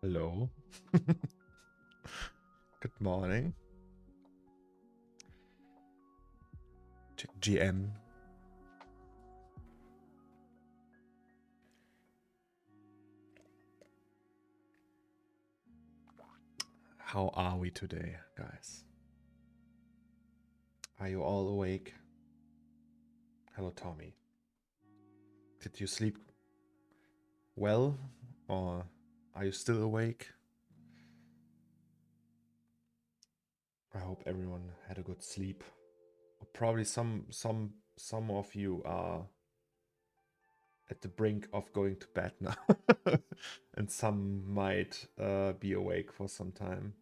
Hello. Good morning. GM. How are we today, guys? Are you all awake? Hello, Tommy. Did you sleep well, or are you still awake? I hope everyone had a good sleep. Probably some of you are at the brink of going to bed now, and some might be awake for some time.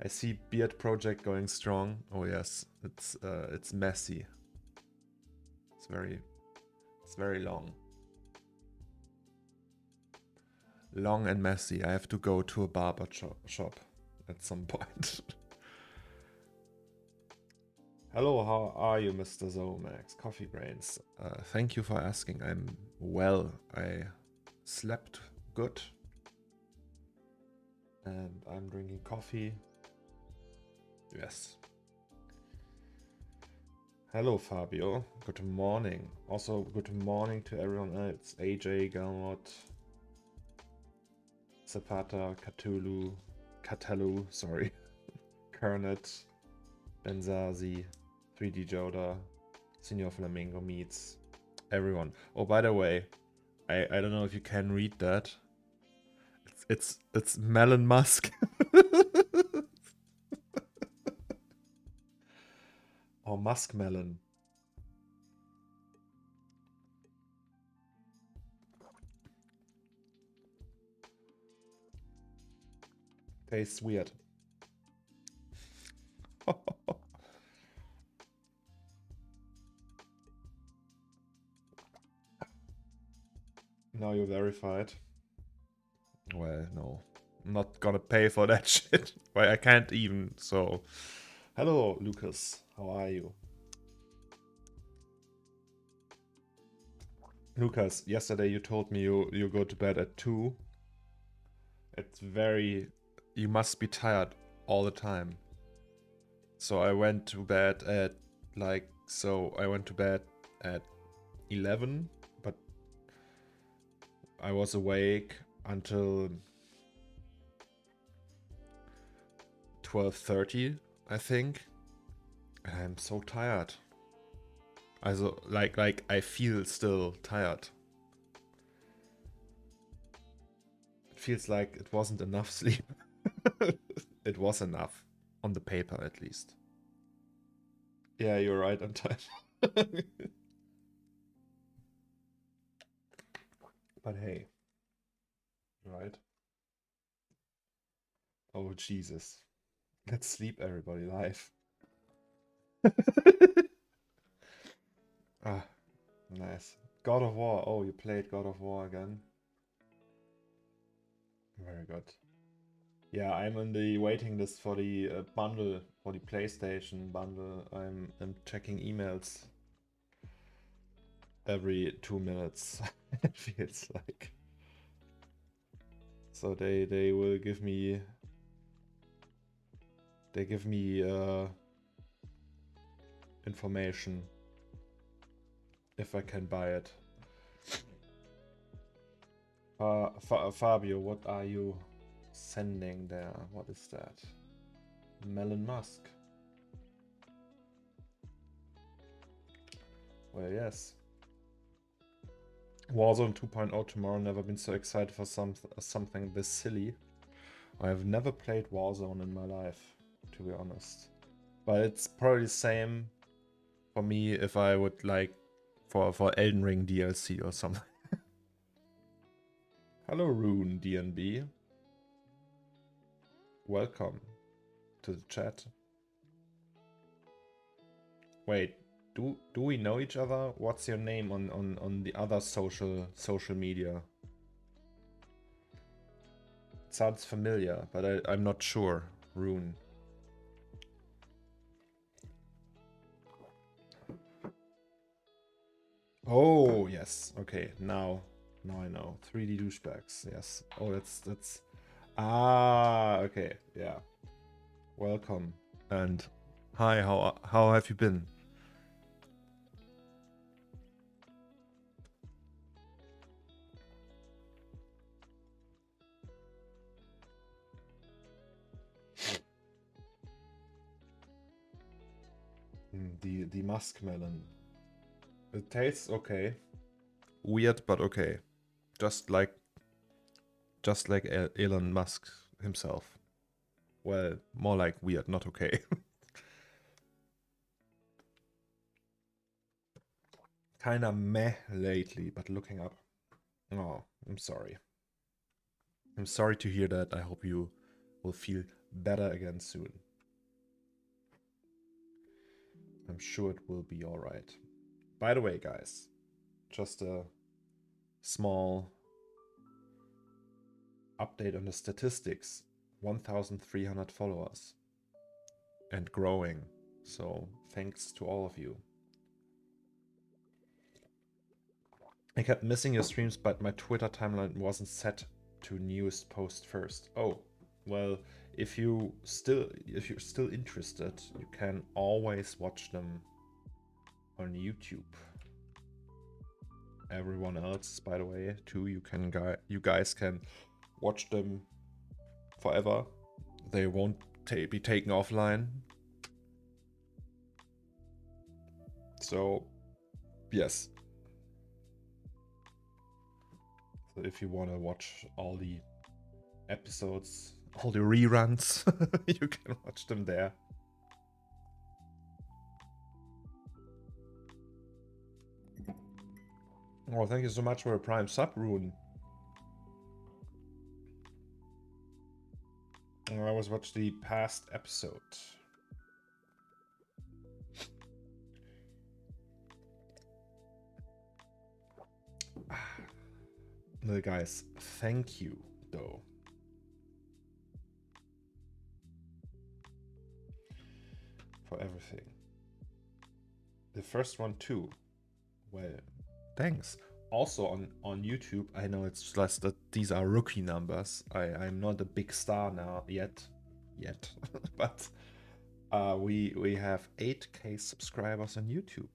I see Beard Project going strong. Oh yes, it's messy. It's very long. Long and messy. I have to go to a barber shop at some point. Hello, how are you, Mr. Zomax? Coffee Brains. Thank you for asking. I'm well. I slept good. And I'm drinking coffee. Yes. Hello, Fabio. Good morning. Also, good morning to everyone else. AJ, Galmot, Zapata, Catalu, sorry. Kernet, Benzazi, 3D Joda, Senior Flamingo Meets, everyone. Oh, by the way, I don't know if you can read that. It's Melon Musk. Or Muskmelon. Tastes weird. Now you're verified. Well, no. I'm not gonna pay for that shit. Well, I can't even, so... Hello, Lucas. How are you? Lucas, yesterday you told me you go to bed at 2. It's very... You must be tired all the time. So I went to bed at I went to bed at 11, but I was awake until 12:30, I think. And I'm so tired. Also, like I feel still tired. It feels like it wasn't enough sleep. It was enough. On the paper, at least. Yeah, you're right, I'm tired. But hey. Right? Oh, Jesus. Let's sleep, everybody, live. Ah, nice. God of War. Oh, you played God of War again. Very good. Yeah, I'm in the waiting list for the bundle, for the PlayStation bundle. I'm checking emails every 2 minutes. It feels like. So they will give me. They give me information if I can buy it. Fabio, what are you sending there? What is that? Melon Musk. Well, yes. Warzone 2.0 tomorrow. Never been so excited for something this silly. I've never played Warzone in my life, to be honest. But it's probably the same for me if I would like for Elden Ring DLC or something. Hello, Rune DNB. Welcome to the chat. Wait, do we know each other? What's your name on the other social media? It sounds familiar, but I'm not sure. Rune. Oh yes, okay. Now I know. 3D douchebags. Yes. Oh, that's. Ah, okay, yeah. Welcome and hi. How have you been? The muskmelon. It tastes okay. Weird, but okay. Just like Elon Musk himself. Well, more like weird, not okay. Kinda meh lately, but looking up. Oh, I'm sorry. I'm sorry to hear that. I hope you will feel better again soon. I'm sure it will be alright. By the way, guys, just a small update on the statistics. 1,300 followers. And growing. So thanks to all of you. I kept missing your streams, but my Twitter timeline wasn't set to newest post first. Oh, well, if you're still interested, you can always watch them on YouTube. Everyone else, by the way, too, you guys can watch them forever. They won't be taken offline. So, yes. So if you want to watch all the episodes, all the reruns, you can watch them there. Oh, thank you so much for a Prime sub, Rune. I was watch the past episode. No, guys, thank you, though. For everything. The first one, too. Well, thanks. Also on YouTube, I know it's just that these are rookie numbers. I'm not a big star now yet, but we have 8K subscribers on YouTube.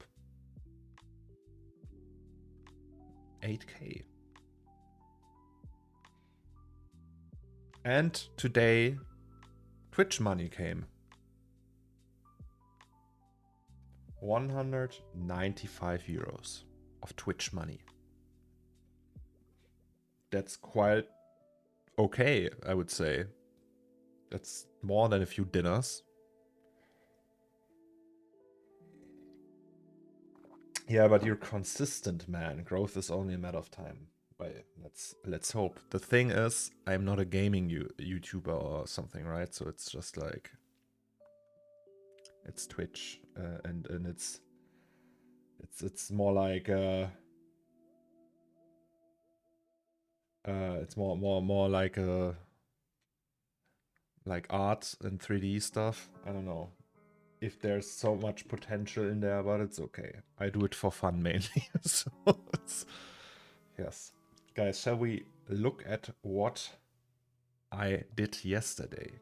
8K. And today, Twitch money came. 195 euros of Twitch money. That's quite okay, I would say. That's more than a few dinners. Yeah, but you're consistent, man. Growth is only a matter of time. Wait, let's hope. The thing is, I'm not a gaming YouTuber or something, right? So it's just like it's Twitch, and it's more like it's more like art and 3D stuff. I don't know if there's so much potential in there, but it's okay. I do it for fun mainly. So it's, yes. Guys, shall we look at what I did yesterday?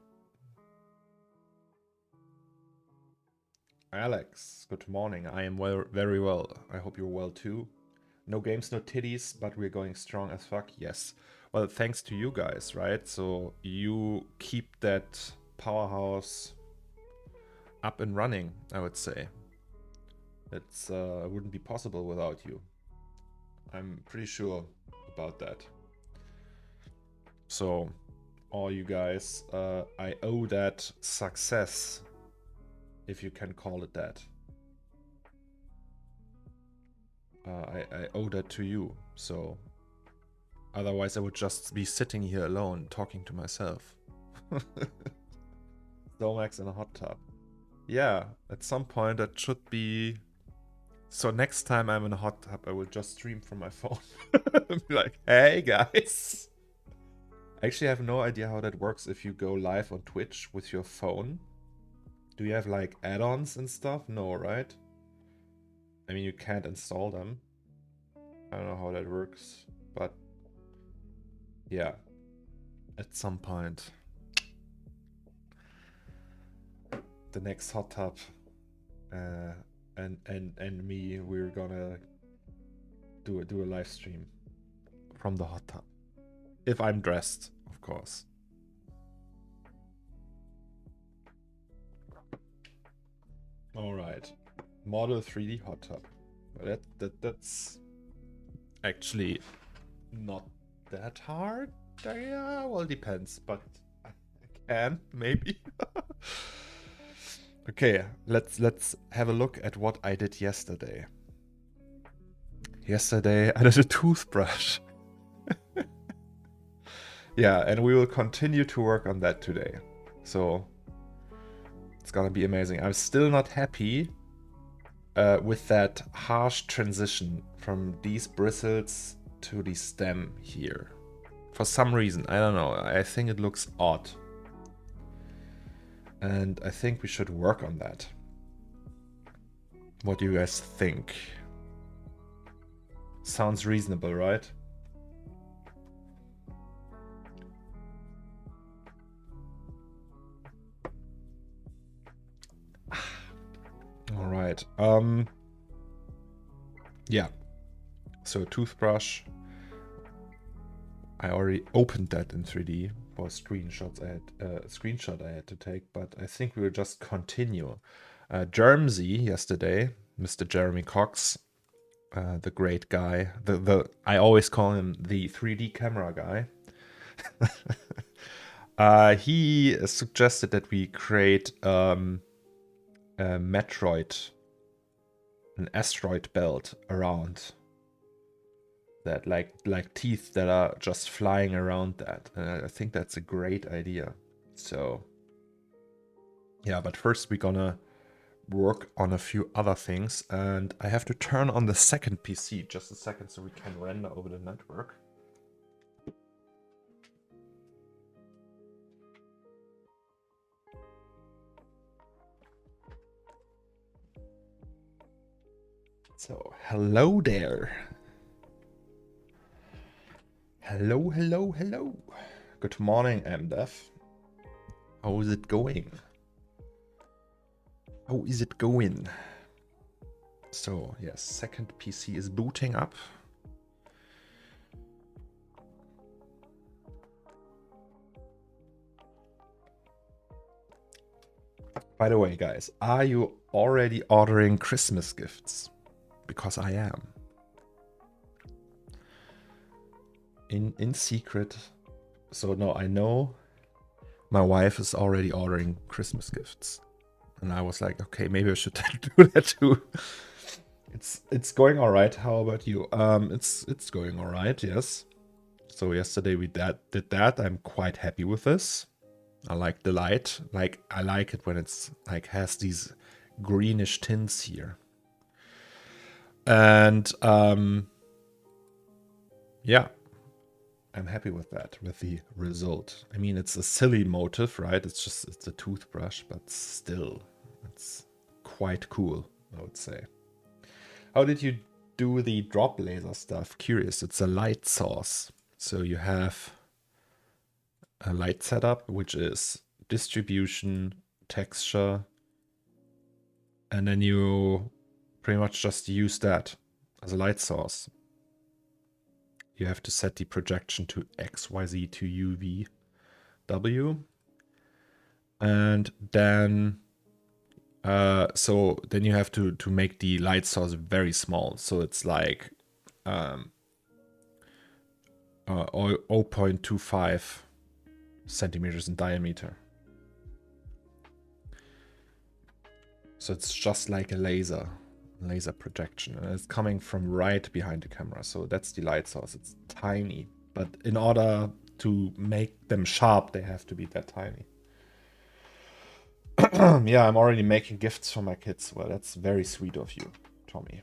Alex, good morning. I am very well. I hope you're well too. No games, no titties, but we're going strong as fuck. Yes. Well, thanks to you guys, right? So you keep that powerhouse up and running, I would say. It's wouldn't be possible without you. I'm pretty sure about that. So, all you guys, I owe that success, if you can call it that. I owe that to you. So, otherwise I would just be sitting here alone, talking to myself. Domax in a hot tub. Yeah, at some point that should be... So next time I'm in a hot tub, I will just stream from my phone. Be like, hey guys. I actually have no idea how that works if you go live on Twitch with your phone. Do you have like add-ons and stuff? No, right? I mean, you can't install them. I don't know how that works, but yeah. at some point. The next hot tub and me, we're gonna do a live stream from the hot tub. If I'm dressed, of course. All right, model 3D hot tub. That's actually not that hard. Yeah, well, depends, but I can maybe. Okay, let's have a look at what I did yesterday. Yesterday I did a toothbrush. Yeah, and we will continue to work on that today. So it's gonna be amazing. I'm still not happy with that harsh transition from these bristles to the stem here. For some reason, I don't know. I think it looks odd. And I think we should work on that. What do you guys think? Sounds reasonable, right? All right. Yeah. So toothbrush. I already opened that in 3D for screenshots. Screenshot I had to take, but I think we will just continue. Jermsy yesterday, Mr. Jeremy Cox, the great guy. I always call him the 3D camera guy. He suggested that we create a Metroid, an asteroid belt around that, like teeth that are just flying around that. And I think that's a great idea. So yeah, but first we're gonna work on a few other things, and I have to turn on the second PC just a second so we can render over the network. So hello there. Hello, hello, hello. Good morning, MDev. How is it going? How is it going? So, yes, second PC is booting up. By the way, guys, are you already ordering Christmas gifts? Because I am. In secret. So no, I know my wife is already ordering Christmas gifts. And I was like, okay, maybe I should do that too. It's going all right. How about you? It's going all right, yes. So yesterday we did that. I'm quite happy with this. I like the light. Like, I like it when it's like has these greenish tints here. And yeah, I'm happy with that, with the result. I mean, it's a silly motive, right? It's a toothbrush, but still, it's quite cool, I would say. How did you do the drop laser stuff? Curious. It's a light source. So you have a light setup, which is distribution, texture, and then you pretty much just use that as a light source. You have to set the projection to XYZ to UVW. And then so then you have to make the light source very small. So it's like 0.25 centimeters in diameter. So it's just like a laser projection, and it's coming from right behind the camera. So that's the light source. It's tiny, but in order to make them sharp, they have to be that tiny. Yeah, I'm already making gifts for my kids. Well, that's very sweet of you, Tommy.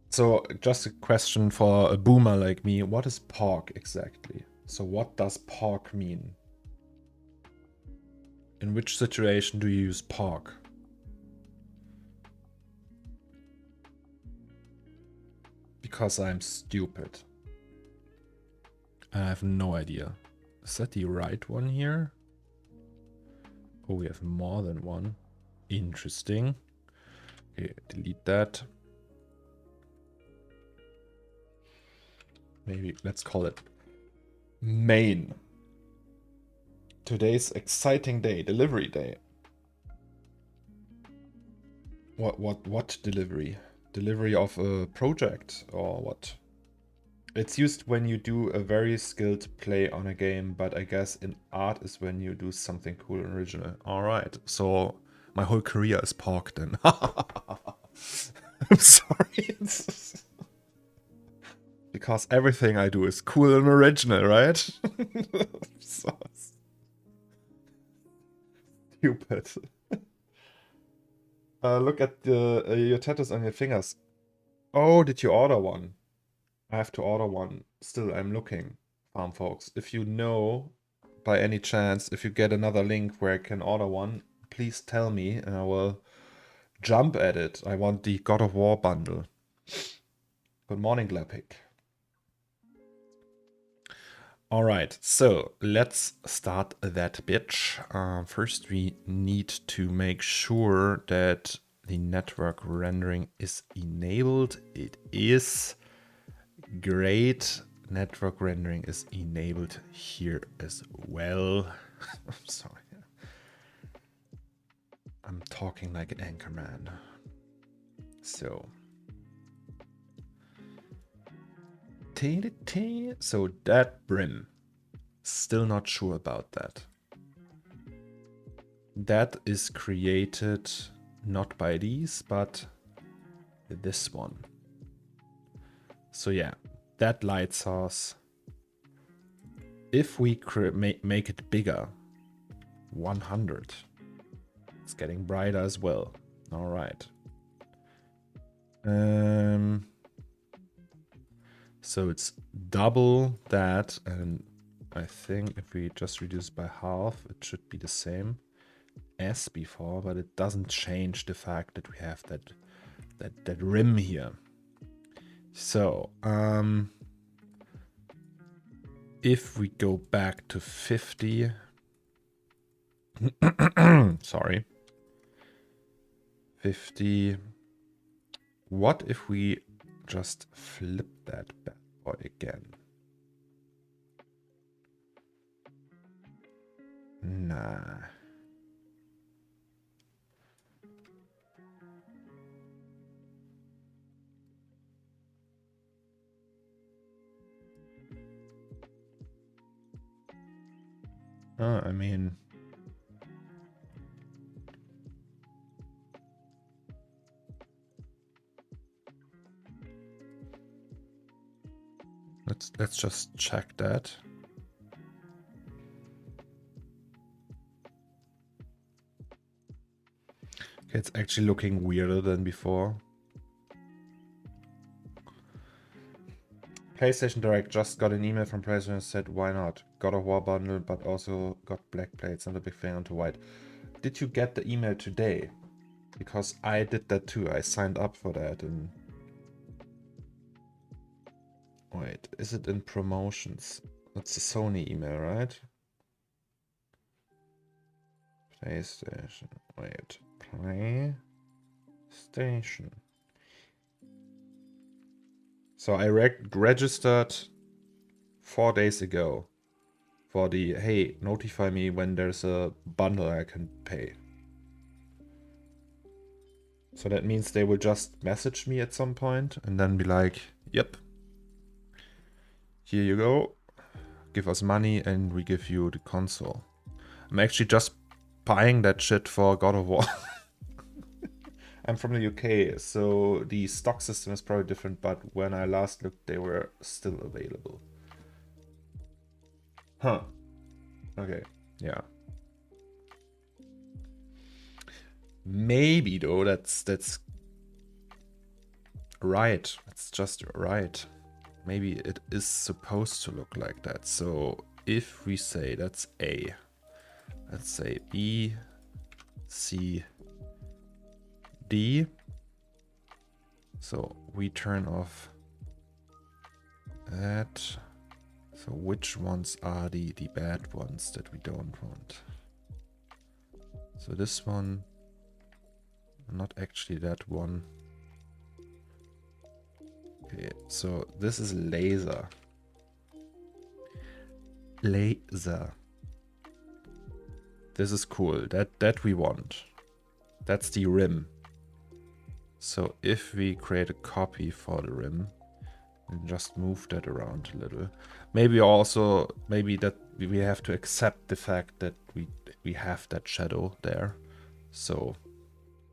So just a question for a boomer like me. What is pork exactly? So what does pork mean? In which situation do you use pork? Because I'm stupid. I have no idea. Is that the right one here? Oh, we have more than one. Interesting. Okay, delete that. Maybe let's call it main. Today's exciting day, delivery day. What delivery? Delivery of a project or what? It's used when you do a very skilled play on a game, but I guess in art is when you do something cool and original. All right, so my whole career is parked then. I'm sorry. Because everything I do is cool and original, right? So stupid. Look at the your tattoos on your fingers. Oh, did you order one? I have to order one. Still, I'm looking, farm folks. If you know, by any chance, if you get another link where I can order one, please tell me and I will jump at it. I want the God of War bundle. Good morning, Glapic. All right, so let's start that bitch. First, we need to make sure that the network rendering is enabled. It is. Great. Network rendering is enabled here as well. I'm sorry. I'm talking like an anchorman. So. So that brim. Still not sure about that. That is created not by these, but this one. So yeah, that light source. If we make it bigger, 100. It's getting brighter as well. All right. So it's double that, and I think if we just reduce by half, it should be the same as before, but it doesn't change the fact that we have that rim here. So if we go back to 50, sorry, 50. What if we just flip that bad boy again? Nah. I mean, let's just check that. Okay, it's actually looking weirder than before. PlayStation Direct just got an email from PlayStation and said, why not? God of War bundle, but also got black plates and a big fan onto white. Did you get the email today? Because I did that too. I signed up for that and... Wait, is it in promotions? That's the Sony email, right? PlayStation. Wait. PlayStation. So I registered 4 days ago for the, hey, notify me when there's a bundle I can pay. So that means they will just message me at some point and then be like, yep, here you go, give us money and we give you the console. I'm actually just buying that shit for God of War. I'm from the UK, so the stock system is probably different, but when I last looked, they were still available. Huh. Okay, yeah. Maybe though, that's right. It's just right. Maybe it is supposed to look like that. So if we say that's A, let's say B, C, D. So we turn off that, So which ones are the bad ones that we don't want? So this one, not actually that one. Okay, so this is laser. Laser. This is cool. That we want. That's the rim. So if we create a copy for the rim and just move that around a little, maybe that we have to accept the fact that we have that shadow there. So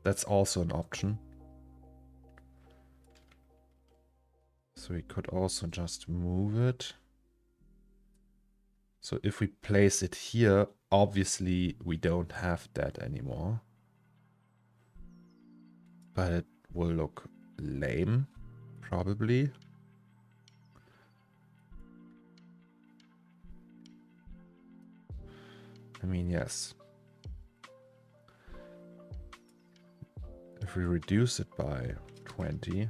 that's also an option. So we could also just move it. So if we place it here, obviously we don't have that anymore. But it will look lame, probably. I mean, yes. If we reduce it by 20,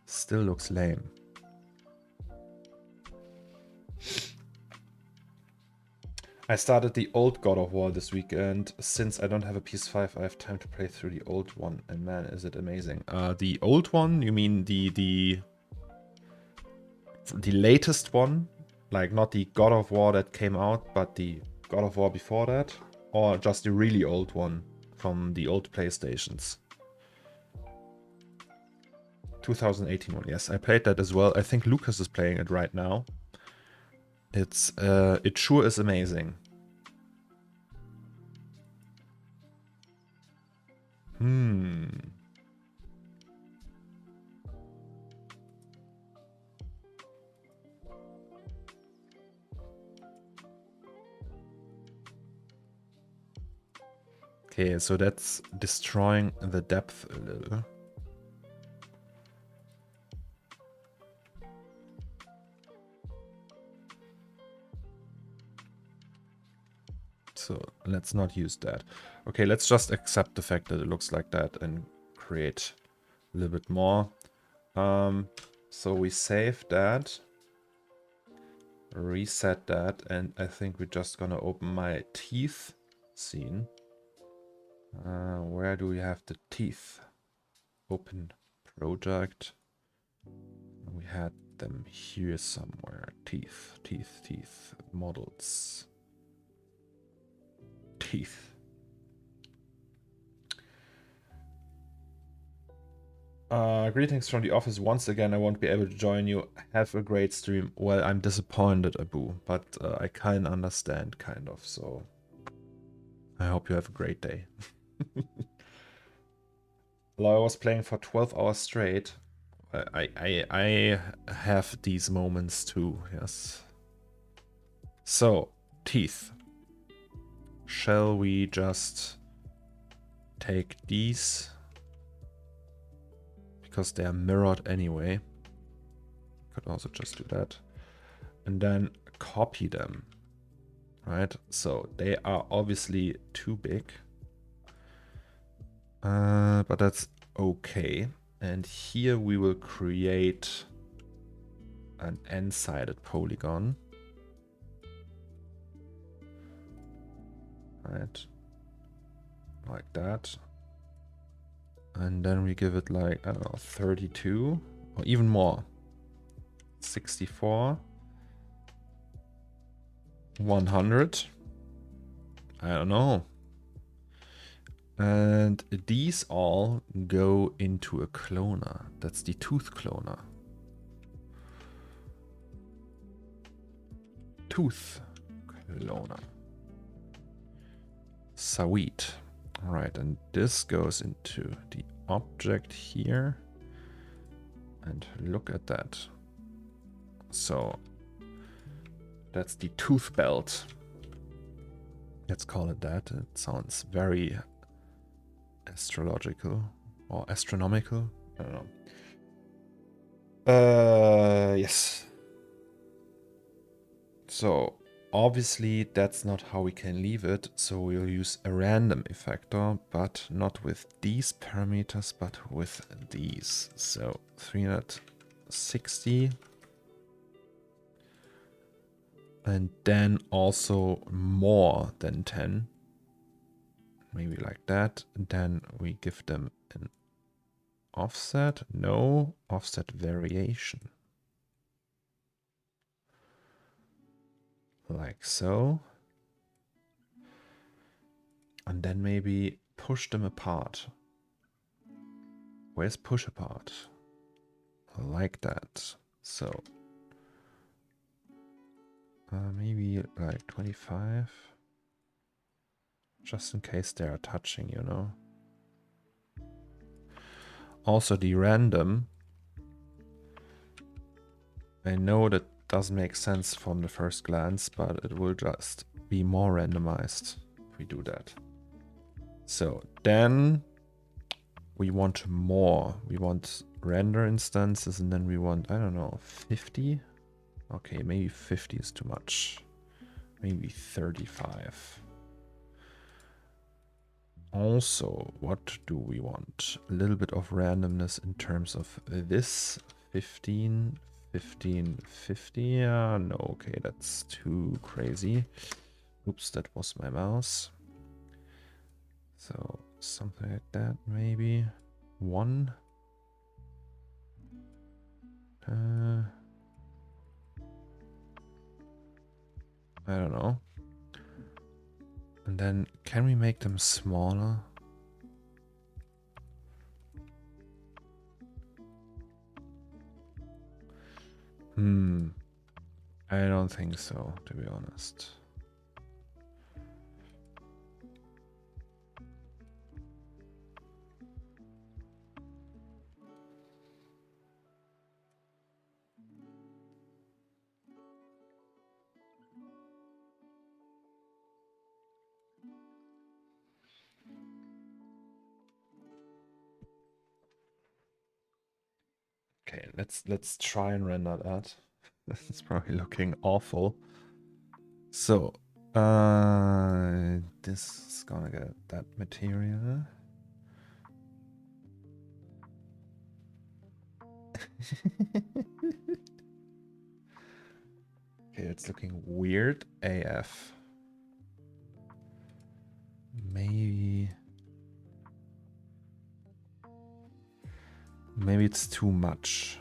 still looks lame. I started the old God of War this weekend. Since I don't have a PS5, I have time to play through the old one, and man, is it amazing. The old one, you mean the latest one? Like not the God of War that came out, but the God of War before that? Or just the really old one from the old PlayStations? 2018 one, yes. I played that as well. I think Lucas is playing it right now. It sure is amazing. Okay, so that's destroying the depth a little. So let's not use that. Okay, let's just accept the fact that it looks like that and create a little bit more. So we save that, reset that, and I think we're just gonna open my teeth scene. Where do we have the teeth? Open project. We had them here somewhere. Teeth, teeth, teeth, models. Teeth. Greetings from the office once again. I won't be able to join you. Have a great stream. Well, I'm disappointed, Abu, but I kind of understand, kind of. So I hope you have a great day. Well, I was playing for 12 hours straight. I have these moments too. Yes. So teeth. Shall we just take these? Because they are mirrored anyway. Could also just do that. And then copy them. Right? So they are obviously too big. But that's okay. And here we will create an n-sided polygon. Right? Like that. And then we give it like, I don't know, 32 or even more. 64. 100. I don't know. And these all go into a cloner. That's the tooth cloner. Tooth cloner. Sweet. All right, and this goes into the object here. And look at that. So that's the tooth belt. Let's call it that. It sounds very astrological or astronomical. I don't know. Yes. So obviously that's not how we can leave it. So we'll use a random effector, but not with these parameters, but with these. So 360. And then also more than 10. Maybe like that. And then we give them an offset. No, offset variation. Like so. And then maybe push them apart. Where's push apart? Like that. So maybe like 25. Just in case they are touching, you know. Also the random. I know that doesn't make sense from the first glance, but it will just be more randomized if we do that. So then we want more. We want render instances, and then we want, I don't know, 50? Okay, maybe 50 is too much. Maybe 35. Also, what do we want? A little bit of randomness in terms of this. 15, 15, 50. Yeah, no, okay, that's too crazy. Oops, that was my mouse. So something like that, maybe. 1. I don't know. And then can we make them smaller? I don't think so, to be honest. Okay, let's try and render that. It's probably looking awful. So, this is gonna get that material. Okay, it's looking weird AF. Maybe it's too much.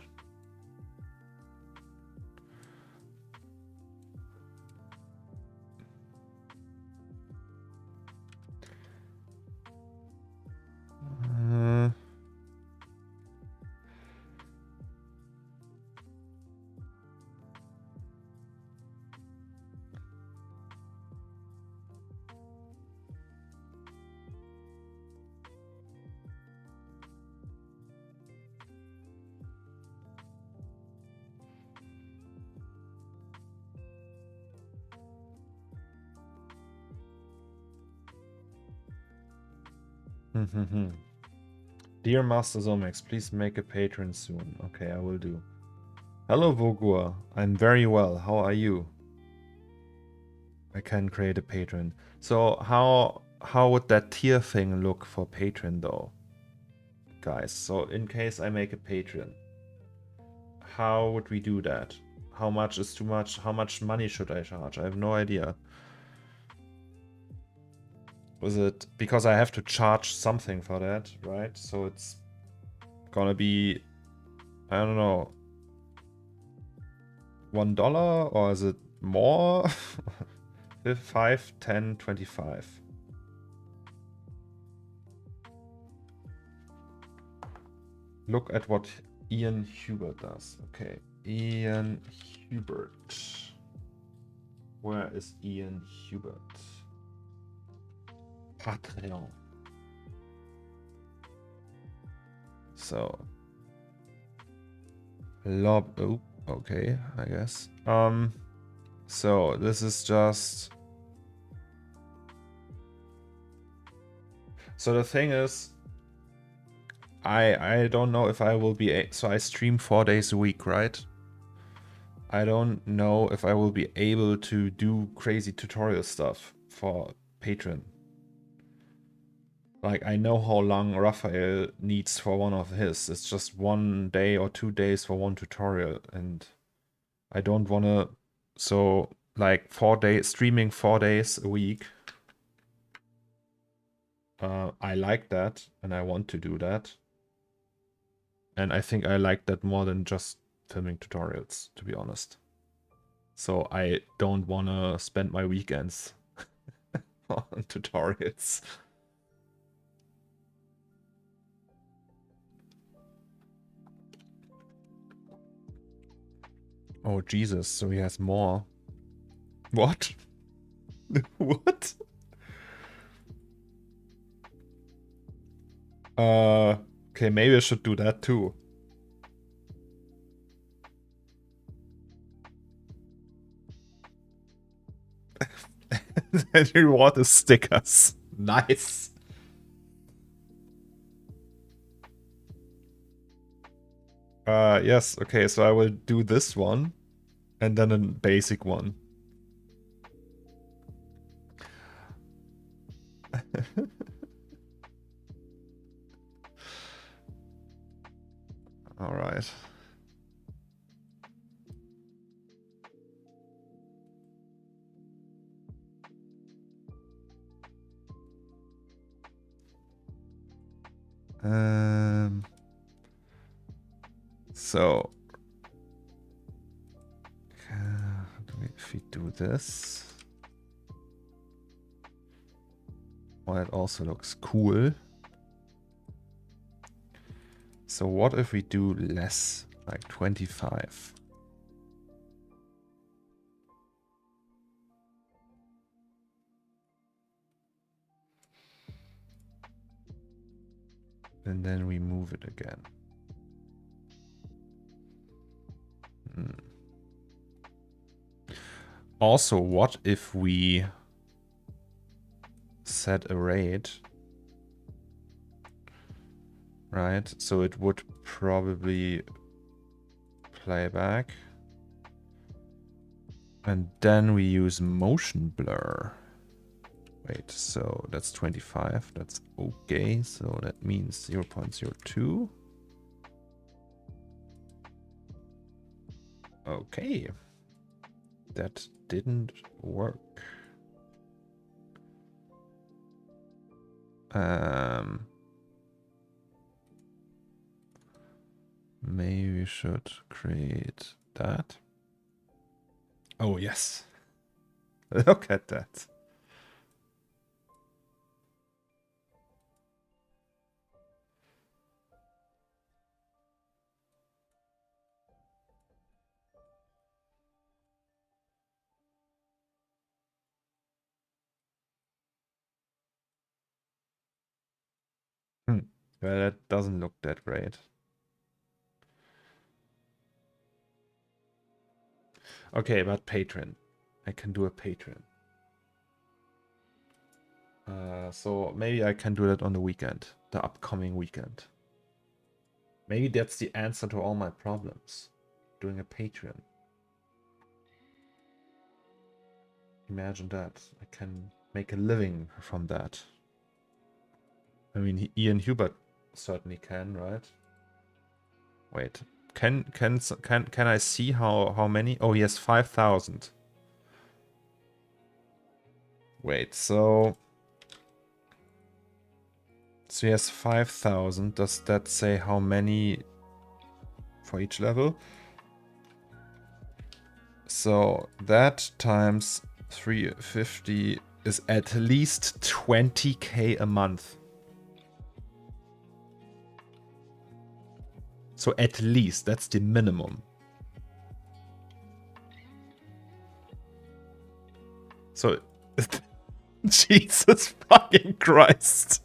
Dear Master Zomex, please make a patron soon. Okay, I will do. Hello Vogua, I'm very well. How are you? I can create a patron. So how would that tier thing look for patron though? Guys, so in case I make a patron, how would we do that? How much is too much? How much money should I charge? I have no idea. Was it because I have to charge something for that, right? So it's gonna be, I don't know, $1, or is it more? 5, 10, 25. Look at what Ian Hubert does. Okay, Ian Hubert. Where is Ian Hubert? Patreon. So, oh, okay, I guess. So this is just. So the thing is, I don't know if I will be so I stream 4 days a week, right? I don't know if I will be able to do crazy tutorial stuff for Patreon. Like, I know how long Raphael needs for one of his. It's just 1 day or 2 days for one tutorial, and I don't want to. So like 4 days, streaming 4 days a week. I like that, and I want to do that. And I think I like that more than just filming tutorials, to be honest. So I don't want to spend my weekends on tutorials. Oh, Jesus, so he has more. What? What? Okay, maybe I should do that too. And reward is stickers. Nice. Yes, okay, so I will do this one. And then a basic one. Alright. So if we do this, well, it also looks cool. So what if we do less, like 25? And then we move it again. Also, what if we set a rate? Right, so it would probably play back. And then we use motion blur. Wait, so that's 25. That's okay. So that means 0.02. Okay. That didn't work. Maybe we should create that. Oh, yes. Look at that. Well, that doesn't look that great. Okay, but Patreon. I can do a Patreon. So maybe I can do that on the weekend, the upcoming weekend. Maybe that's the answer to all my problems. Doing a Patreon. Imagine that. I can make a living from that. I mean, Ian Hubert certainly can, right? Wait, can I see how many? Oh, he has 5,000. Wait, so he has 5,000. Does that say how many for each level? So that times 350 is at least 20k a month. So at least, that's the minimum. So, Jesus fucking Christ.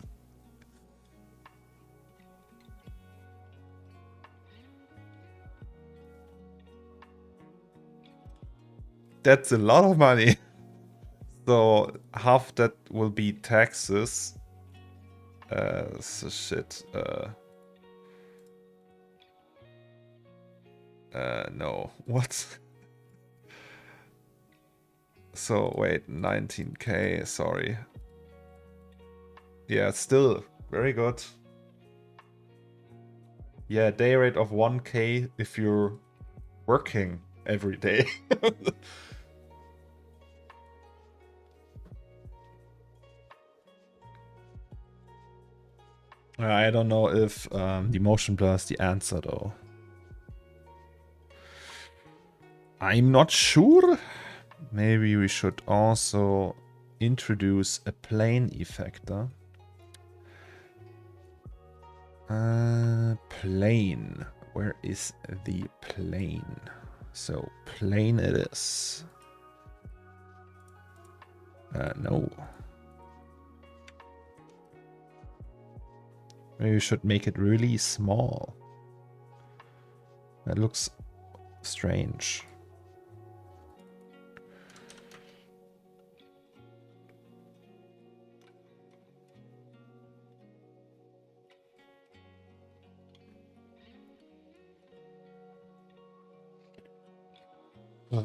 That's a lot of money. So half that will be taxes. So shit. No. What? So wait, 19k. Sorry. Yeah, still very good. Yeah, day rate of 1k if you're working every day. I don't know if the motion blur is the answer though. I'm not sure. Maybe we should also introduce a plane effector. Plane. Where is the plane? So plane it is. No. Maybe we should make it really small. That looks strange.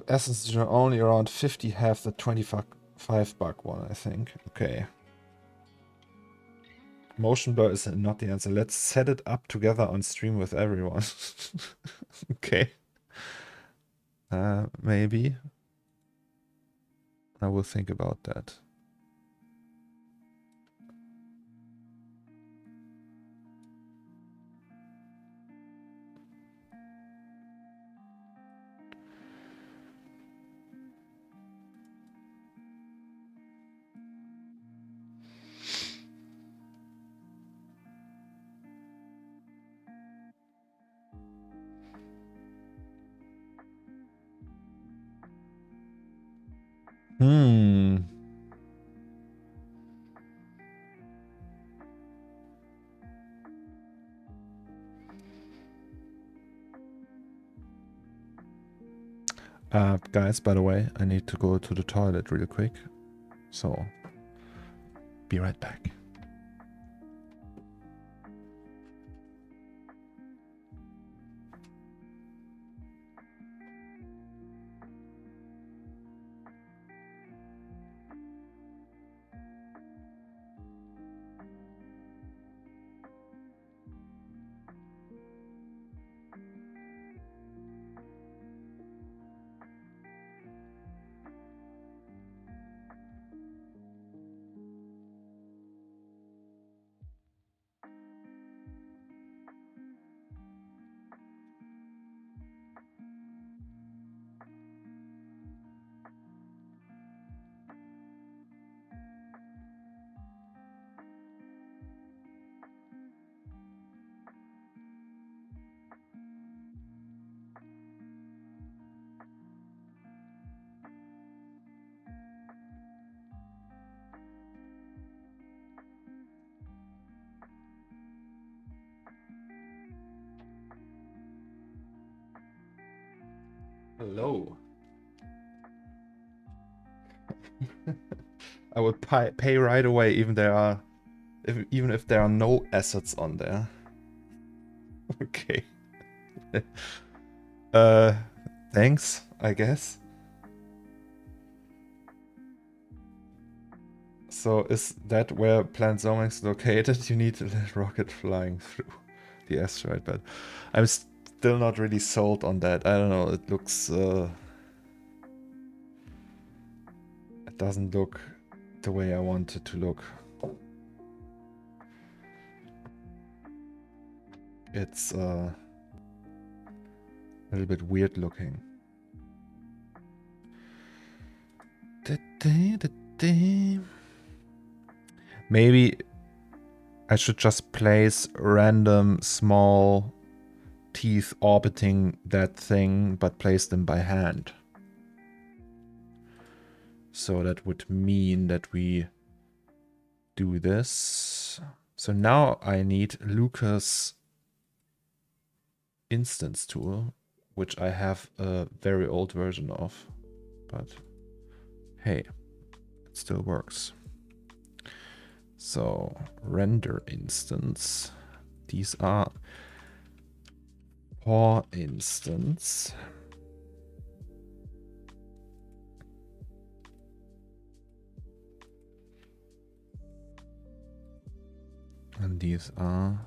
Essence are only around 50, have the 25 buck one, I think. Okay. Motion blur is not the answer. Let's set it up together on stream with everyone. Okay. Maybe. I will think about that. Guys, by the way, I need to go to the toilet real quick. So, be right back. Hello. I will pay right away, even if there are no assets on there. Okay. Thanks, I guess. So is that where Planet Zomang is located? You need a rocket flying through the asteroid belt. I'm still not really sold on that. I don't know. It looks. It doesn't look the way I want it to look. It's a little bit weird looking. Maybe I should just place random small teeth orbiting that thing, but place them by hand. So that would mean that we do this. So now I need Lucas instance tool, which I have a very old version of, but hey, it still works. So render instance, these are for instance. And these are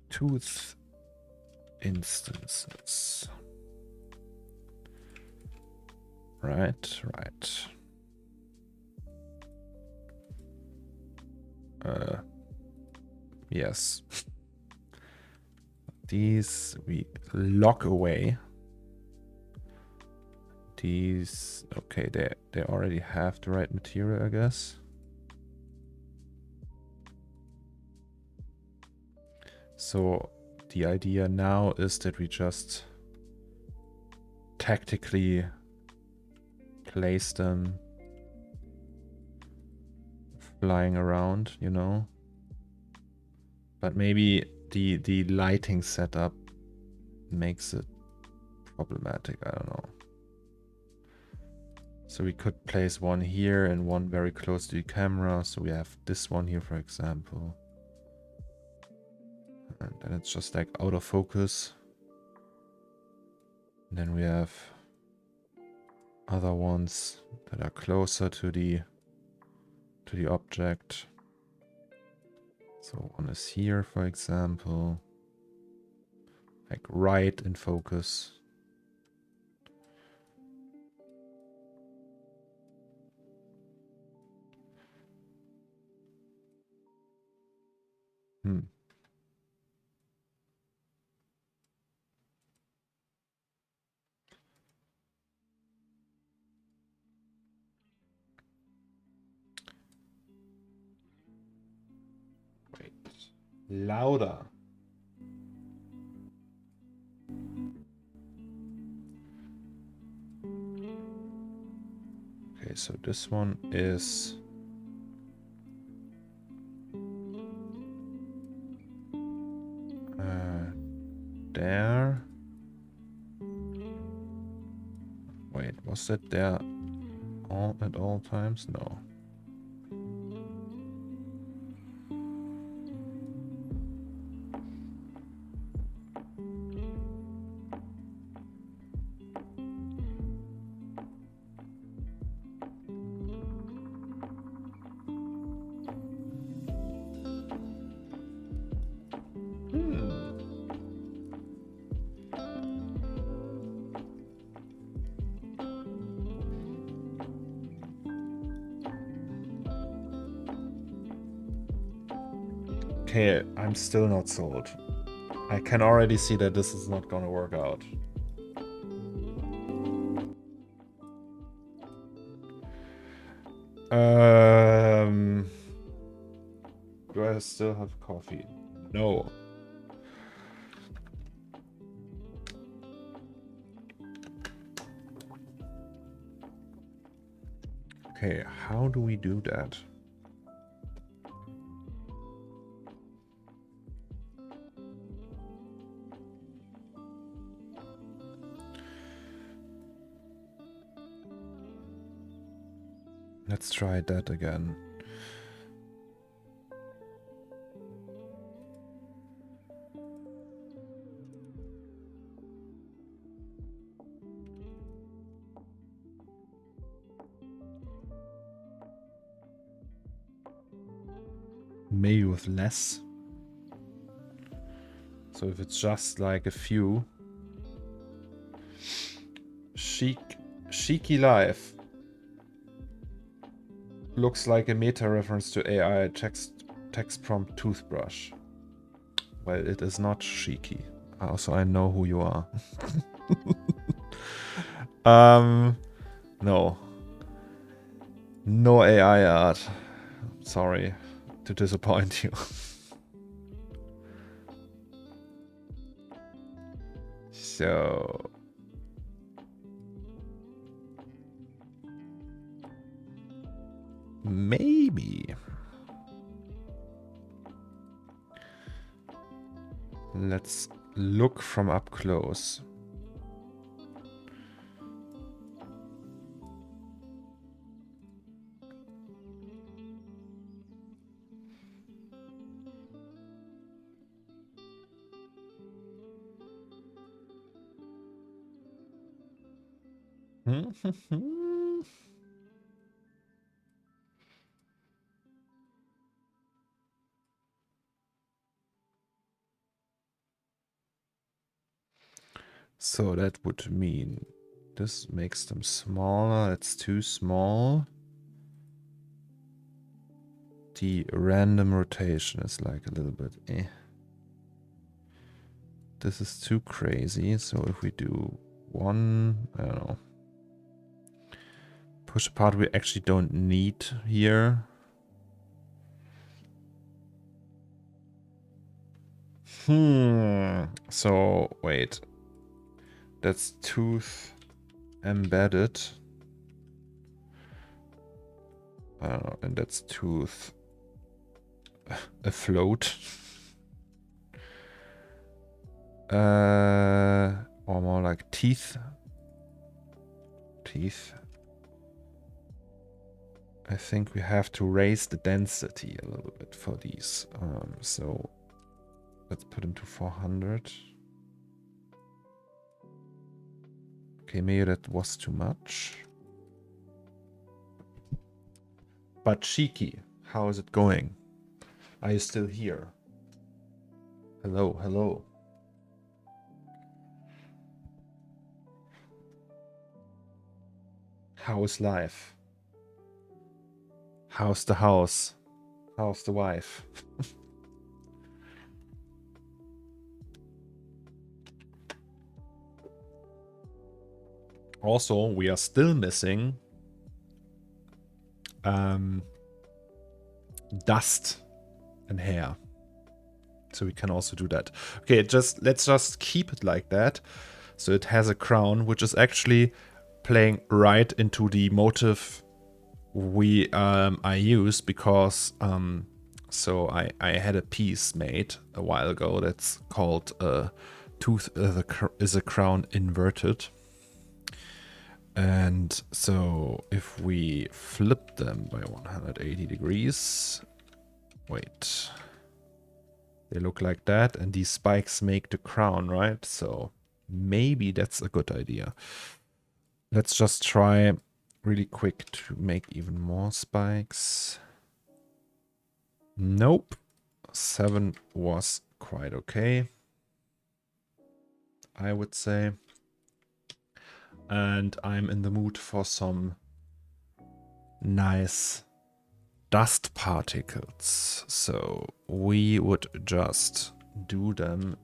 tooth instances. Right. Yes. These we lock away. These, okay, they already have the right material, I guess. So the idea now is that we just tactically place them flying around, you know. But maybe the lighting setup makes it problematic, I don't know. So we could place one here and one very close to the camera. So we have this one here, for example. And then it's just like out of focus. And then we have other ones that are closer to the object. So one is here, for example, like right in focus. Wait, louder. Okay, so this one is there. Wait, was that there all at all times? No. Okay, I'm still not sold. I can already see that this is not gonna work out. Do I still have coffee? No. Okay, how do we do that? Let's try that again. Maybe with less. So if it's just like a few. Cheeky Life. Looks like a meta reference to AI text prompt Toothbrush. Well, it is not cheeky. Also, I know who you are. No. No AI art. Sorry to disappoint you. So... maybe. Let's look from up close. So that would mean this makes them smaller. It's too small. the random rotation is like a little bit eh. This is too crazy. So if we do one, I don't know. Push apart we actually don't need here. So wait. That's tooth embedded. I don't know, and that's tooth afloat. Or more like teeth. Teeth. I think we have to raise the density a little bit for these. So let's put them to 400. Okay, maybe that was too much. But Cheeky, how is it going? Are you still here? Hello, hello. How is life? How's the house? How's the wife? Also, we are still missing dust and hair. So we can also do that. Okay, let's just keep it like that. So it has a crown, which is actually playing right into the motif I use, because so I had a piece made a while ago that's called Tooth is a Crown Inverted. And so if we flip them by 180 degrees, wait, they look like that, and these spikes make the crown, right? So maybe that's a good idea. Let's just try really quick to make even more spikes. Nope. 7 was quite okay, I would say. And I'm in the mood for some nice dust particles. So we would just do them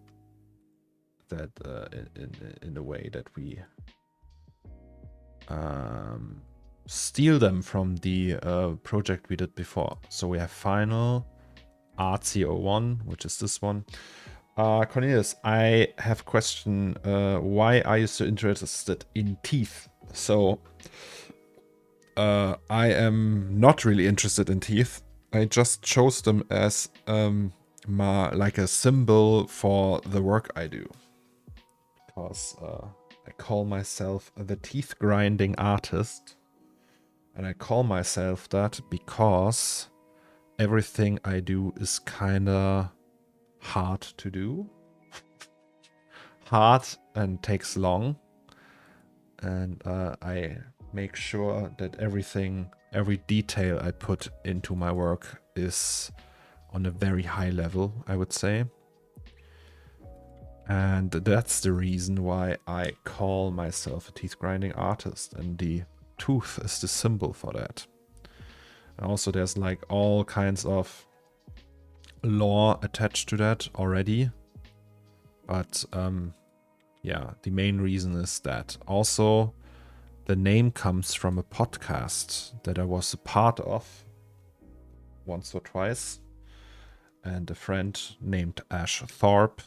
that in a way that we steal them from the project we did before. So we have final RC01, which is this one. Cornelius, I have a question. Why are you so interested in teeth? So I am not really interested in teeth. I just chose them as like a symbol for the work I do. Because I call myself the teeth grinding artist. And I call myself that because everything I do is kinda hard to do. Hard and takes long. And I make sure that every detail I put into my work is on a very high level, I would say. And that's the reason why I call myself a teeth grinding artist, and the tooth is the symbol for that. And also there's like all kinds of lore attached to that already. But yeah, the main reason is that. Also, the name comes from a podcast that I was a part of once or twice. And a friend named Ash Thorpe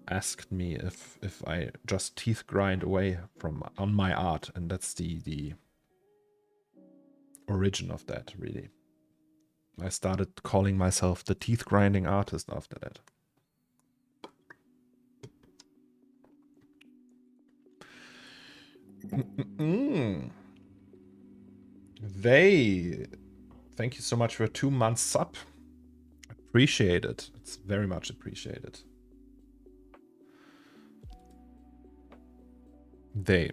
asked me if I just teeth grind away on my art, and that's the origin of that, really. I started calling myself the teeth grinding artist after that. Thank you so much for a 2 month sub. Appreciate it. It's very much appreciated. They.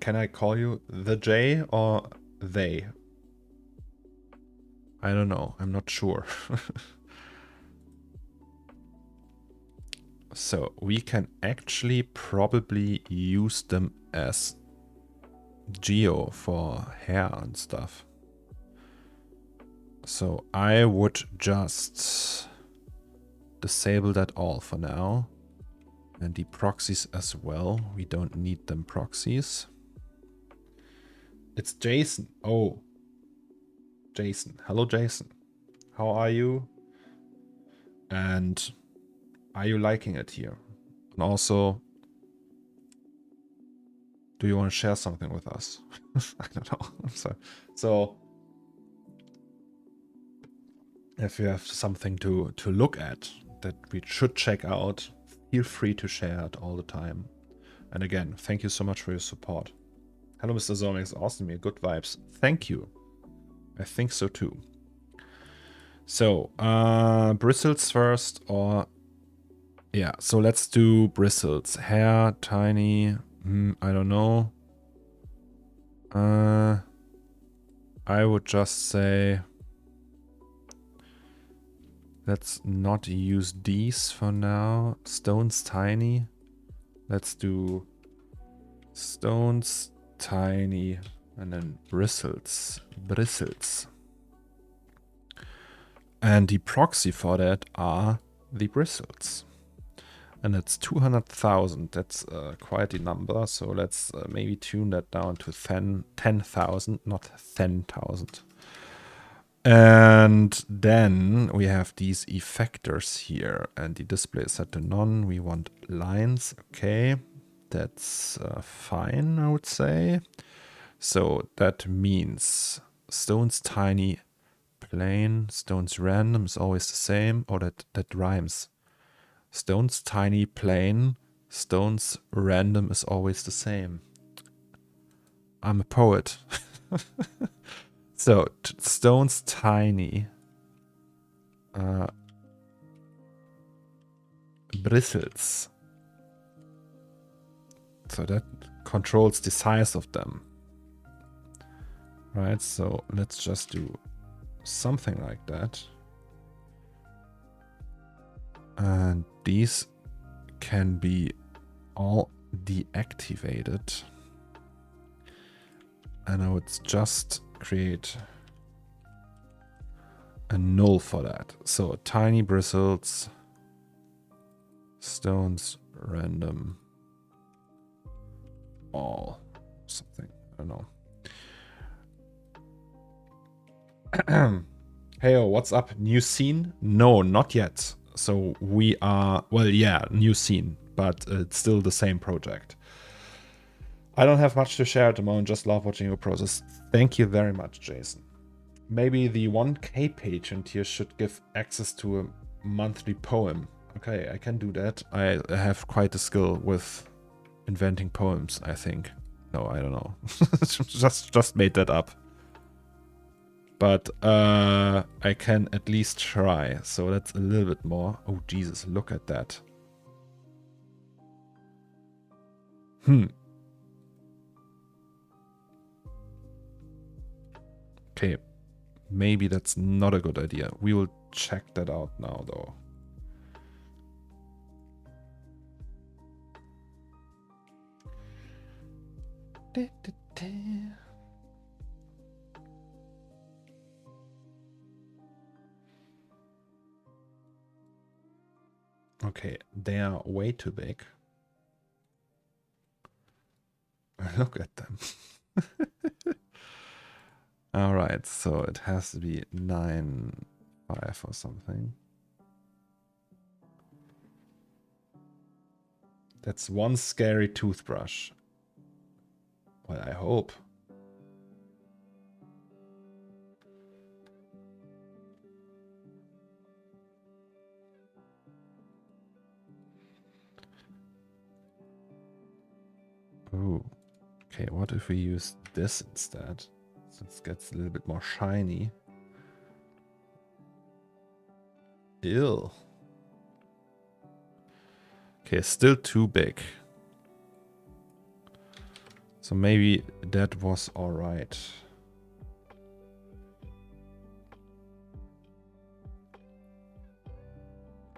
Can I call you the J or they? I don't know. I'm not sure. So we can actually probably use them as geo for hair and stuff. So I would just disable that all for now. And the proxies as well. We don't need them proxies. It's Jason. Oh, Jason. Hello, Jason. How are you? And are you liking it here? And also, do you want to share something with us? I don't know. So if you have something to look at that we should check out, feel free to share it all the time. And again, thank you so much for your support. Hello, Mr. Zomex. Awesome, good vibes. Thank you. I think so too. So, bristles first, or yeah. So let's do bristles. Hair, tiny. I don't know. I would just say let's not use these for now. Stones tiny. Let's do stones tiny and then bristles. Bristles. And the proxy for that are the bristles. And it's 200,000. That's quite a number. So let's maybe tune that down to 10,000, not 10,000. And then we have these effectors here. And the display is set to none. We want lines. Okay. That's fine, I would say. So that means stones tiny, plain, stones random is always the same. Or that rhymes. Stones tiny, plain, stones random is always the same. I'm a poet. So, stones tiny. Bristles. So that controls the size of them. Right, so let's just do something like that. And these can be all deactivated. And I would just create a null for that. So tiny bristles, stones, random, all, something, I don't know. Heyo, what's up? New scene? No, not yet. So we are, well, yeah, new scene, but it's still the same project. I don't have much to share at the moment, just love watching your process. Thank you very much, Jason. Maybe the 1K patron here should give access to a monthly poem. Okay, I can do that. I have quite a skill with inventing poems, I think. No, I don't know. just made that up. But I can at least try. So that's a little bit more. Oh, Jesus, look at that. Okay, maybe that's not a good idea. We will check that out now, though. Okay, they are way too big. Look at them. All right, so it has to be 9.5 or something. That's one scary toothbrush. Well, I hope. Ooh. Okay, what if we use this instead? So it gets a little bit more shiny. Ew. Okay, still too big. So maybe that was alright.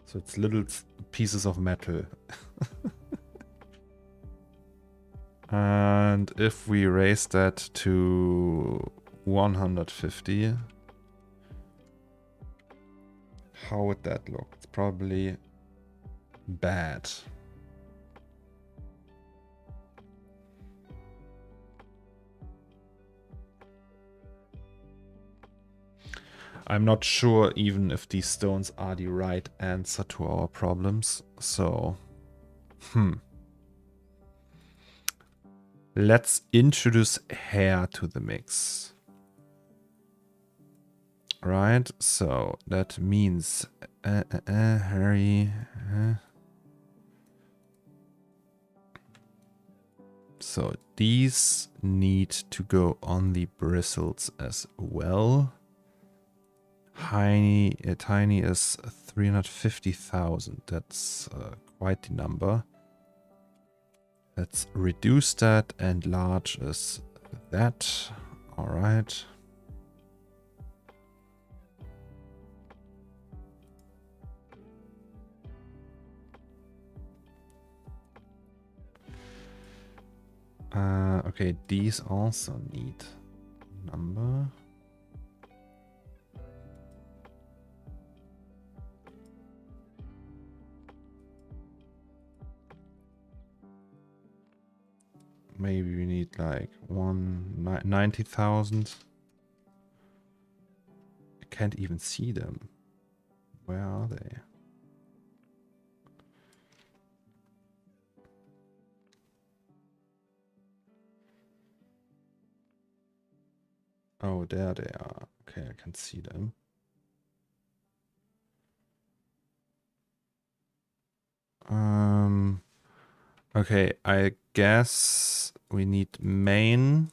So it's little pieces of metal. And if we raise that to 150, How would that look? It's probably bad. I'm not sure even if these stones are the right answer to our problems. So, let's introduce hair to the mix. Right, so that means hurry. So these need to go on the bristles as well. Tiny is 350,000. That's quite the number. Let's reduce that, and large is that. All right. Okay, these also need number. Maybe we need like 90,000. I can't even see them. Where are they? Oh, there they are. Okay, I can see them. Okay, I guess we need main,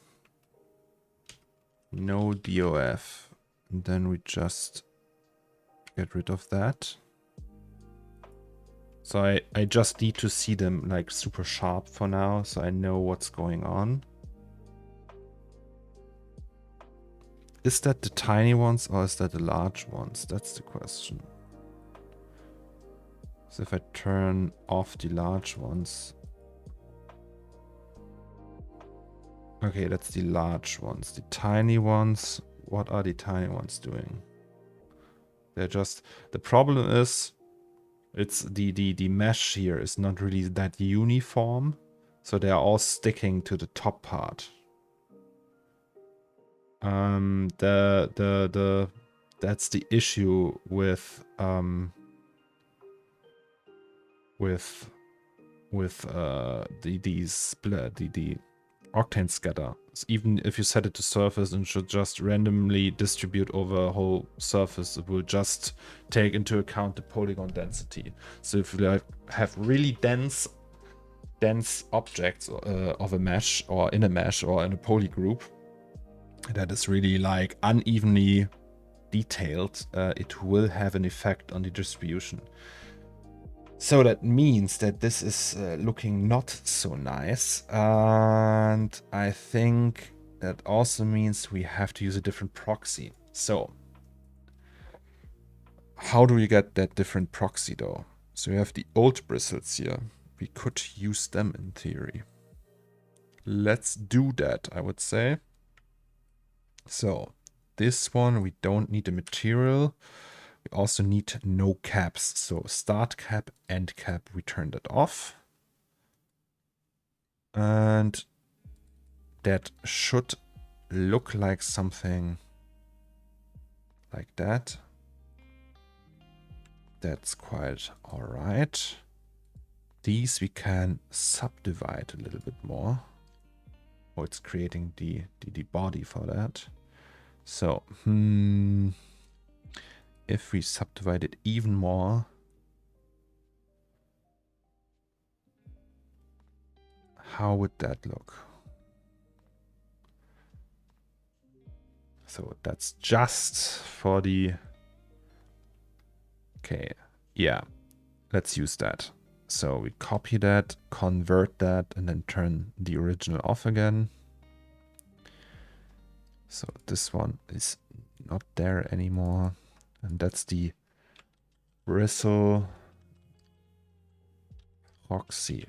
no DOF, and then we just get rid of that. So I just need to see them like super sharp for now, so I know what's going on. Is that the tiny ones or is that the large ones? That's the question. So if I turn off the large ones. Okay, that's the large ones. The tiny ones, what are the tiny ones doing? They're just, the problem is, it's the mesh here is not really that uniform. So they're all sticking to the top part. That's the issue with the octane scatter. Even if you set it to surface and should just randomly distribute over a whole surface, it will just take into account the polygon density. So if you have really dense objects of a mesh or in a mesh or in a poly group that is really like unevenly detailed, it will have an effect on the distribution. So that means that this is looking not so nice. And I think that also means we have to use a different proxy. So how do we get that different proxy though? So we have the old bristles here. We could use them in theory. Let's do that, I would say. So this one, we don't need a material. We also need no caps. So start cap, end cap, we turn that off. And that should look like something like that. That's quite all right. These we can subdivide a little bit more. Oh, it's creating the body for that. So, if we subdivide it even more, how would that look? So that's just for the... Okay, yeah, let's use that. So we copy that, convert that, and then turn the original off again. So this one is not there anymore. And that's the bristle proxy.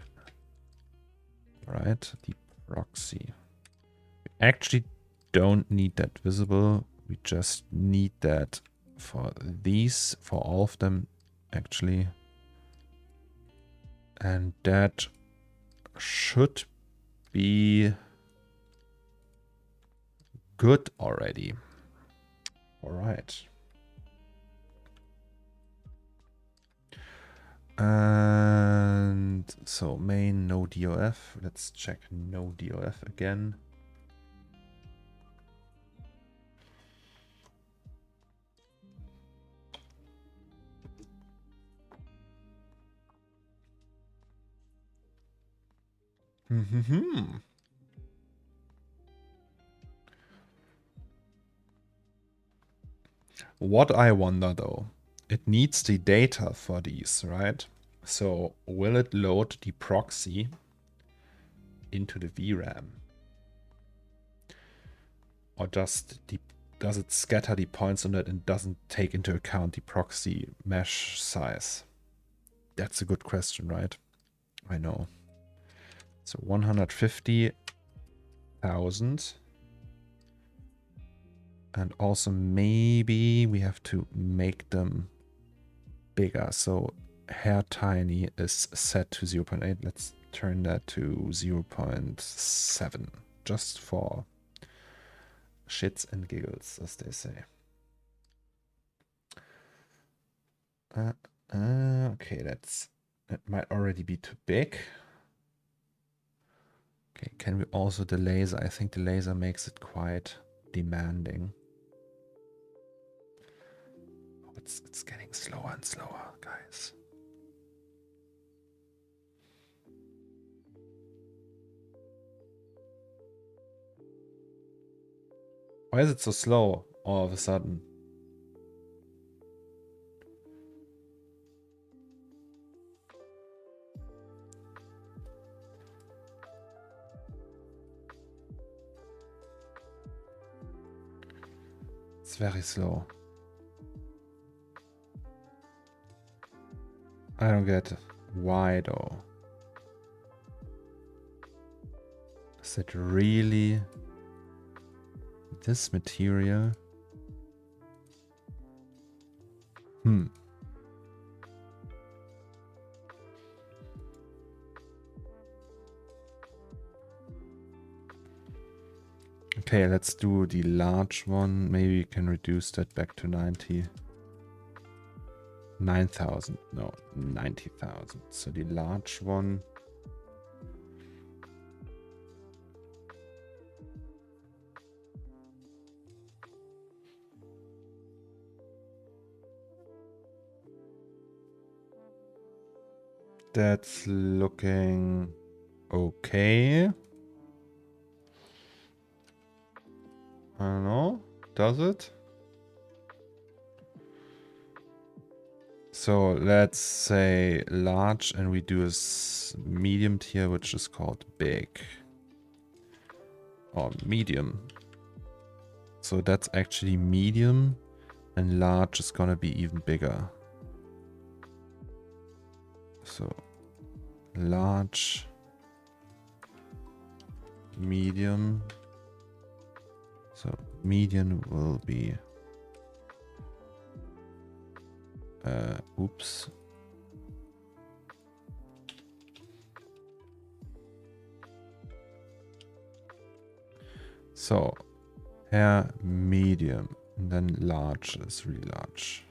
Right? The proxy. We actually don't need that visible. We just need that for these, for all of them actually. And that should be good already. All right. And so main no DOF. Let's check no DOF again. What I wonder though, it needs the data for these, right? So will it load the proxy into the VRAM? Or just does it scatter the points on it and doesn't take into account the proxy mesh size? That's a good question, right? I know. So 150,000. And also maybe we have to make them bigger. So hair tiny is set to 0.8. Let's turn that to 0.7 just for shits and giggles, as they say. Okay, that might already be too big. Okay, can we also the laser? I think the laser makes it quite demanding. Oh, it's getting slower and slower, guys. Why is it so slow all of a sudden? It's very slow. I don't get why though. Is it really this material? Okay, let's do the large one. Maybe we can reduce that back to 90. 9,000. No, 90,000. So the large one. That's looking okay. I don't know. Does it? So let's say large and we do a medium tier, which is called big. Or medium. So that's actually medium and large is gonna be even bigger. So large, medium. So medium will be oops. So hair medium and then large is really large.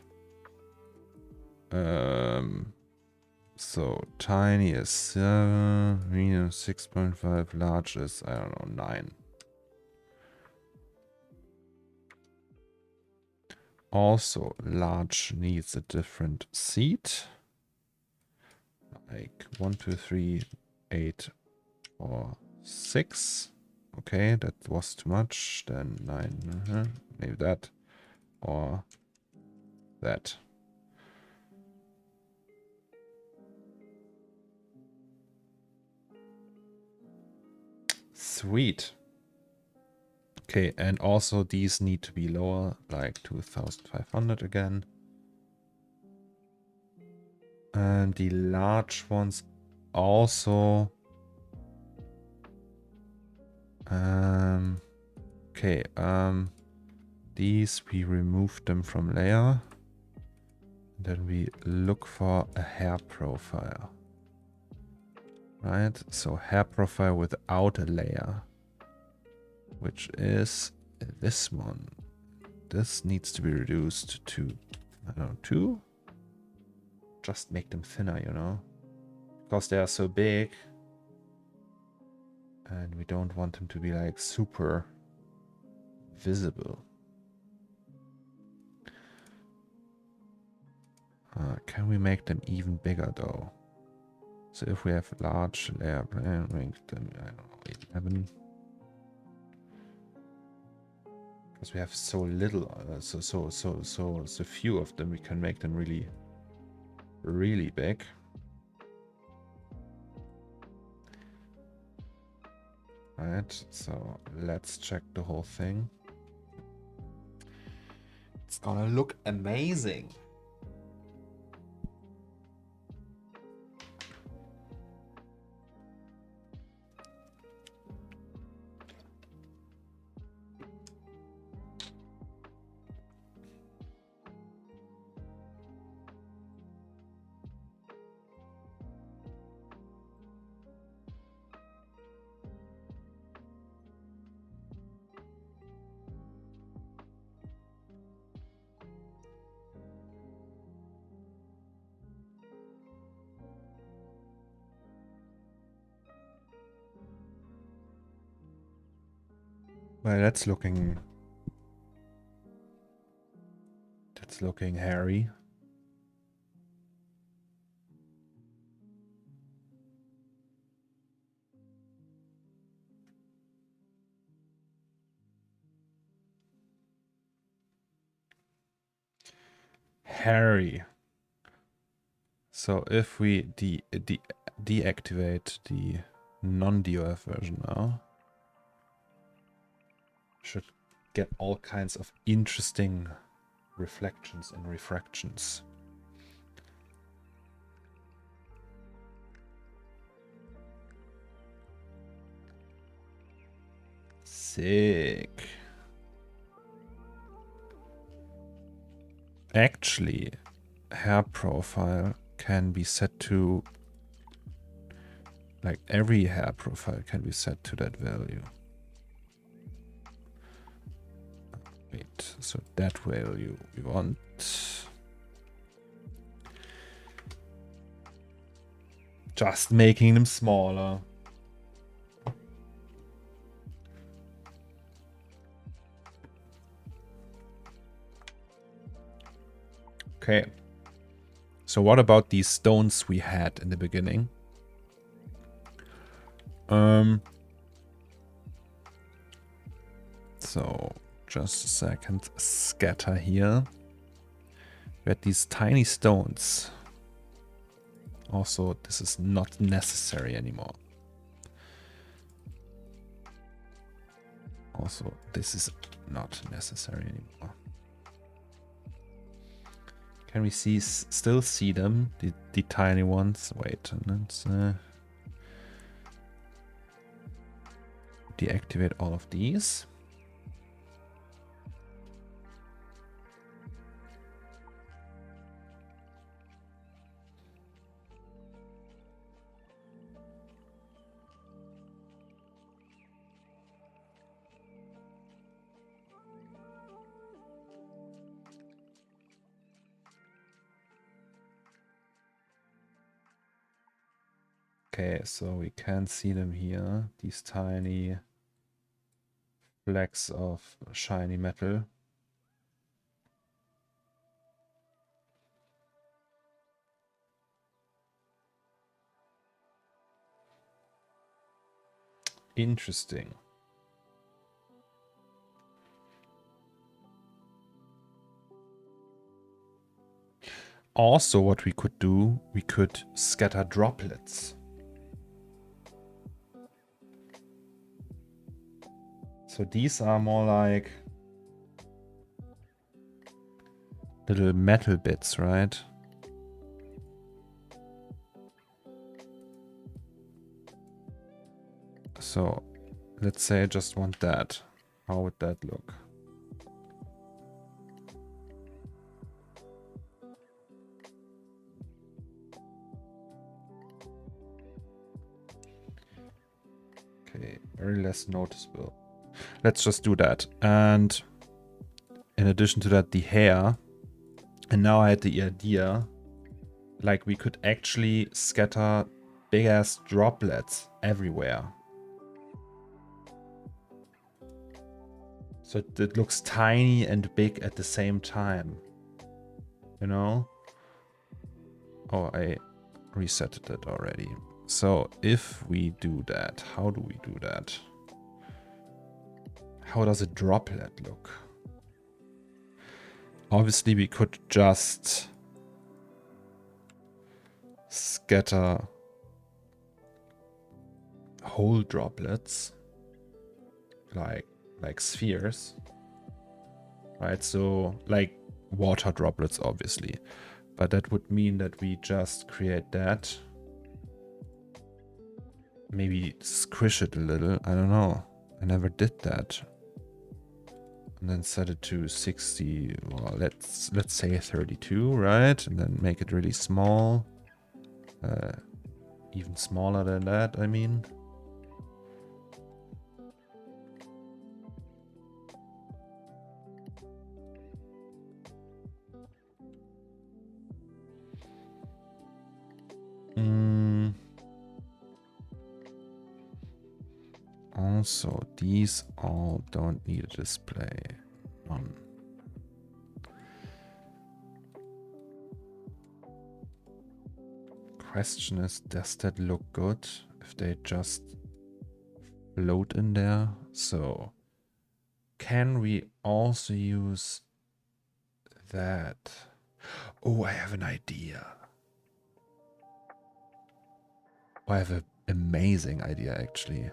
So tiny is 7, medium 6.5, large is I don't know 9. Also, large needs a different seat. Like 1, 2, 3, 8, or 6. Okay, that was too much. Then 9, maybe that. Or that. Sweet. Okay, and also these need to be lower, like 2,500 again. And the large ones also. Okay, these, we remove them from layer. Then we look for a hair profile. Right, so hair profile without a layer, which is this one. This needs to be reduced to, I don't know, 2? Just make them thinner, you know, because they are so big. And we don't want them to be like super visible. Can we make them even bigger though? So if we have large layer, make them, I don't know, 11. Because we have so little, so few of them, we can make them really, really big. Alright, so let's check the whole thing. It's gonna look amazing. Well, that's looking hairy. Hairy. So if we deactivate the non-DOF version now, should get all kinds of interesting reflections and refractions. Sick. Actually, hair profile can be set to, like every hair profile can be set to that value. Wait, so that value we want. Just making them smaller. Okay. So what about these stones we had in the beginning? So just a second. Scatter here. We had these tiny stones. Also, this is not necessary anymore. Also, this is not necessary anymore. Can we still see them? The tiny ones? Wait, let's deactivate all of these. Okay, so we can see them here, these tiny flecks of shiny metal. Interesting. Also, what we could do, we could scatter droplets. So these are more like little metal bits, right? So let's say I just want that. How would that look? very less noticeable. Let's just do that. And in addition to that, the hair. And now I had the idea, like we could actually scatter big ass droplets everywhere. So it looks tiny and big at the same time. You know? Oh, I resetted it already. So if we do that, how do we do that? How does a droplet look? Obviously, we could just scatter whole droplets, like spheres, right? So like water droplets, obviously, but that would mean that we just create that. Maybe squish it a little. I don't know. I never did that. And then set it to 60. Well, let's say 32, right? And then make it really small. Even smaller than that, I mean. Also, these all don't need a display on. Question is, does that look good if they just float in there? So, can we also use that? Oh, I have an idea. Oh, I have an amazing idea, actually.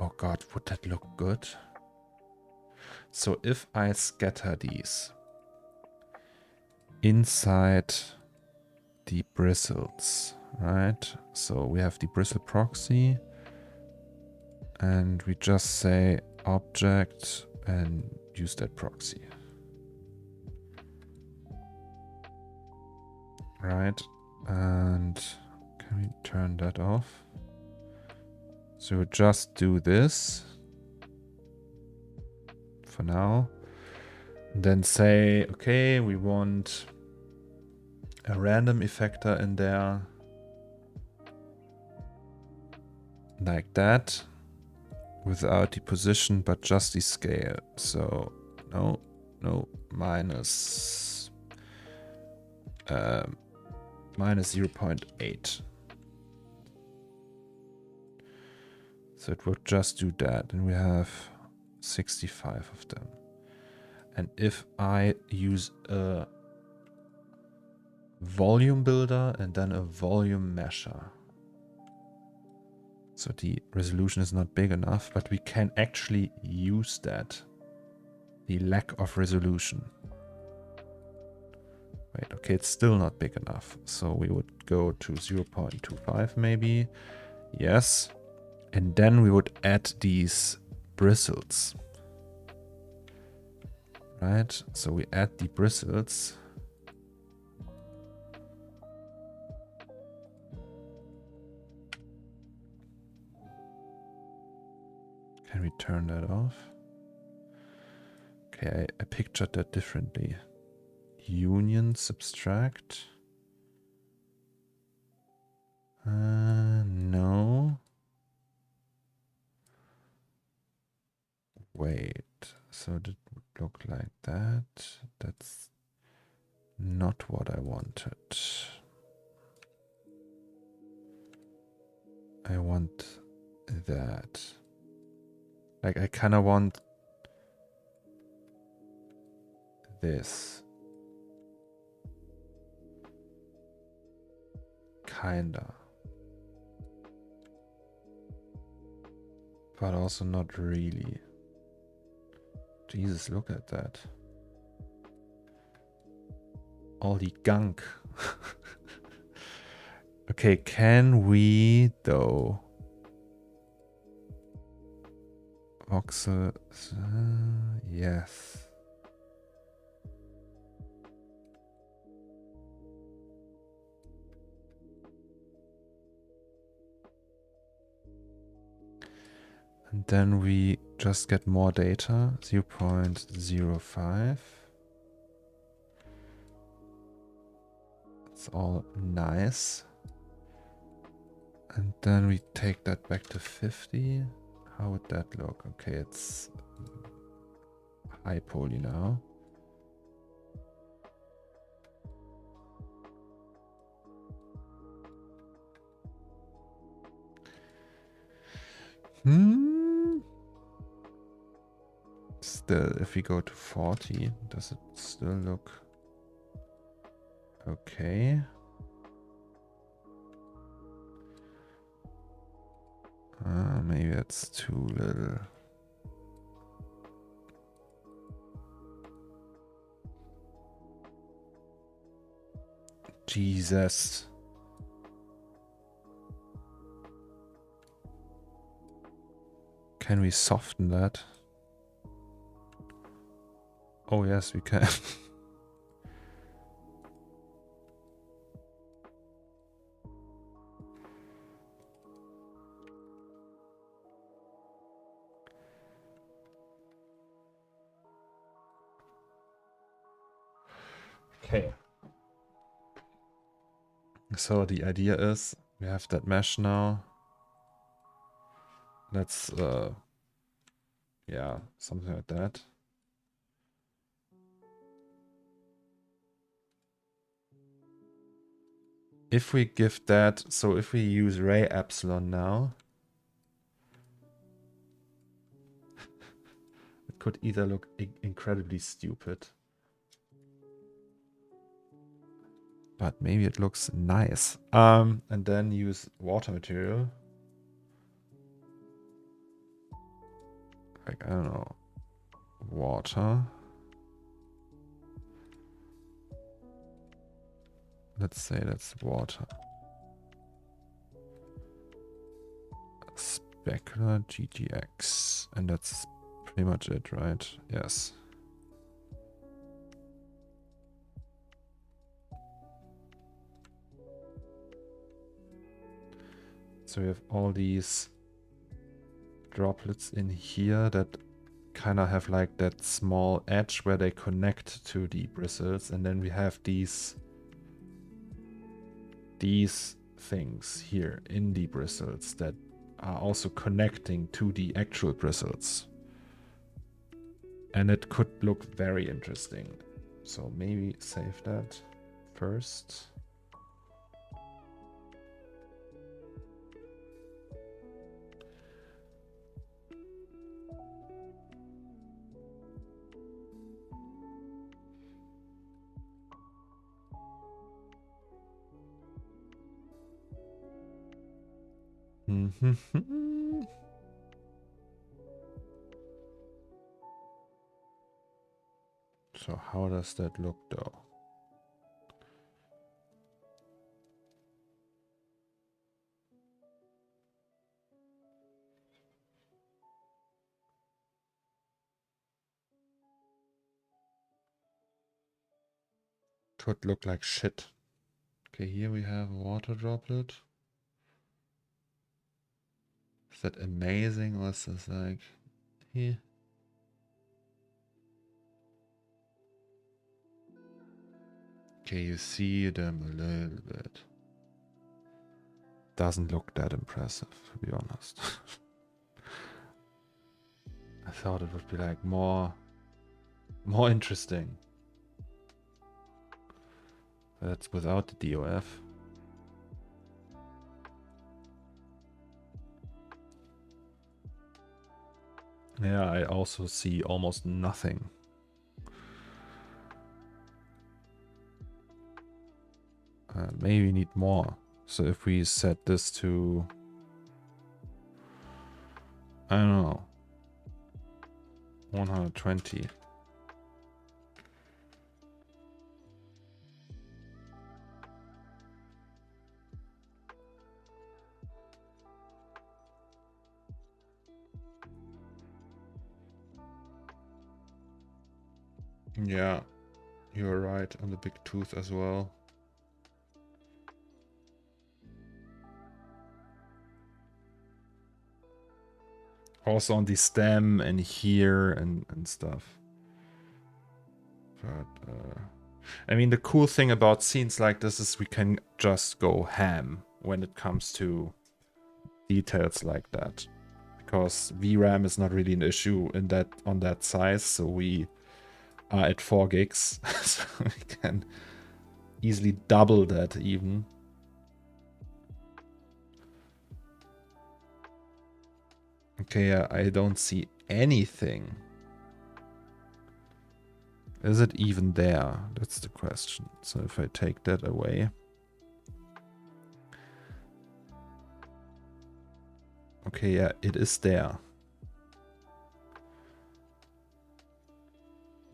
Oh god, would that look good? So if I scatter these inside the bristles, right? So we have the bristle proxy and we just say object and use that proxy. Right, and can we turn that off? So we'll just do this for now. And then say, okay, we want a random effector in there. Like that. Without the position, but just the scale. So, no, minus 0.8. So it would just do that. And we have 65 of them. And if I use a volume builder and then a volume mesher. So the resolution is not big enough, but we can actually use that. The lack of resolution. Wait, okay, it's still not big enough. So we would go to 0.25 maybe. Yes. And then we would add these bristles. Right? So we add the bristles. Can we turn that off? Okay, I pictured that differently. Union subtract. No. Wait, so that would look like that. That's not what I wanted. I want that. Like, I kind of want this. Kinda. But also not really. Jesus, look at that. All the gunk. Okay, can we though? Voxel, yes. And then we just get more data, 0.05. It's all nice. And then we take that back to 50. How would that look? Okay, it's high poly now. Still, if we go to 40, does it still look okay? Maybe that's too little. Jesus. Can we soften that? Oh yes, we can. Okay. So the idea is we have that mesh now. Let's yeah, something like that. If we give that, so if we use ray epsilon now, it could either look incredibly stupid, but maybe it looks nice. And then use water material. Like, I don't know, water. Let's say that's water. Specular GTX. And that's pretty much it, right? Yes. So we have all these droplets in here that kind of have like that small edge where they connect to the bristles, and then we have these things here in the bristles that are also connecting to the actual bristles, and it could look very interesting. So maybe save that first. So how does that look though? Could look like shit. Okay, here we have a water droplet. Is that amazing, or is this like here? Okay, you see them a little bit. Doesn't look that impressive, to be honest. I thought it would be like more interesting. That's without the DOF. Yeah, I also see almost nothing. Maybe we need more. So if we set this to, I don't know, 120. Yeah, you're right on the big tooth as well. also on the stem and here and stuff. But I mean, the cool thing about scenes like this is we can just go ham when it comes to details like that, because VRAM is not really an issue in that on that size, so we are at 4 gigs, so we can easily double that even. Okay, I don't see anything. Is it even there? That's the question. So if I take that away. Okay, yeah, it is there.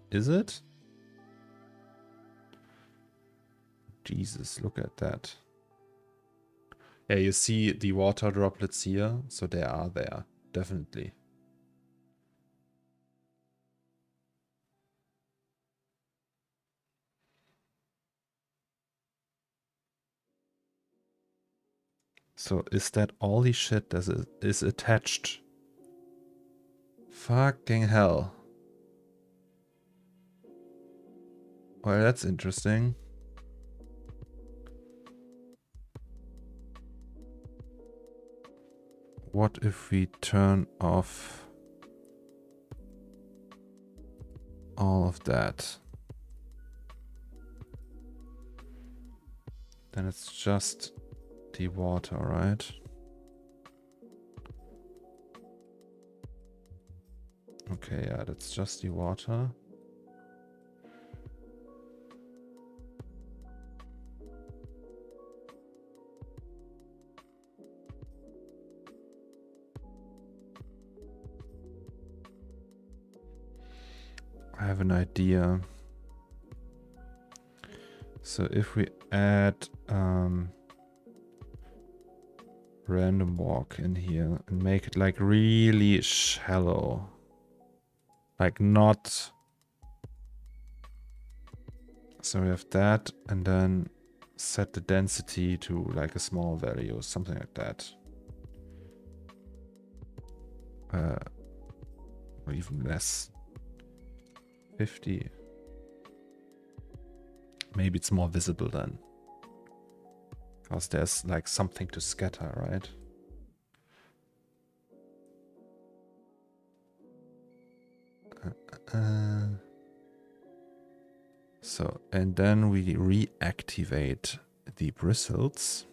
Is it? Jesus, look at that. Yeah, you see the water droplets here, so they are there, definitely. So is that all the shit that is attached? Fucking hell. Well, that's interesting. What if we turn off all of that? Then it's just the water, right? Okay, yeah, that's just the water. I have an idea. So if we add random walk in here and make it like really shallow, like not. So we have that, and then set the density to like a small value, something like that. Or even less. 50. Maybe it's more visible then. Because there's like something to scatter, right? So, and then we reactivate the bristles.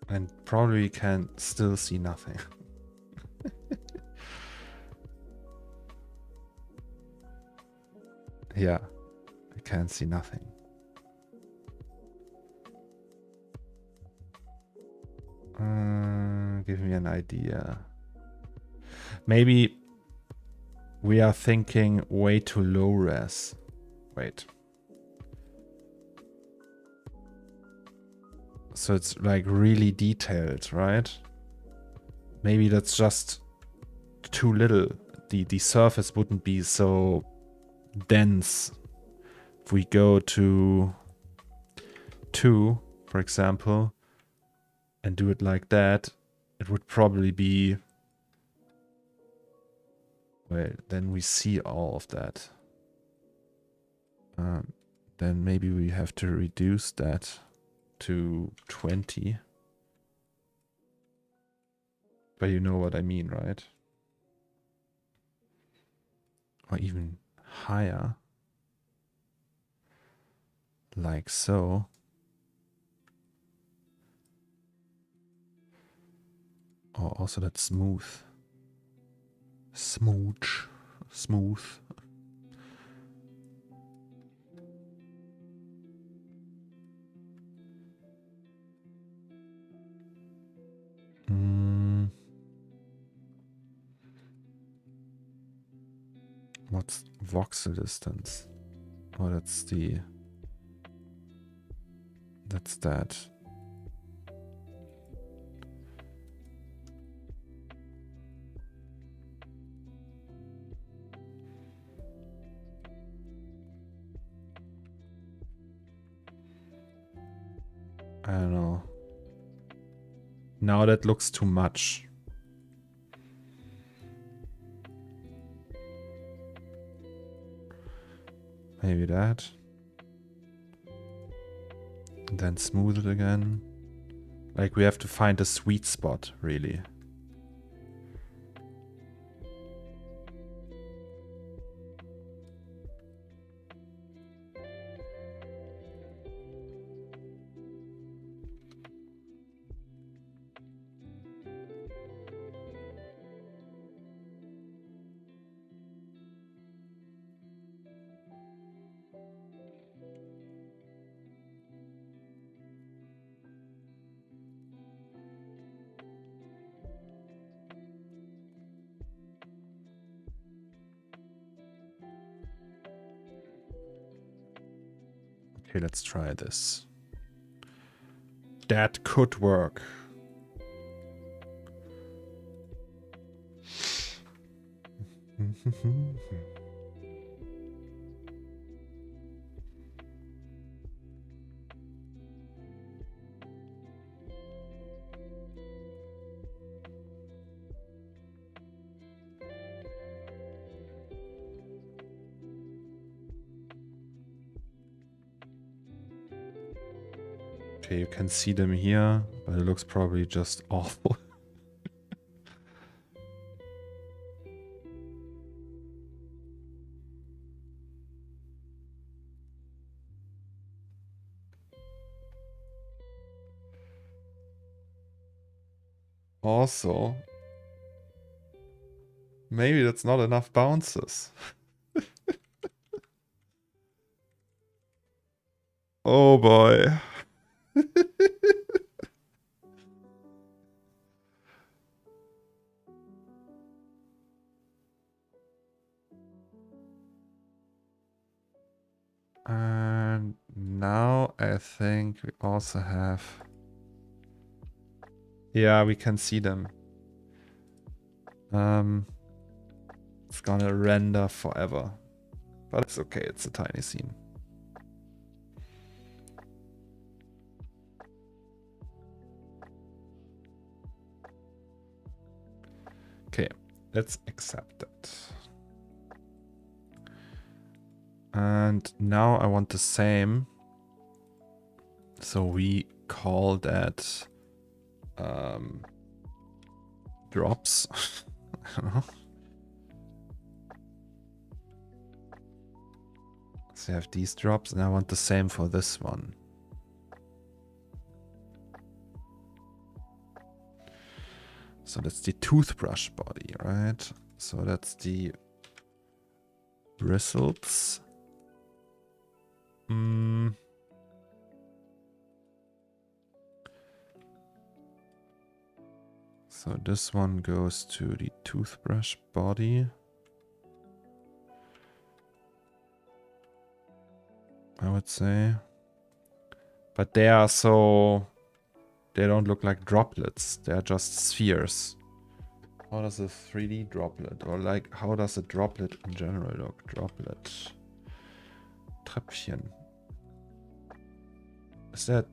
And probably can still see nothing. Yeah, I can't see nothing. Give me an idea. Maybe we are thinking way too low res. Wait. So it's like really detailed, right? Maybe that's just too little. The surface wouldn't be so dense. If we go to 2, for example, and do it like that, it would probably be... Well, then we see all of that. Then maybe we have to reduce that to 20. But you know what I mean, right? Or even higher. Like so. Or also that smooth. Smooch. Smooth. What's voxel distance? Oh, that's the... That's that. I don't know. Now that looks too much. Maybe that. And then smooth it again. Like we have to find a sweet spot, really. Okay, let's try this. That could work. Okay, you can see them here, but it looks probably just awful. Also, maybe that's not enough bounces. Oh boy. And now I think we also have... Yeah, we can see them. It's gonna render forever. But it's okay, it's a tiny scene. Okay, let's accept it. And now I want the same. So we call that drops. I don't know. So I have these drops and I want the same for this one. So that's the toothbrush body, right? So that's the bristles. So this one goes to the toothbrush body. I would say. But they are so... They don't look like droplets. They're just spheres. How does a 3D droplet, or like how does a droplet in general look? Droplet. Tröpfchen. Is that...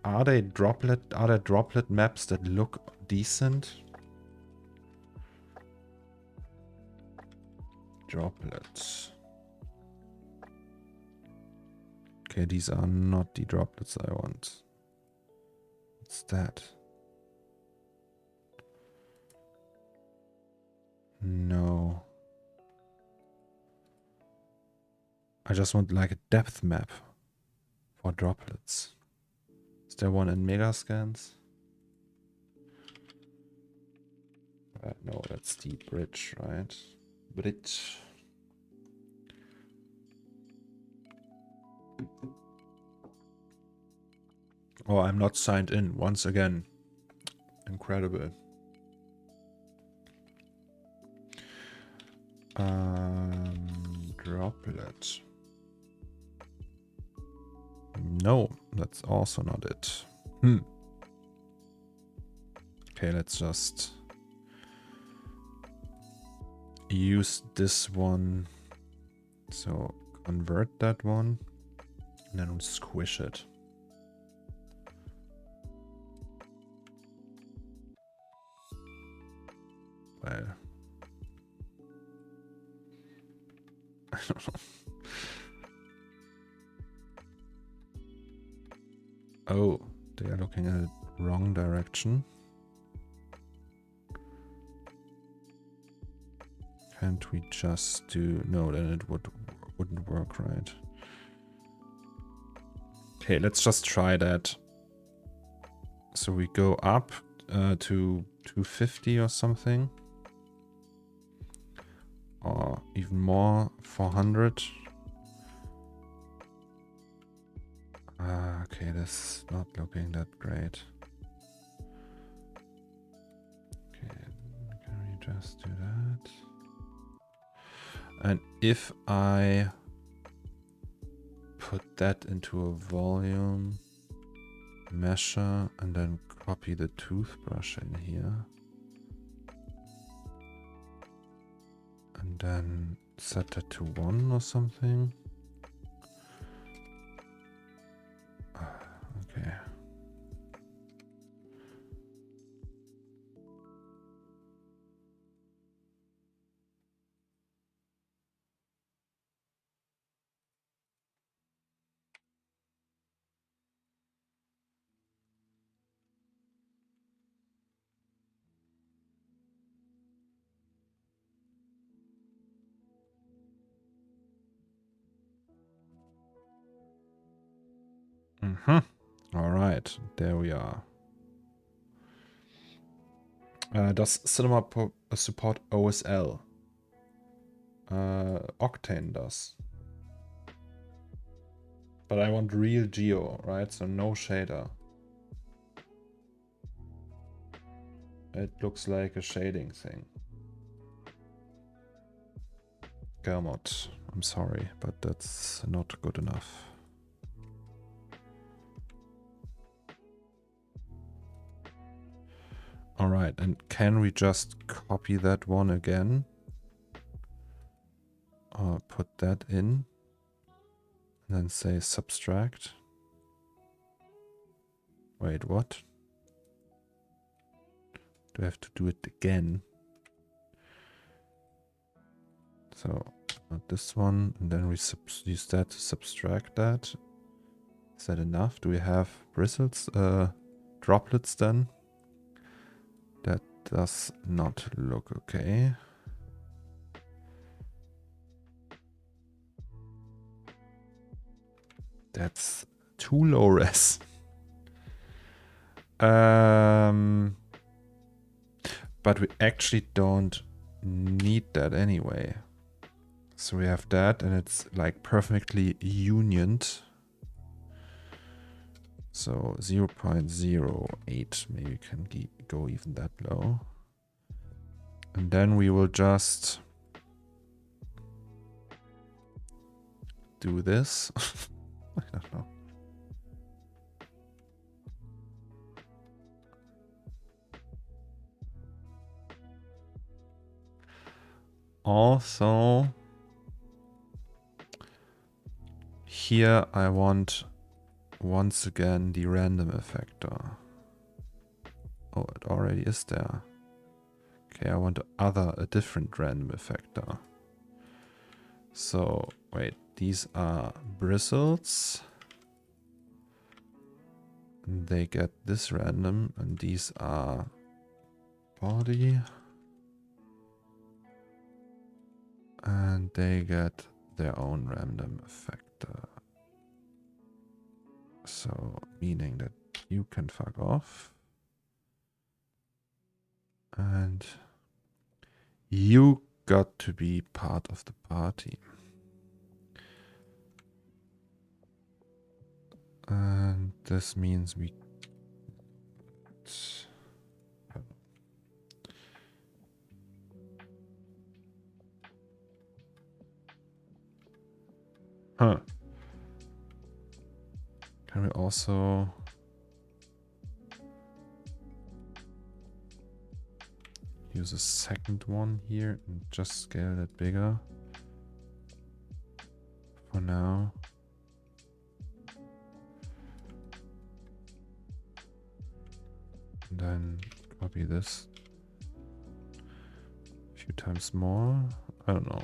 Are there droplet maps that look decent? Droplets. Okay, these are not the droplets I want. What's that? No. I just want like a depth map for droplets. Is there one in Megascans? No, that's the bridge, right? Bridge. Oh, I'm not signed in once again. Incredible. Droplet. No, that's also not it. Okay, let's just use this one. So convert that one and then squish it. well, I don't know. Oh, they are looking at the wrong direction. Can't we just do... No, then it wouldn't work, right? Okay, let's just try that. So we go up to 250 or something. Or even more, 400. Okay, this is not looking that great. Okay, can we just do that? And if I put that into a volume measure and then copy the toothbrush in here and then set that to 1 or something. Okay. All right, there we are. Does Cinema support OSL? Octane does. But I want real geo, right? So no shader. It looks like a shading thing. Germot, I'm sorry, but that's not good enough. All right, and can we just copy that one again? Or put that in? And then say subtract. Wait, what? Do I have to do it again? So, not this one, and then we use that to subtract that. Is that enough? Do we have bristles, droplets then? That does not look okay. That's too low res. But we actually don't need that anyway. So we have that and it's like perfectly unioned. So 0.08, maybe we can go even that low. And then we will just do this. I don't know. Also, here I want once again the random effector. Oh, it already is there. Okay, I want a different random effector. So, wait, these are bristles. And they get this random, and these are body. And they get their own random effector. So, meaning that you can fuck off. And you got to be part of the party. And this means we... Huh. Can we also... use a second one here and just scale that bigger? For now. And then copy this. times more. I don't know.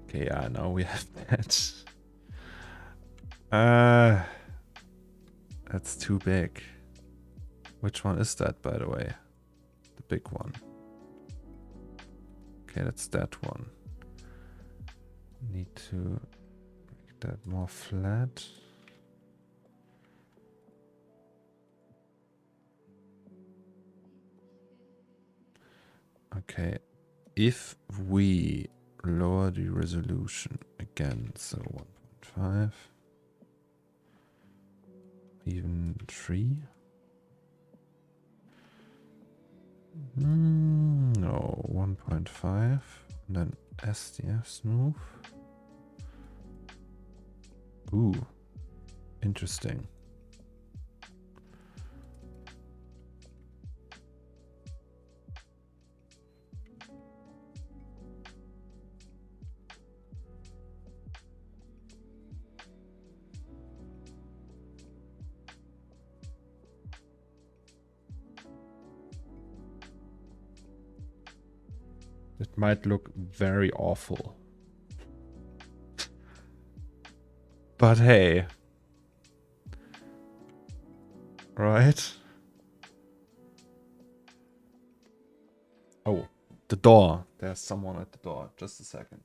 Okay, yeah, now we have that. That's too big. Which one is that, by the way? The big one. Okay, that's that one. Need to make that more flat. Okay, if we lower the resolution again, so 1.5, even 3. No, 1.5, and then SDF smooth. Ooh, interesting. It might look very awful. But hey. Right? Oh, the door. There's someone at the door. Just a second.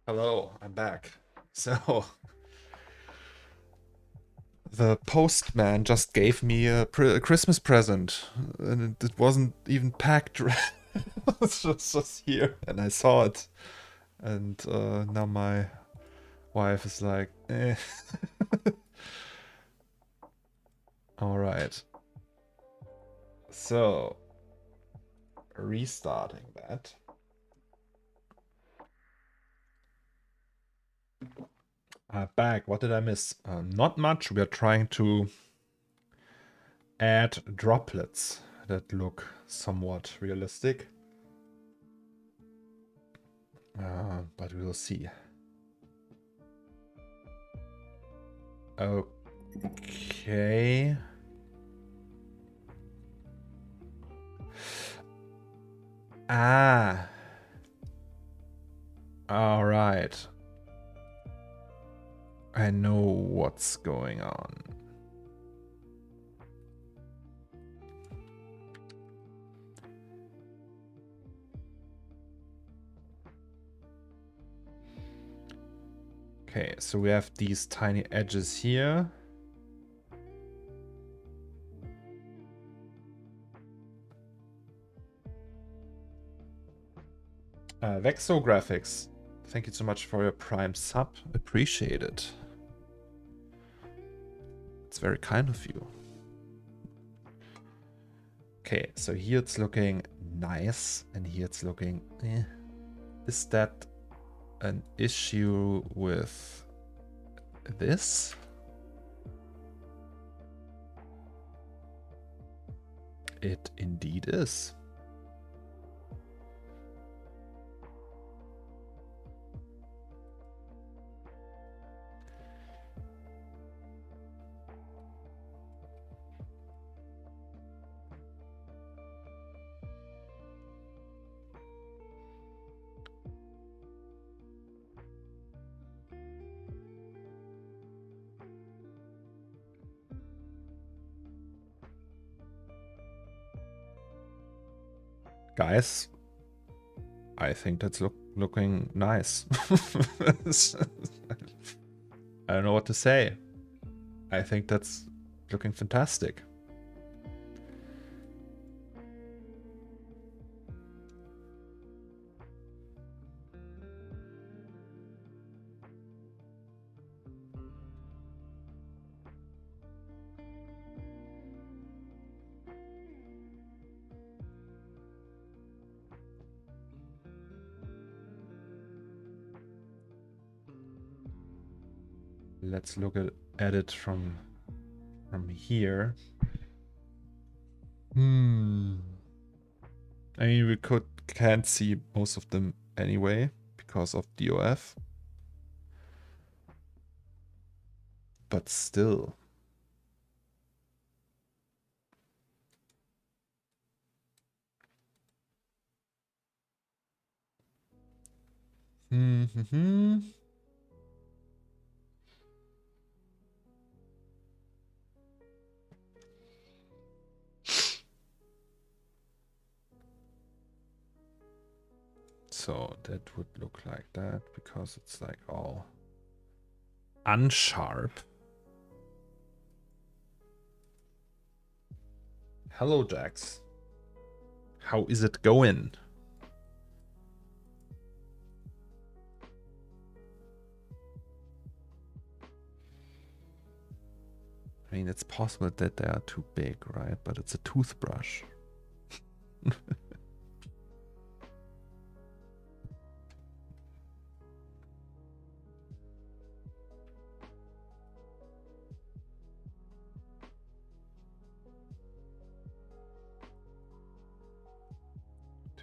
Hello, I'm back. So, the postman just gave me a Christmas present, and it wasn't even packed. It's just here, and I saw it, and now my wife is like, eh. All right. So, restarting that. Back. What did I miss? Not much. We are trying to add droplets that look somewhat realistic. But we will see. Okay. Ah. All right. I know what's going on. Okay, so we have these tiny edges here. Vexo Graphics, thank you so much for your Prime sub. Appreciate it. It's very kind of you. Okay, so here it's looking nice, and here it's looking eh. Is that an issue with this? It indeed is. Guys, I think that's looking nice. I don't know what to say. I think that's looking fantastic. Let's look at it from here. I mean, we can't see most of them anyway because of DOF. But still. So that would look like that because it's like all unsharp. Hello, Jax. How is it going? I mean, it's possible that they are too big, right? But it's a toothbrush. Do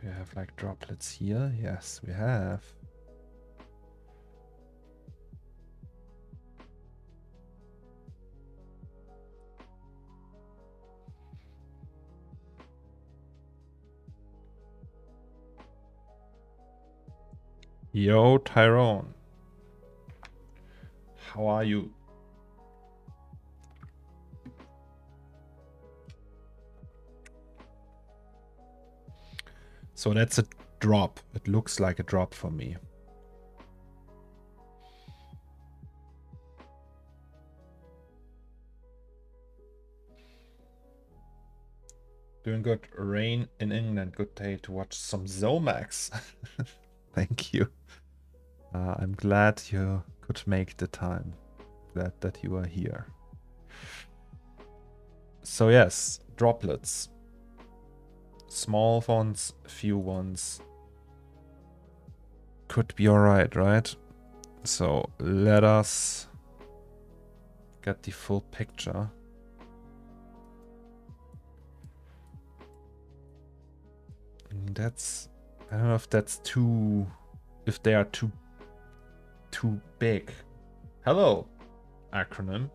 you have like droplets here? Yes, we have. Yo, Tyrone. How are you? So that's a drop. It looks like a drop for me. Doing good. Rain in England. Good day to watch some Zomax. Thank you. I'm glad you could make the time. Glad that you are here. So yes, droplets. Small fonts, few ones. Could be alright, right? So let us get the full picture. That's, I don't know if that's too, if they are too big. Hello, acronym.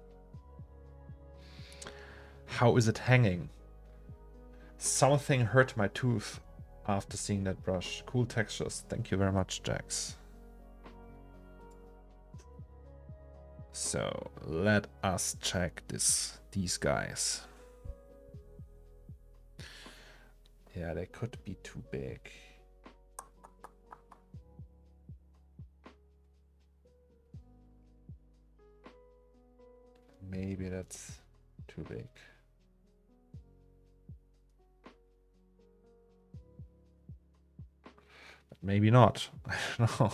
How is it hanging? Something hurt my tooth after seeing that brush. Cool textures. Thank you very much, Jax. So let us check these guys. Yeah, they could be too big. Maybe that's too big. But maybe not. I don't know.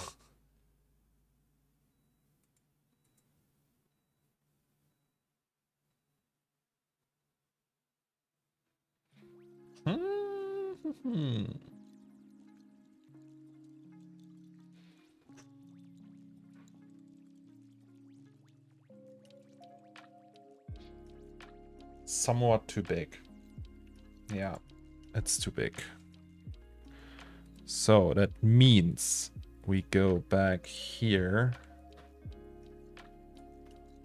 Somewhat too big. Yeah, it's too big. So that means we go back here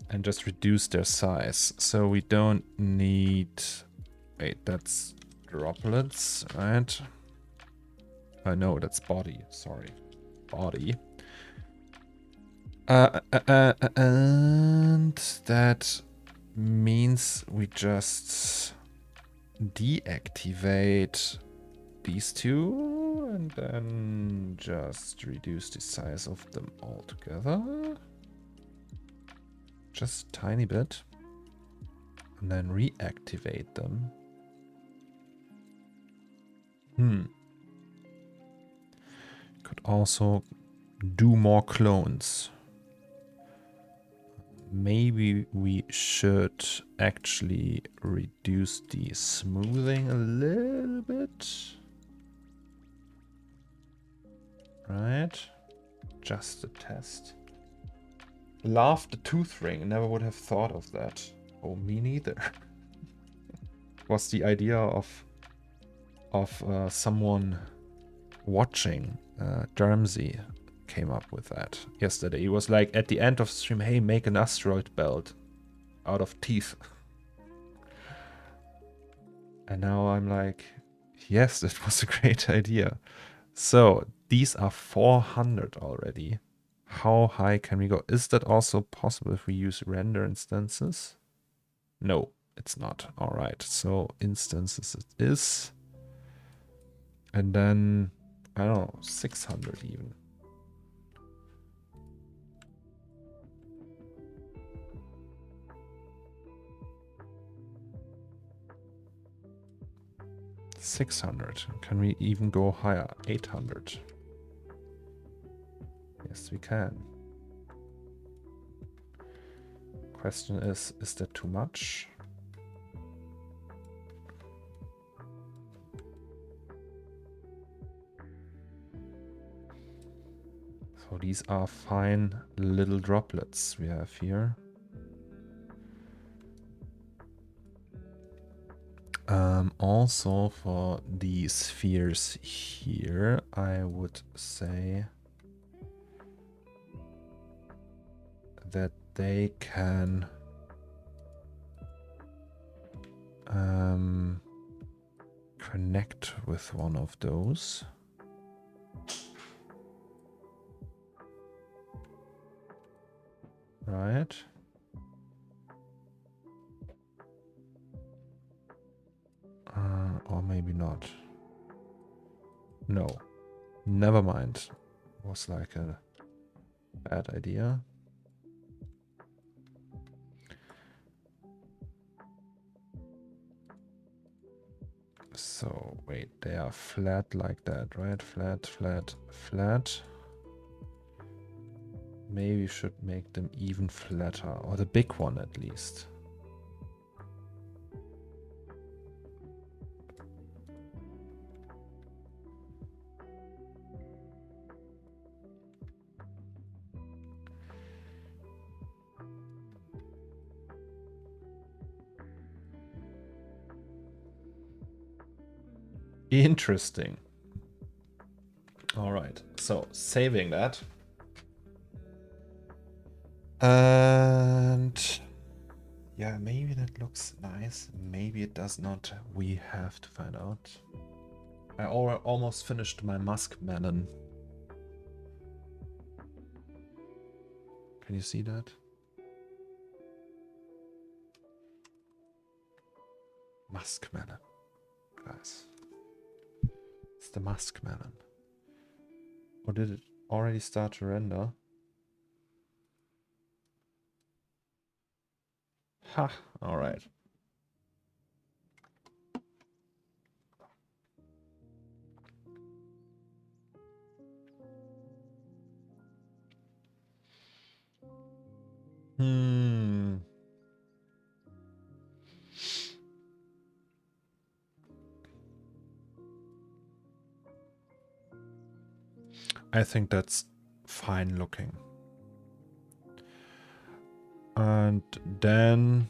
and just reduce their size. So we don't need... Wait, that's droplets, right? Oh no, that's body. Sorry. Body. And that means we just deactivate these two and then just reduce the size of them all together. Just a tiny bit. And then reactivate them. Could also do more clones. Maybe we should actually reduce the smoothing a little bit. Right. Just a test. Love the tooth ring. Never would have thought of that. Oh, me neither. Was the idea of someone watching, Dermsy came up with that yesterday. He was like at the end of stream, hey, make an asteroid belt out of teeth. And now I'm like, yes, that was a great idea. So these are 400 already. How high can we go? Is that also possible if we use render instances? No, it's not. All right, so instances it is. And then, I don't know, 600 even. $600. Can we even go higher? 800. Yes, we can. Question is that too much? So these are fine little droplets we have here. Also for the spheres here, I would say that they can connect with one of those. Right. Or maybe not. No. Never mind. It was like a bad idea. So, wait, they are flat like that, right? Flat, flat, flat. Maybe we should make them even flatter, or the big one at least. Interesting. All right, so saving that. And yeah, maybe that looks nice. Maybe it does not. We have to find out. I almost finished my muskmelon. Can you see that? Muskmelon, guys. It's the muskmelon. Or did it already start to render? Ha! All right. I think that's fine looking. And then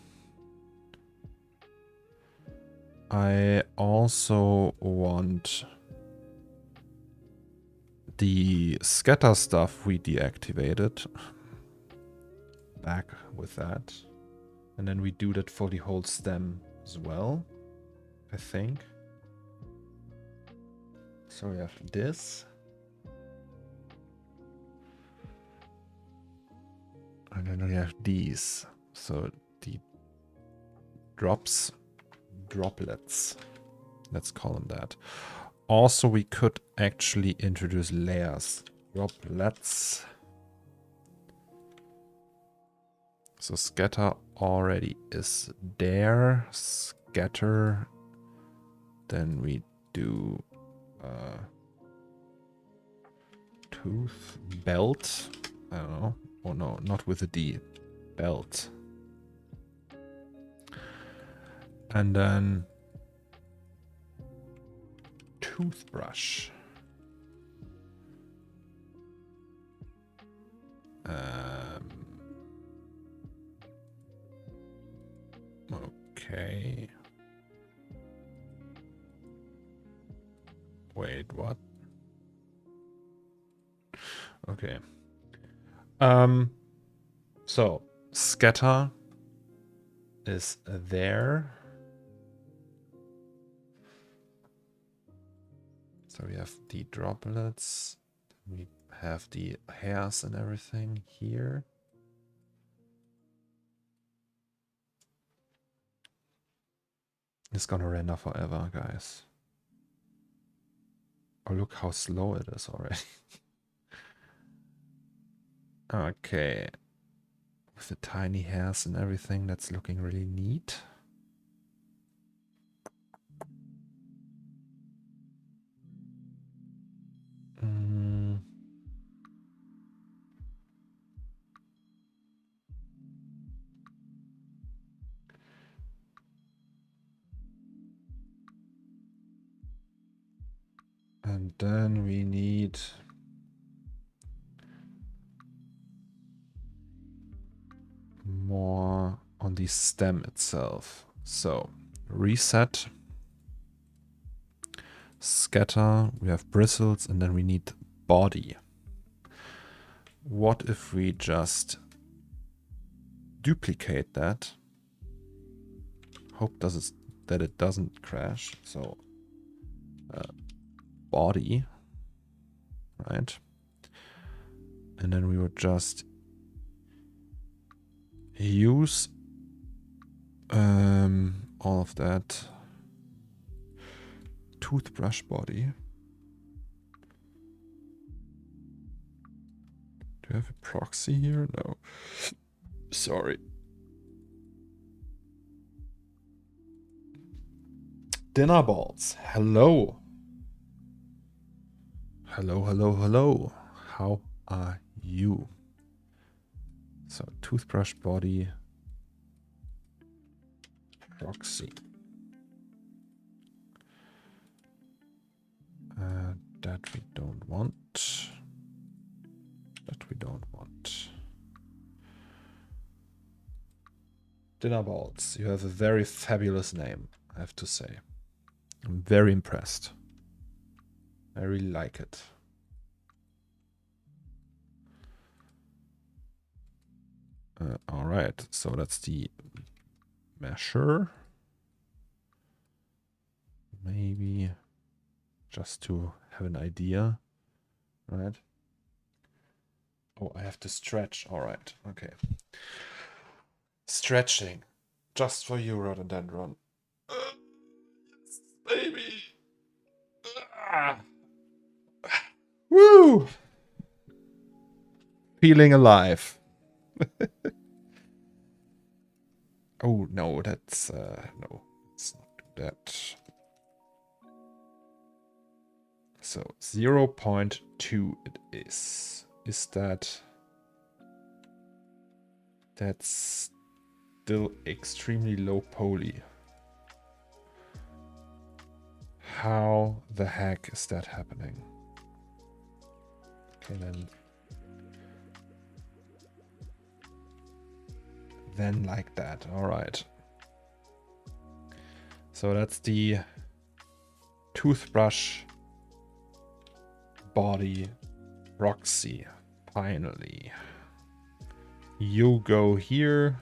I also want the scatter stuff we deactivated back with that. And then we do that for the whole stem as well, I think. So we have this. And then we have these. So the droplets. Let's call them that. Also, we could actually introduce layers. Droplets. So scatter already is there. Scatter. Then we do tooth belt. I don't know. Oh no, not with a D. Belt. And then toothbrush. Okay. Wait, what? Okay. So scatter is there. So we have the droplets. We have the hairs and everything here. It's gonna render forever, guys. Oh, look how slow it is already. Okay. With the tiny hairs and everything, that's looking really neat. And then we need more on the stem itself. So reset, scatter, we have bristles, and then we need body. What if we just duplicate that? Hope that it doesn't crash. So body, right? And then we would just use all of that. Toothbrush body. Do you have a proxy here? No. Sorry. Dinner balls. Hello. Hello, hello, hello. How are you? So toothbrush body. Proxy. That we don't want. That we don't want. Dinner balls. You have a very fabulous name, I have to say. I'm very impressed. I really like it. All right, so that's the measure. Maybe just to have an idea, right? Oh, I have to stretch. All right, okay. Stretching, just for you, Rhododendron. Yes, baby. Woo! Feeling alive. Oh no, that's no, let's not do that. So 0.2 it is. Is that? That's still extremely low poly. How the heck is that happening? Okay, then like that. All right. So that's the toothbrush body proxy. Finally. You go here.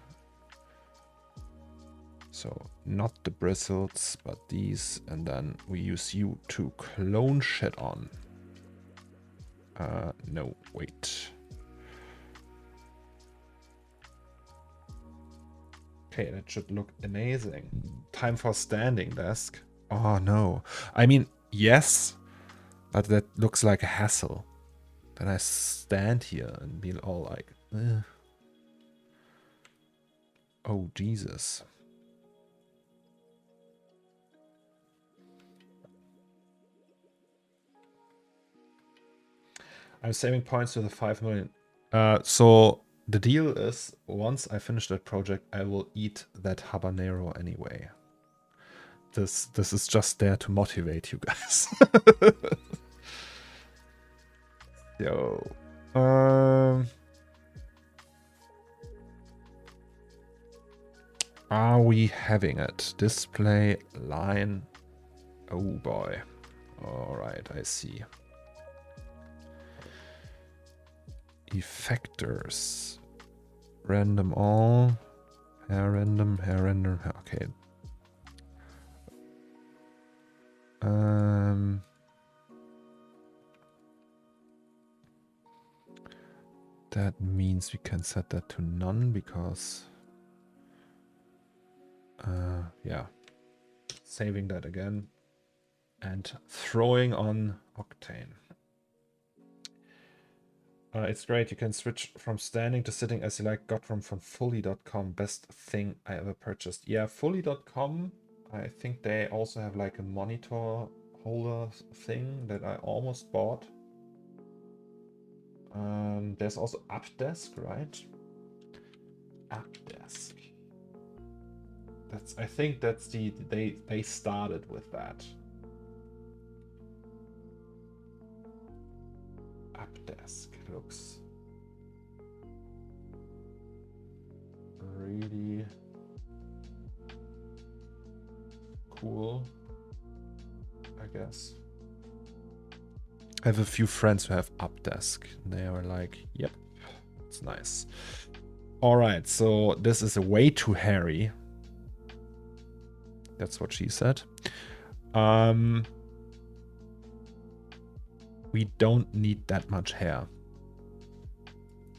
So not the bristles, but these, and then we use you to clone shit on. No, wait. Okay, that should look amazing. Time for standing desk. Oh no. I mean, Yes, but that looks like a hassle. Then I stand here and be all like, "Ugh. Oh, Jesus. I'm saving points to the 5 million. So the deal is, once I finish that project, I will eat that habanero anyway. This is just there to motivate you guys. Yo. Are we having it? Display line. Oh boy. Alright, I see. Effectors. Random all. Hair random, hair random. Okay. That means we can set that to none because yeah. Saving that again and throwing on Octane. It's great. You can switch from standing to sitting as you like. Got from fully.com. Best thing I ever purchased. Yeah, fully.com. I think they also have like a monitor holder thing that I almost bought. There's also Updesk, right? Updesk. I think that's they started with that. Updesk looks really cool, I guess. I have a few friends who have Updesk. They are like, yep, it's nice. All right, so this is way too hairy. That's what she said. We don't need that much hair.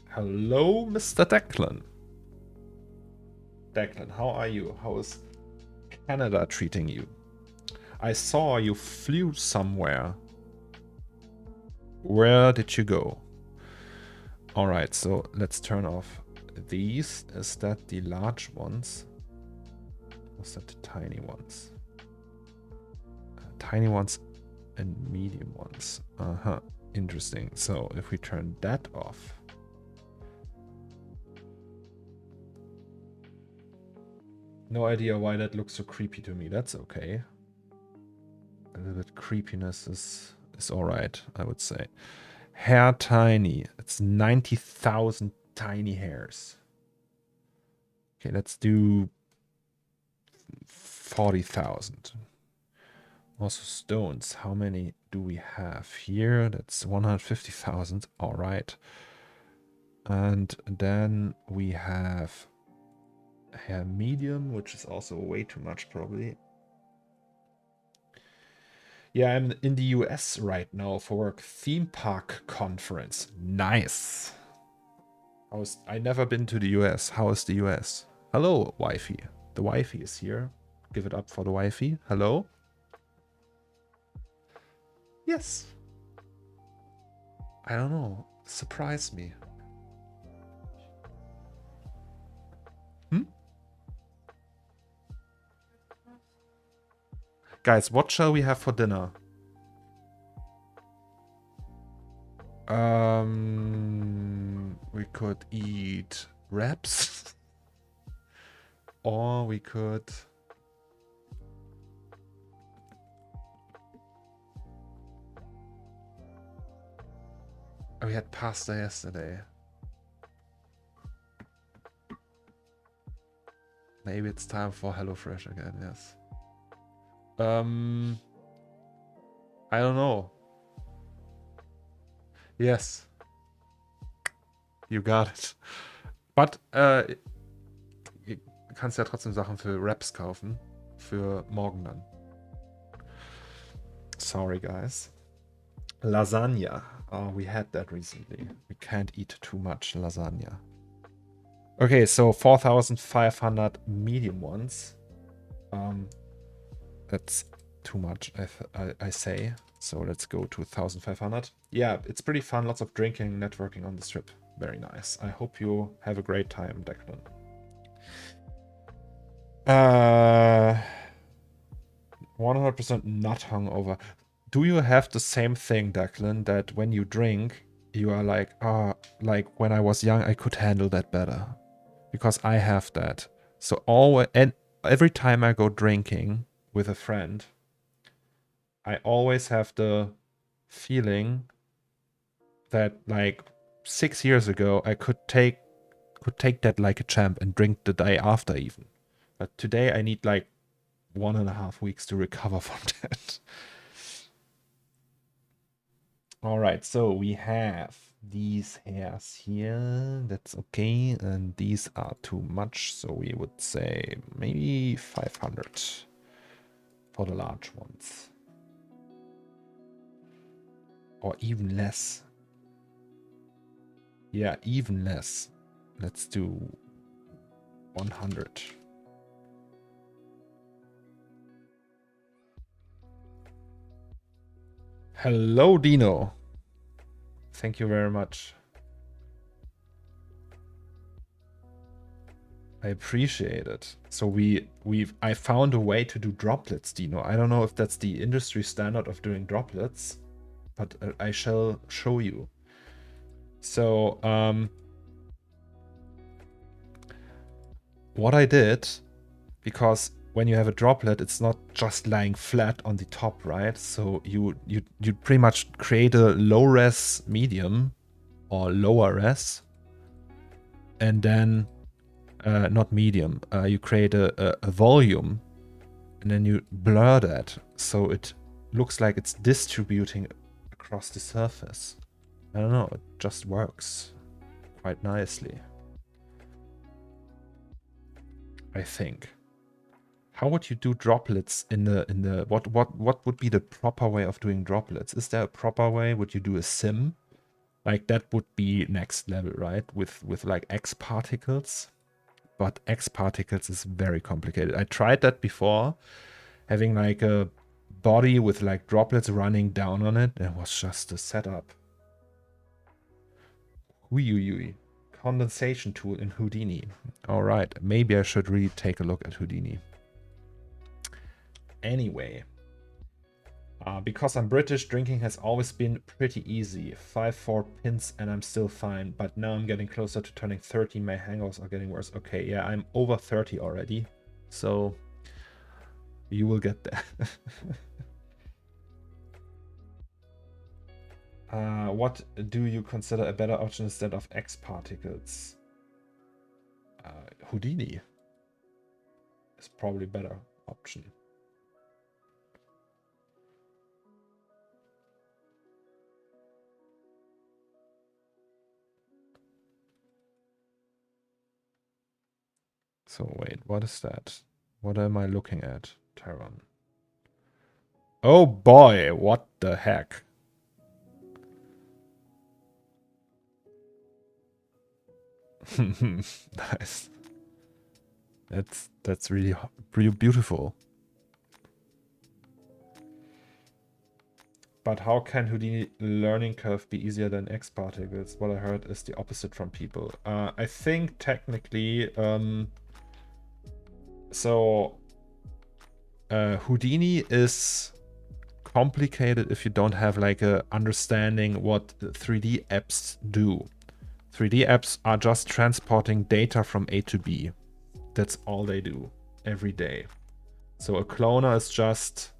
Hello, Mr. Declan. Declan, how are you? How is Canada treating you? I saw you flew somewhere. Where did you go? All right, so let's turn off these. Is that the large ones? Or is that the tiny ones? Tiny ones and medium ones. Interesting. So if we turn that off. No idea why that looks so creepy to me. That's okay. A little bit creepiness is all right, I would say. Hair tiny. It's 90,000 tiny hairs. Okay, let's do 40,000. Also stones. How many do we have here? That's 150,000. All right. And then we have hair medium, which is also way too much probably. Yeah, I'm in the US right now for work. Theme park conference. Nice. I never been to the US. How is the US? Hello, Wi-Fi. The Wi-Fi is here. Give it up for the Wi-Fi. Hello? Yes. I don't know. Surprise me. Guys, what shall we have for dinner? We could eat wraps. Or we could... We had pasta yesterday. Maybe it's time for HelloFresh again, yes. I don't know. Yes. You got it. But, du kannst ja trotzdem Sachen für Wraps kaufen. Für morgen dann. Sorry, guys. Lasagna. Oh, we had that recently. We can't eat too much lasagna. Okay, so 4,500 medium ones. That's too much, I say. So let's go to 1500. Yeah, it's pretty fun. Lots of drinking, networking on this trip. Very nice. I hope you have a great time, Declan. 100% not hungover. Do you have the same thing, Declan, that when you drink, you are like, like when I was young, I could handle that better? Because I have that. So every time I go drinking with a friend, I always have the feeling that like 6 years ago I could take that like a champ and drink the day after even. But today I need like 1.5 weeks to recover from that. All right, so we have these hairs here. That's okay, and these are too much, so we would say maybe 500 for the large ones, or even less. Yeah, even less. Let's do 100. Hello, Dino. Thank you very much. I appreciate it. So I found a way to do droplets, Dino. I don't know if that's the industry standard of doing droplets, but I shall show you. So what I did, because when you have a droplet, it's not just lying flat on the top, right? So you pretty much create a low res medium or lower res, and then not medium. You create a volume, and then you blur that so it looks like it's distributing across the surface. I don't know, it just works quite nicely, I think. How would you do droplets in the what would be the proper way of doing droplets? Is there a proper way? Would you do a sim? Like that would be next level, right? With like X particles. But X particles is very complicated. I tried that before, having like a body with like droplets running down on it. It was just a setup. Hui. Condensation tool in Houdini. All right, maybe I should really take a look at Houdini. Anyway, because I'm British, drinking has always been pretty easy. 5-4 pins and I'm still fine, but now I'm getting closer to turning 30. My hangovers are getting worse. Okay, yeah, I'm over 30 already, so you will get there. What do you consider a better option instead of X particles? Houdini is probably a better option. So wait, what is that? What am I looking at, Terran? Oh boy, what the heck? Nice. That's really beautiful. But how can Houdini learning curve be easier than X particles? What I heard is the opposite from people. I think technically, Houdini is complicated if you don't have like a understanding what 3D apps do. 3D apps are just transporting data from A to B. That's all they do every day. So a cloner is just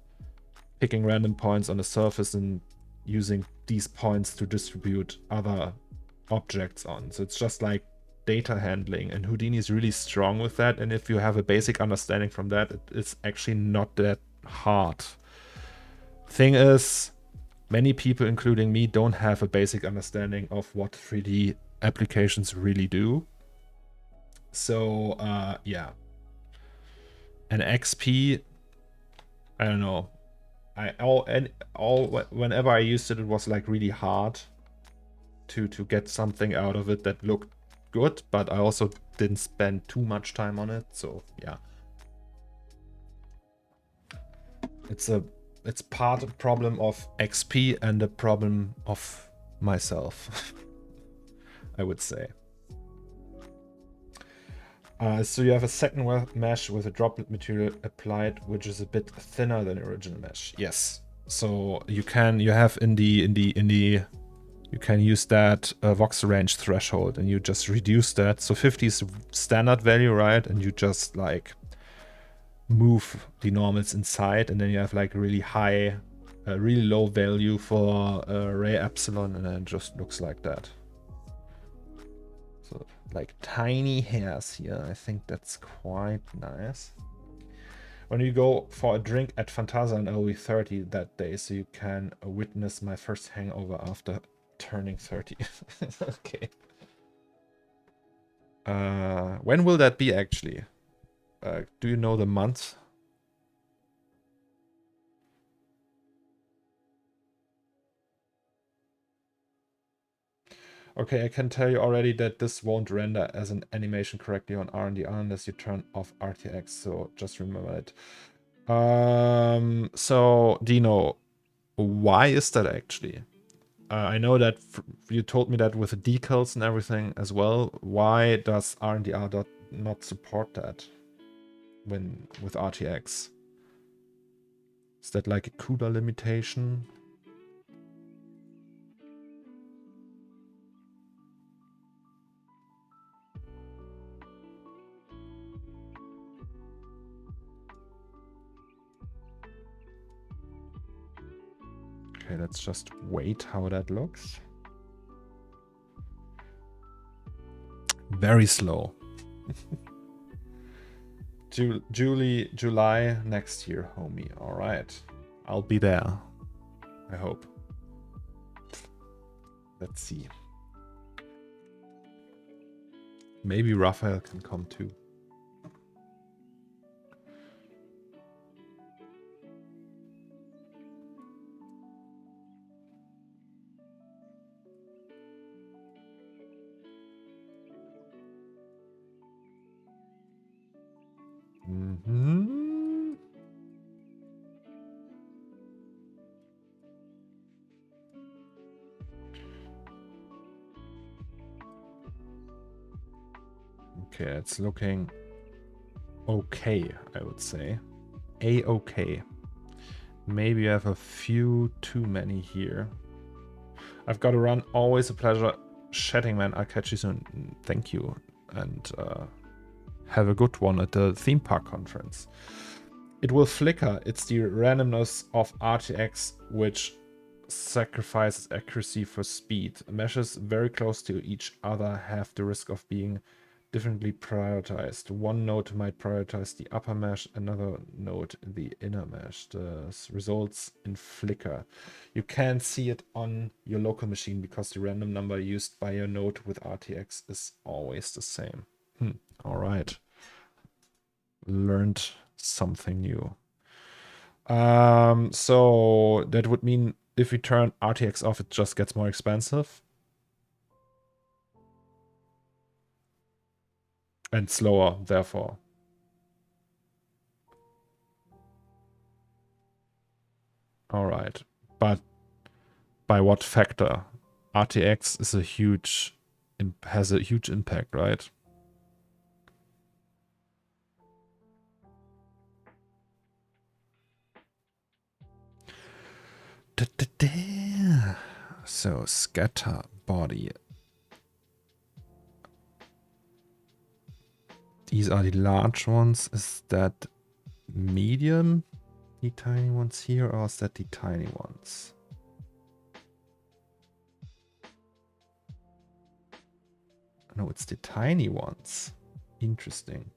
picking random points on the surface and using these points to distribute other objects on. So it's just like data handling, and Houdini is really strong with that. And if you have a basic understanding from that, it's actually not that hard. Thing is, many people, including me, don't have a basic understanding of what 3D applications really do. So yeah, and XP, I don't know. Whenever I used it, it was like really hard to get something out of it that looked good, but I also didn't spend too much time on it. So yeah. It's part of problem of XP and a problem of myself, I would say. So you have a second mesh with a droplet material applied, which is a bit thinner than the original mesh. Yes. So you can you can use that voxel range threshold, and you just reduce that. So 50 is standard value, right? And you just like move the normals inside, and then you have like really high, really low value for ray epsilon, and then it just looks like that. So like tiny hairs here. I think that's quite nice. When you go for a drink at Fantasia, and I will be 30 that day, so you can witness my first hangover after turning 30. Okay. When will that be actually? Do you know the month? Okay, I can tell you already that this won't render as an animation correctly on RNDR unless you turn off RTX, so just remember it. So Dino, why is that actually? I know that you told me that with the decals and everything as well. Why does RNDR not support that when with RTX? Is that like a CUDA limitation? Okay, let's just wait how that looks. Very slow. July next year, homie. All right. I'll be there. I hope. Let's see. Maybe Raphael can come too. Mm-hmm. Okay, it's looking okay, I would say. A-okay. Maybe I have a few too many here. I've got to run. Always a pleasure chatting, man. I'll catch you soon. Thank you. And have a good one at the theme park conference. It will flicker. It's the randomness of RTX which sacrifices accuracy for speed. Meshes very close to each other have the risk of being differently prioritized. One node might prioritize the upper mesh, another node the inner mesh. This results in flicker. You can't see it on your local machine because the random number used by your node with RTX is always the same. All right. Learned something new. So that would mean if we turn RTX off, it just gets more expensive. And slower, therefore. All right. But by what factor? RTX is has a huge impact, right? So scatter body. These are the large ones. Is that medium? The tiny ones here, or is that the tiny ones? No, it's the tiny ones. Interesting.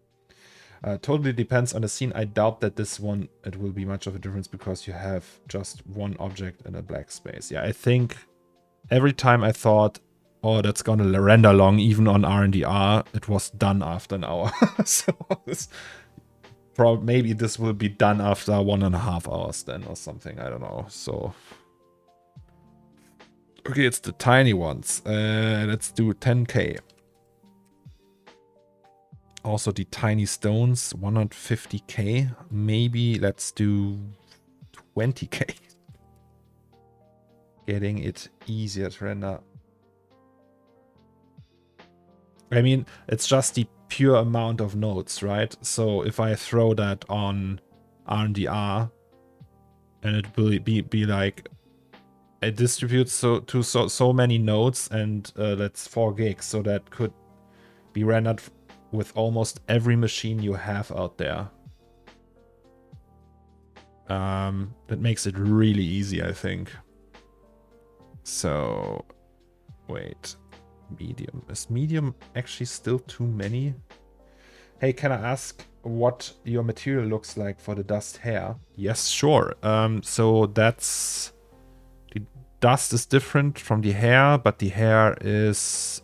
Totally depends on the scene. I doubt that this one, it will be much of a difference because you have just one object in a black space. Yeah, I think every time I thought, oh, that's gonna render long, even on RNDR, it was done after an hour. So maybe this will be done after 1.5 hours then or something. I don't know. So okay, it's the tiny ones. Let's do 10K. Also the tiny stones, 150K. Maybe let's do 20k. Getting it easier to render. I mean, it's just the pure amount of nodes, right? So if I throw that on RNDR, and it will be like, it distributes to so many nodes, and that's 4 gigs, so that could be rendered with almost every machine you have out there. That makes it really easy, I think. So, wait, medium. Is medium actually still too many? Hey, can I ask what your material looks like for the dust hair? Yes, sure. So that's, the dust is different from the hair, but the hair is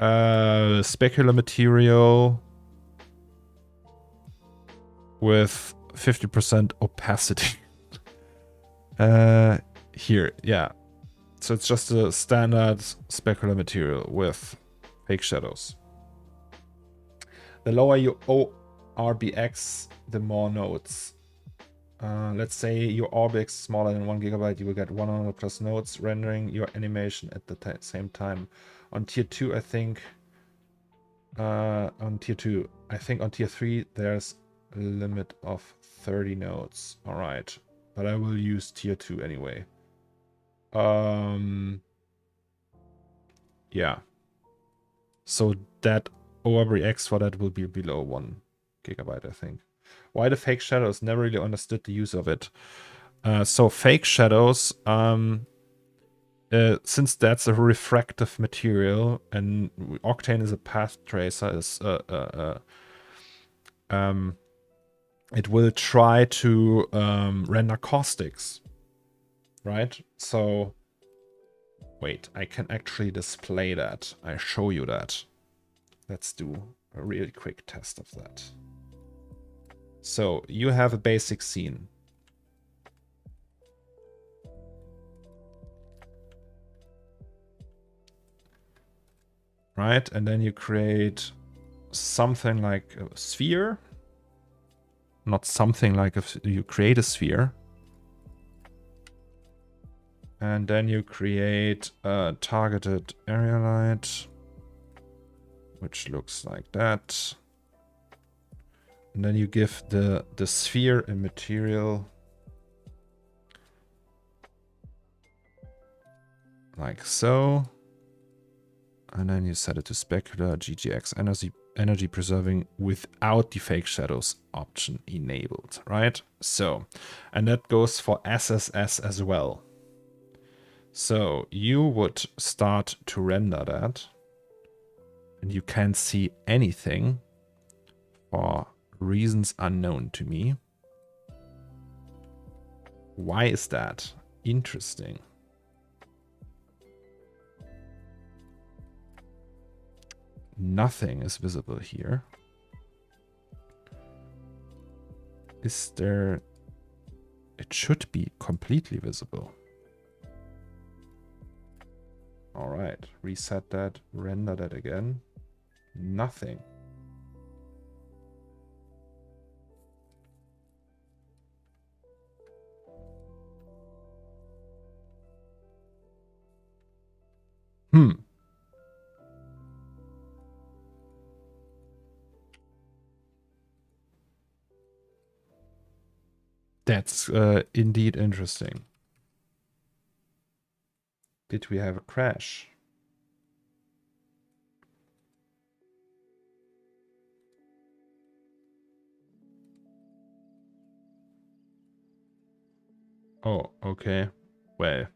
specular material with 50% opacity. Here, yeah. So it's just a standard specular material with fake shadows. The lower you RBX, the more nodes. Let's say your RBX is smaller than 1 gigabyte, you will get 100 plus nodes rendering your animation at the same time. On tier 2, I think. On tier 2, I think on tier 3 there's a limit of 30 nodes. All right, but I will use tier 2 anyway. Yeah. So that ORBX for that will be below 1 gigabyte, I think. Why the fake shadows? Never really understood the use of it. So fake shadows, since that's a refractive material and Octane is a path tracer, it will try to render caustics, right? So wait, I can actually display that. I show you that. Let's do a really quick test of that. So you have a basic scene. Right? And then you create something like a sphere. Not something like you create a sphere. And then you create a targeted area light, which looks like that. And then you give the sphere a material like so. And then you set it to specular GGX energy preserving without the fake shadows option enabled, right? So, and that goes for SSS as well. So you would start to render that, and you can't see anything for reasons unknown to me. Why is that? Interesting. Nothing is visible here. Is there... It should be completely visible. All right, reset that, render that again. Nothing. That's indeed interesting. Did we have a crash? Oh, okay. Well.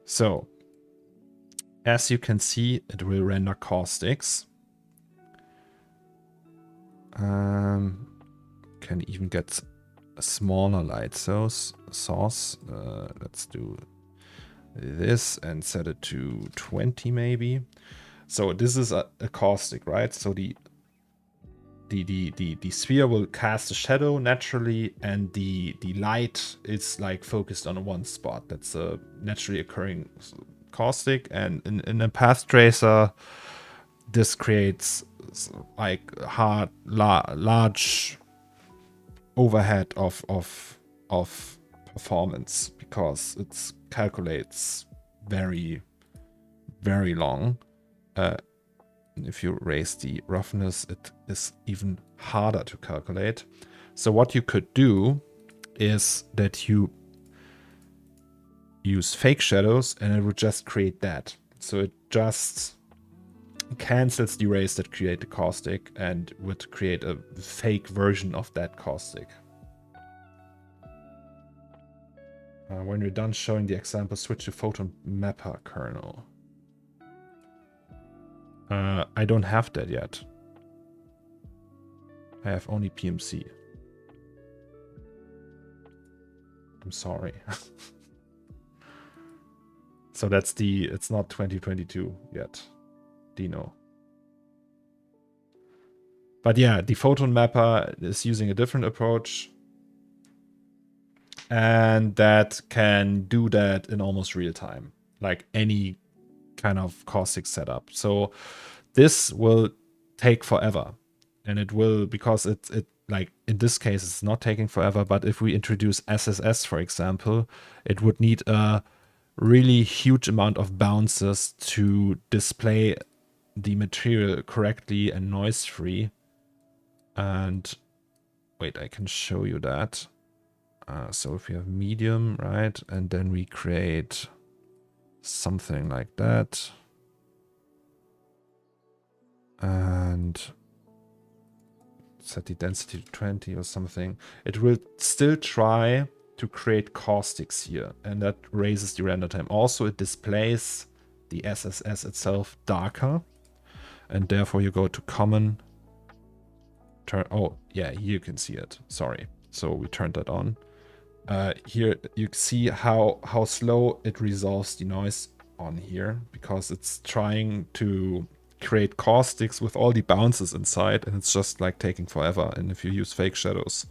So, as you can see, it will render caustics. Can even get a smaller light source. Let's do this and set it to 20 maybe. So this is a caustic, right? So the sphere will cast a shadow naturally, and the light is like focused on one spot. That's a naturally occurring caustic, and in a path tracer, this creates like large overhead of performance because it calculates very long. If you raise the roughness, it is even harder to calculate. So what you could do is that you use fake shadows and it would just create that. So it just cancels the rays that create the caustic and would create a fake version of that caustic. When we're done showing the example, switch to photon mapper kernel. I don't have that yet. I have only PMC. I'm sorry. So that's it's not 2022 yet, Dino. But yeah, the photon mapper is using a different approach. And that can do that in almost real time, like any kind of caustic setup. So this will take forever. And it will, because it like in this case, it's not taking forever. But if we introduce SSS, for example, it would need a really huge amount of bounces to display the material correctly and noise free. And wait, I can show you that. So if we have medium, right, and then we create something like that, and set the density to 20 or something, it will still try to create caustics here, and that raises the render time. Also, it displays the SSS itself darker, and therefore you go to common, turn, oh yeah, here you can see it, sorry. So we turned that on. Here you see how slow it resolves the noise on here, because it's trying to create caustics with all the bounces inside, and it's just like taking forever. And if you use fake shadows,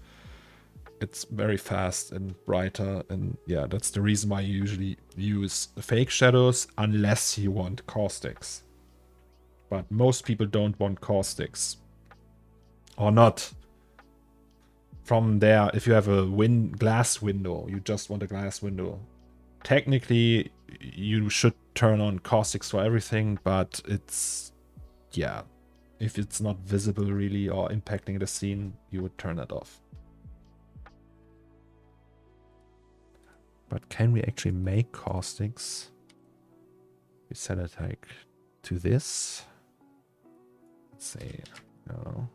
it's very fast and brighter. And yeah, that's the reason why you usually use fake shadows unless you want caustics. But most people don't want caustics, or not. From there, if you have a glass window, you just want a glass window. Technically, you should turn on caustics for everything, but it's, yeah, if it's not visible really or impacting the scene, you would turn that off. But can we actually make caustics? We set it like to this. Let's say, no.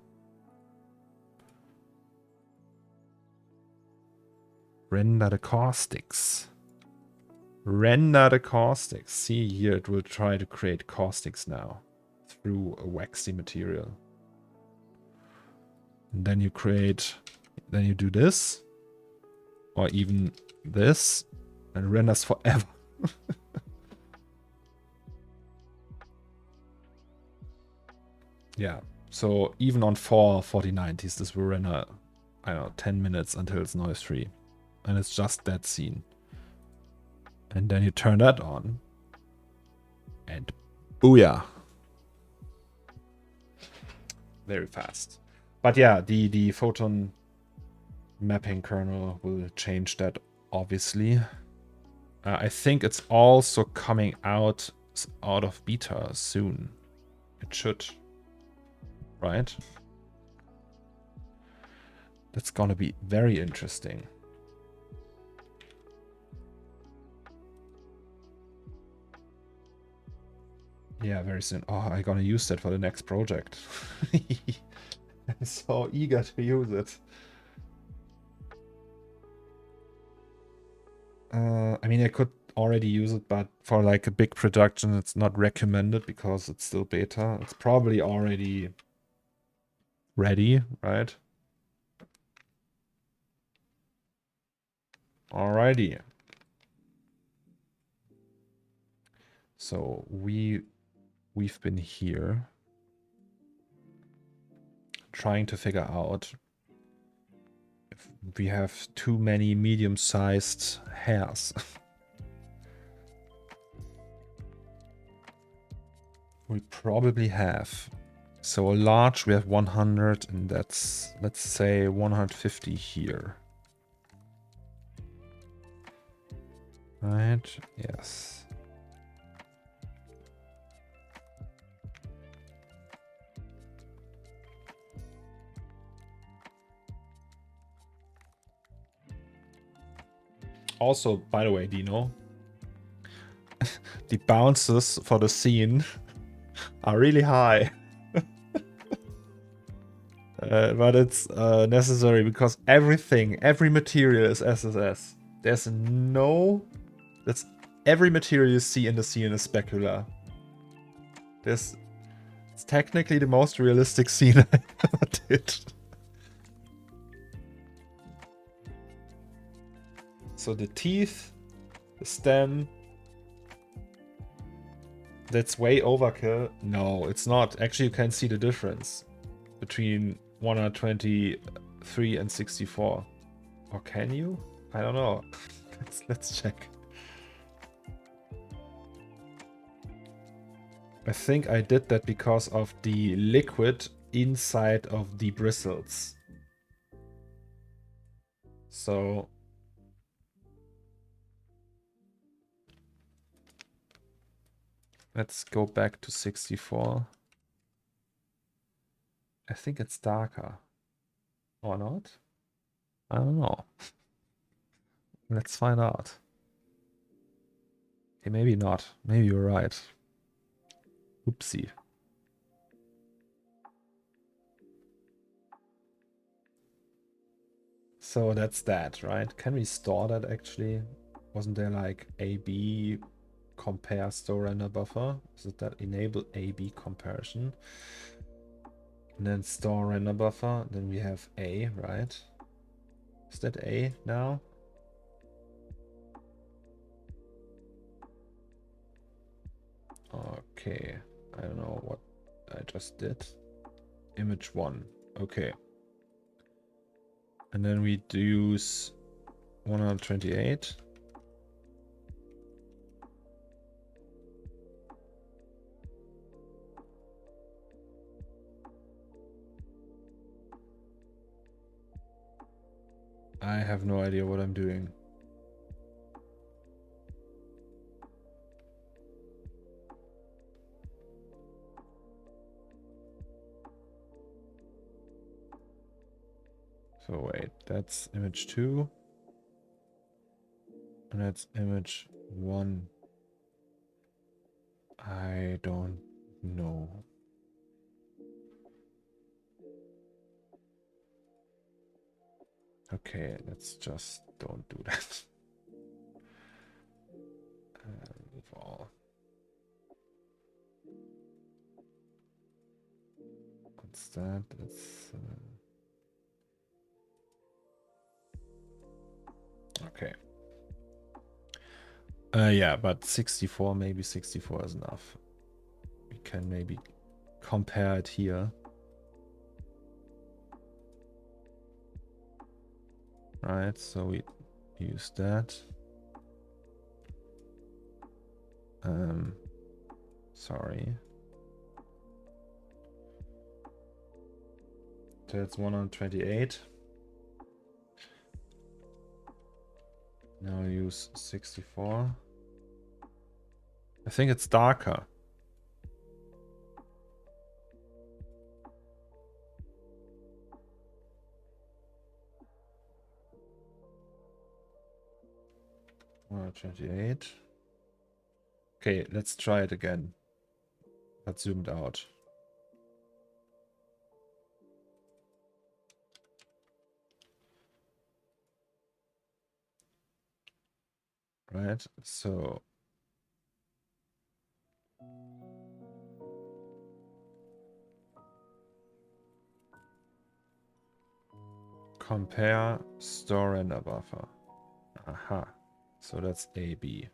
Render the caustics. Render the caustics. See here, it will try to create caustics now through a waxy material. And then you create, then you do this, or even this, and renders forever. Yeah, so even on 4090s, this will render, I don't know, 10 minutes until it's noise free. And it's just that scene. And then you turn that on. And booyah. Very fast. But yeah, the photon mapping kernel will change that, obviously. I think it's also coming out of beta soon. It should. Right? That's gonna be very interesting. Yeah, very soon. Oh, I'm gonna use that for the next project. I'm so eager to use it. I mean, I could already use it, but for like a big production, it's not recommended because it's still beta. It's probably already ready, right? Alrighty. So we've been here trying to figure out if we have too many medium-sized hairs. We probably have. So a large, we have 100, and that's, let's say, 150 here. Right, yes. Also, by the way, Dino, the bounces for the scene are really high. But it's necessary because every material is SSS. There's no... That's every material you see in the scene is specular. It's technically the most realistic scene I ever did. So the teeth, the stem, that's way overkill. No, it's not. Actually, you can see the difference between 123 and 64. Or can you? I don't know. Let's check. I think I did that because of the liquid inside of the bristles. So let's go back to 64. I think it's darker. Or not? I don't know. Let's find out. Okay, maybe not. Maybe you're right. Oopsie. So that's that, right? Can we store that actually? Wasn't there like AB compare store render buffer? Is that enable AB comparison? And then store render buffer. Then we have A, right? Is that A now? Okay. I don't know what I just did. Image 1. Okay. And then we use 128. I have no idea what I'm doing. So wait, that's image 2. And that's image 1. I don't know. Okay, let's just don't do that. Move all. What's that? That's okay. Yeah, but 64, maybe 64 is enough. We can maybe compare it here. Right, so we use that. Sorry. That's 128. Now use 64. I think it's darker. Well, 28. Okay, let's try it again. But zoomed out. Right, so compare store render buffer. Aha. So that's AB.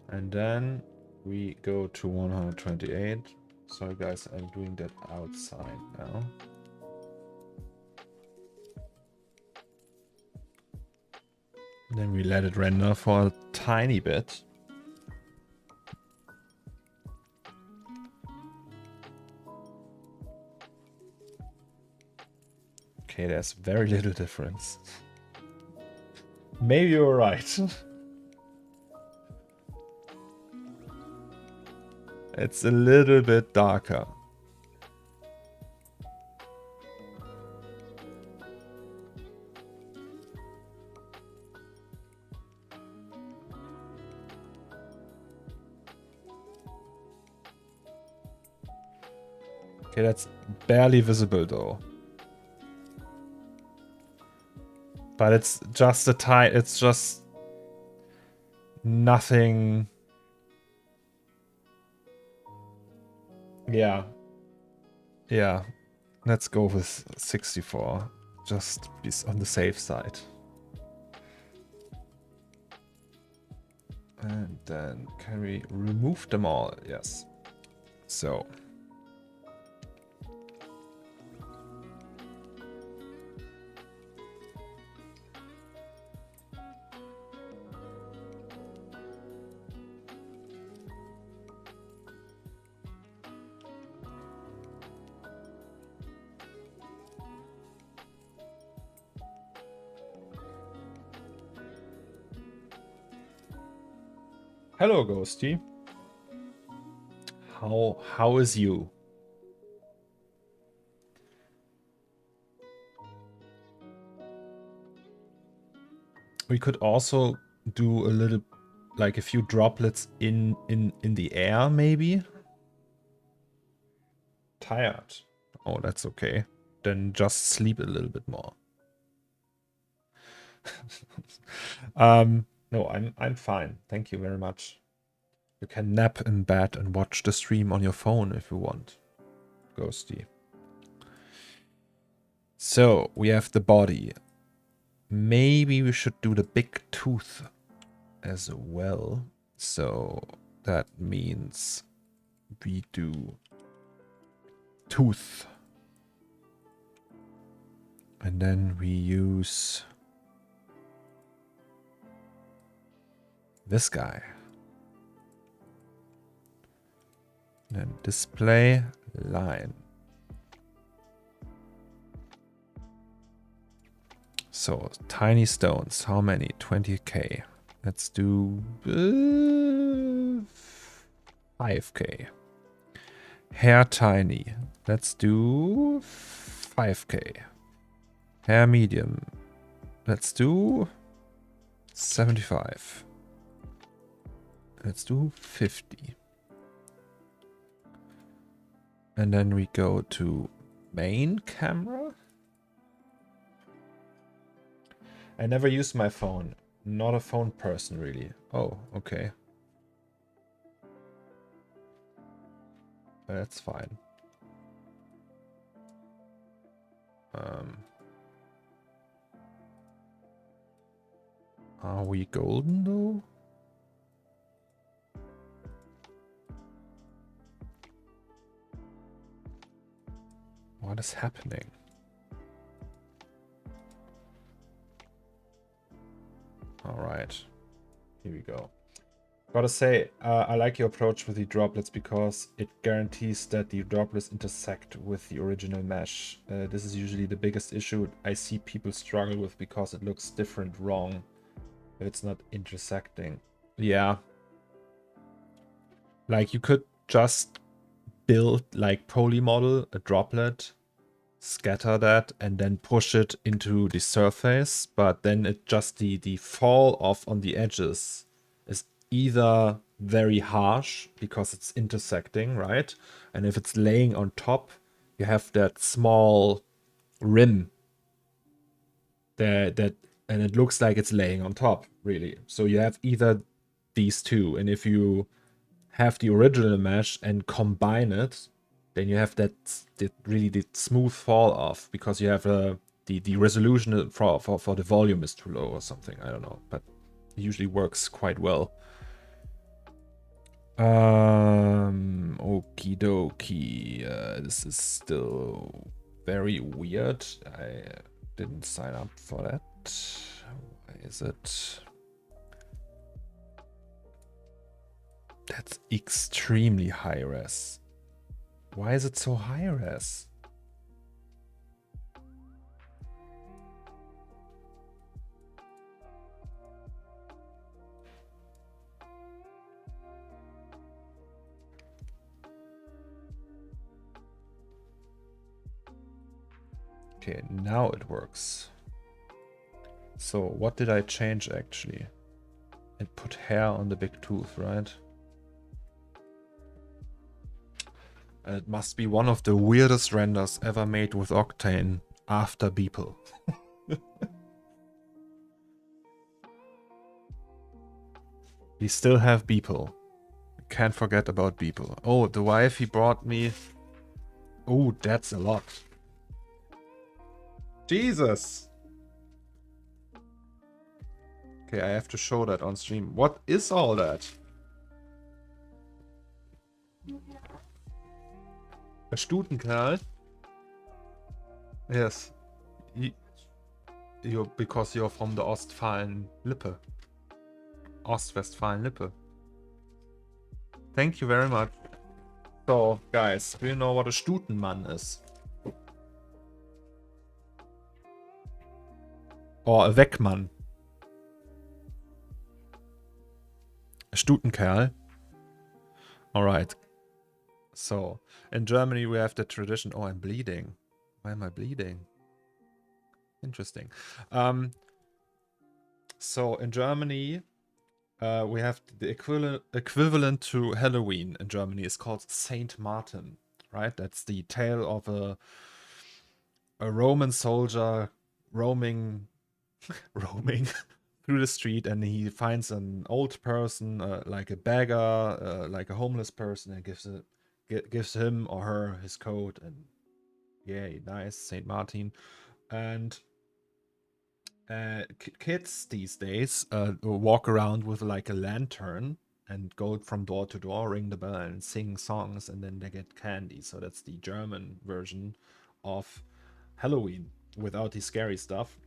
And then we go to 128. Sorry guys, I'm doing that outside now. Then we let it render for a tiny bit. Okay, there's very little difference. Maybe you're right. It's a little bit darker. Okay, that's barely visible though. But it's just it's just nothing. Yeah. Yeah. Let's go with 64. Just be on the safe side. And then can we remove them all? Yes. So. Hello, Ghosty. How is you? We could also do a little, like a few droplets in the air, maybe. Tired. Oh, that's okay. Then just sleep a little bit more. No, I'm fine. Thank you very much. You can nap in bed and watch the stream on your phone if you want. Ghosty. So, we have the body. Maybe we should do the big tooth as well. So, that means we do tooth. And then we use this guy. Then display line. So tiny stones, how many? 20k. Let's do 5k. Hair tiny. Let's do 5k. Hair medium. Let's do 75. Let's do 50. And then we go to main camera. I never use my phone. Not a phone person, really. Oh, okay. That's fine. Are we golden, though? What is happening? All right, here we go. Gotta say, I like your approach with the droplets because it guarantees that the droplets intersect with the original mesh. This is usually the biggest issue I see people struggle with because it looks different wrong if it's not intersecting. Yeah. Like you could just build like polymodel a droplet, scatter that, and then push it into the surface, but then it just the fall off on the edges is either very harsh because it's intersecting, right? And if it's laying on top, you have that small rim that and it looks like it's laying on top, really. So you have either these two, and if you have the original mesh and combine it, then you have that really the smooth fall off because you have the resolution for the volume is too low or something. I don't know, but it usually works quite well. Okie dokie. This is still very weird. I didn't sign up for that. Why is it? That's extremely high res. Why is it so high res? Okay, now it works. So what did I change actually? I put hair on the big tooth, right? And it must be one of the weirdest renders ever made with Octane after Beeple. We still have Beeple. Can't forget about Beeple. Oh, the wife he brought me. Oh, that's a lot. Jesus! Okay, I have to show that on stream. What is all that? A Stutenkerl? Yes. You're, because you're from the Ostfalen-Lippe. Ostwestfalen-Lippe. Thank you very much. So, guys, do you know what a Stutenmann is? Or a Wegmann. A Stutenkerl. Alright. So, in Germany we have the tradition... Oh, I'm bleeding. Why am I bleeding? Interesting. So, in Germany... we have the equivalent to Halloween in Germany is called Saint Martin, right? That's the tale of a Roman soldier roaming through the street, and he finds an old person, like a beggar, like a homeless person, and gives him or her his coat, and yay, nice, Saint Martin. And kids these days walk around with like a lantern and go from door to door, ring the bell and sing songs, and then they get candy. So that's the German version of Halloween without the scary stuff.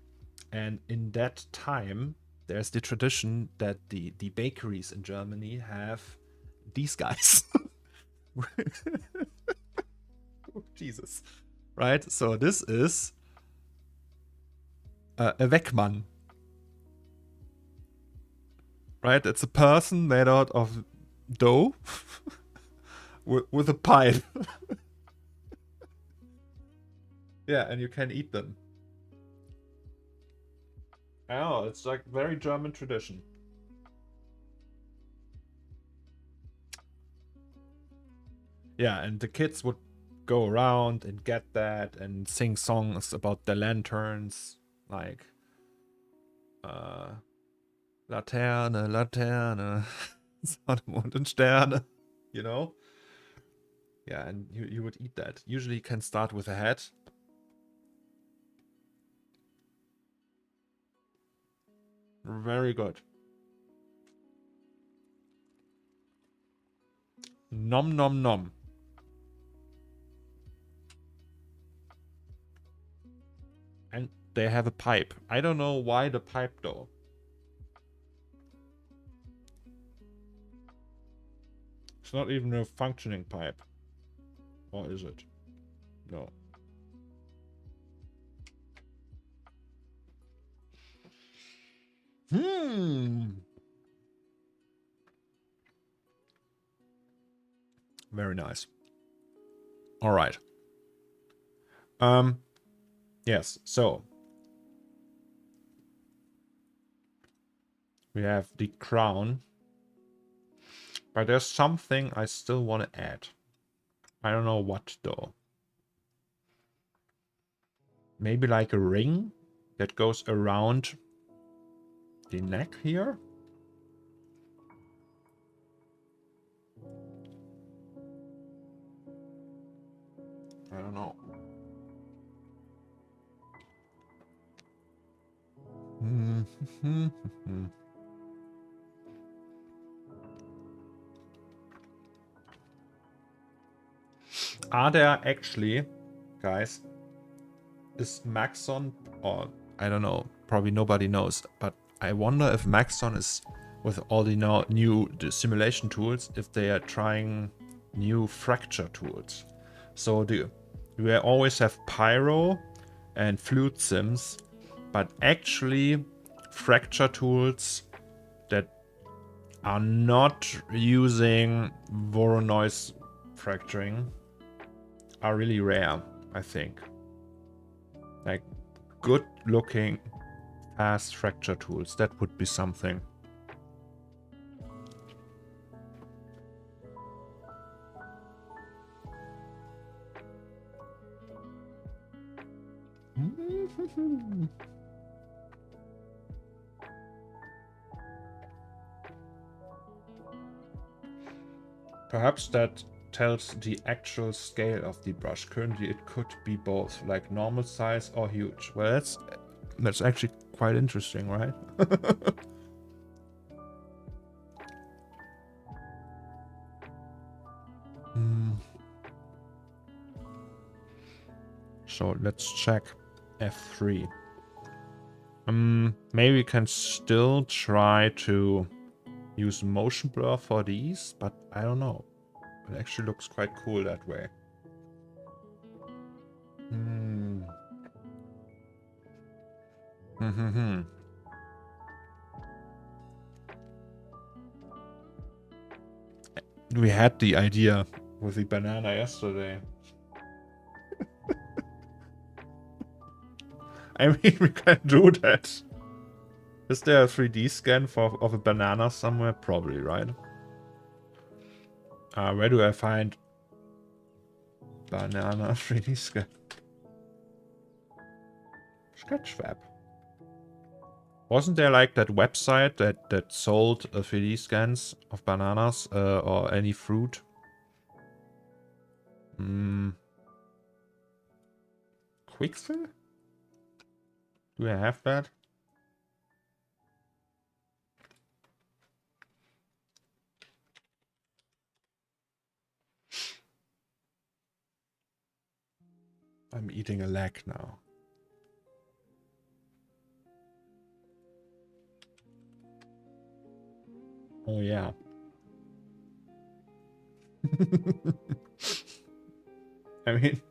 And in that time, there's the tradition that the bakeries in Germany have these guys. Oh, Jesus. Right? So this is a Wegmann. Right? It's a person made out of dough with a pipe. Yeah, and you can eat them. Oh, it's like very German tradition. Yeah, and the kids would go around and get that and sing songs about the lanterns, like Laterne, Laterne, Sonne, Mond und Sterne, you know? Yeah, and you would eat that. Usually you can start with a head. Very good. Nom nom nom. And they have a pipe. I don't know why the pipe though. It's not even a functioning pipe. Or is it? No. Very nice. All right. Yes, so we have the crown, but there's something I still want to add. I don't know what though. Maybe like a ring that goes around the neck here. I don't know. Are there actually, guys, is Maxon, or I don't know, probably nobody knows, but I wonder if Maxon is with all the now new simulation tools if they are trying new fracture tools. So we always have Pyro and Flute Sims, but actually fracture tools that are not using Voronoi fracturing are really rare, I think. Like good looking fast fracture tools, that would be something. Perhaps that tells the actual scale of the brush. Currently it could be both, like normal size or huge. Well, that's actually quite interesting, right? So let's check F3. Maybe we can still try to use motion blur for these, but I don't know. It actually looks quite cool that way. We had the idea with the banana yesterday. I mean, we can do that. Is there a 3D scan of a banana somewhere? Probably, right? Where do I find banana 3D scan? Sketchfab. Wasn't there like that website that sold 3D scans of bananas or any fruit? Quickfill? Do I have that? I'm eating a leg now. Oh yeah. I mean,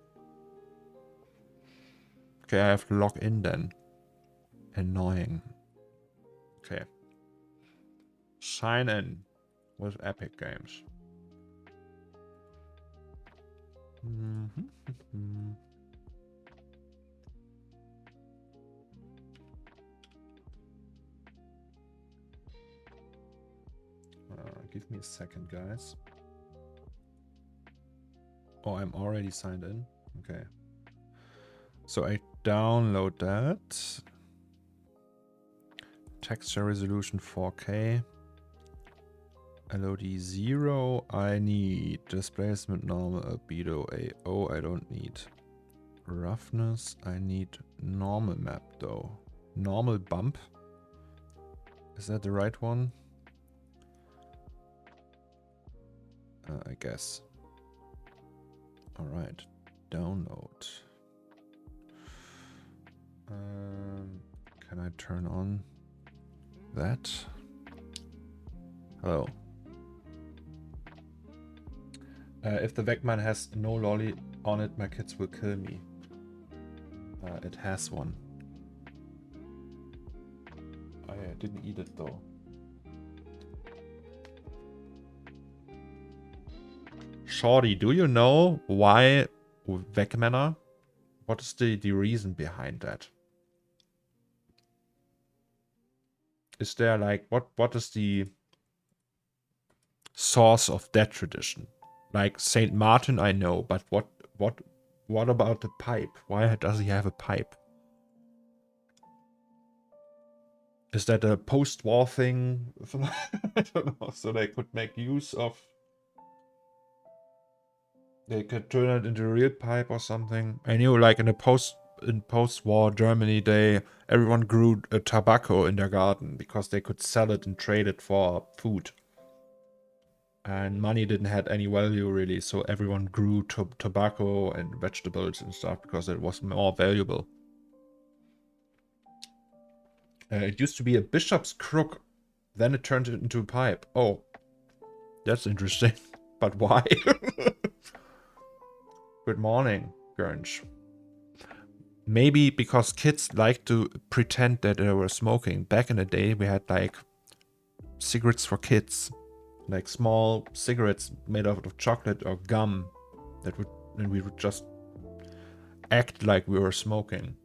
okay, I have to log in then. Annoying. Okay. Sign in with Epic Games. Give me a second, guys. Oh, I'm already signed in. Okay. So I download that. Texture resolution 4K. LOD 0. I need displacement normal, albedo AO. I don't need roughness. I need normal map though. Normal bump. Is that the right one? I guess. Alright. Download. Can I turn on that? Hello. If the Vecman has no lolly on it, my kids will kill me. It has one. I didn't eat it though. Shorty, do you know why Vecmaner? What is the reason behind that? Is there like what is the source of that tradition? Like Saint Martin, I know, but what about the pipe? Why does he have a pipe? Is that a post-war thing? I don't know. So they could make use of. They could turn it into a real pipe or something. I knew, like in post-war Germany, everyone grew tobacco in their garden because they could sell it and trade it for food. And money didn't have any value really, so everyone grew tobacco and vegetables and stuff because it was more valuable. It used to be a bishop's crook Then it turned it into a pipe. Oh, that's interesting. But why? Good morning, Gurnch. Maybe because kids like to pretend that they were smoking. Back in the day, we had like cigarettes for kids. Like small cigarettes made out of chocolate or gum. And we would just act like we were smoking.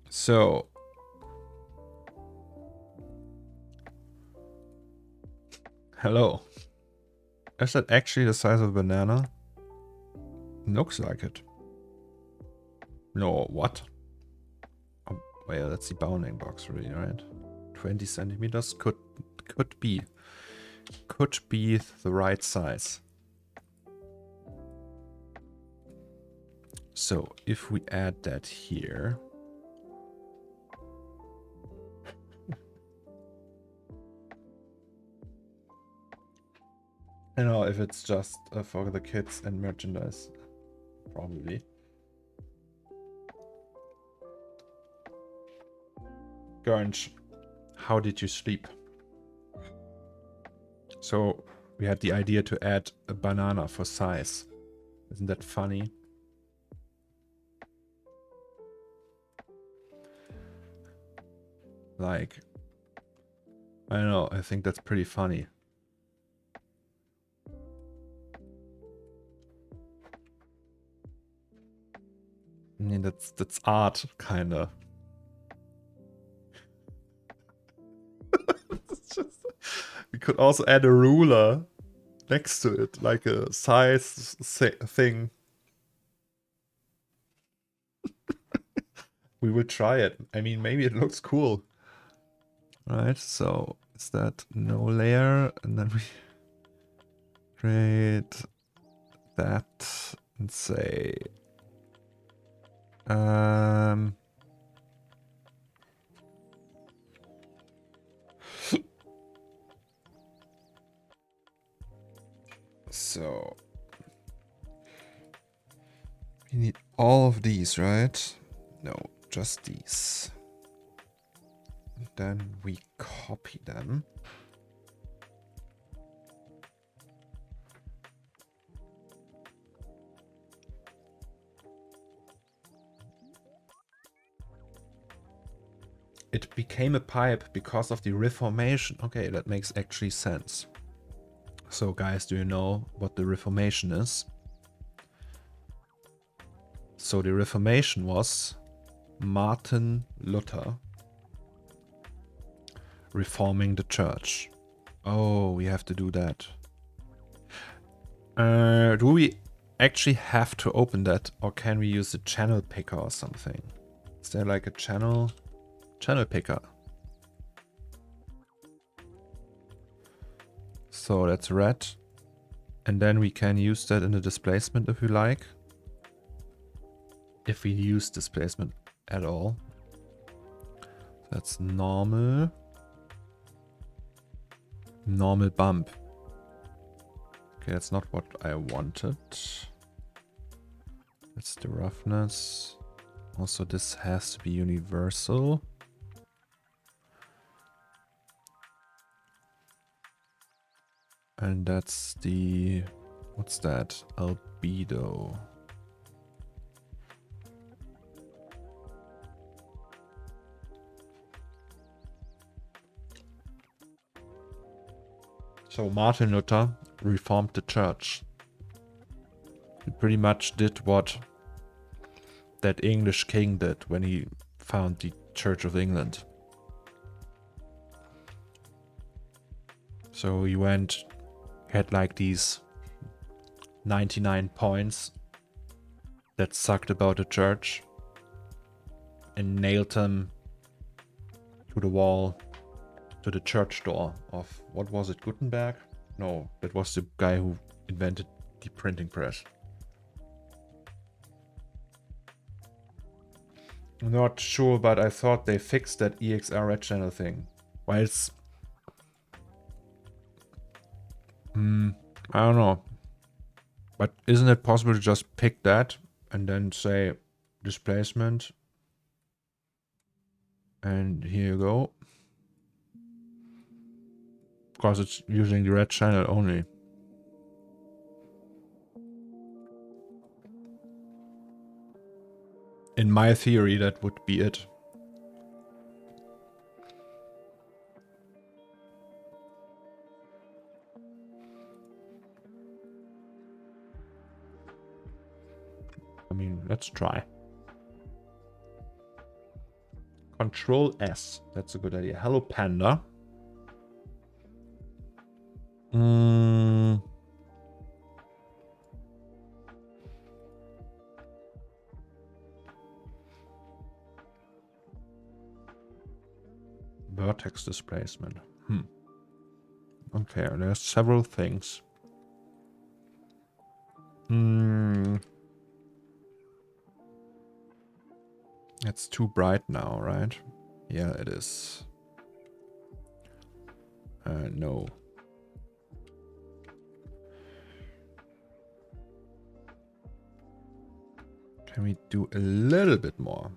So hello. Is that actually the size of a banana? Looks like it. No, what? Oh, well, that's the bounding box, really, right? 20 centimeters could be the right size. So if we add that here, I don't know if it's just for the kids and merchandise, probably. Gurnch, how did you sleep? So we had the idea to add a banana for size. Isn't that funny? Like, I don't know, I think that's pretty funny. I mean, that's art, kinda. We could also add a ruler next to it, like a size thing. We will try it. I mean, maybe it looks cool. Right, so is that no layer? And then we create that and say so we need all of these, right? No, just these. And then we copy them. It became a pipe because of the Reformation. Okay, that makes actually sense. So guys, do you know what the Reformation is? So the Reformation was Martin Luther reforming the church. Oh, we have to do that. Do we actually have to open that, or can we use the channel picker or something? Is there like a channel picker? So that's red. And then we can use that in the displacement if we like. If we use displacement at all. That's normal. Normal bump. Okay, that's not what I wanted. That's the roughness. Also, this has to be universal. And that's the... what's that? Albedo. So Martin Luther reformed the church. He pretty much did what that English king did when he found the Church of England. So he went, had like these 99 points that sucked about the church and nailed them to the wall, to the church door of, what was it, Gutenberg? No, that was the guy who invented the printing press. I'm not sure, but I thought they fixed that EXR red channel thing. Why it's... I don't know. But isn't it possible to just pick that and then say displacement, and here you go. Because it's using the red channel only. In my theory, that would be it. I mean, let's try. Control S. That's a good idea. Hello, Panda. Vertex displacement. Okay, there's several things. It's too bright now, right? Yeah, it is. No. Can we do a little bit more?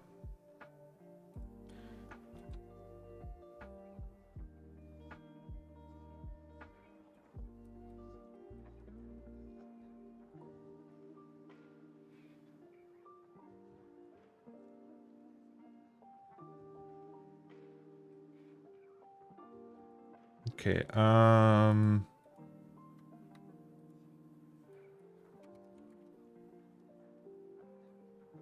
Okay,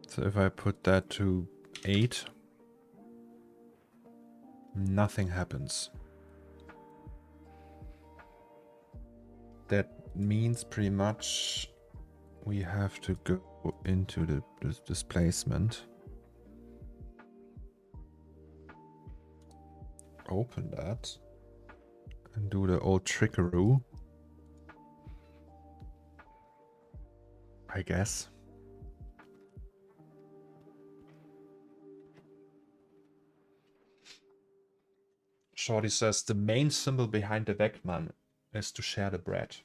so if I put that to 8, nothing happens. That means pretty much we have to go into the displacement. Open that. And do the old trickaroo. I guess. Shorty says the main symbol behind the Wegmann is to share the bread.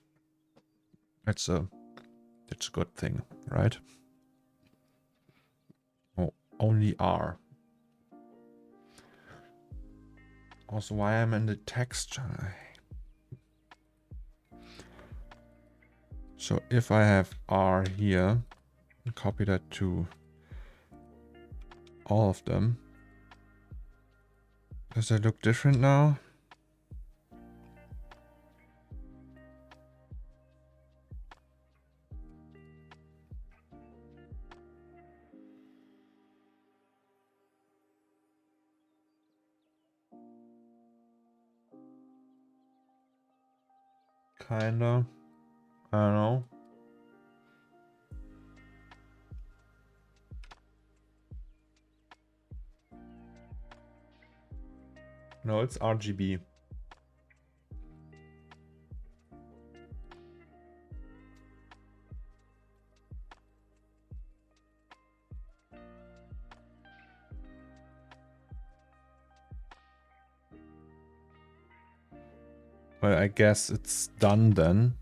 That's a good thing, right? Oh, only R. Also, why I'm in the text. So if I have R here, copy that to all of them. Does that look different now? Kinda. I don't know. No, it's RGB. Well, I guess it's done then.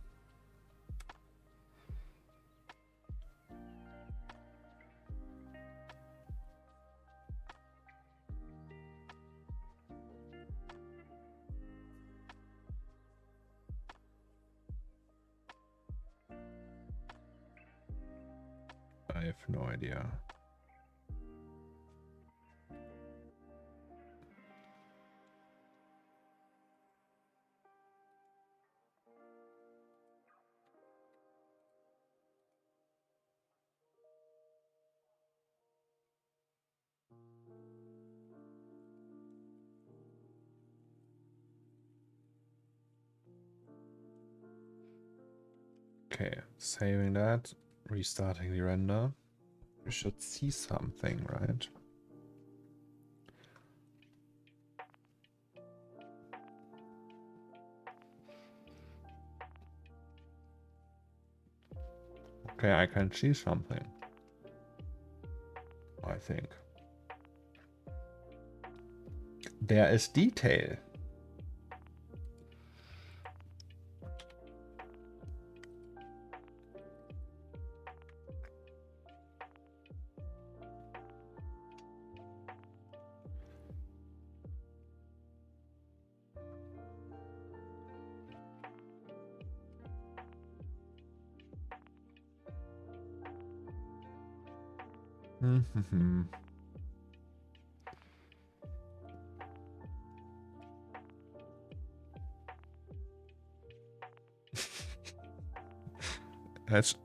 I have no idea. Okay, saving that, restarting the render. We should see something, right? Okay, I can see something. I think. There is detail.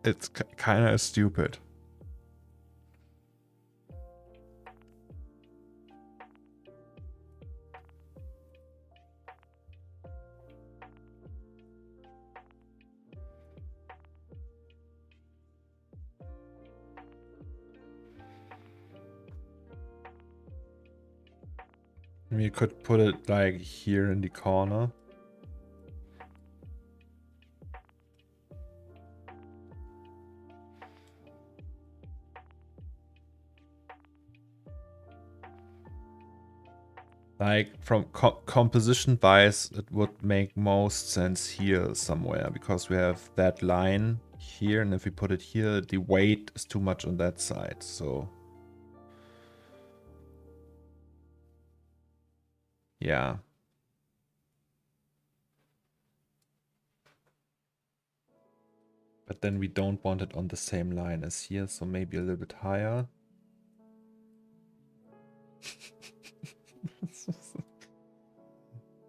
It's kind of stupid. We could put it like here in the corner. Like from composition wise, it would make most sense here somewhere because we have that line here, and if we put it here, the weight is too much on that side. So yeah. But then we don't want it on the same line as here, so maybe a little bit higher.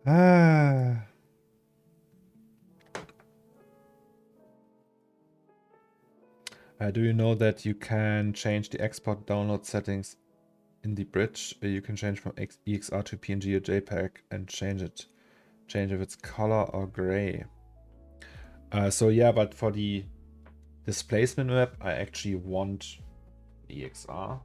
Ah. Do you know that you can change the export download settings in the bridge? You can change from EXR to PNG or JPEG and change if it's color or gray. So yeah, but for the displacement map, I actually want EXR.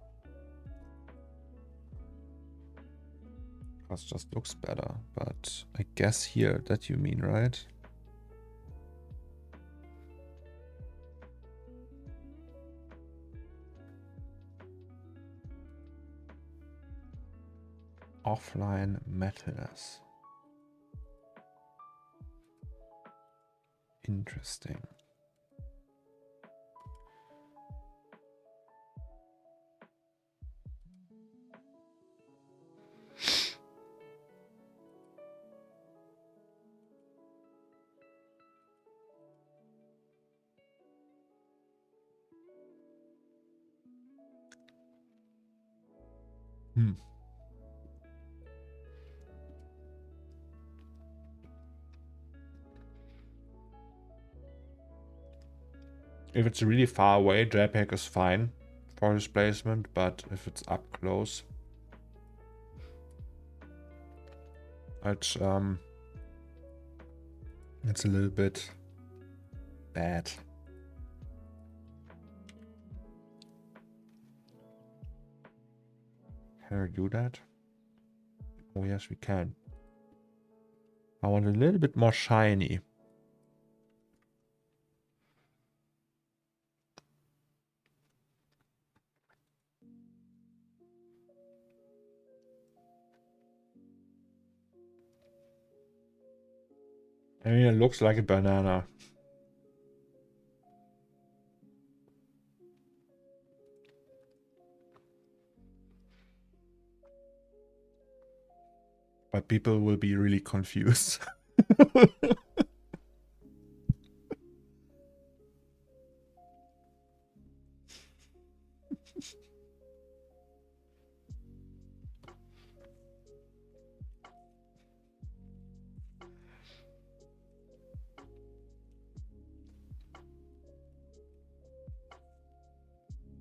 Because it just looks better. But I guess here that you mean, right? Offline matters. Interesting. If it's really far away, JPEG is fine for displacement, but if it's up close, it's a little bit bad. Can we do that? Oh yes, we can. I want a little bit more shiny. I mean, it looks like a banana. But people will be really confused.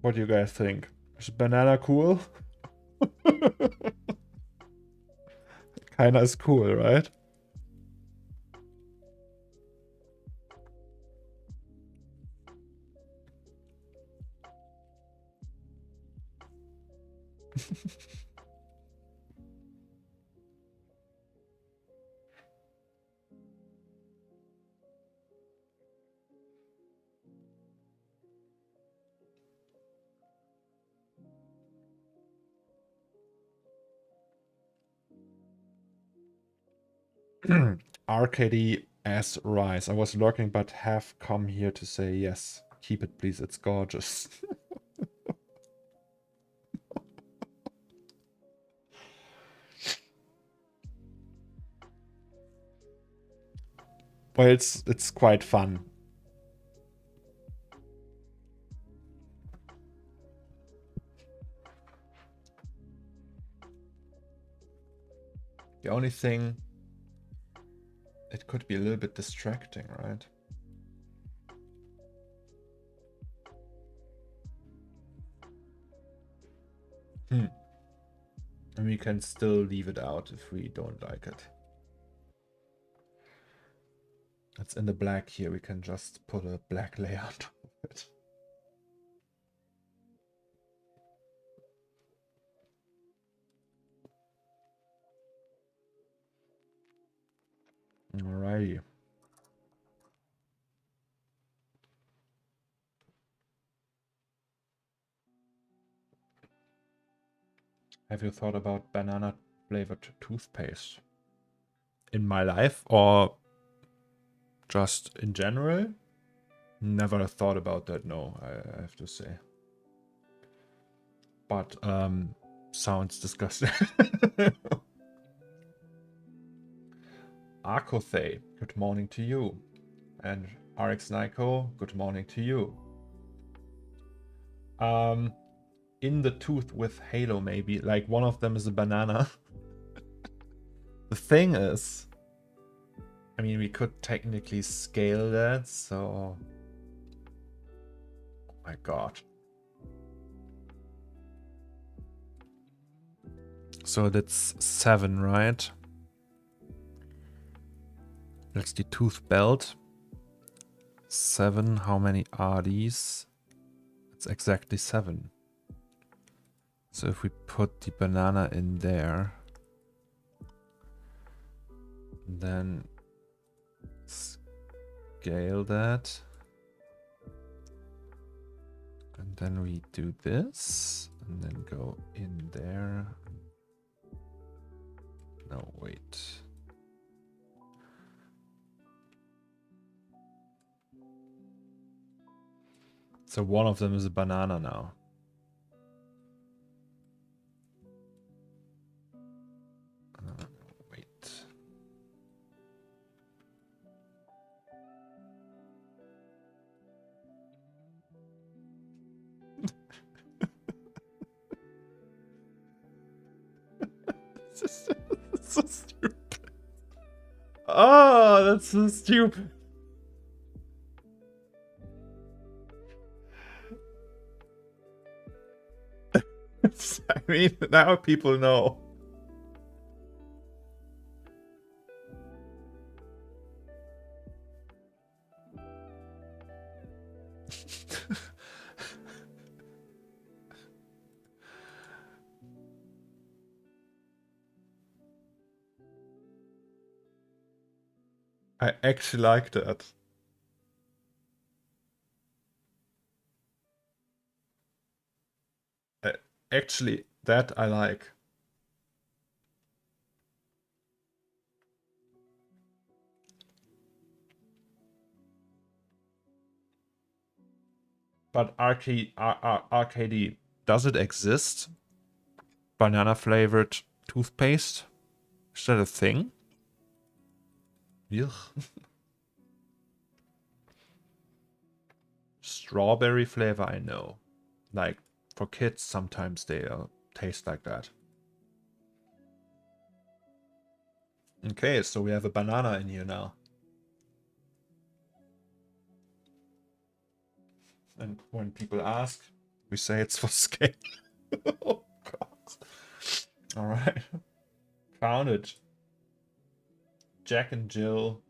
What do you guys think? Is banana cool? Kinda is cool, right? RKD as Rise. I was lurking, but have come here to say yes. Keep it, please. It's gorgeous. Well, it's quite fun. The only thing, it could be a little bit distracting, right? And we can still leave it out if we don't like it. It's in the black here. We can just put a black layer on top of it. Alrighty. Have you thought about banana flavored toothpaste? In my life or just in general? Never thought about that, no, I have to say. But sounds disgusting. Arkothay, good morning to you. And RX Nyko, good morning to you. In the tooth with Halo, maybe. Like one of them is a banana. The thing is, I mean, we could technically scale that, so... Oh my god. So that's 7, right? That's the tooth belt. 7, how many are these? It's exactly 7. So if we put the banana in there, then scale that. And then we do this, and then go in there. No, wait. So one of them is a banana now. Wait. This is so stupid. Oh, that's so stupid. I mean, now people know. I actually like that. Actually, that I like. But RKD, does it exist? Banana flavored toothpaste? Is that a thing? Yuck. Strawberry flavor, I know. Like, for kids, sometimes they taste like that. Okay, so we have a banana in here now. And when people ask, we say it's for scale. Oh, God. Alright. Found it. Jack and Jill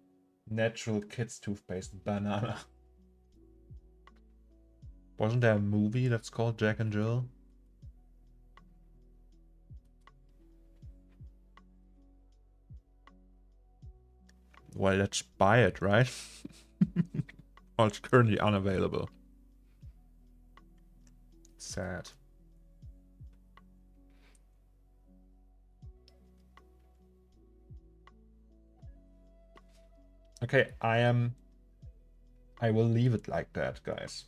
Natural Kids Toothpaste Banana. Wasn't there a movie that's called Jack and Jill? Well, let's buy it, right? Well, it's currently unavailable. Sad. Okay, I will leave it like that, guys.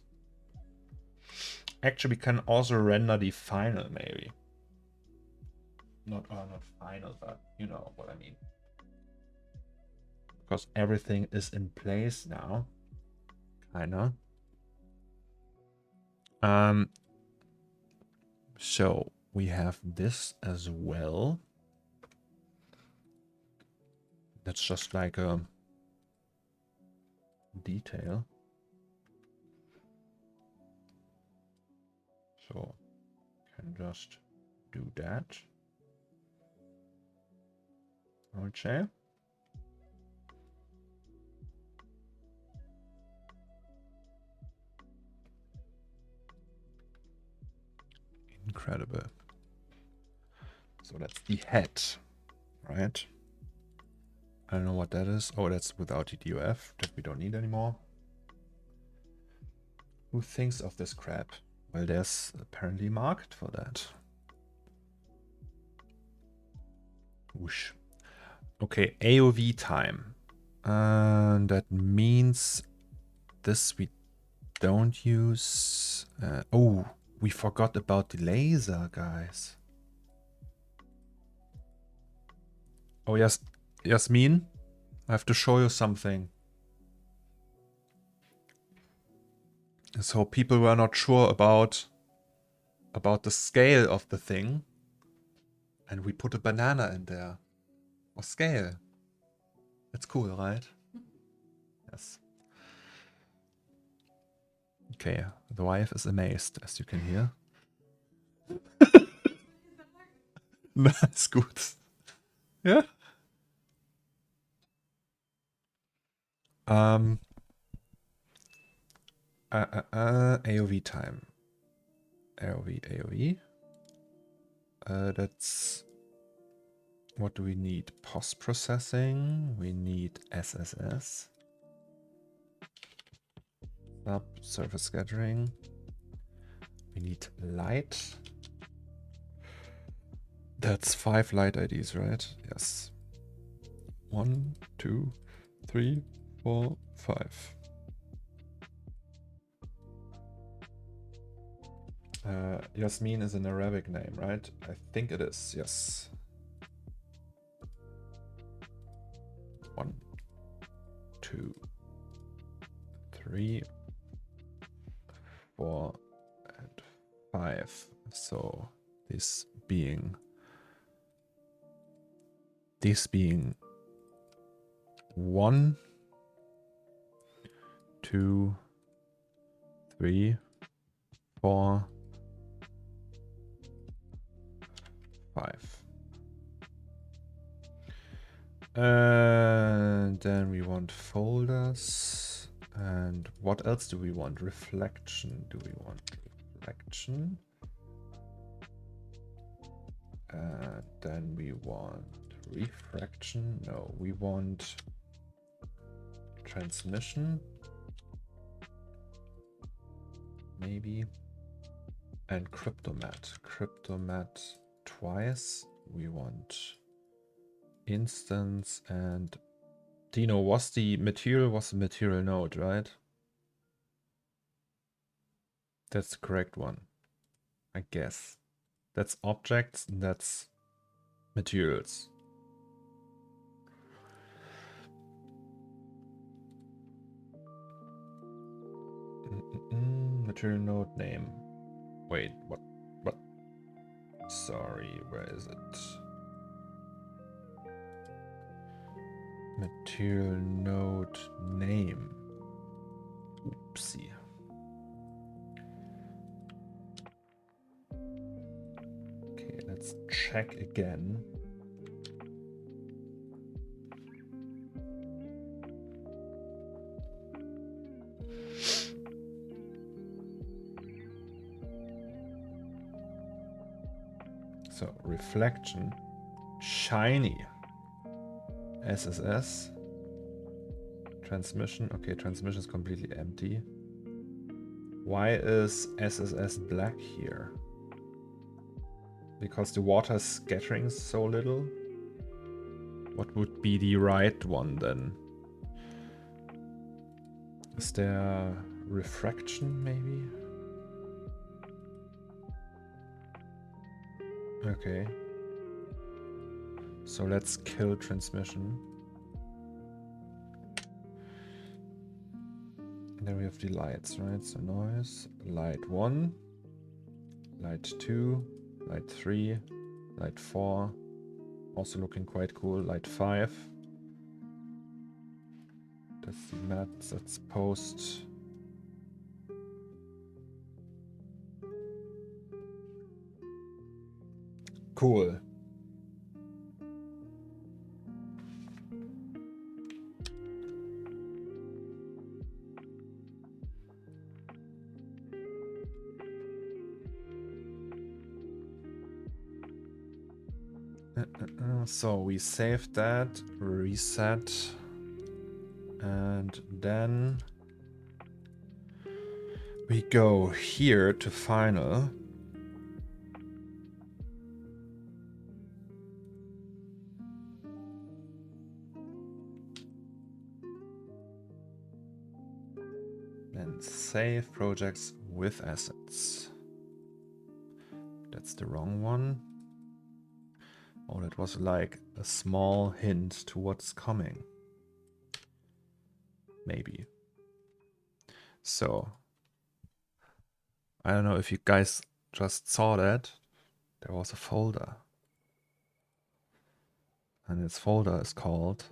Actually, we can also render the final, maybe. Not final, but you know what I mean. Because everything is in place now. Kinda. So we have this as well. That's just like a detail. So can just do that. Okay. Incredible. So that's the head, right? I don't know what that is. Oh, that's without the DOF that we don't need anymore. Who thinks of this crap? Well, there's apparently a market for that. Whoosh. Okay, AOV time. That means this we don't use. Oh, we forgot about the laser, guys. Oh, yes, Yasmin, I have to show you something. So people were not sure about the scale of the thing. And we put a banana in there. Or scale. It's cool, right? Yes. Okay, the wife is amazed, as you can hear. That's good. Yeah. AOV time. AOV. That's... What do we need? Post-processing. We need SSS. Surface scattering. We need light. That's 5 light IDs, right? Yes. 1, 2, 3, 4, 5. Yasmin is an Arabic name, right? I think it is, yes. 1, 2, 3, 4, and 5. So this being 1, 2, 3, 4, 5. And then we want folders. And what else do we want? Reflection. Do we want reflection? And then we want refraction. No, we want transmission. Maybe. And cryptomat. Cryptomat twice. We want instance and Dino was the material node, right? That's the correct one, I guess. That's objects and that's materials. Material node name. Wait, what? Sorry, where is it? Material node name. Oopsie. Okay, let's check again. So, reflection, shiny, SSS, transmission. Okay, transmission is completely empty. Why is SSS black here? Because the water is scattering so little? What would be the right one then? Is there refraction maybe? Okay. So let's kill transmission. And then we have the lights, right? So noise, light 1, light 2, light 3, light 4. Also looking quite cool, light 5. That's the mats. That's post. Cool. So we save that, reset, and then we go here to final. And save projects with assets. That's the wrong one. Oh, that was like a small hint to what's coming. Maybe. So, I don't know if you guys just saw that. There was a folder. And its folder is called...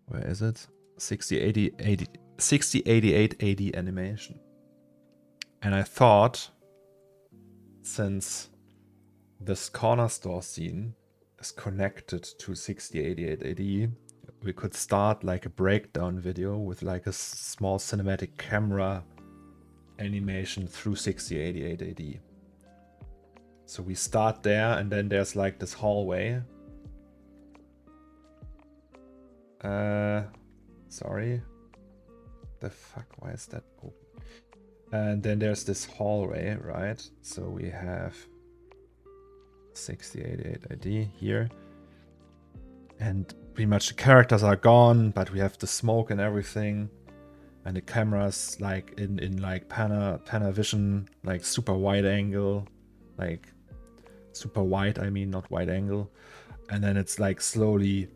Where is it? 608880 animation. And I thought, since this corner store scene is connected to 608880, we could start like a breakdown video with like a small cinematic camera animation through 608880. So we start there, and then there's like this hallway. Sorry. The fuck, why is that open? And then there's this hallway, right? So we have 6088ID here. And pretty much the characters are gone, but we have the smoke and everything. And the camera's like in like Panavision, like super wide angle, like super wide, I mean, not wide angle. And then it's like slowly,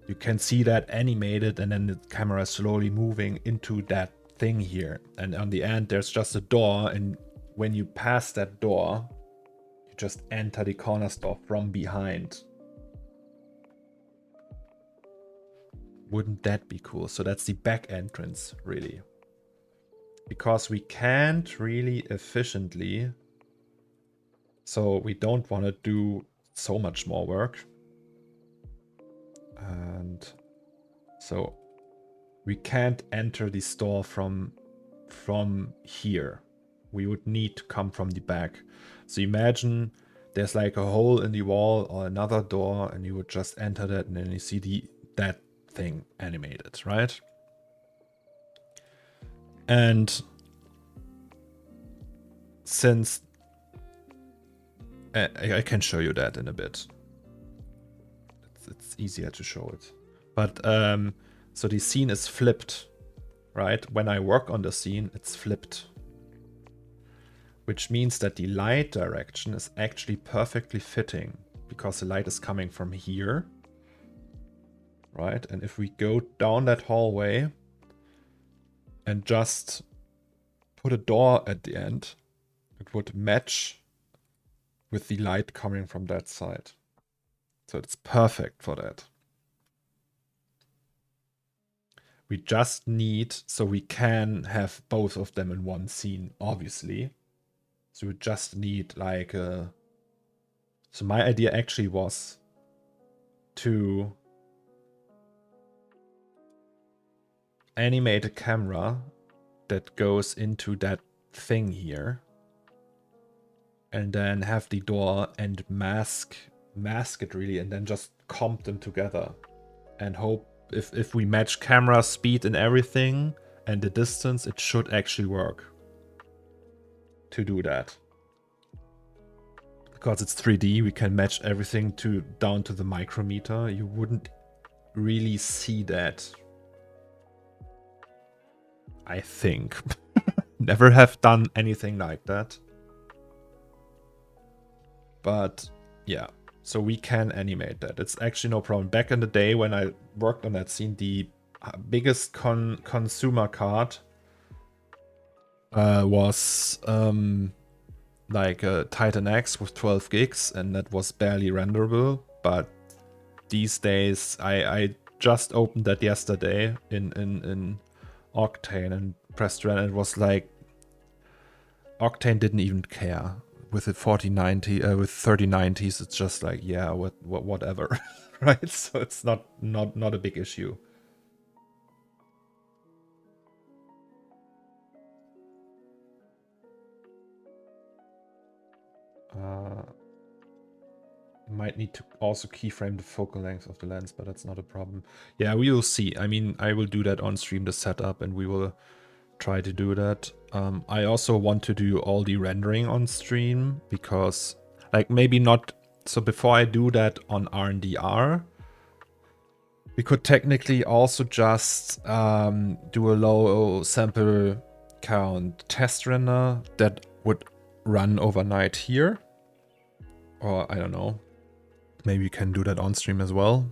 you can see that animated, and then the camera is slowly moving into that thing here. And on the end, there's just a door, and when you pass that door, you just enter the corner store from behind. Wouldn't that be cool? So that's the back entrance, really. Because we can't really efficiently, so we don't want to do so much more work. And so we can't enter the store from here. We would need to come from the back. So imagine there's like a hole in the wall or another door, and you would just enter that, and then you see that thing animated, right? And since I can show you that in a bit. It's easier to show it. But so the scene is flipped, right? When I work on the scene, it's flipped. Which means that the light direction is actually perfectly fitting, because the light is coming from here, right? And if we go down that hallway and just put a door at the end, it would match with the light coming from that side. So it's perfect for that. We just need, so we can have both of them in one scene, obviously. So we just need like a... So my idea actually was to animate a camera that goes into that thing here, and then have the door and mask it really, and then just comp them together and hope if we match camera speed and everything and the distance, it should actually work to do that. Because it's 3D, we can match everything down to the micrometer. You wouldn't really see that, I think. Never have done anything like that. But yeah, so we can animate that. It's actually no problem. Back in the day when I worked on that scene, the biggest consumer card was like a Titan X with 12 gigs, and that was barely renderable. But these days I just opened that yesterday in Octane and pressed run. And it was like Octane didn't even care with the 4090 with 3090s. It's just like, yeah, whatever, right? So it's not a big issue. Might need to also keyframe the focal length of the lens, but that's not a problem. Yeah, we will see. I mean, I will do that on stream, the setup, and we will try to do that. I also want to do all the rendering on stream because, like, maybe not. So before I do that on RNDR, we could technically also just do a low sample count test render that would run overnight here. Or I don't know. Maybe we can do that on stream as well.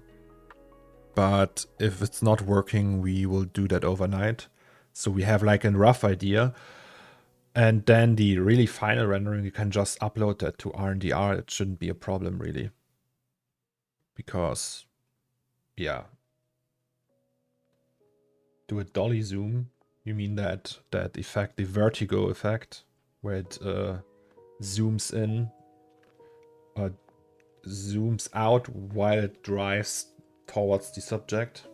But if it's not working, we will do that overnight. So we have like a rough idea. And then the really final rendering, you can just upload that to RNDR. It shouldn't be a problem really. Because, yeah. Do a dolly zoom. You mean that effect, the vertigo effect, where it zooms in or zooms out while it drives towards the subject.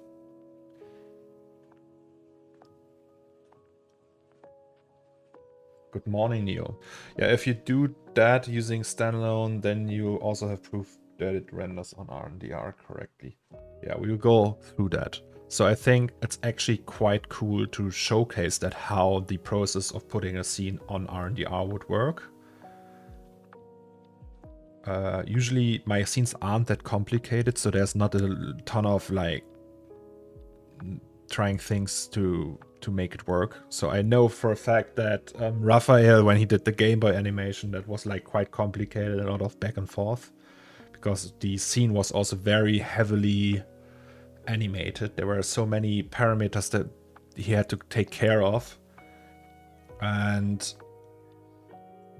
Good morning, Neo. Yeah, if you do that using standalone, then you also have proof that it renders on RNDR correctly. Yeah, we'll go through that. So I think it's actually quite cool to showcase that how the process of putting a scene on RNDR would work. Usually my scenes aren't that complicated, so there's not a ton of like trying things to make it work. So I know for a fact that Raphael, when he did the Game Boy animation, that was like quite complicated and a lot of back and forth because the scene was also very heavily animated. There were so many parameters that he had to take care of, and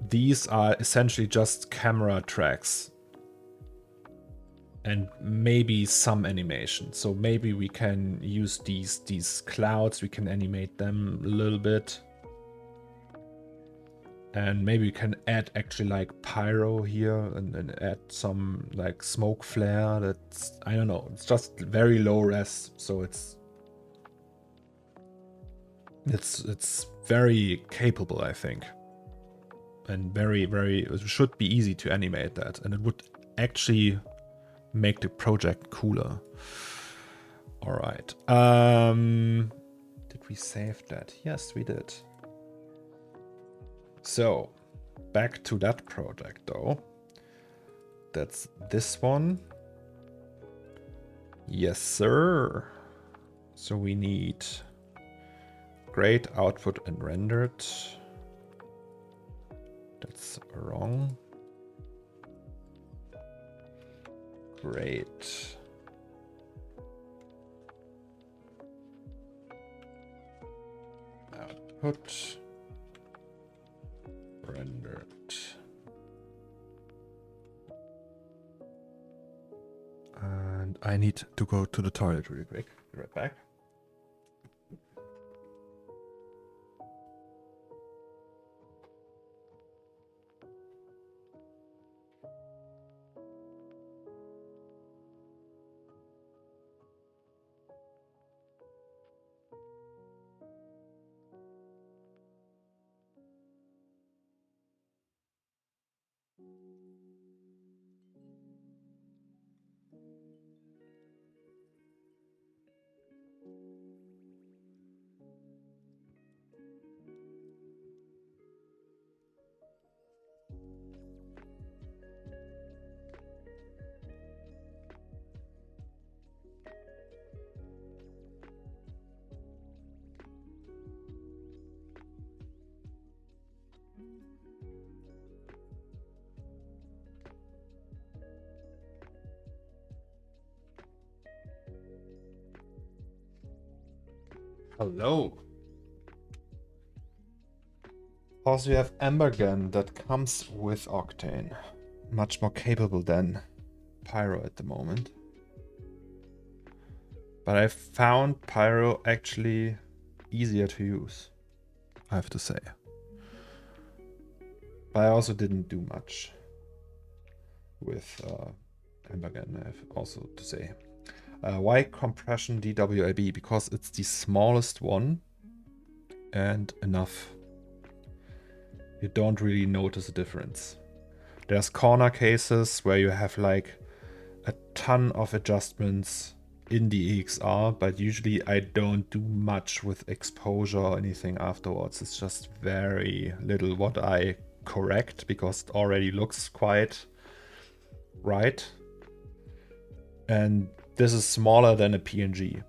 these are essentially just camera tracks and maybe some animation. So maybe we can use these clouds, we can animate them a little bit. And maybe we can add actually like pyro here and add some like smoke flare. That's, I don't know, it's just very low res, so it's very capable, I think. And very, it should be easy to animate that, and it would actually make the project cooler. All right. Did we save that? Yes, we did. So back to that project though. That's this one. Yes, sir. So we need great output and rendered. That's wrong. Great. Output. Rendered. And I need to go to the toilet really quick. Be right back. Hello. Also, you have Embergen that comes with Octane. Much more capable than Pyro at the moment. But I found Pyro actually easier to use, I have to say. but I also didn't do much with Embergen, I have also to say. Why compression DWIB? Because it's the smallest one and enough. You don't really notice a difference. There's corner cases where you have like a ton of adjustments in the EXR, but usually I don't do much with exposure or anything afterwards. It's just very little what I correct because it already looks quite right. And this is smaller than a PNG,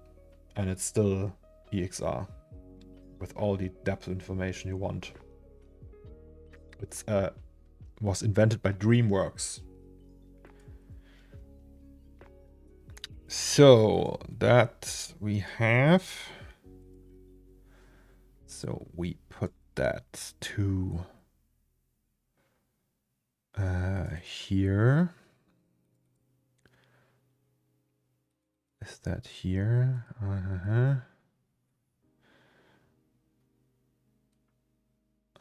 and it's still EXR with all the depth information you want. It's was invented by DreamWorks. So that we have. So we put that to here. Is that here?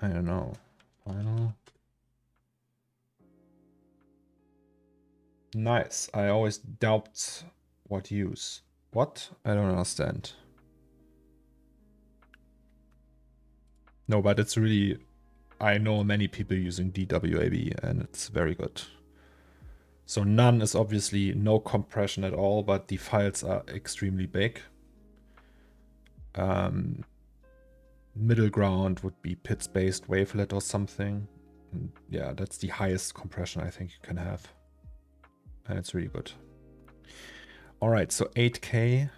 I don't know. Final. Nice. I always doubt what use. What? I don't understand. No, but it's really... I know many people using DWAB and it's very good. So none is obviously no compression at all, but the files are extremely big. Middle ground would be PITS-based wavelet or something. And yeah, that's the highest compression I think you can have. And it's really good. All right, so 8K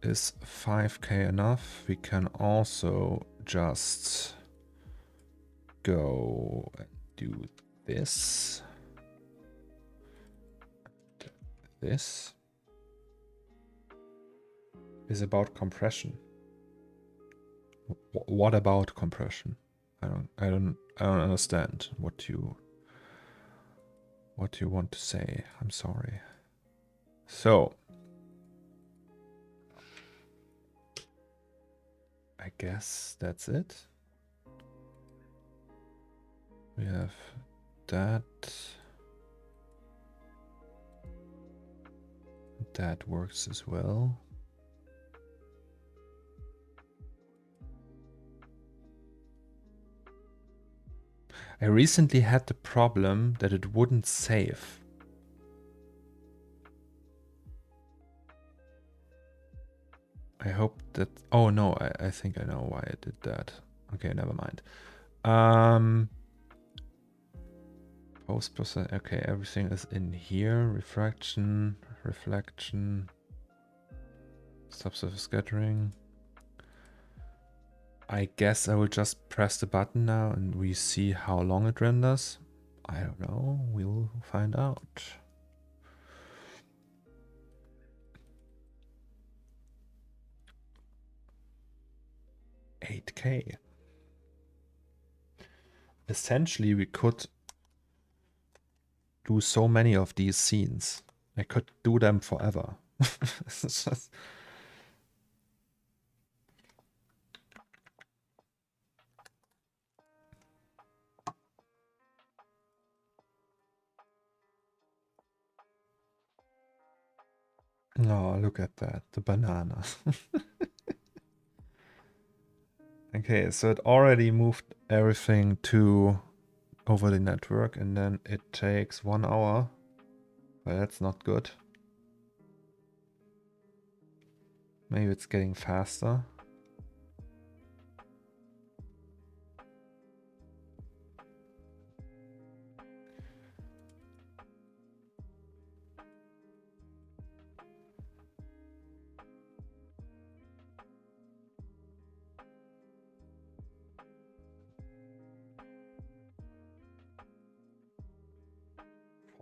is 5K enough. We can also just go and do this. This is about compression. What about compression? I don't understand what you want to say. I'm sorry. So I guess that's it. We have that. That works as well. I recently had the problem that it wouldn't save. I hope that... Oh no, I think I know why I did that. Okay, never mind. Post-process... Okay, everything is in here. Refraction, reflection, subsurface scattering. I guess I will just press the button now and we see how long it renders. I don't know. We'll find out. $8K. Essentially, we could do so many of these scenes. I could do them forever. It's just... Oh, look at that, the banana. Okay, so it already moved everything to over the network and then it takes 1 hour. Well, that's not good. Maybe it's getting faster.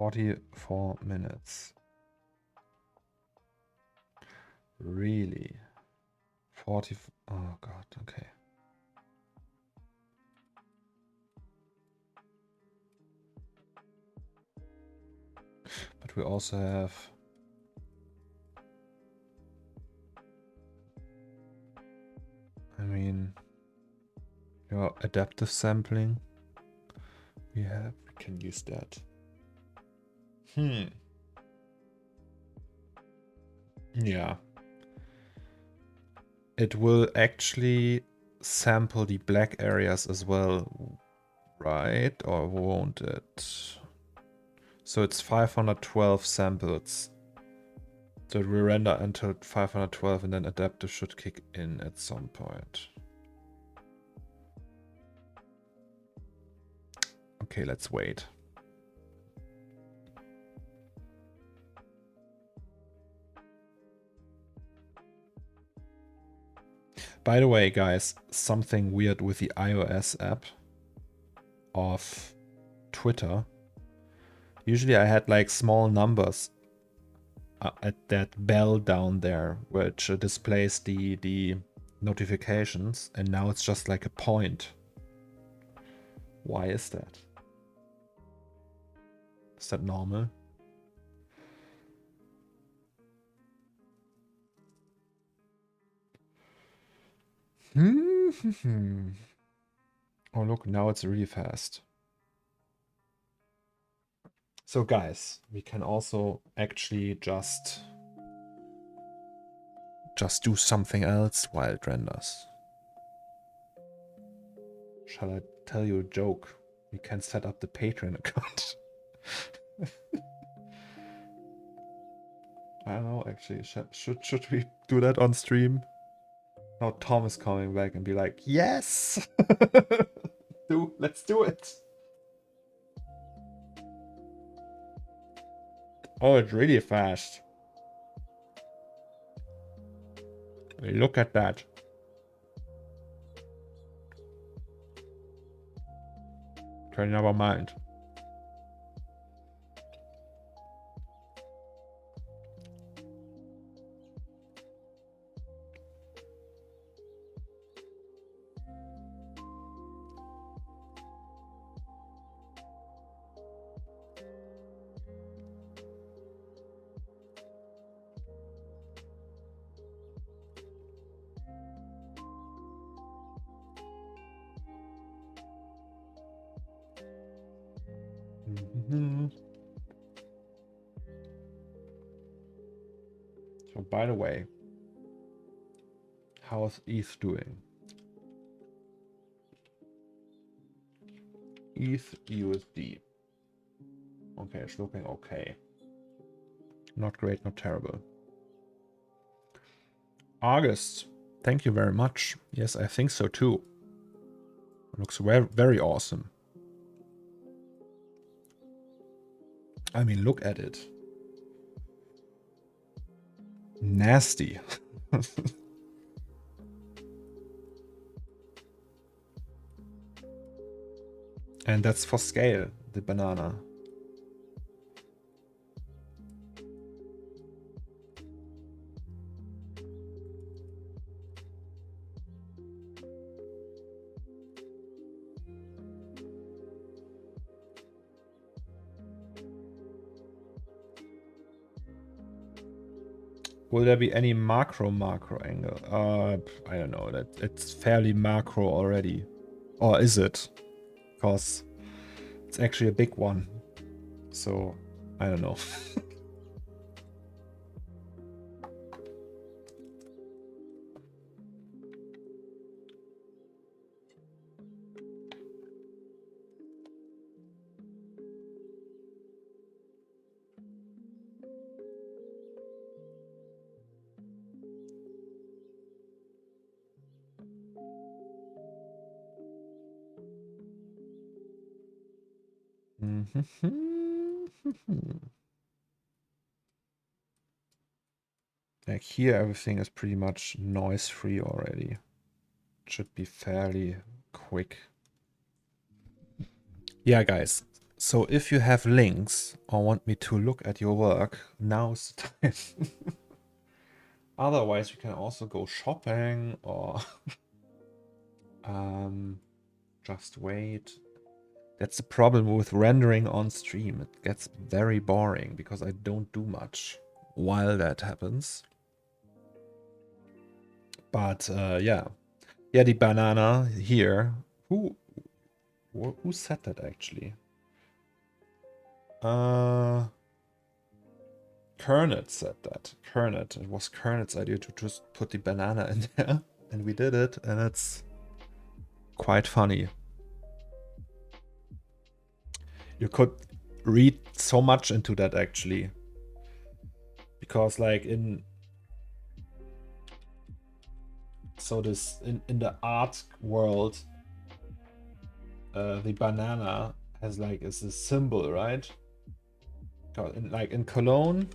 $44 minutes. Really? 40... Oh god, okay. But we also have adaptive sampling. We can use that. Yeah. It will actually sample the black areas as well, right? Or won't it? So it's 512 samples. So it will render until 512 and then adaptive should kick in at some point. Okay, let's wait. By the way, guys, something weird with the iOS app of Twitter. Usually I had like small numbers at that bell down there, which displays the notifications, and now it's just like a point. Why is that? Is that normal? Oh, look, now it's really fast. So guys, we can also actually just do something else while it renders. Shall I tell you a joke? We can set up the Patreon account. I don't know, actually, should we do that on stream? Now Tom is coming back and be like, yes! Let's do it! Oh, it's really fast. Look at that. Okay, never mind. So, by the way, how's ETH doing? ETH USD. Okay, it's looking okay. Not great, not terrible. August, thank you very much. Yes, I think so too. It looks very, very awesome. I mean, look at it. Nasty. And that's for scale, the banana. Will there be any macro angle? I don't know. That it's fairly macro already. Or is it? Because it's actually a big one. So, I don't know. Like here, everything is pretty much noise free already. It should be fairly quick. Yeah, guys. So if you have links or want me to look at your work, now's the time. Otherwise, you can also go shopping or just wait. That's the problem with rendering on stream. It gets very boring because I don't do much while that happens. But yeah. Yeah, the banana here. Who said that actually? Kernet said that. Kernet. It was Kernet's idea to just put the banana in there. And we did it, and it's quite funny. You could read so much into that actually. Because like in the art world, the banana has like is a symbol, right? Like in Cologne,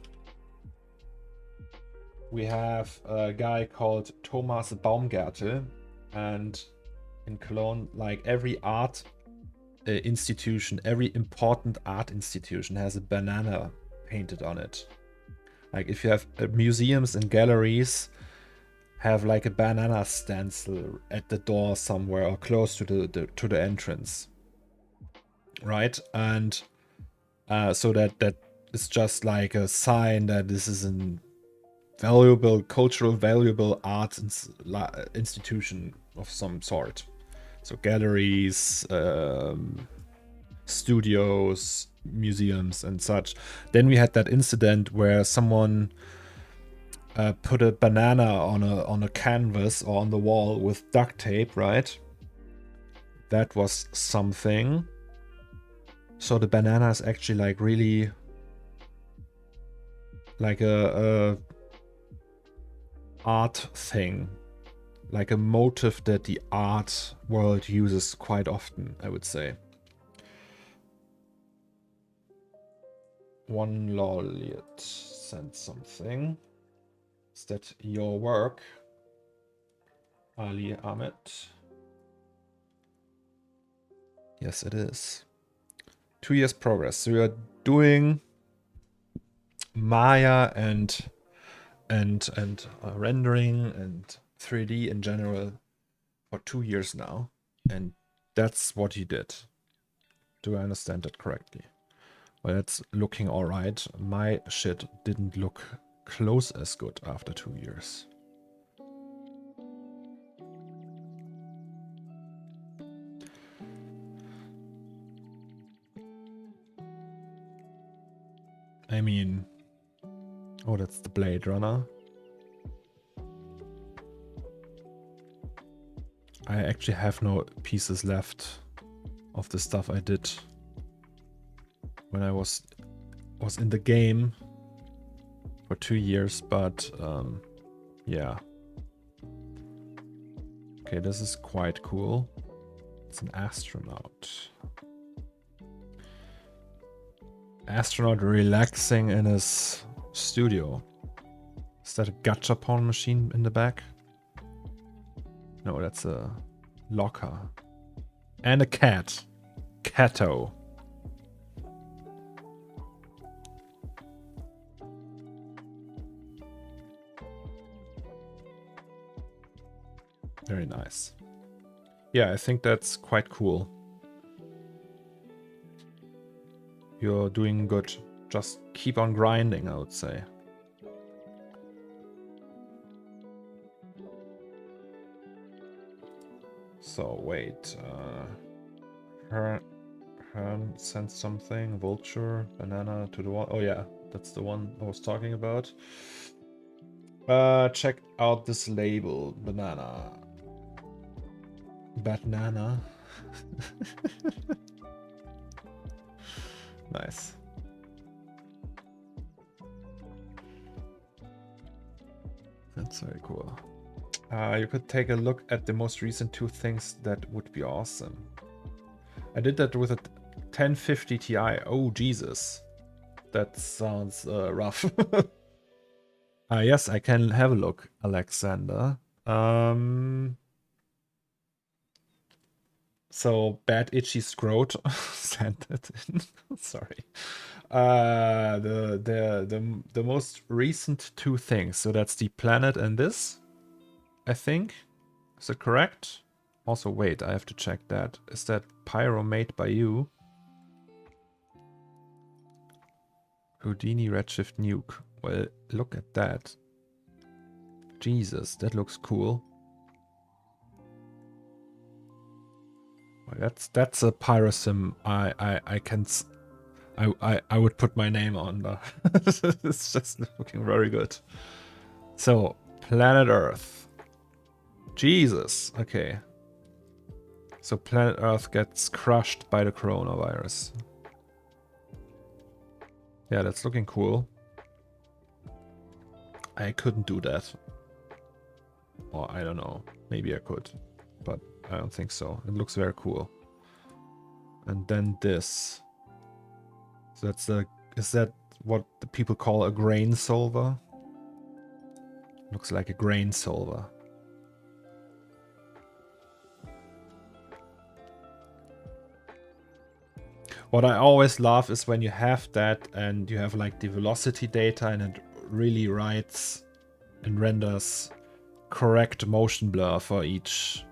we have a guy called Thomas Baumgartel, and in Cologne, like every art institution, every important art institution has a banana painted on it. Like if you have museums and galleries have like a banana stencil at the door somewhere or close to the entrance, right? And so that is just like a sign that this is an valuable, cultural, valuable art institution of some sort. So galleries, studios, museums, and such. Then we had that incident where someone put a banana on a canvas or on the wall with duct tape, right? That was something. So the banana is actually like really like a art thing, like a motive that the art world uses quite often, I would say. One Loliot sent something. Is that your work, Ali Ahmed? Yes, it is. 2 years progress. So you are doing Maya and rendering and 3D in general for 2 years now, and that's what you did. Do I understand that correctly? Well, that's looking all right. My shit didn't look close as good after 2 years. I mean, oh, that's the Blade Runner. I actually have no pieces left of the stuff I did when I was in the game for 2 years, but yeah. Okay, this is quite cool. It's an astronaut. Astronaut relaxing in his studio. Is that a gachapon machine in the back? No, that's a locker. And a cat. Catto. Very nice. Yeah, I think that's quite cool. You're doing good. Just keep on grinding, I would say. So wait, Hearn sent something. Vulture, banana to the wall. Oh yeah, that's the one I was talking about. Check out this label, banana. Banana. Nice. That's very cool. You could take a look at the most recent 2 things. That would be awesome. I did that with a 1050 Ti. Oh, Jesus. That sounds rough. Yes, I can have a look, Alexander. So, Bad Itchy Scrote sent it in. Sorry. The most recent 2 things. So that's the planet and this, I think. Is it correct? Also, wait, I have to check that. Is that Pyro made by you? Houdini Redshift Nuke. Well, look at that. Jesus, that looks cool. That's a pyrosim I would put my name on. It's just looking very good. So, planet Earth. Jesus. Okay. So planet Earth gets crushed by the coronavirus. Yeah, that's looking cool. I couldn't do that. Or I don't know. Maybe I could. But I don't think so. It looks very cool. And then this. So that's a... Is that what the people call a grain solver? Looks like a grain solver. What I always love is when you have that and you have like the velocity data and it really writes and renders correct motion blur for each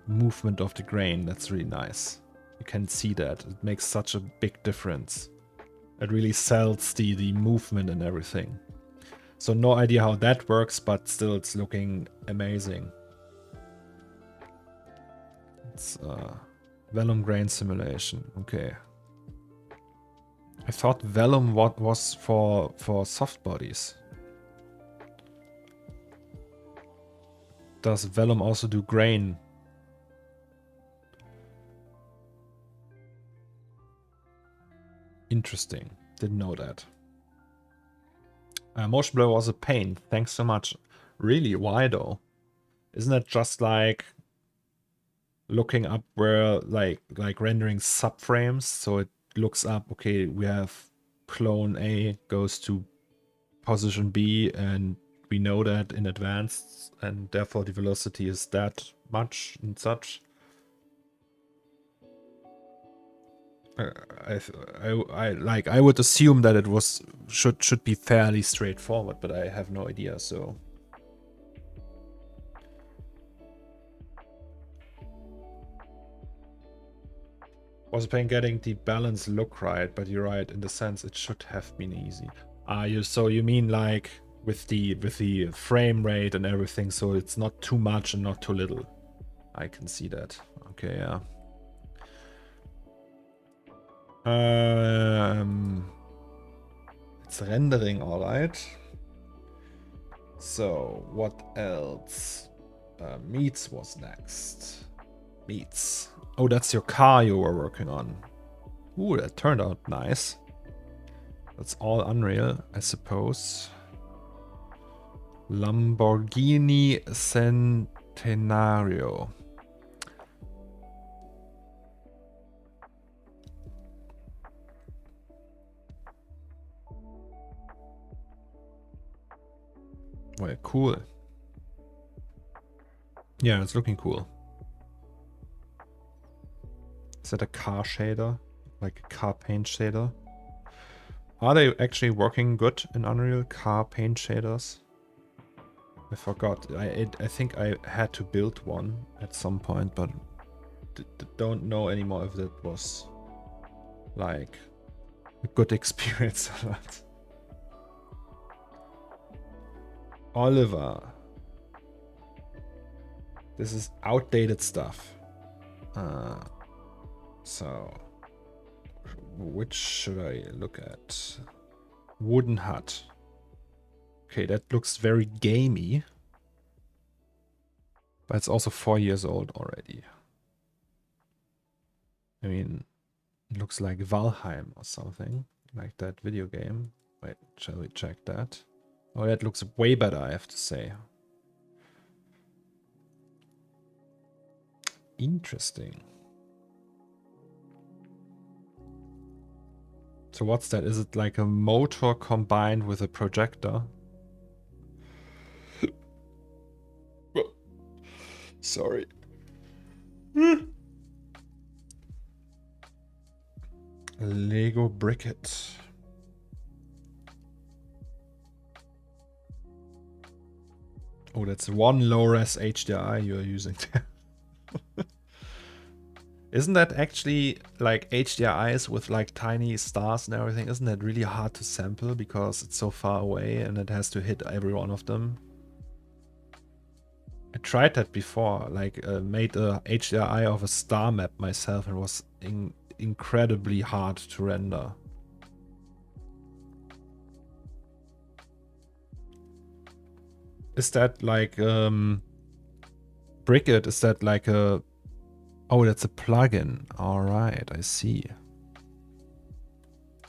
movement of the grain. That's really nice. You can see that. It makes such a big difference. It really sells the movement and everything. So no idea how that works, but still it's looking amazing. It's vellum grain simulation. Okay. I thought vellum was for soft bodies. Does vellum also do grain? Interesting. Didn't know that. Motion blur was a pain. Thanks so much. Really? Why though? Isn't that just like looking up where like rendering subframes? So it looks up, okay, we have clone A goes to position B and we know that in advance and therefore the velocity is that much and such. I would assume that it should be fairly straightforward, but I have no idea. So was a pain getting the balance look right, but you're right in the sense it should have been easy. So you mean like with the frame rate and everything, so it's not too much and not too little. I can see that. Okay, yeah. It's rendering, all right. So what else? Meats was next. Meats. Oh, that's your car you were working on. Ooh, that turned out nice. That's all Unreal, I suppose. Lamborghini Centenario. Well, cool. Yeah, it's looking cool. Is that a car shader? Like a car paint shader? Are they actually working good in Unreal? Car paint shaders? I forgot. I think I had to build one at some point, but don't know anymore if that was like a good experience or not. Oliver. This is outdated stuff. So, which should I look at? Wooden hut. Okay, that looks very gamey. But it's also 4 years old already. I mean, it looks like Valheim or something, like that video game. Wait, shall we check that? Oh, that looks way better, I have to say. Interesting. So what's that? Is it like a motor combined with a projector? Sorry. Lego briquette. Oh, that's one low-res HDRI you're using there. Isn't that actually like HDRIs with like tiny stars and everything? Isn't that really hard to sample because it's so far away and it has to hit every one of them? I tried that before, like made a HDRI of a star map myself, and it was incredibly hard to render. Is that like Bricket? Is that like a... Oh, that's a plugin. All right, I see.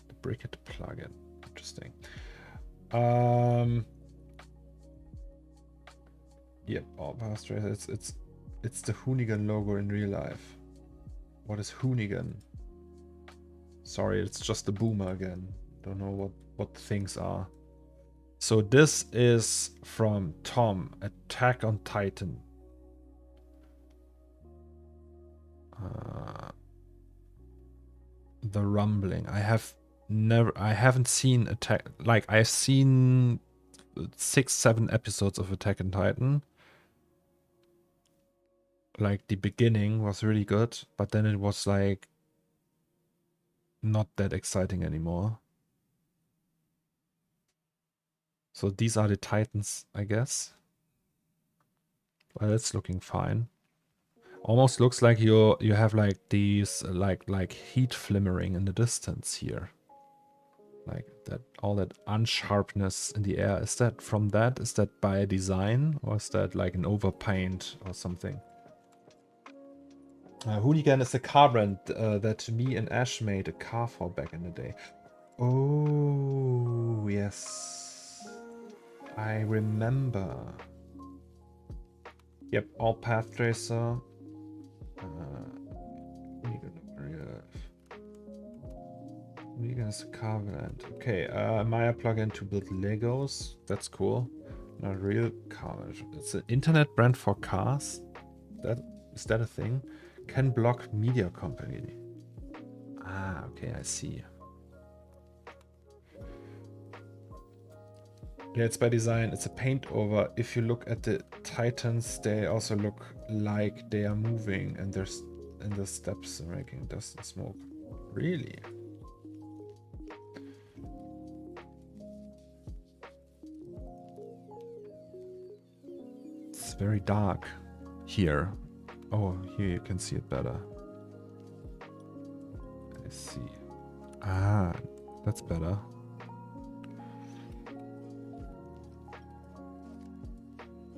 The Bricket plugin. Interesting. Yep. Oh, past trace. It's the Hoonigan logo in real life. What is Hoonigan? Sorry, it's just the boomer again. Don't know what things are. So this is from Tom, Attack on Titan. The Rumbling. I haven't seen Attack. Like, I've seen 6-7 episodes of Attack on Titan. Like, the beginning was really good, but then it was like not that exciting anymore. So these are the Titans, I guess. Well, it's looking fine. Almost looks like you have like these like heat flimmering in the distance here. Like that, all that unsharpness in the air. Is that from that? Is that by design, or is that like an overpaint or something? Hoonigan is a car brand that me and Ash made a car for back in the day. Oh, yes. I remember. Yep, all path tracer. Hoonigan is a car brand. Okay, Maya plugin to build Legos. That's cool. Not real car. It's an internet brand for cars. Is that a thing? Can block media company. Ah, okay, I see. Yeah, it's by design. It's a paint over. If you look at the Titans, they also look like they are moving, and there's the steps are making dust and smoke. Really? It's very dark here. Oh, here you can see it better. I see. Ah, that's better.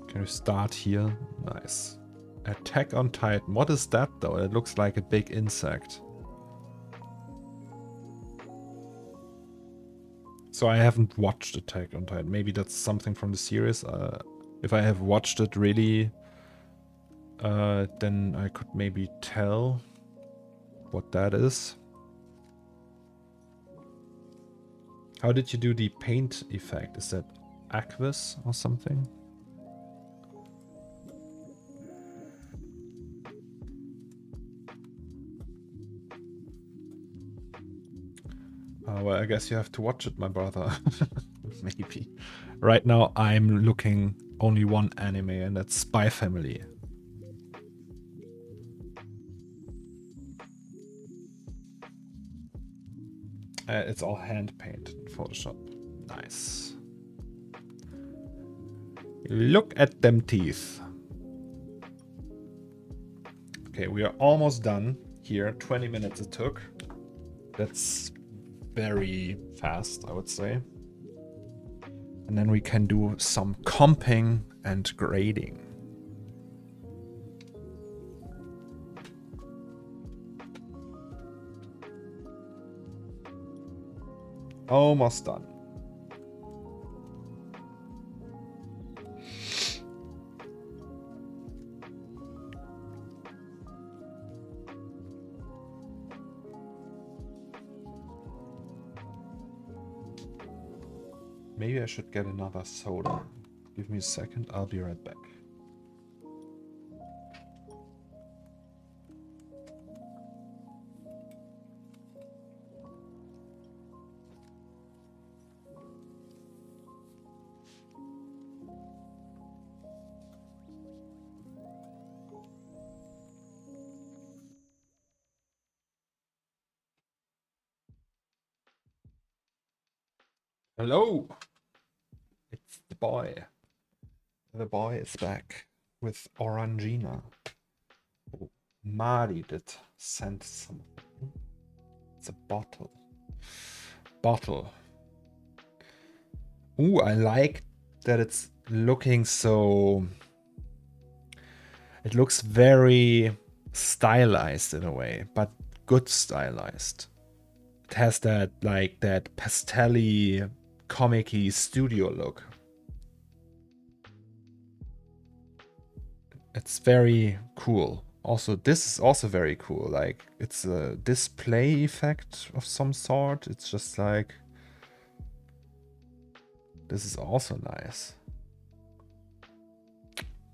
Can you start here? Nice. Attack on Titan. What is that though? It looks like a big insect. So I haven't watched Attack on Titan. Maybe that's something from the series. If I have watched it really, then I could maybe tell what that is. How did you do the paint effect? Is that Aqueous or something? Well, I guess you have to watch it, my brother. Maybe. Right now, I'm looking only one anime, and that's Spy Family. It's all hand painted in Photoshop. Nice. Look at them teeth. Okay, we are almost done here. 20 minutes it took. That's very fast, I would say. And then we can do some comping and grading. Almost done. Maybe I should get another soda. Give me a second, I'll be right back. Hello! It's the boy. The boy is back with Orangina. Oh, Mari did send some. It's a bottle. Bottle. Ooh, I like that it's looking so... It looks very stylized in a way, but good stylized. It has that, like, that pastel-y, comic-y studio look. It's very cool. Also, this is also very cool. Like, it's a display effect of some sort. It's just like... This is also nice.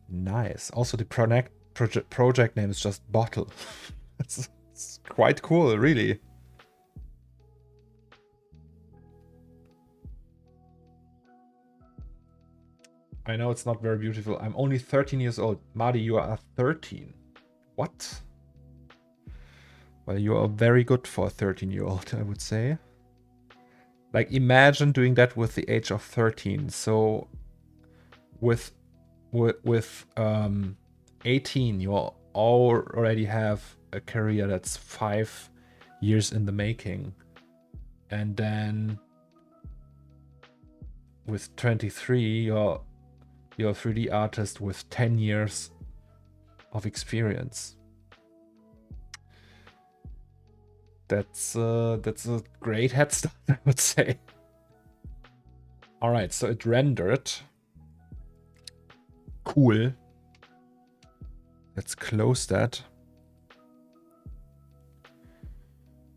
Nice. Also, the project name is just Bottle. it's quite cool, really. I know it's not very beautiful. I'm only 13 years old. Madi, you are 13. What? Well, you are very good for a 13-year-old, I would say. Like, imagine doing that with the age of 13. So, with 18, you already have a career that's 5 years in the making. And then with 23, you're a 3D artist with 10 years of experience. That's a great head start, I would say. All right, so it rendered. Cool. Let's close that.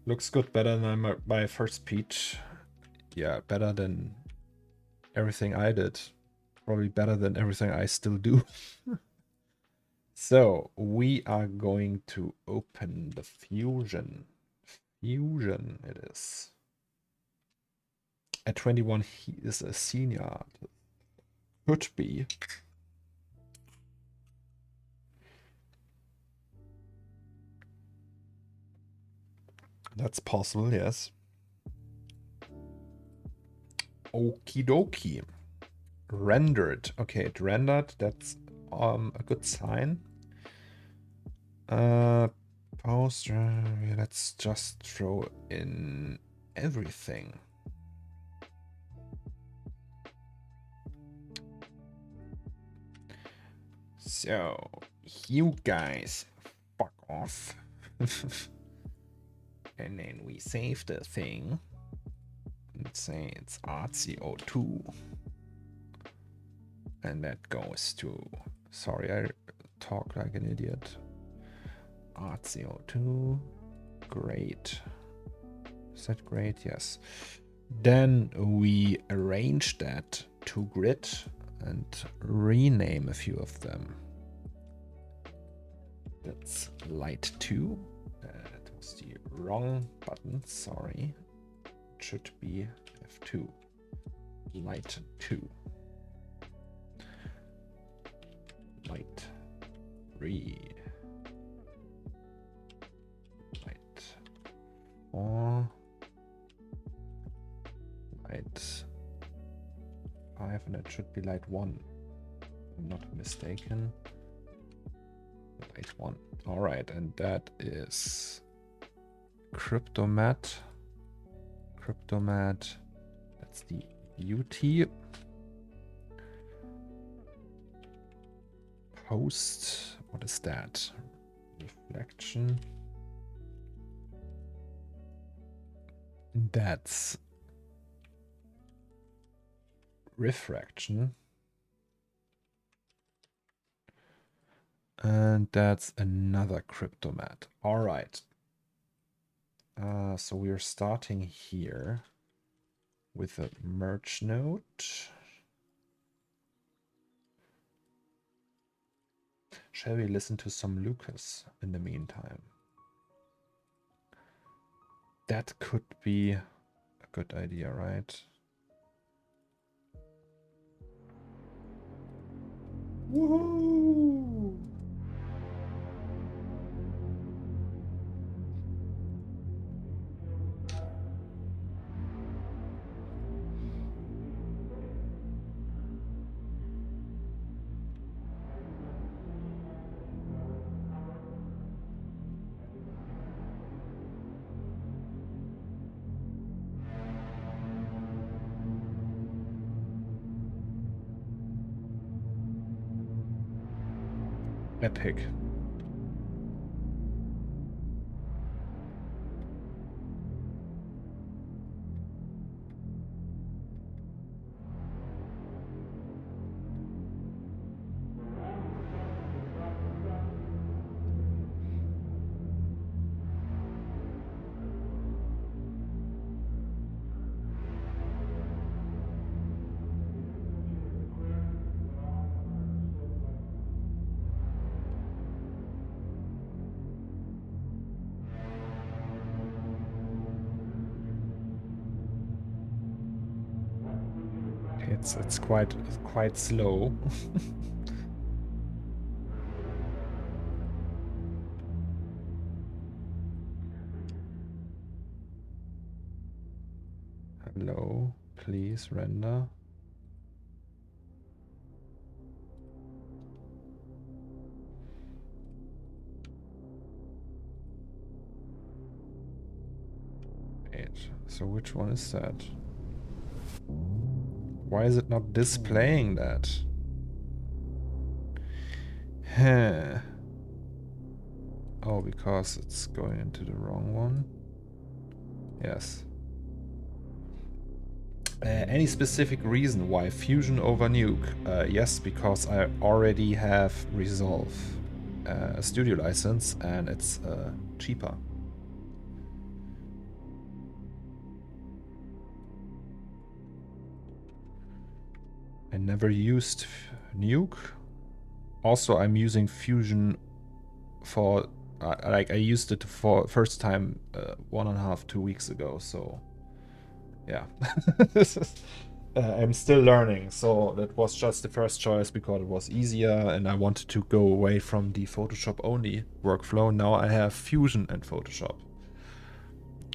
Looks good, better than my first peach. Yeah, better than everything I did. Probably better than everything I still do. So we are going to open the Fusion. Fusion it is. At 21, he is a senior. Could be. That's possible, yes. Okie dokie. Rendered. Okay, it rendered. That's a good sign. Post. Let's just throw in everything. So, you guys fuck off. And then we save the thing. Let's say it's ArtCO2. And that goes to... Sorry, I talk like an idiot. ArtCO2. Great. Is that great? Yes. Then we arrange that to grid and rename a few of them. That's light 2. That was the wrong button, sorry. It should be F2. Light 2. Light 3. Light 4. Light 5, and that should be light 1. If I'm not mistaken. Light 1. Alright, and that is Cryptomat. Cryptomat. That's the UT. Post. What is that? Reflection. That's refraction. And that's another Cryptomat. All right. So we are starting here with a merge node. Shall we listen to some Lucas in the meantime? That could be a good idea, right? Woohoo! epic. It's quite slow. Hello, please render. Wait, so which one is that? Why is it not displaying that? Huh. Oh, because it's going into the wrong one? Yes. Any specific reason why Fusion over Nuke? Yes, because I already have Resolve, a studio license, and it's cheaper. I never used Nuke. Also, I'm using Fusion for like I used it for first time 1.5, 2 weeks ago. So yeah, I'm still learning. So that was just the first choice because it was easier, and I wanted to go away from the Photoshop only workflow. Now I have Fusion and Photoshop.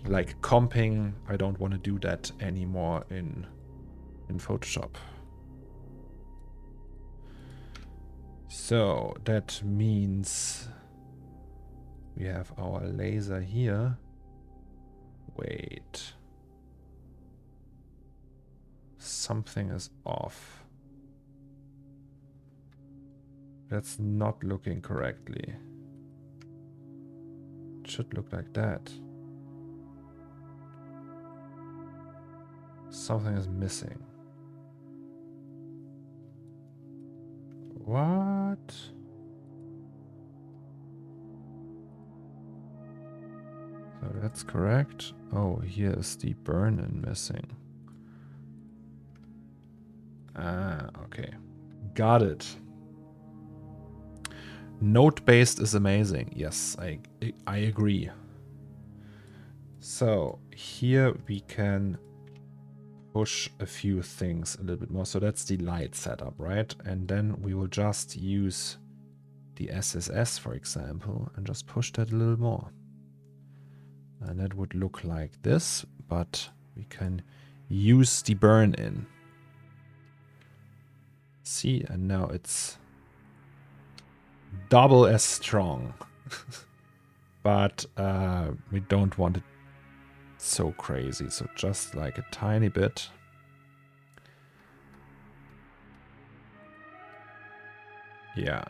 Like comping, I don't want to do that anymore in Photoshop. So that means we have our laser here. Wait. Something is off. That's not looking correctly. It should look like that. Something is missing. What? So that's correct. Oh, here is the burn-in missing. Ah, okay. Got it. Node-based is amazing. Yes, I agree. So here we can push a few things a little bit more. So that's the light setup, right? And then we will just use the SSS, for example, and just push that a little more. And that would look like this, but we can use the burn-in. See, and now it's double as strong. But we don't want it so crazy, so just like a tiny bit. Yeah,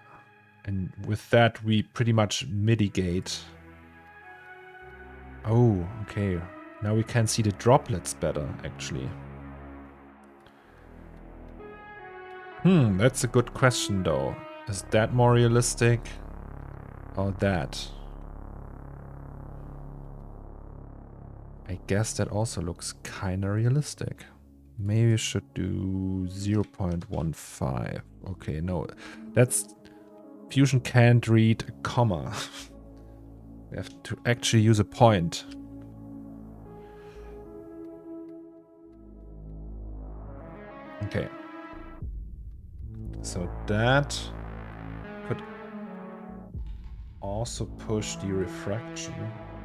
and with that we pretty much mitigate. Oh, okay. Now we can see the droplets better, actually. That's a good question, though. Is that more realistic? Or that? I guess that also looks kinda realistic. Maybe we should do 0.15. Okay, no. That's... Fusion can't read a comma. We have to actually use a point. Okay. So that could also push the refraction.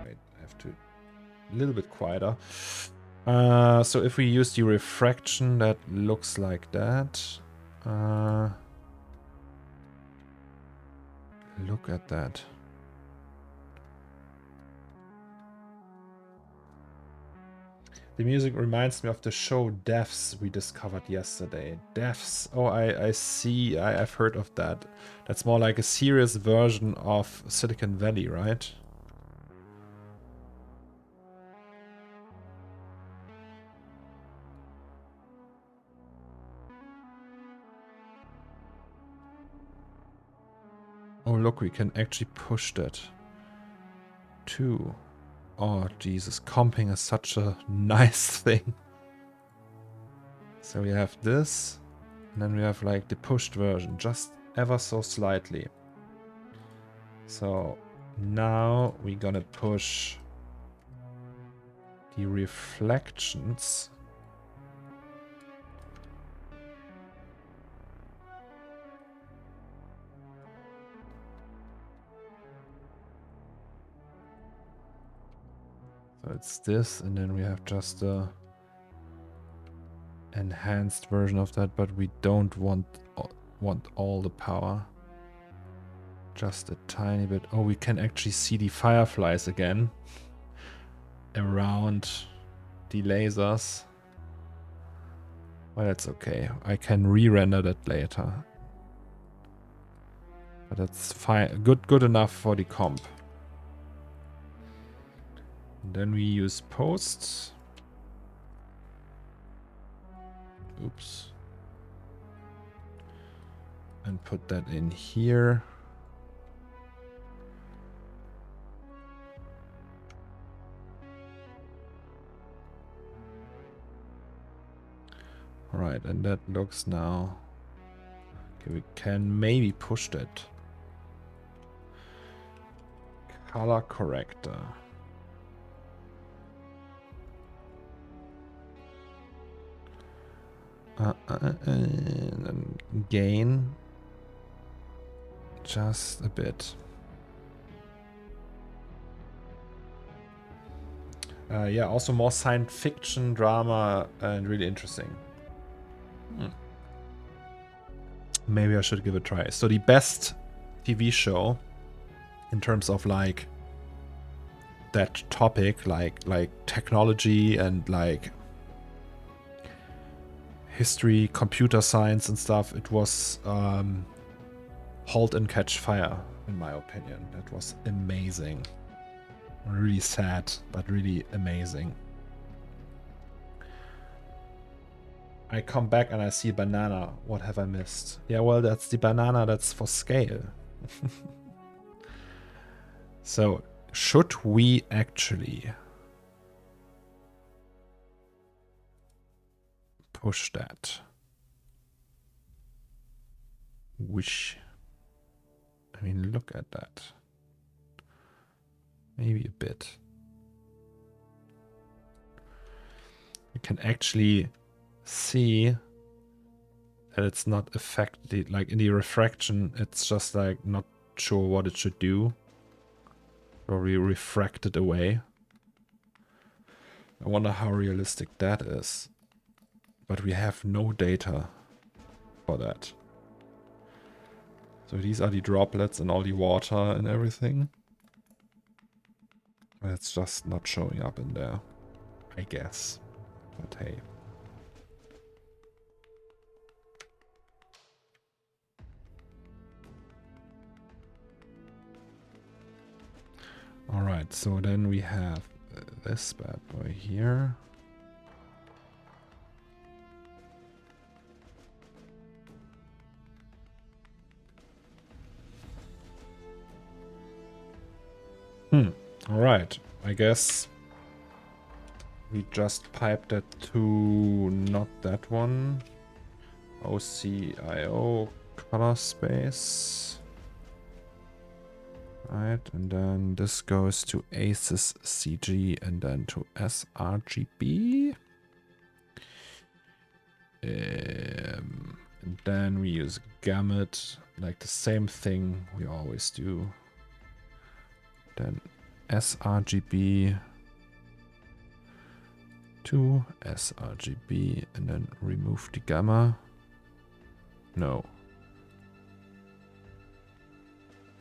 Wait, I have to a little bit quieter. So if we use the refraction, that looks like that. Look at that. The music reminds me of the show Devs we discovered yesterday. Devs. Oh, I see. I've heard of that. That's more like a serious version of Silicon Valley, right? Oh, look, we can actually push that. 2. Oh, Jesus. Comping is such a nice thing. So we have this. And then we have like the pushed version. Just ever so slightly. So now we're gonna push the reflections. So it's this, and then we have just a enhanced version of that, but we don't want all the power. Just a tiny bit. Oh, we can actually see the fireflies again around the lasers. Well, that's okay. I can re-render that later. But that's fine. Good enough for the comp. And then we use posts. Oops. And put that in here. Right, and that looks now... Okay, we can maybe push that. Color corrector. And then gain. Just a bit. Yeah, also more science fiction, drama, and really interesting. Maybe I should give it a try. So the best TV show in terms of like that topic, like technology and like history, computer science and stuff, it was Halt and Catch Fire, in my opinion. That was amazing. Really sad, but really amazing. I come back and I see a banana. What have I missed? Yeah, well, that's the banana that's for scale. So, should we actually push that? I mean, look at that. Maybe a bit. You can actually see that it's not affected. Like in the refraction, it's just like not sure what it should do. Or we refract it away. I wonder how realistic that is. But we have no data for that. So these are the droplets and all the water and everything. It's just not showing up in there, I guess. But hey. Alright, so then we have this bad boy here. Alright, I guess we just piped that to not that one. OCIO color space. Right, and then this goes to Asus CG and then to sRGB. And then we use gamut, like the same thing we always do. Then sRGB to sRGB and then remove the gamma. No.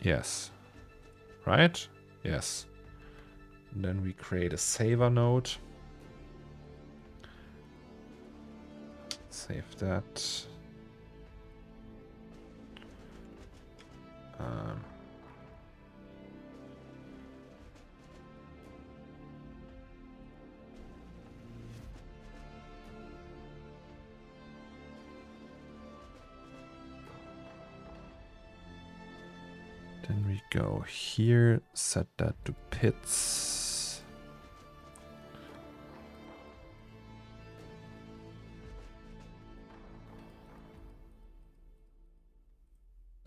Yes. Right? Yes. And then we create a saver node. Save that. Then we go here, set that to pits.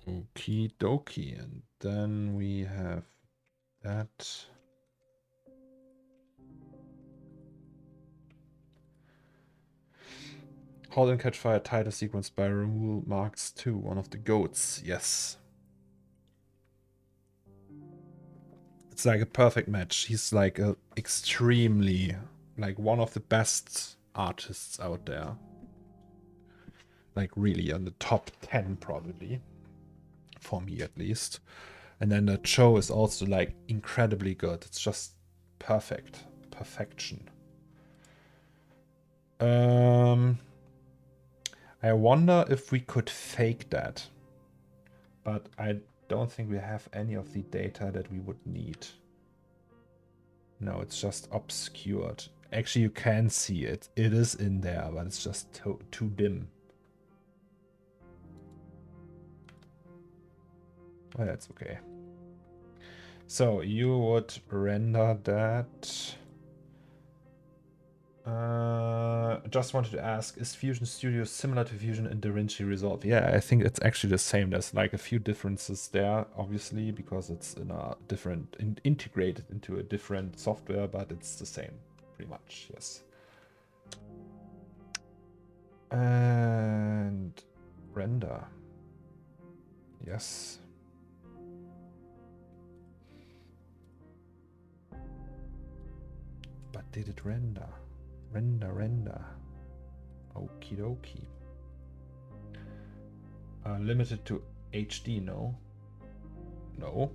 Okie dokie, and then we have that. Halt and catch fire title sequence by removal marks 2, one of the goats. Yes. It's like a perfect match. He's like a extremely, like one of the best artists out there. Like really on the top 10 probably. For me at least. And then the show is also like incredibly good. It's just perfect. Perfection. I wonder if we could fake that. But I don't think we have any of the data that we would need. No, it's just obscured. Actually, you can see it. It is in there, but it's just too dim. Well, that's okay. So you would render that. Just wanted to ask, is Fusion Studio similar to Fusion and DaVinci Resolve? Yeah, I think it's actually the same. There's like a few differences there, obviously, because it's in a different, integrated into a different software, but it's the same, pretty much, yes. And render. Yes. But did it render? Render. Okie dokie. Limited to HD, no? No.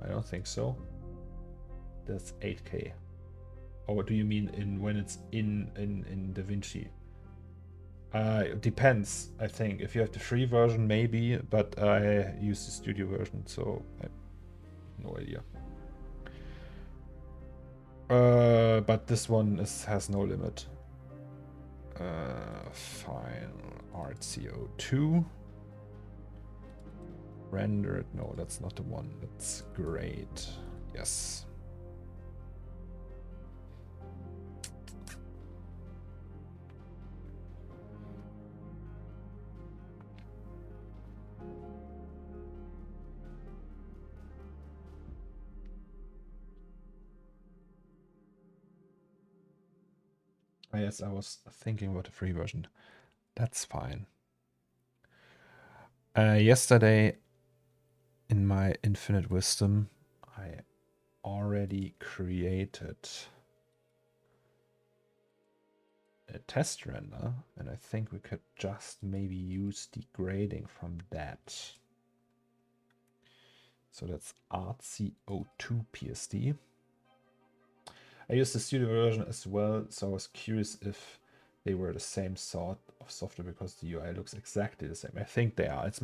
I don't think so. That's 8K. Or what do you mean in when it's in DaVinci? It depends, I think. If you have the free version, maybe, but I use the studio version, so I have no idea. But this one has no limit. Fine. RCO2. Rendered. No, that's not the one. That's great. Yes. Yes, I was thinking about the free version. That's fine. Yesterday, in my infinite wisdom, I already created a test render, and I think we could just maybe use the grading from that. So that's RCO2 PSD. I used the studio version as well, so I was curious if they were the same sort of software because the UI looks exactly the same. I think they are. It's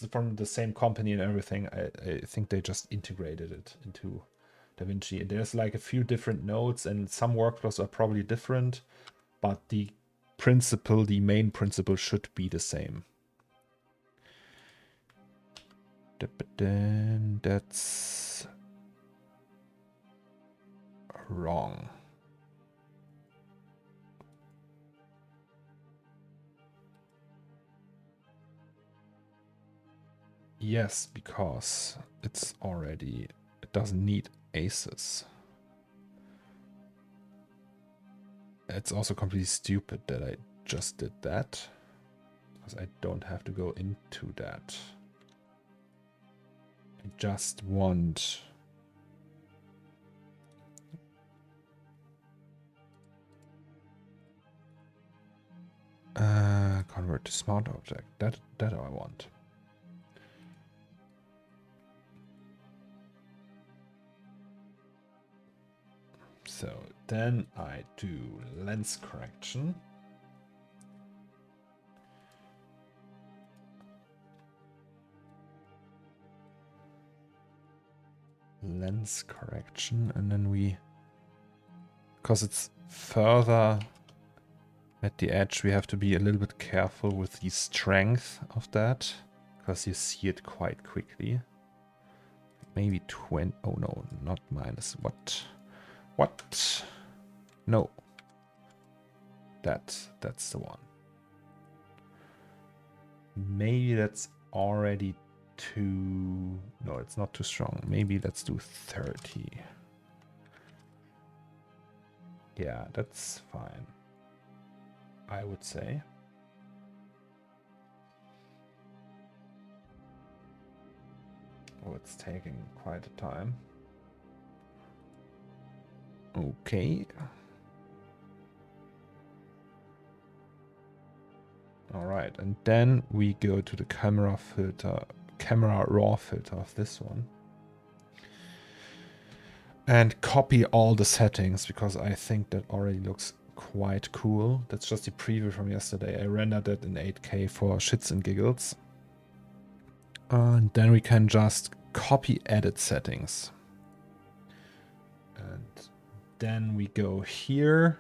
from the same company and everything. I think they just integrated it into DaVinci. There's like a few different nodes and some workflows are probably different, but the principle, the main principle should be the same. But then that's wrong. Yes, because it's already, it doesn't need Asus. It's also completely stupid that I just did that, because I don't have to go into that. I just want convert to smart object. That I want. So then I do lens correction. lens correction, and then we, because it's further at the edge, we have to be a little bit careful with the strength of that, because you see it quite quickly. Maybe 20. Oh no, not minus. What? No. That's the one. Maybe that's already too... No, it's not too strong. Maybe let's do 30. Yeah, that's fine, I would say. Oh, it's taking quite a time. Okay. All right, and then we go to the camera raw filter of this one. And copy all the settings, because I think that already looks quite cool. That's just the preview from yesterday. I rendered it in 8K for shits and giggles. And then we can just copy edit settings. And then we go here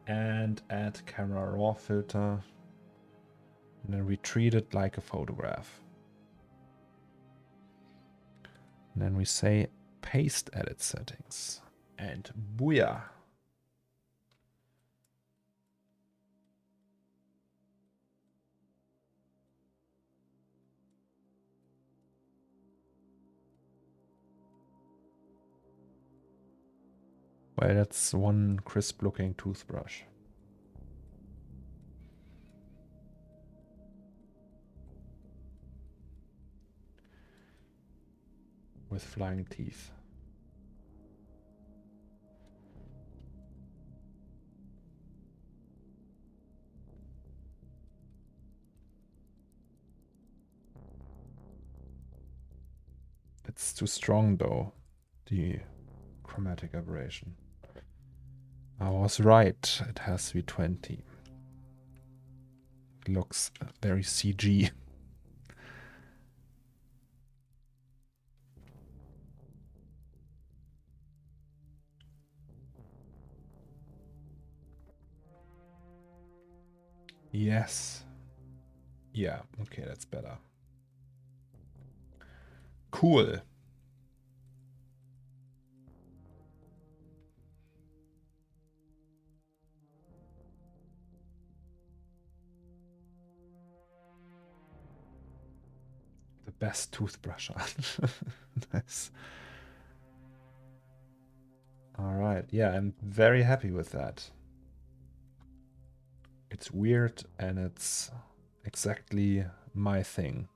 and add camera raw filter. And then we treat it like a photograph. And then we say paste edit settings. And booyah! Well, that's one crisp looking toothbrush. With flying teeth. It's too strong though, the chromatic aberration. I was right, it has to be 20. It looks very CG. Yes. Yeah, okay, that's better. Cool. The best toothbrush art. Nice. All right, yeah, I'm very happy with that. It's weird and it's exactly my thing.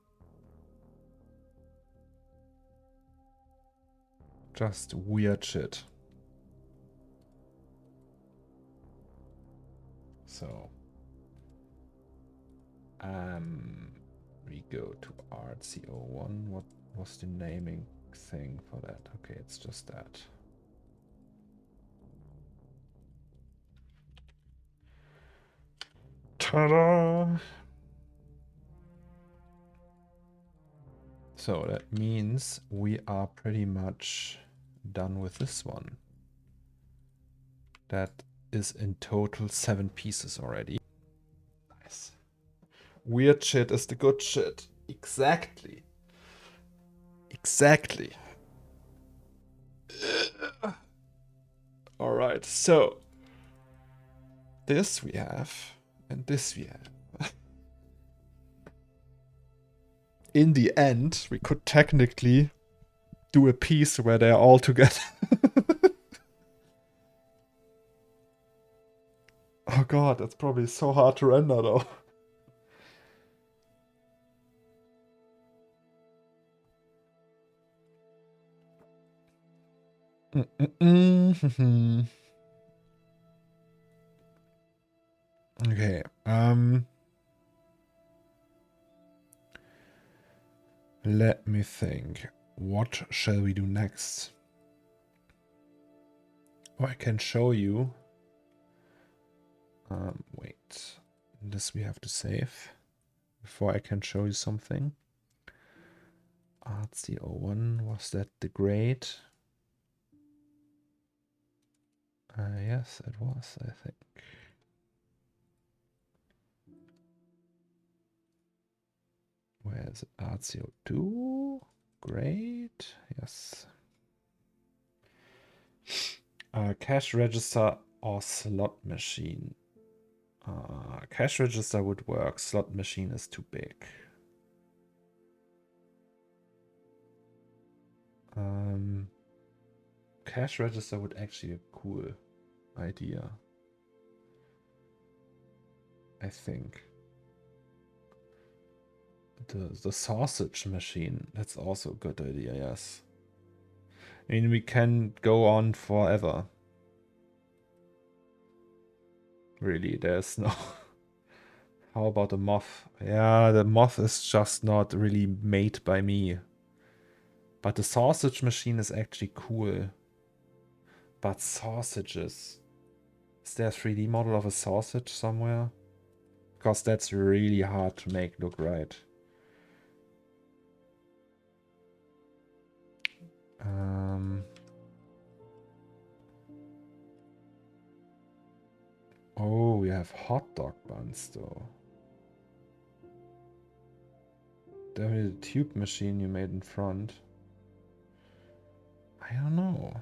Just weird shit. So, we go to RC01. What was the naming thing for that? Okay, it's just that. Ta-da! So that means we are pretty much done with this one. That is in total 7 pieces already. Nice. Weird shit is the good shit. Exactly. Exactly. All right, so this we have, and this we have. In the end, we could technically do a piece where they're all together. Oh god, that's probably so hard to render though. Okay, let me think. What shall we do next? Oh, I can show you. Wait. This we have to save before I can show you something. RC01, was that the grade? Yes, it was, I think. Where is it? RC02? Great. Yes. Cash register or slot machine? Cash register would work. Slot machine is too big. Cash register would actually be a cool idea, I think. The sausage machine, that's also a good idea, yes. I mean, we can go on forever. Really, there's no... How about the moth? Yeah, the moth is just not really made by me. But the sausage machine is actually cool. But sausages... Is there a 3D model of a sausage somewhere? Because that's really hard to make look right. Oh, we have hot dog buns though. Definitely the tube machine you made in front. I don't know.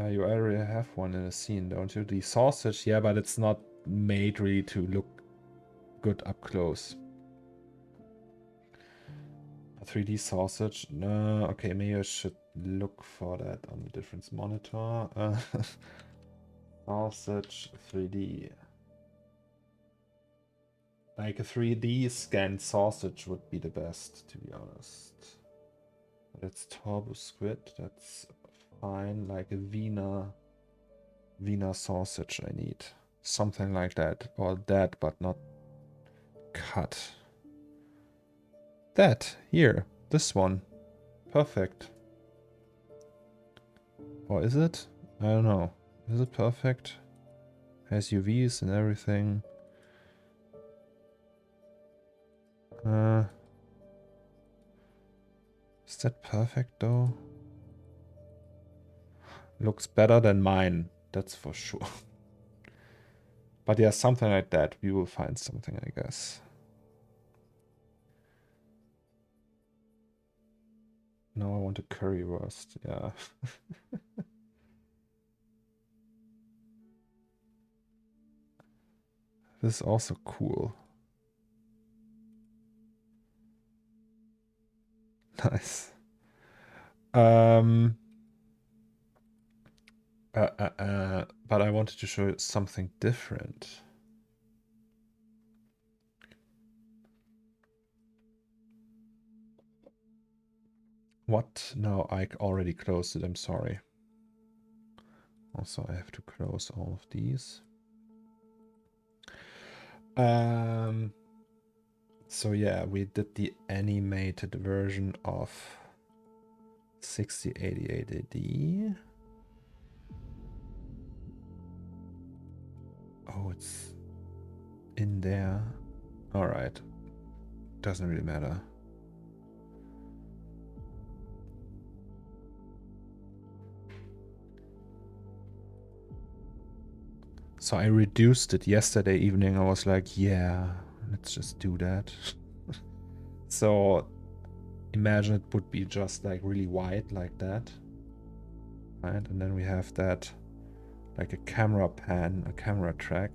You already have one in a scene, don't you? The sausage, yeah, but it's not made really to look good up close. A 3D sausage? No, okay, maybe I should look for that on the difference monitor. Sausage 3D. Like a 3D scanned sausage would be the best, to be honest. That's turbo squid, that's fine. Like a Wiener sausage I need. Something like that. Or that, but not cut. That, here, this one. Perfect. Or is it? I don't know. Is it perfect? Has UVs and everything. Is that perfect though? Looks better than mine, that's for sure. But yeah, something like that. We will find something, I guess. No, I want a currywurst, yeah. This is also cool. Nice. But I wanted to show you something different. What? No, I already closed it, I'm sorry. Also, I have to close all of these. So yeah, we did the animated version of 6088 AD. Oh, it's in there. All right. Doesn't really matter. So I reduced it yesterday evening. I was like, yeah, let's just do that. So imagine it would be just like really wide like that. Right? And then we have that like a camera pan, a camera track.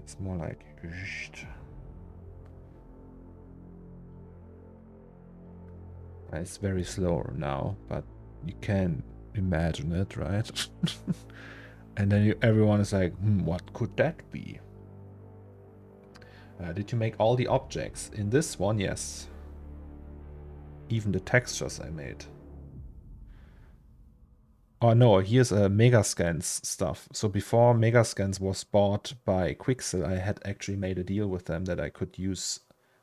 It's more like... It's very slow now, but you can imagine it, right? And then everyone is like, what could that be? Did you make all the objects? In this one, yes. Even the textures I made. Oh no, here's a Megascans stuff. So before Megascans was bought by Quixel, I had actually made a deal with them that I could use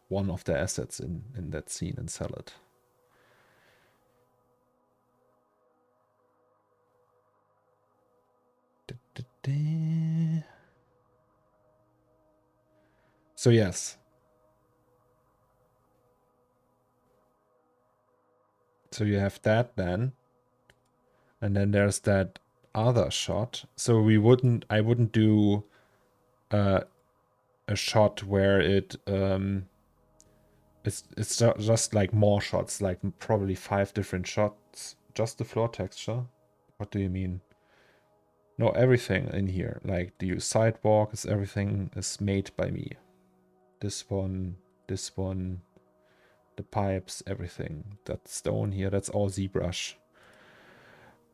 one of their assets in that scene and sell it. So yes. So you have that then. And then there's that other shot. So I wouldn't do a shot where it's just like more shots, like probably 5 different shots. Just the floor texture? What do you mean? No, everything in here. Like the sidewalk is everything is made by me. This one, the pipes, everything. That stone here, that's all ZBrush.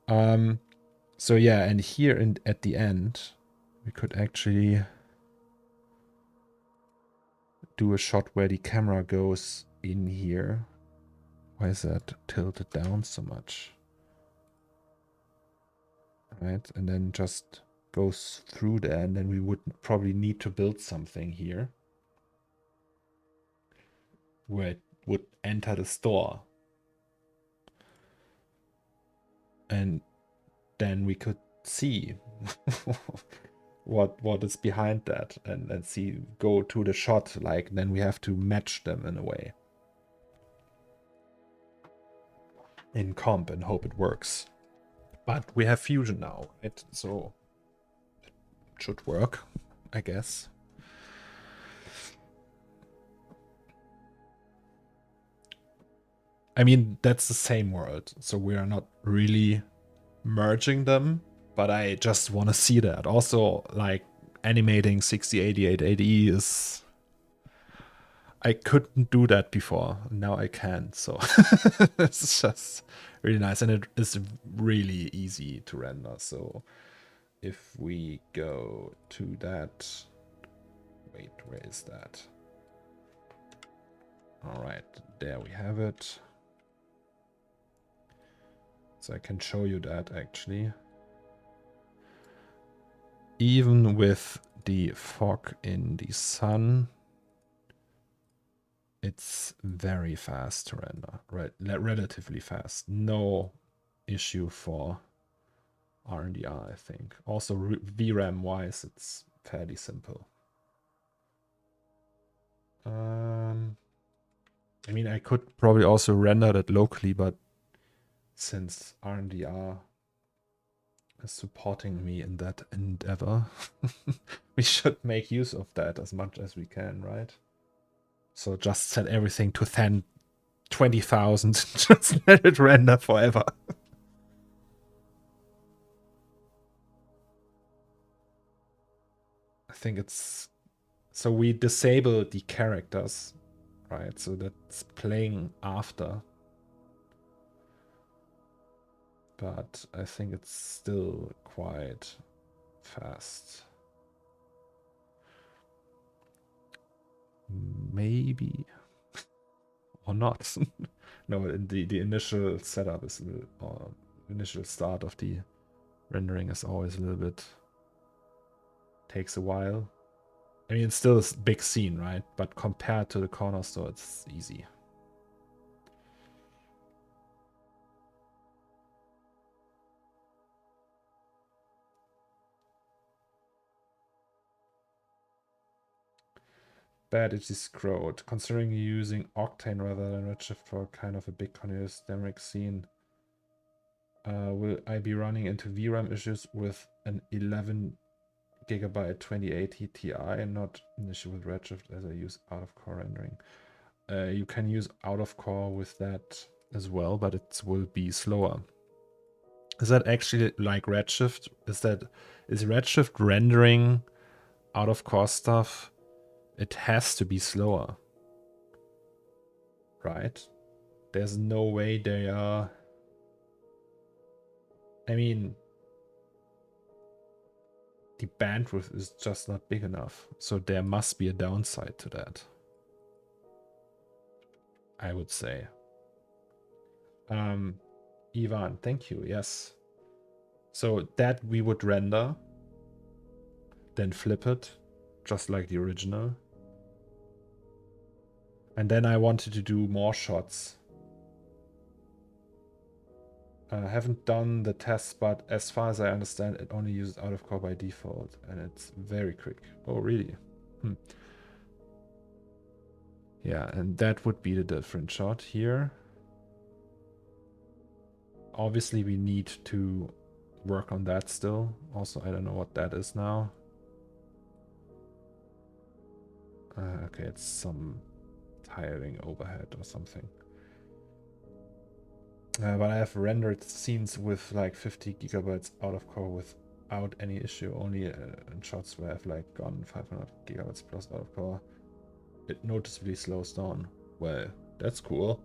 So yeah, and here at the end, we could actually do a shot where the camera goes in here. Why is that tilted down so much? Right, and then just goes through there, and then we would probably need to build something here where it would enter the store. And then we could see what is behind that and see, go to the shot, like then we have to match them in a way in comp and hope it works. But we have Fusion now, right? So it should work, I guess. I mean, that's the same world, so we are not really merging them, but I just want to see that. Also, like, animating 6088 is... I couldn't do that before. Now I can, so it's just really nice, and it is really easy to render. So if we go to that... Wait, where is that? All right, there we have it. So I can show you that actually. Even with the fog in the sun, it's very fast to render, right? Relatively fast. No issue for RNDR, I think. Also, VRAM wise, it's fairly simple. I mean, I could probably also render that locally, but since RNDR is supporting me in that endeavor, we should make use of that as much as we can, right? So just set everything to 20,000, just let it render forever. I think it's... So we disable the characters, right? So that's playing after. But I think it's still quite fast. Maybe. Or not. No, the initial setup is a little, or initial start of the rendering is always a little bit... takes a while. I mean, it's still a big scene, right? But compared to the corner store, it's easy. Bad it is scrolled. Considering you're using Octane rather than Redshift for kind of a big Cornelius Dammrich scene, will I be running into VRAM issues with an 11 Gigabyte 2080 Ti and not an issue with Redshift as I use out-of-core rendering? You can use out-of-core with that as well, but it will be slower. Is that actually like Redshift? Is Redshift rendering out-of-core stuff? It has to be slower, right? There's no way they are... I mean, the bandwidth is just not big enough, so there must be a downside to that, I would say. Ivan, thank you. Yes. So that we would render, then flip it, just like the original. And then I wanted to do more shots. I haven't done the tests, but as far as I understand, it only uses out-of-core by default, and it's very quick. Oh, really? Yeah, and that would be the different shot here. Obviously, we need to work on that still. Also, I don't know what that is now. Okay, it's some tiling overhead or something. But I have rendered scenes with like 50 gigabytes out of core without any issue. Only in shots where I've like gone 500 gigabytes plus out of core, it noticeably slows down. Well, that's cool.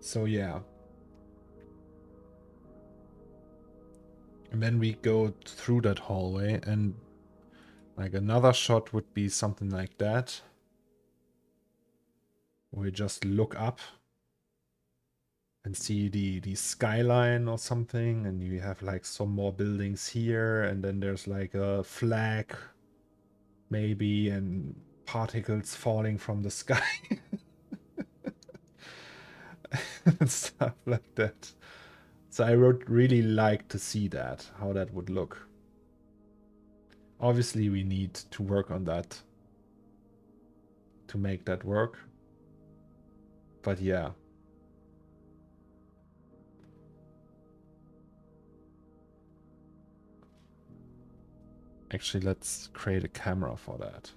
So yeah. And then we go through that hallway, and like another shot would be something like that. We just look up and see the skyline or something, and you have like some more buildings here, and then there's like a flag maybe, and particles falling from the sky. And stuff like that. So I would really like to see that, how that would look. Obviously we need to work on that to make that work. But yeah. Actually, let's create a camera for that.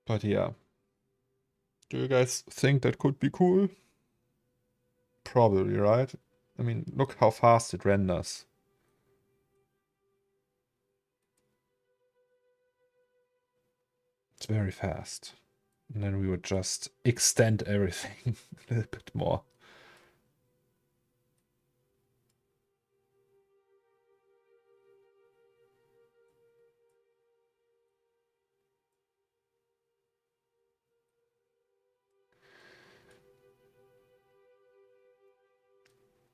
But yeah. Do you guys think that could be cool? Probably, right? I mean, look how fast it renders. It's very fast. And then we would just extend everything a little bit more.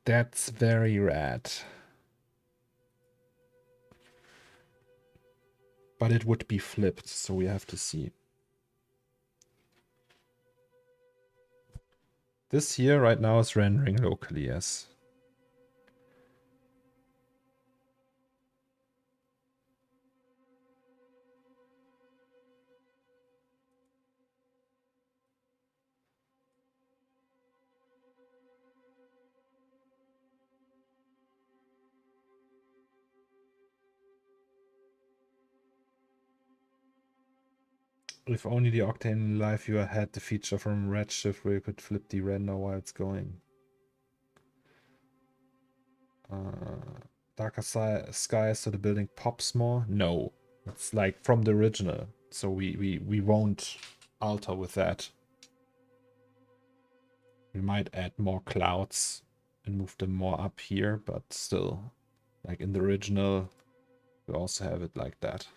That's very rad. But it would be flipped, so we have to see. This here right now is rendering locally, yes. If only the Octane Live Viewer had the feature from Redshift where you could flip the render while it's going. Darker skies so the building pops more? No. It's like from the original. So we won't alter with that. We might add more clouds and move them more up here, but still, like in the original, we also have it like that.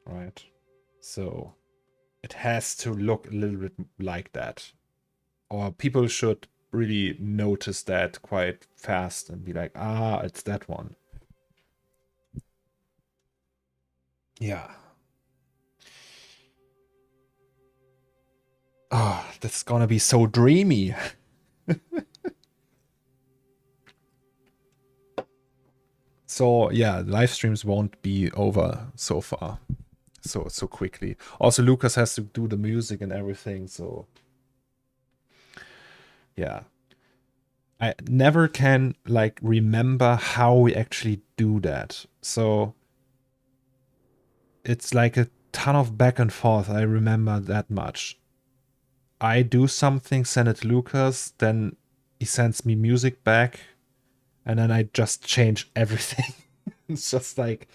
Right? So it has to look a little bit like that. Or people should really notice that quite fast and be like, ah, it's that one. Yeah. Ah, oh, that's gonna be so dreamy. So yeah, live streams won't be over so far, so quickly. Also, Lucas has to do the music and everything, so yeah. I never can like remember how we actually do that. So it's like a ton of back and forth. I remember that much. I do something, send it to Lucas, then he sends me music back, and then I just change everything. It's just like,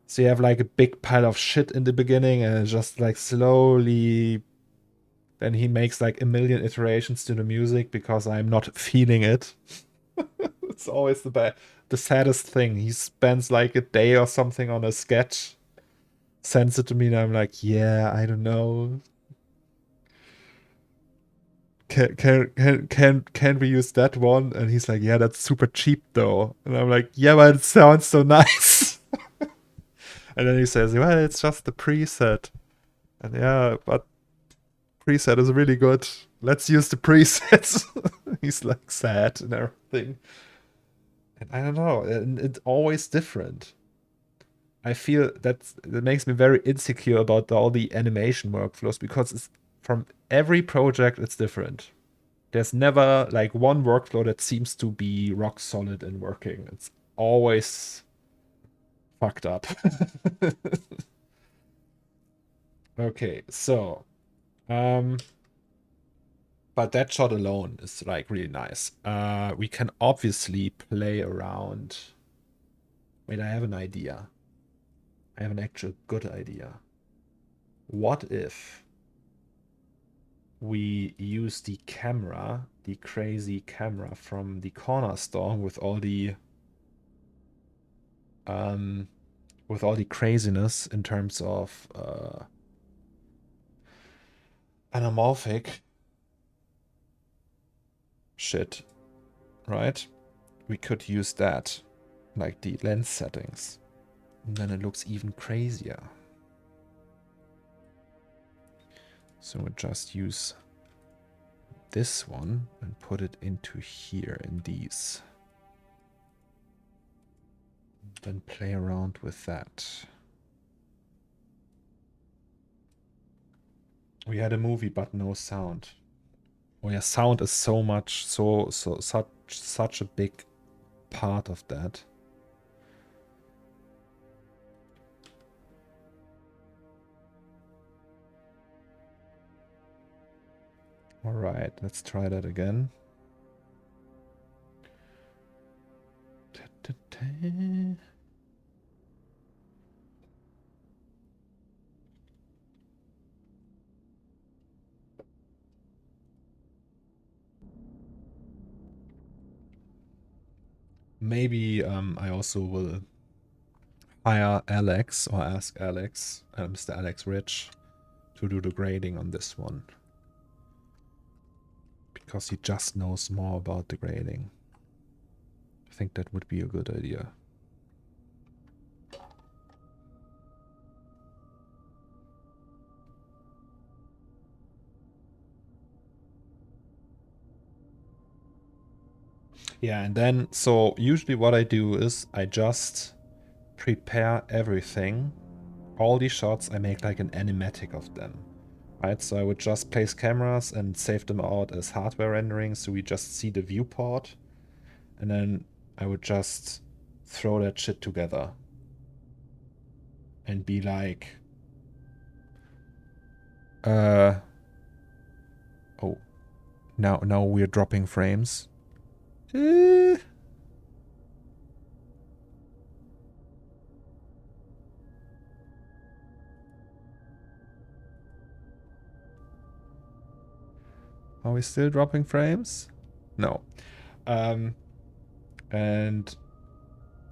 so you have like a big pile of shit in the beginning, and it just like slowly Then he makes like a million iterations to the music because I'm not feeling it. It's always the saddest thing. He spends like a day or something on a sketch, sends it to me, and I'm like, yeah, I don't know. Can we use that one? And he's like, yeah, that's super cheap though. And I'm like, yeah, but it sounds so nice. And then he says, well, it's just the preset. And yeah, but preset is really good. Let's use the presets. He's like sad and everything. And I don't know, and it's always different. I feel that makes me very insecure about all the animation workflows because it's from every project it's different. There's never like one workflow that seems to be rock solid and working. It's always fucked up. Okay, so but that shot alone is like really nice. We can obviously play around. Wait, I have an idea. I have an actual good idea. What if we use the camera, the crazy camera from the corner store with all the craziness in terms of anamorphic shit, right? We could use that, like the lens settings. And then it looks even crazier. So we'll just use this one and put it into here in these. Then play around with that. We had a movie but no sound. Oh yeah, sound is so much, such a big part of that. All right, let's try that again. Maybe I also will hire Alex or ask Alex, Mr. Alex Rich, to do the grading on this one. Because he just knows more about the grading. I think that would be a good idea. Yeah, and then, so usually what I do is I just prepare everything. All these shots, I make like an animatic of them. Right, so I would just place cameras and save them out as hardware rendering, so we just see the viewport. And then I would just throw that shit together. And be like... oh. Now we're dropping frames. Are we still dropping frames? No. And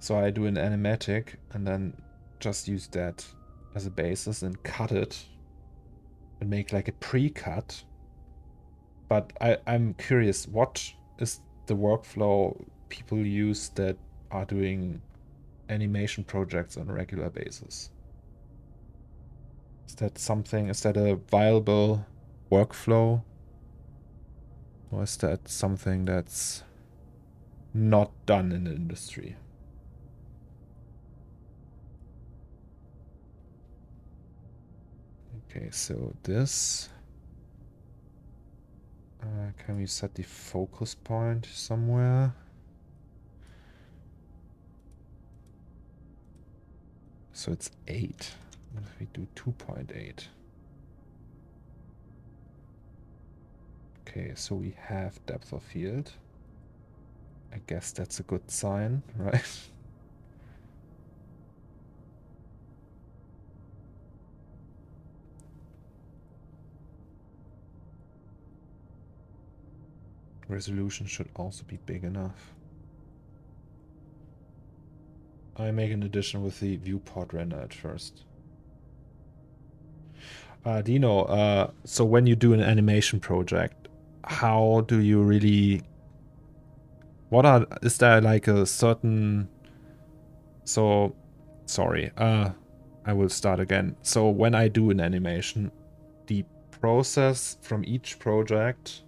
so I do an animatic and then just use that as a basis and cut it and make like a pre-cut. But I'm curious, what is the workflow people use that are doing animation projects on a regular basis? Is that a viable workflow? Or is that something that's not done in the industry? Okay, so this... can we set the focus point somewhere? So it's 8. What if we do 2.8? Okay, so we have depth of field. I guess that's a good sign, right? Resolution should also be big enough. I make an addition with the viewport render at first. Dino, so when you do an animation project, how do you really... is there like a certain... So, sorry, I will start again. So when I do an animation, the process from each project,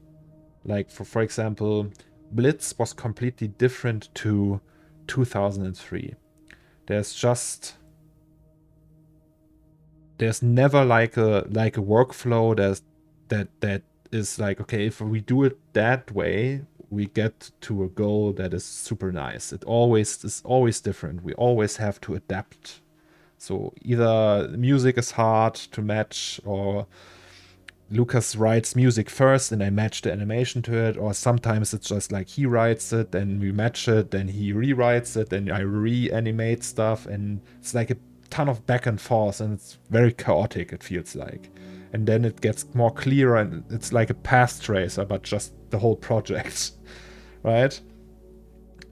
like for example, Blitz was completely different to 2003. There's never like a workflow that is like, okay, if we do it that way, we get to a goal that is super nice. It is always different. We always have to adapt. So either music is hard to match, or Lucas writes music first and I match the animation to it, or sometimes it's just like he writes it, then we match it, then he rewrites it, then I reanimate stuff, and it's like a ton of back and forth, and it's very chaotic, it feels like. And then it gets more clear, and it's like a path tracer, but just the whole project, right?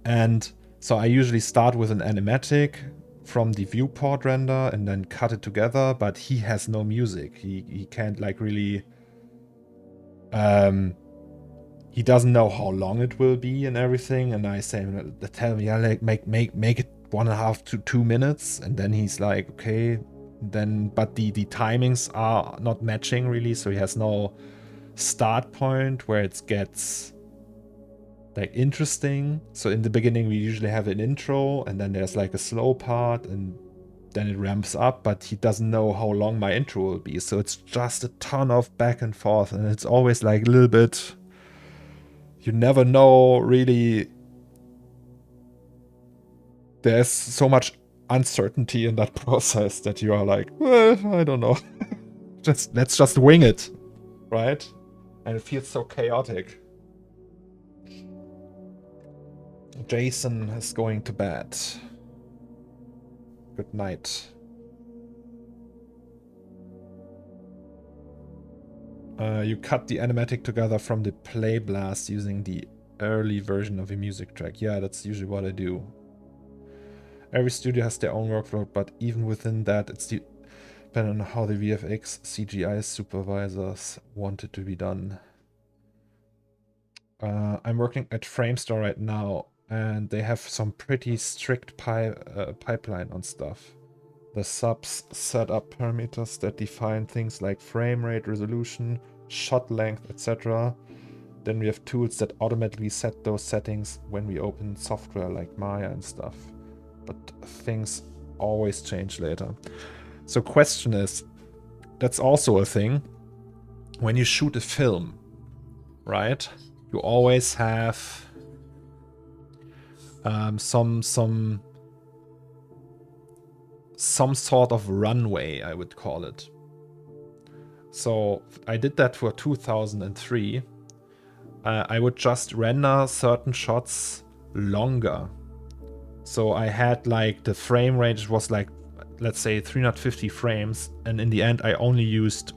And so I usually start with an animatic from the viewport render and then cut it together, but he has no music. He can't like really... he doesn't know how long it will be and everything, and I say, tell me, yeah, like make it 1.5 to 2 minutes, and then he's like, okay, then, but the timings are not matching really, so he has no start point where it gets like interesting. So in the beginning we usually have an intro, and then there's like a slow part, and then it ramps up, but he doesn't know how long my intro will be, so it's just a ton of back and forth, and it's always like a little bit... You never know really. There's so much uncertainty in that process that you are like, well, I don't know. Let's just wing it, right? And it feels so chaotic. Jason is going to bed. Good night. You cut the animatic together from the play blast using the early version of a music track. Yeah, that's usually what I do. Every studio has their own workflow, but even within that, it's depending on how the VFX CGI supervisors want it to be done. I'm working at Framestore right now, and they have some pretty strict pipeline on stuff. The subs set up parameters that define things like frame rate, resolution, shot length, etc. Then we have tools that automatically set those settings when we open software like Maya and stuff. But things always change later. So question is, that's also a thing. When you shoot a film, right? You always have some sort of runway, I would call it. So I did that for 2003. I would just render certain shots longer. So I had like the frame range was like, let's say 350 frames, and in the end I only used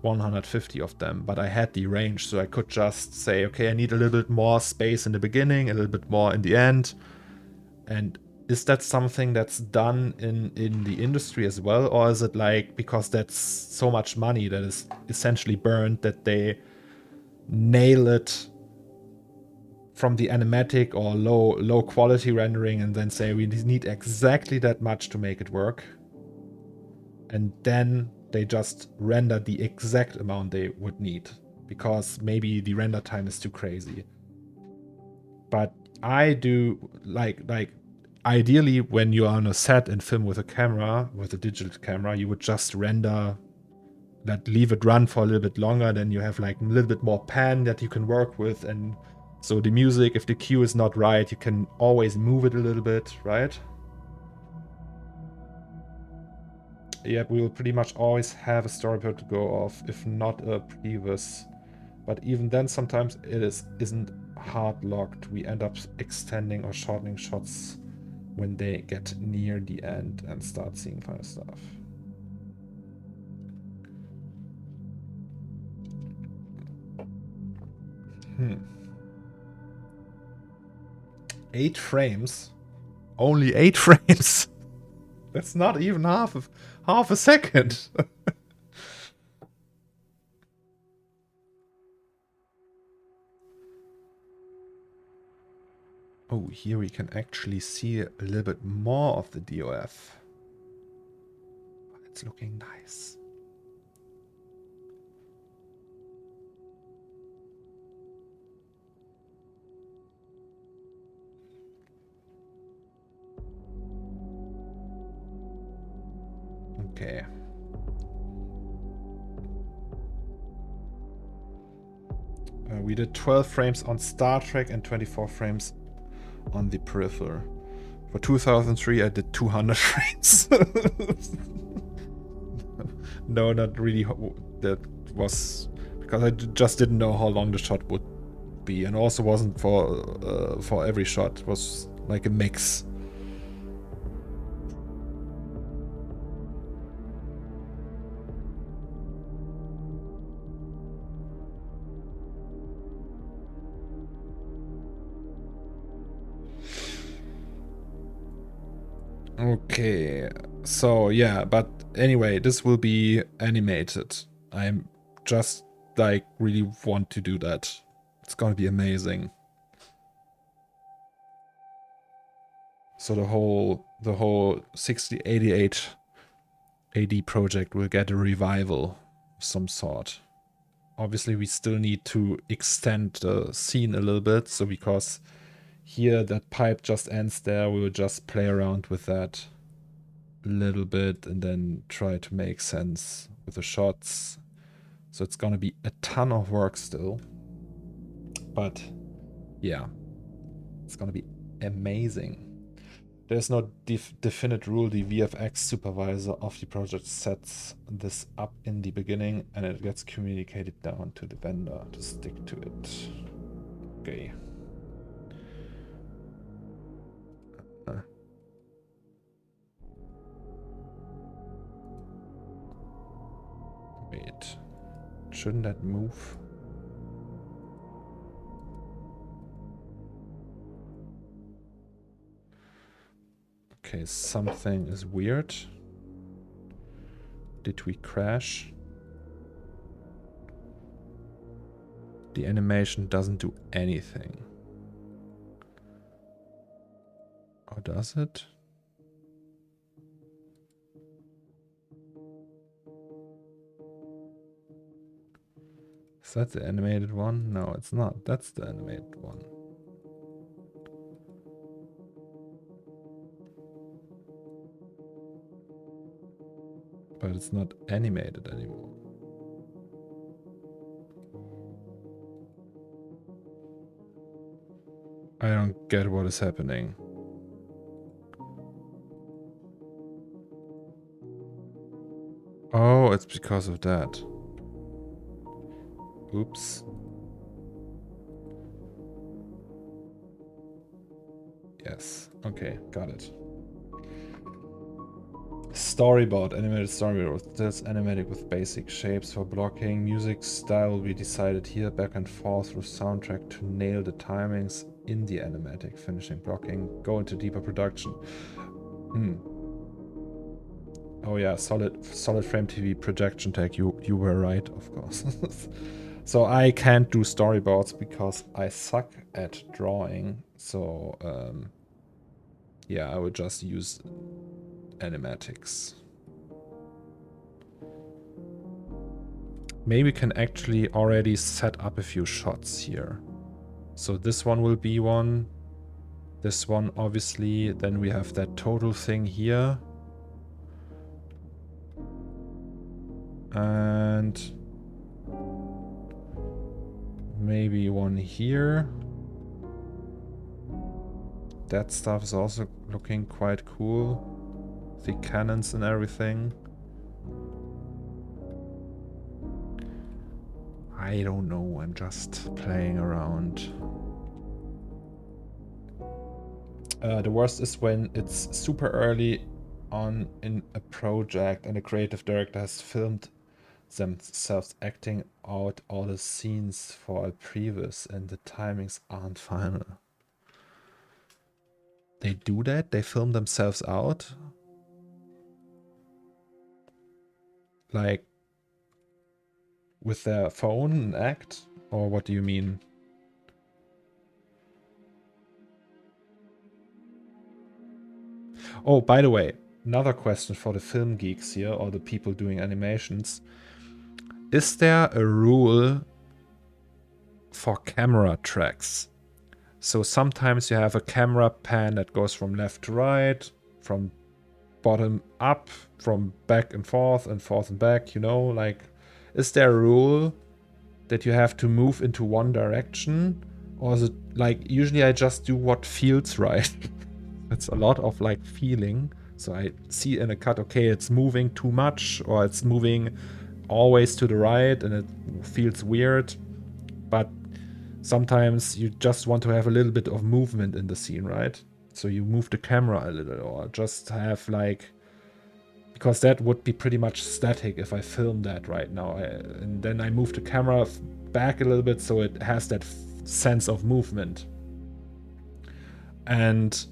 150 of them, but I had the range, so I could just say, okay, I need a little bit more space in the beginning, a little bit more in the end. And is that something that's done in the industry as well, or is it like, because that's so much money that is essentially burned, that they nail it from the animatic or low quality rendering and then say we need exactly that much to make it work, and then they just render the exact amount they would need because maybe the render time is too crazy. But I do like ideally when you're on a set and film with a camera, with a digital camera, you would just render that, leave it run for a little bit longer, then you have like a little bit more pan that you can work with. And so the music, if the cue is not right, you can always move it a little bit, right? Yeah, we will pretty much always have a storyboard to go off, if not a previous. But even then, sometimes it isn't hard locked. We end up extending or shortening shots when they get near the end and start seeing fun stuff. 8 frames? Only 8 frames? That's not even half a second. Oh, here we can actually see a little bit more of the DOF. It's looking nice. Okay. We did 12 frames on Star Trek and 24 frames on the peripheral. For 2003, I did 200 frames. No, not really. That was because I just didn't know how long the shot would be, and also wasn't for every shot. It was like a mix. Okay, so yeah, but anyway, this will be animated. I'm just like really want to do that. It's gonna be amazing. So the whole 6088 AD project will get a revival of some sort. Obviously, we still need to extend the scene a little bit. So because here that pipe just ends there, we will just play around with that a little bit and then try to make sense with the shots. So it's gonna be a ton of work still. But yeah, it's gonna be amazing. There's no definite rule. The VFX supervisor of the project sets this up in the beginning and it gets communicated down to the vendor to stick to it. Okay. Wait. Shouldn't that move? Okay, something is weird. Did we crash? The animation doesn't do anything. Or does it? Is that the animated one? No, it's not. That's the animated one. But it's not animated anymore. I don't get what is happening. Oh, it's because of that. Oops. Yes. Okay, got it. Storyboard, animated storyboard. This animated with basic shapes for blocking. Music style will be decided here, back and forth through soundtrack to nail the timings in the animatic. Finishing blocking, go into deeper production. Oh yeah, solid frame TV projection tech. You were right, of course. So I can't do storyboards because I suck at drawing. So yeah, I would just use animatics. Maybe we can actually already set up a few shots here. So this one will be one. This one, obviously. Then we have that total thing here. And maybe one here. That stuff is also looking quite cool. The cannons and everything. I don't know, I'm just playing around. The worst is when it's super early on in a project and the creative director has filmed themselves acting out all the scenes for a previs and the timings aren't final. they do that? They film themselves out? Like with their phone and act? Or what do you mean? Oh, by the way, another question for the film geeks here, or the people doing animations. Is there a rule for camera tracks? So sometimes you have a camera pan that goes from left to right, from bottom up, from back and forth and back, you know, like, is there a rule that you have to move into one direction? Or is it like, usually I just do what feels right. It's a lot of like feeling. So I see in a cut, okay, it's moving too much, or it's moving always to the right and it feels weird. But sometimes you just want to have a little bit of movement in the scene, right? So you move the camera a little, or just have like, because that would be pretty much static if I film that right now. And then I move the camera back a little bit so it has that sense of movement. And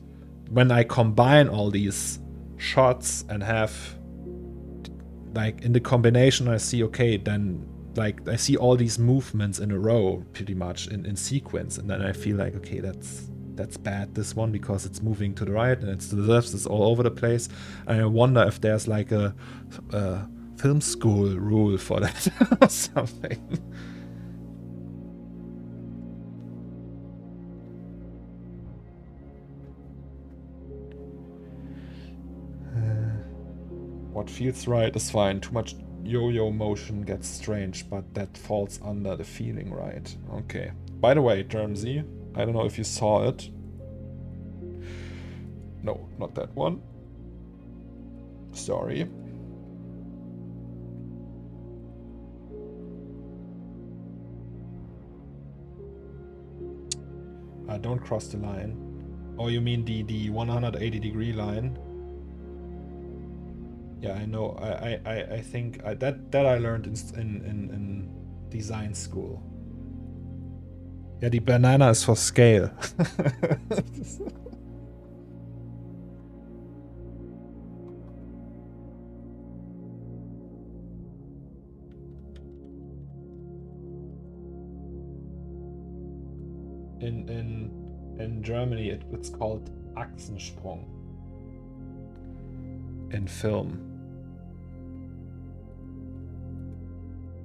when I combine all these shots and have, like, in the combination, I see, okay, then like I see all these movements in a row pretty much in sequence, and then I feel like, okay, that's bad, this one, because it's moving to the right and it's to the left, it's all over the place. And I wonder if there's like a film school rule for that or something. What feels right is fine. Too much yo-yo motion gets strange, but that falls under the feeling right. Okay. By the way, Germzy, I don't know if you saw it. No, not that one. Sorry. Don't cross the line. Oh, you mean the 180-degree line? Yeah, I know. I think that I learned in design school. Yeah, the banana is for scale. In Germany, it's called Achsensprung. In film.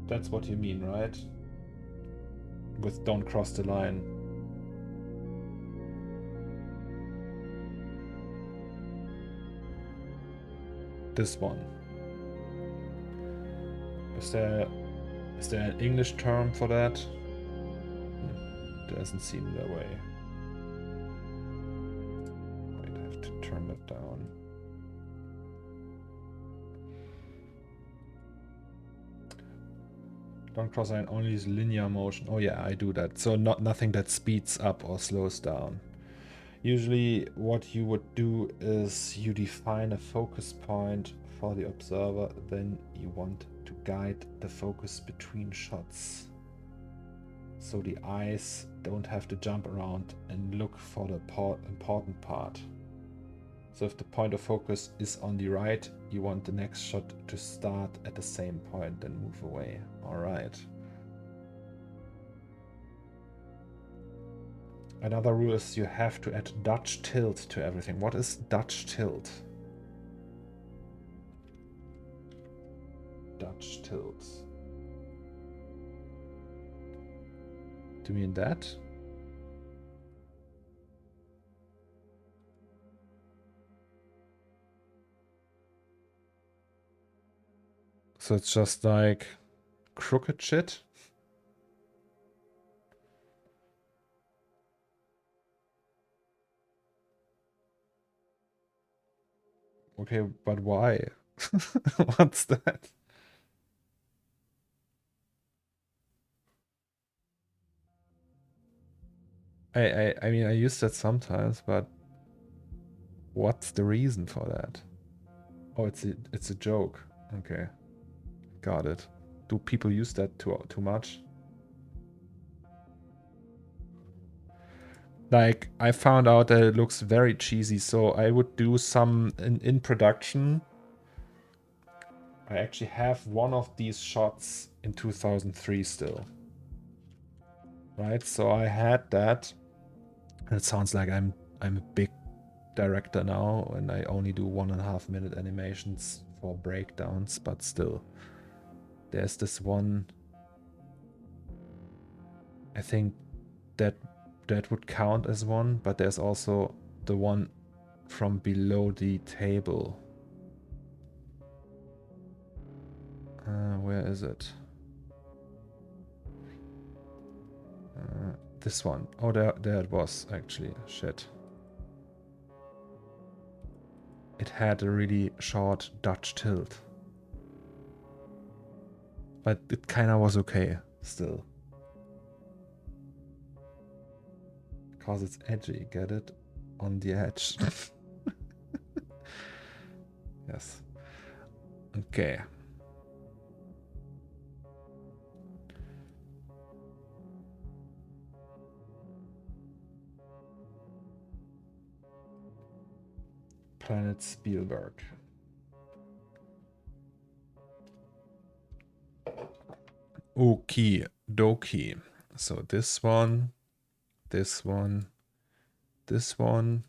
That's what you mean, right? With don't cross the line. This one. Is there an English term for that? Doesn't seem that way. Wait, I have to turn that down. Don't cross line, only is linear motion. Oh yeah, I do that. So nothing that speeds up or slows down. Usually what you would do is you define a focus point for the observer, then you want to guide the focus between shots. So the eyes don't have to jump around and look for the important part. So if the point of focus is on the right, you want the next shot to start at the same point and move away. All right. Another rule is you have to add Dutch tilt to everything. What is Dutch tilt? Dutch tilt. Do you mean that? So it's just like crooked shit? Okay, but why? What's that? I mean, I use that sometimes, but what's the reason for that? Oh, it's a joke. Okay, got it. Do people use that too much? Like, I found out that it looks very cheesy, so I would do some in production. I actually have one of these shots in 2003 still. Right, so I had that. It sounds like I'm a big director now, and I only do 1.5 minute animations for breakdowns, but still. There's this one. I think that would count as one, but there's also the one from below the table. Where is it? This one. Oh, there it was, actually. Shit. It had a really short Dutch tilt. But it kind of was okay, still. Because it's edgy, get it? On the edge. Yes. Okay. Planet Spielberg. Okie dokie. So this one, this one, this one.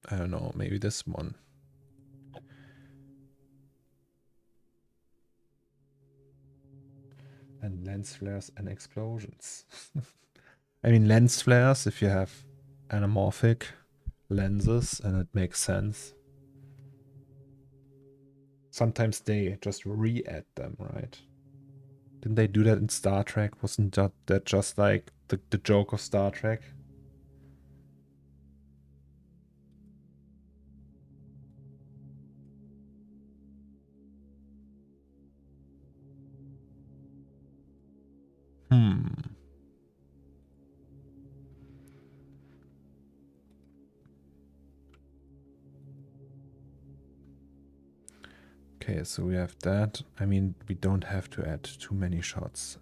I don't know, maybe this one. And lens flares and explosions. I mean, lens flares, if you have anamorphic lenses, and it makes sense. Sometimes they just re-add them, right? Didn't they do that in Star Trek? Wasn't that just like the joke of Star Trek? Okay, so we have that. I mean, we don't have to add too many shots.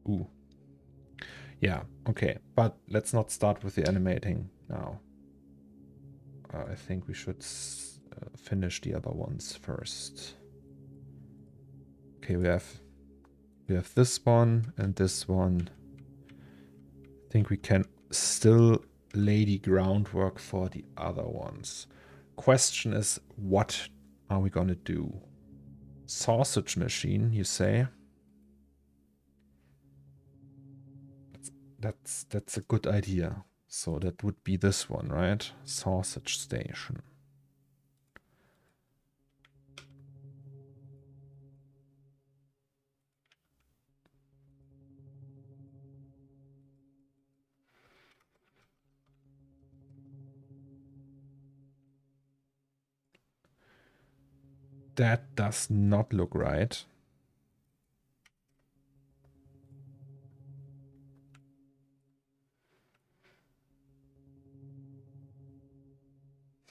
Ooh. Yeah, okay. But let's not start with the animating now. I think we should finish the other ones first. Okay, we have this one and this one. I think we can still lay the groundwork for the other ones. Question is, what are we gonna do? Sausage machine, you say? That's a good idea. So that would be this one, right? Sausage station. That does not look right.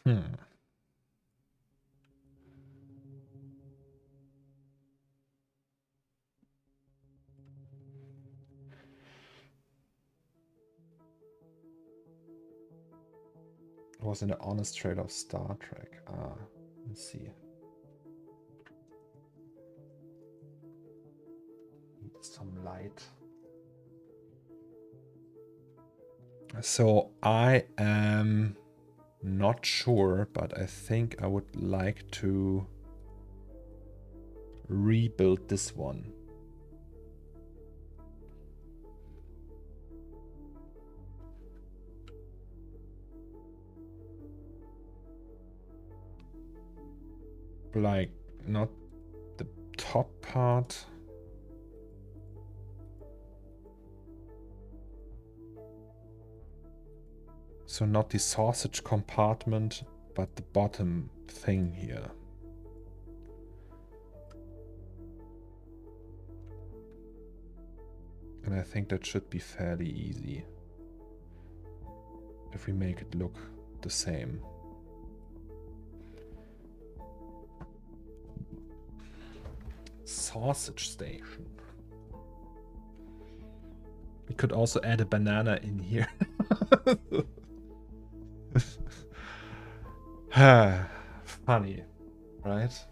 It was in the honest trailer of Star Trek. Let's see. Some light. So I am not sure, but I think I would like to rebuild this one. Like, not the top part. So not the sausage compartment, but the bottom thing here. And I think that should be fairly easy if we make it look the same. sausage station. We could also add a banana in here. Funny, right?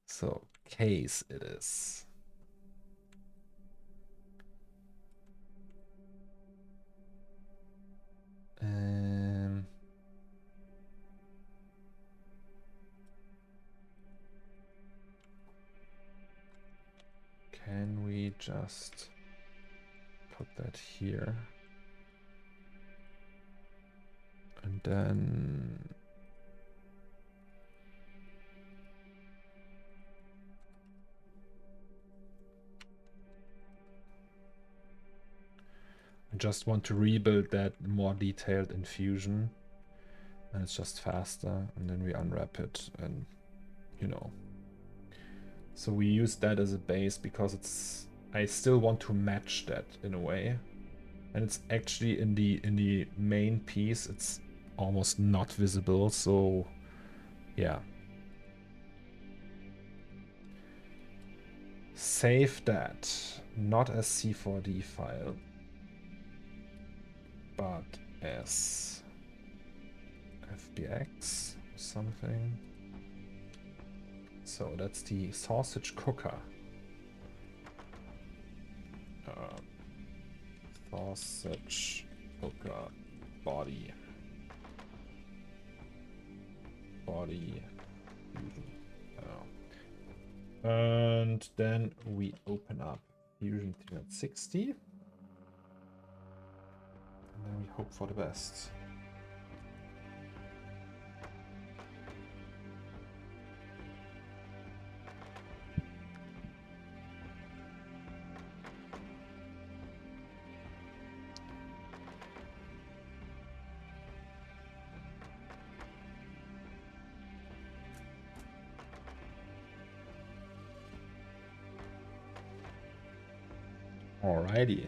So, case it is. Can we just put that here? And then I just want to rebuild that more detailed in Fusion. And it's just faster. And then we unwrap it and, you know. So we use that as a base because it's, I still want to match that in a way. And it's actually in the main piece, it's almost not visible. So yeah. Save that, not as C4D file, but as FBX or something. So that's the sausage cooker. Sausage cooker body. Body. And then we open up Fusion 360. And then we hope for the best. Alrighty.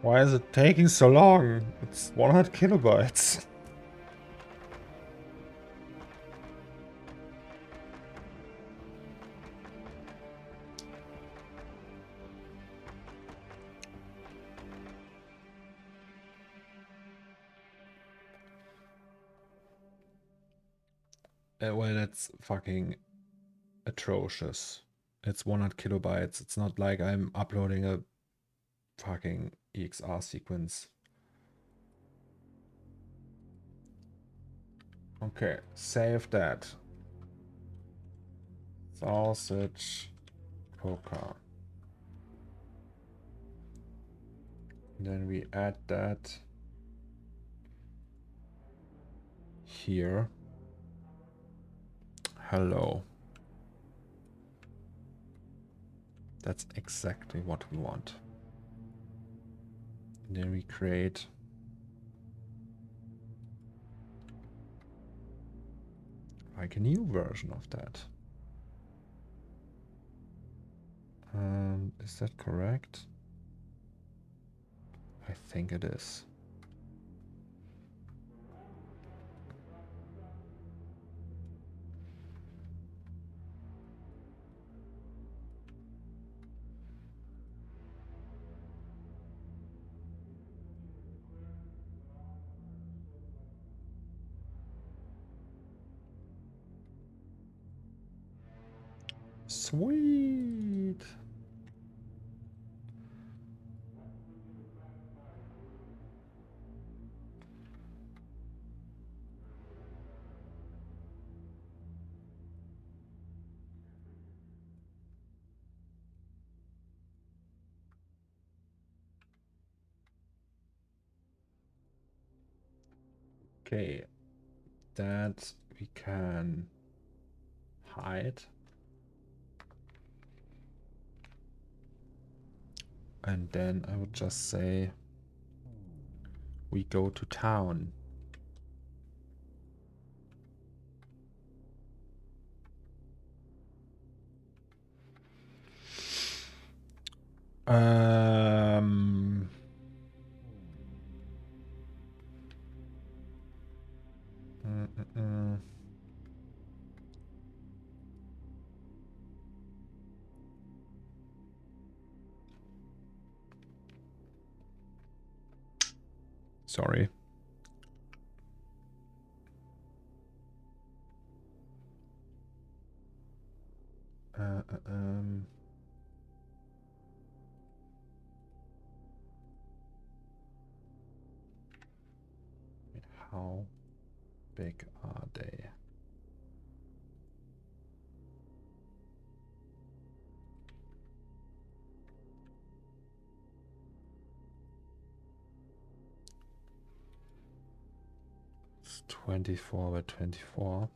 Why is it taking so long? It's 100 kilobytes. Well, that's fucking atrocious. It's 100 kilobytes. It's not like I'm uploading a fucking EXR sequence. Okay, save that. Sausage cooker. Then we add that here. Hello. That's exactly what we want. And then we create like a new version of that. Is that correct? I think it is. Sweet. Okay, that we can hide. And then I would just say we go to town. Um, Sorry. Wait, how big are they? It's 24 by 24.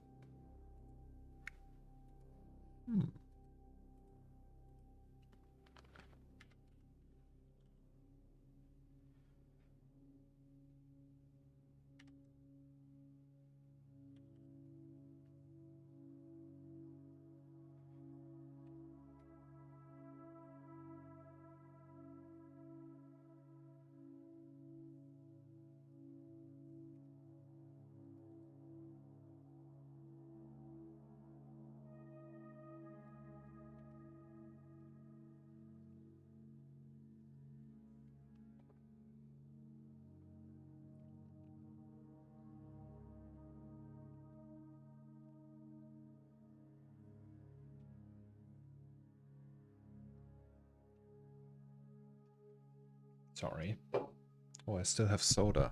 Sorry. Oh, I still have soda.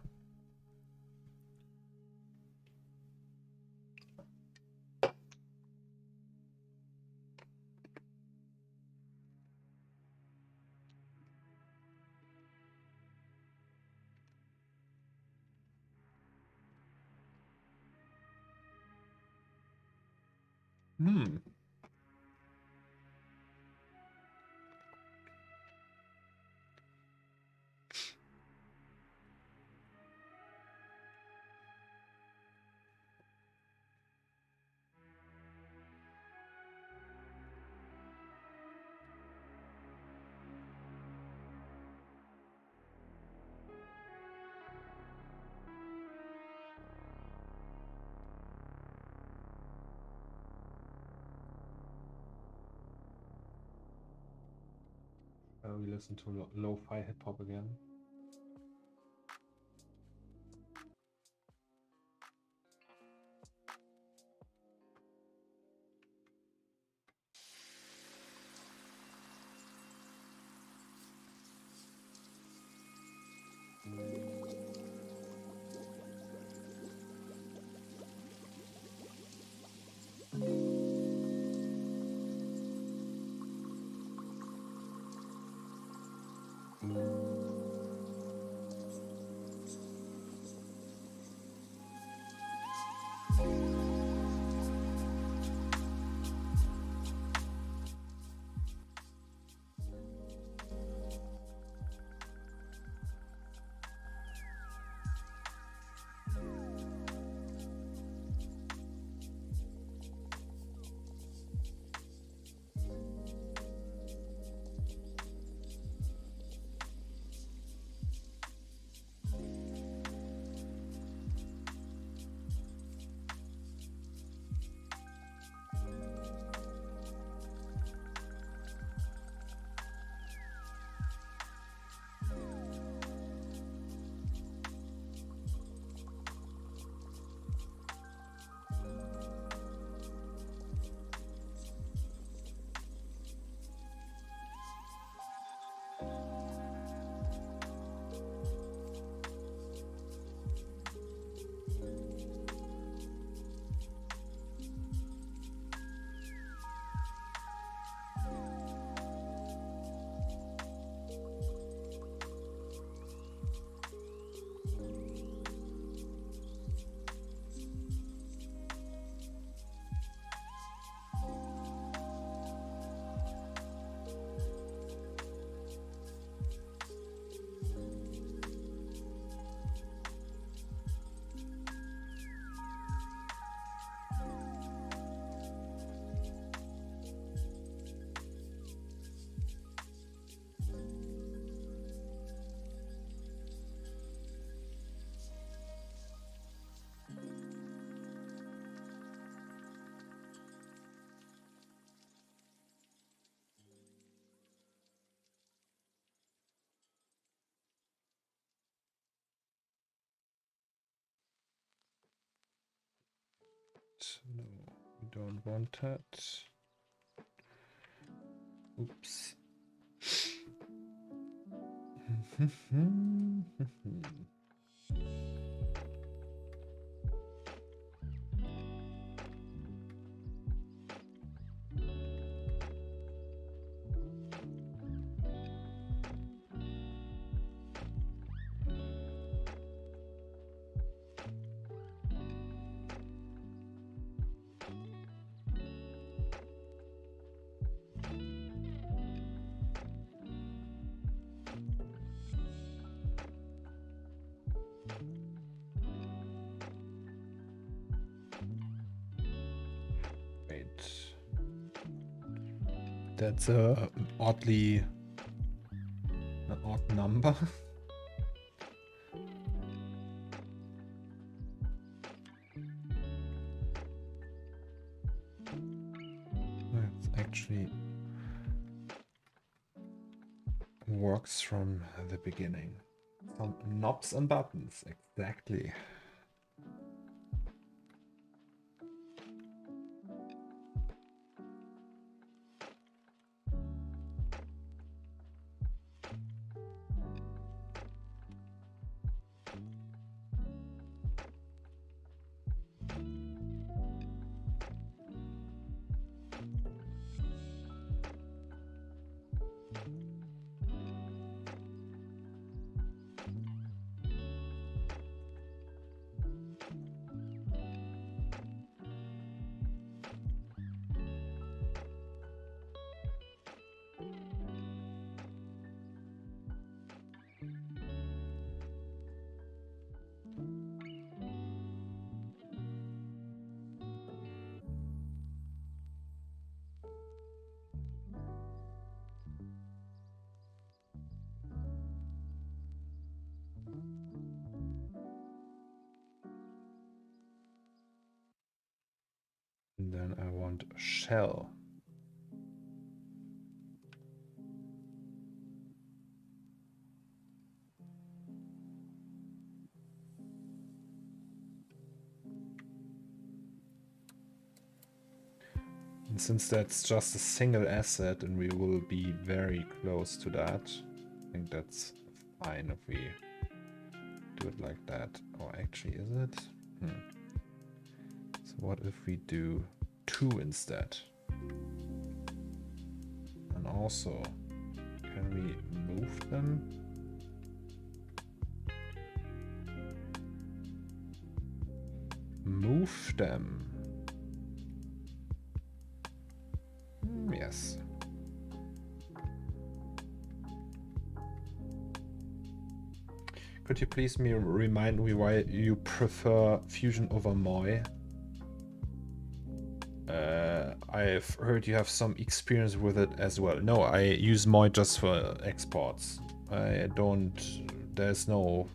We listen to lo-fi hip hop again. don't want that. Oops. That's a an odd number. It actually works from the beginning. Some knobs and buttons, exactly. And then I want a shell. And since that's just a single asset and we will be very close to that, I think that's fine if we do it like that. Or actually, is it? So what if we do 2 instead? And also, can we move them? Move them. Yes. Could you please remind me why you prefer Fusion over Moi? I've heard you have some experience with it as well. No, I use Moi just for exports. I don't... There's no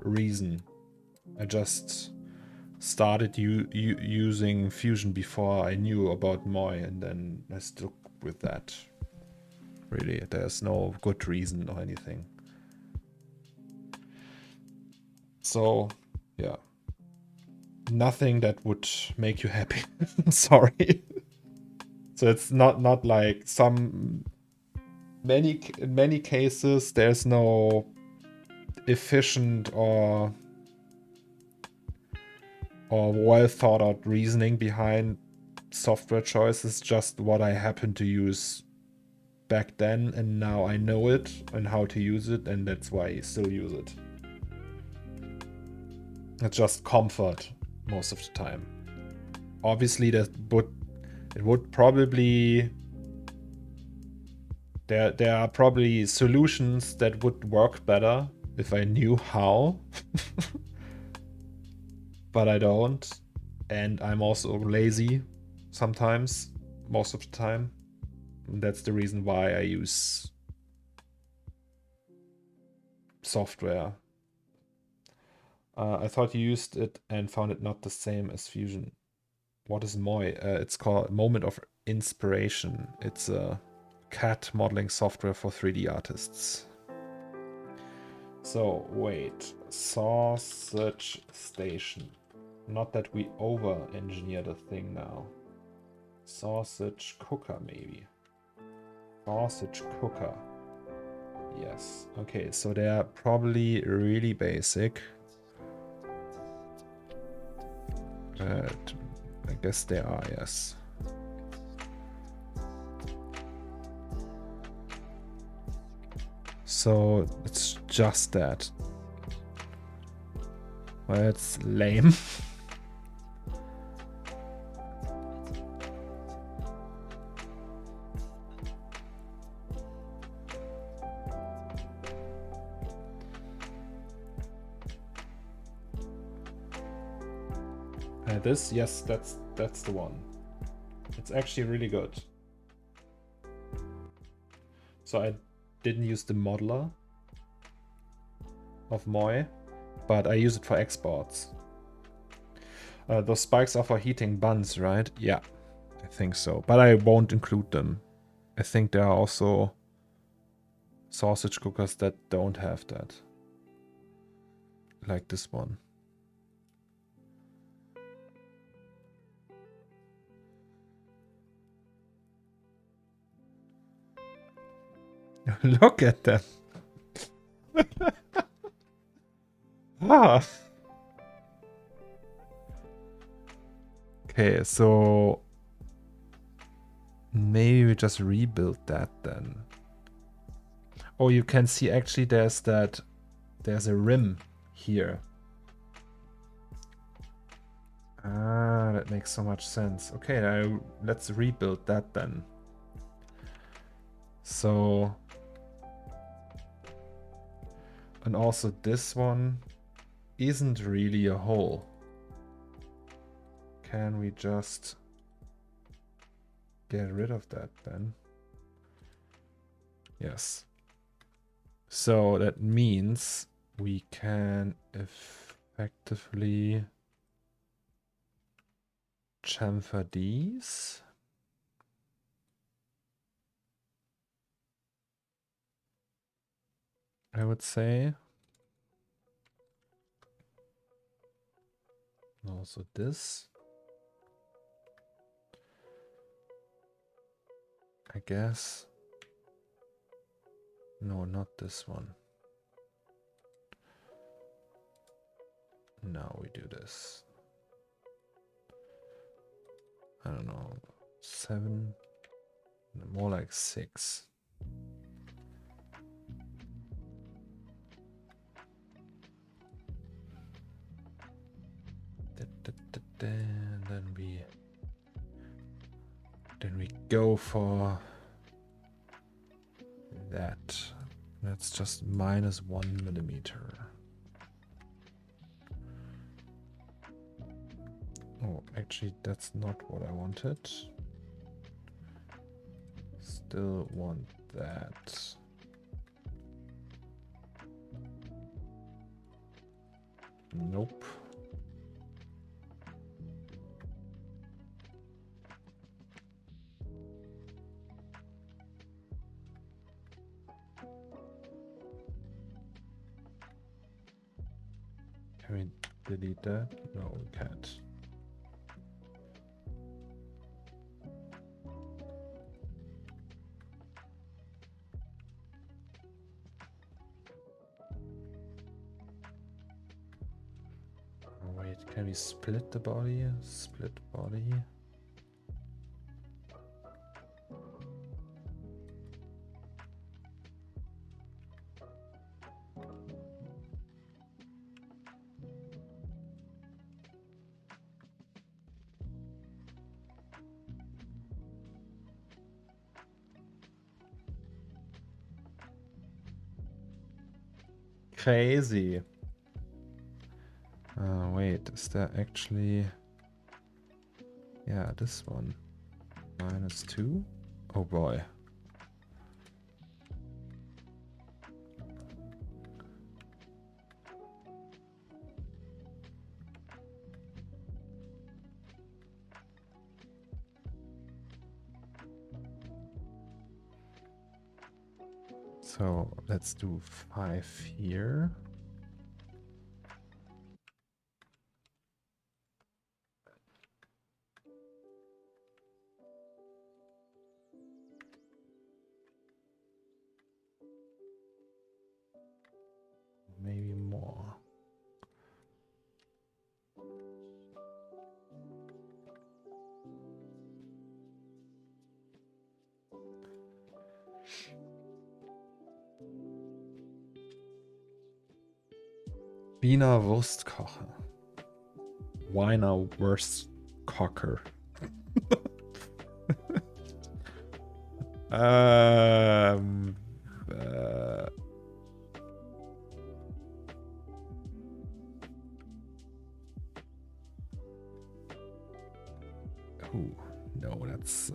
reason. I just started using Fusion before I knew about Moi, and then I stuck with that. Really, there's no good reason or anything. So, yeah. Nothing that would make you happy. Sorry. So it's not like in many cases there's no efficient or well thought out reasoning behind software choices, just what I happen to use back then, and now I know it and how to use it, and that's why I still use it. It's just comfort most of the time. Obviously it would probably there are probably solutions that would work better if I knew how. But I don't, and I'm also lazy sometimes, most of the time. And that's the reason why I use software. I thought you used it and found it not the same as Fusion. What is Moi? It's called Moment of Inspiration. It's a CAD modeling software for 3D artists. So, wait. Sausage Station. Not that we over-engineer the thing now. Sausage cooker, maybe. Sausage cooker. Yes. Okay, so they're probably really basic. But I guess they are, yes. So it's just that. Well, it's lame. This, yes, that's the one. It's actually really good. So I didn't use the modeler of Moi, but I use it for exports. Those spikes are for heating buns, right? Yeah, I think so. But I won't include them. I think there are also sausage cookers that don't have that. Like this one. Look at that. Ah. Okay, so maybe we just rebuild that then. Oh, you can see actually there's a rim here. Ah, that makes so much sense. Okay, now let's rebuild that then. So, and also this one isn't really a hole. Can we just get rid of that then? Yes. So that means we can effectively chamfer these. I would say. Also this. I guess. No, not this one. Now we do this. I don't know. 7. More like 6. And then we go for that. That's just -1 millimeter. Oh, actually, that's not what I wanted. Still want that. Nope. Can we delete that? No, we can't. Oh, wait, can we split the body? Split body. Crazy. Wait, is there actually... Yeah, this one. -2? Oh boy. So let's do 5 here. maybe more. Wiener Wurstkocher. Wiener Wurstkocher. No, that's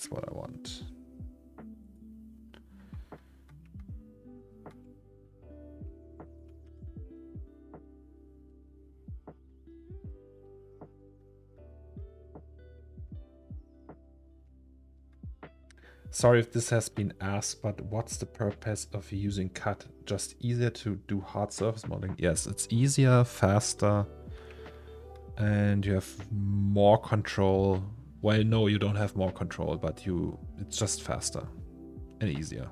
what I want. Sorry if this has been asked, but what's the purpose of using CAD? Just easier to do hard surface modeling? Yes, it's easier, faster, and you have more control. Well, no, you don't have more control, but it's just faster and easier.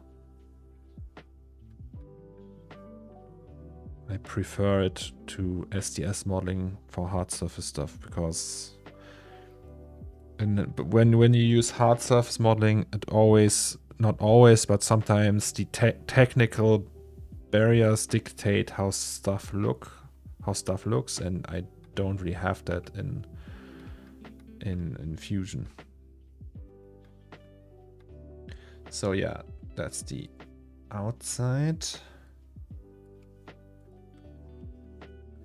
I prefer it to SDS modeling for hard surface stuff because when you use hard surface modeling, it always, not always, but sometimes the technical barriers dictate how stuff looks, and I don't really have that in Fusion. So yeah, that's the outside.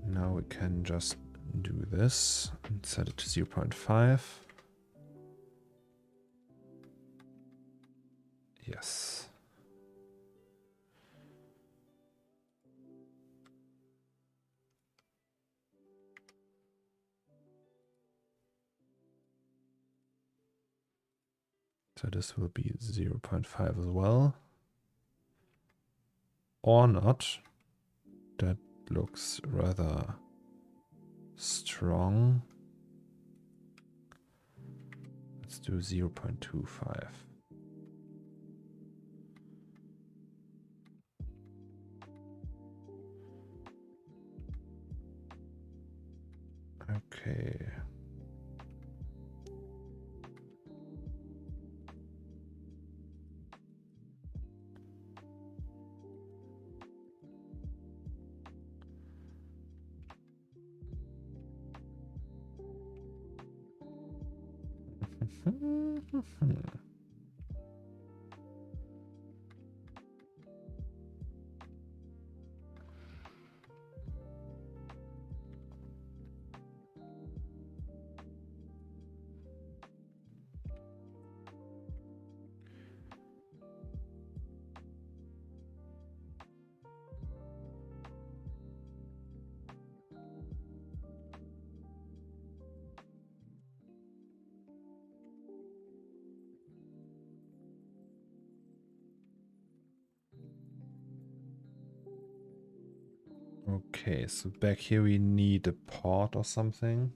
Now we can just do this and set it to 0.5. Yes. So this will be 0.5 as well. Or not. That looks rather strong. Let's do 0.25. Okay. Okay, so back here we need a port or something.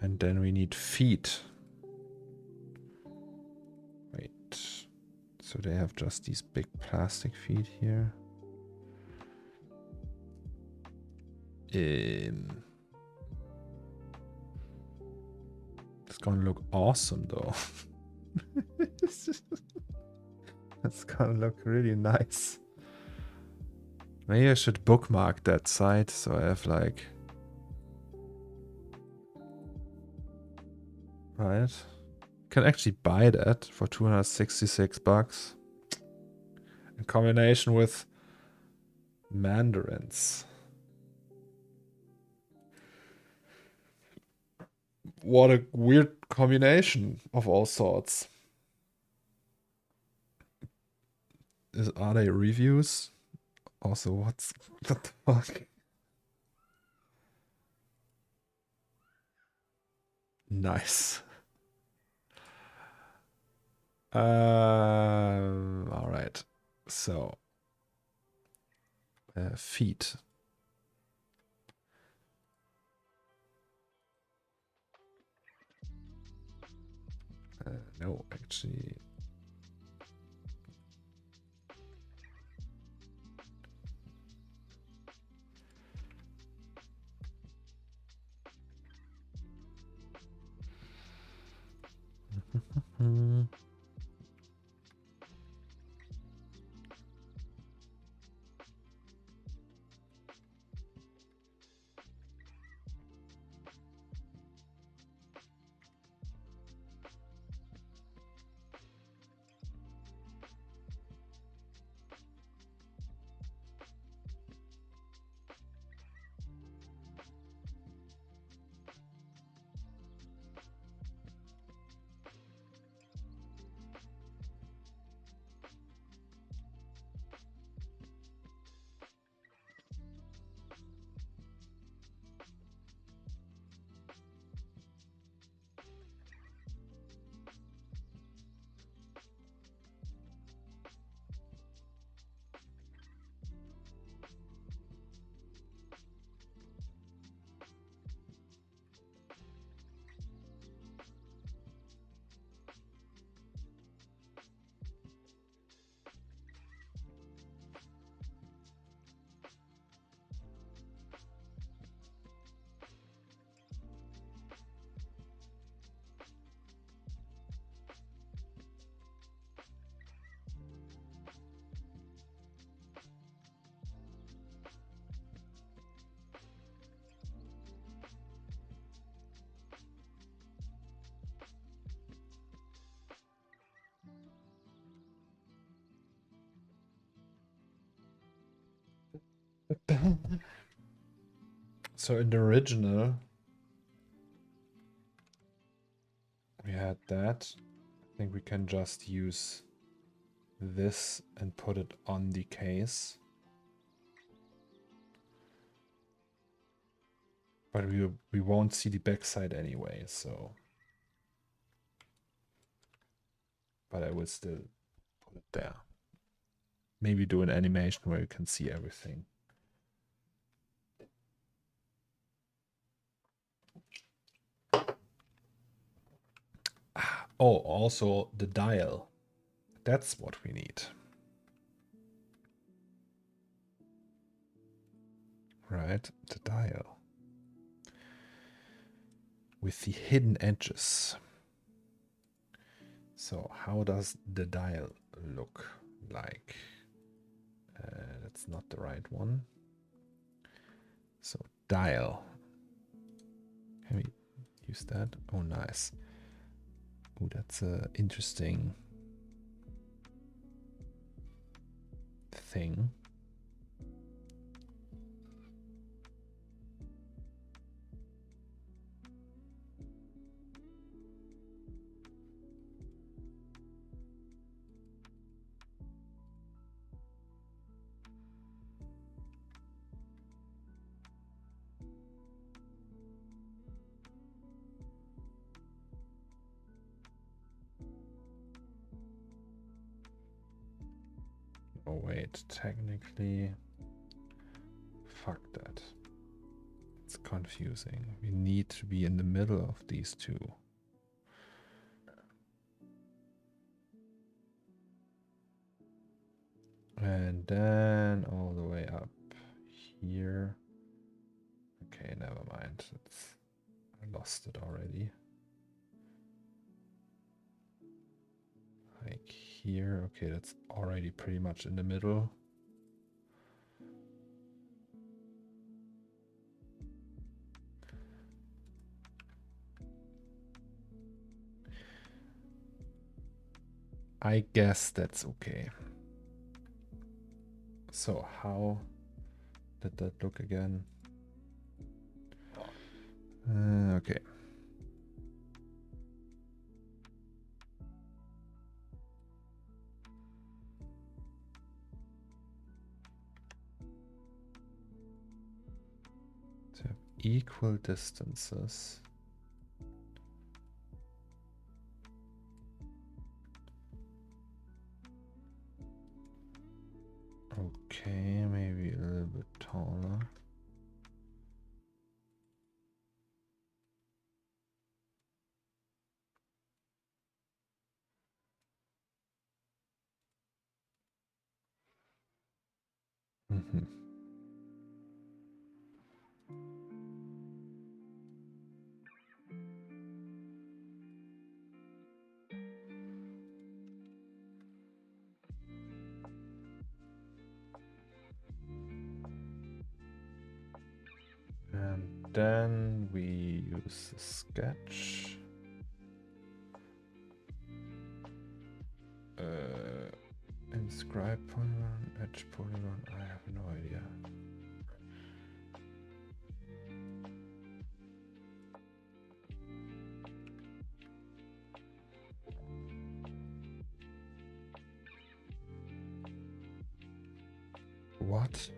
And then we need feet. Wait. So they have just these big plastic feet here. It's gonna look awesome though. It's gonna look really nice. Maybe I should bookmark that site so I have like... Right. Can actually buy that for 266 bucks. In combination with mandarins. What a weird combination of all sorts. Are they reviews? Also, what the fuck? Nice. All right. So, feet. No, actually. So in the original, we had that. I think we can just use this and put it on the case. But we won't see the backside anyway, so. But I will still put it there. Maybe do an animation where you can see everything. Oh, also the dial. That's what we need. Right, the dial. With the hidden edges. So how does the dial look like? That's not the right one. So dial. Can we use that? Oh, nice. Oh, that's a interesting thing. Oh wait, technically, fuck that. It's confusing. We need to be in the middle of these two. And then all the way up here. Okay, never mind. I lost it already. Like here. Okay, that's already pretty much in the middle. I guess that's okay. So how did that look again? Okay. To have equal distances. Okay, maybe a little bit taller. And then we use a sketch. Inscribe polygon, edge polygon, I have no idea. What?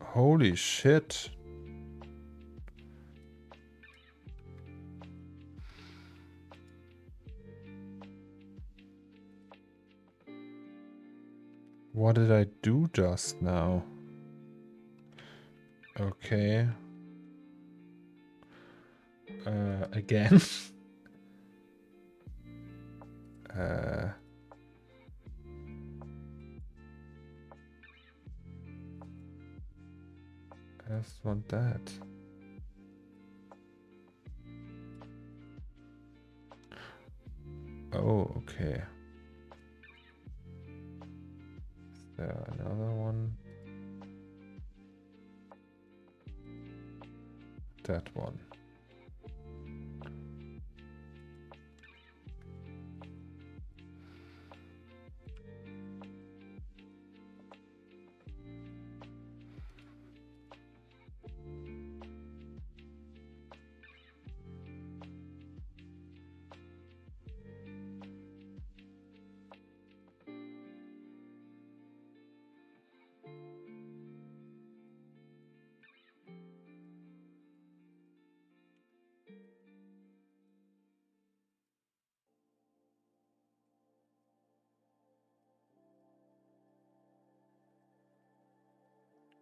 Holy shit. What did I do just now? Okay. Again. I just want that. Oh, okay. Is there another one? That one.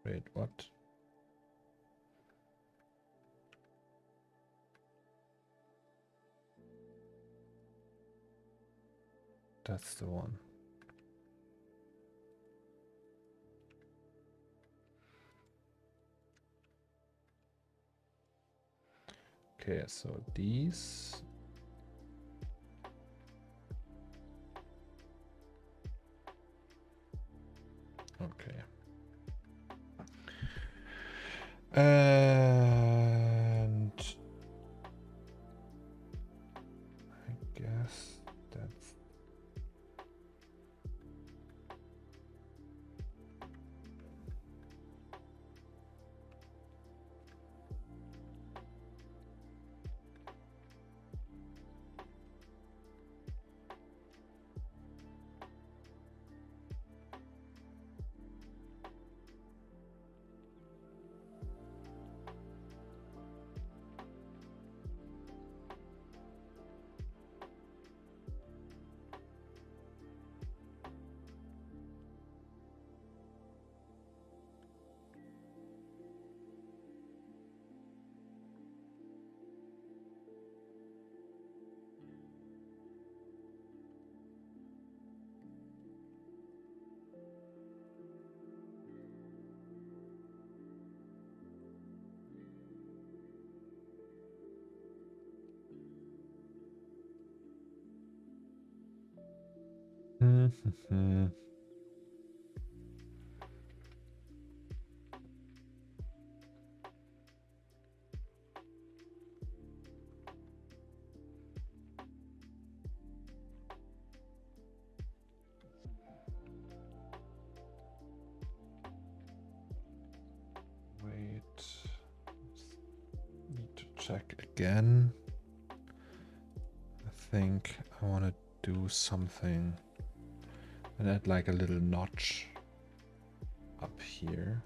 Wait, what? That's the one. Okay, so these. Okay. And I guess that's wait. Need to check again. I think I want to do something and add like a little notch up here.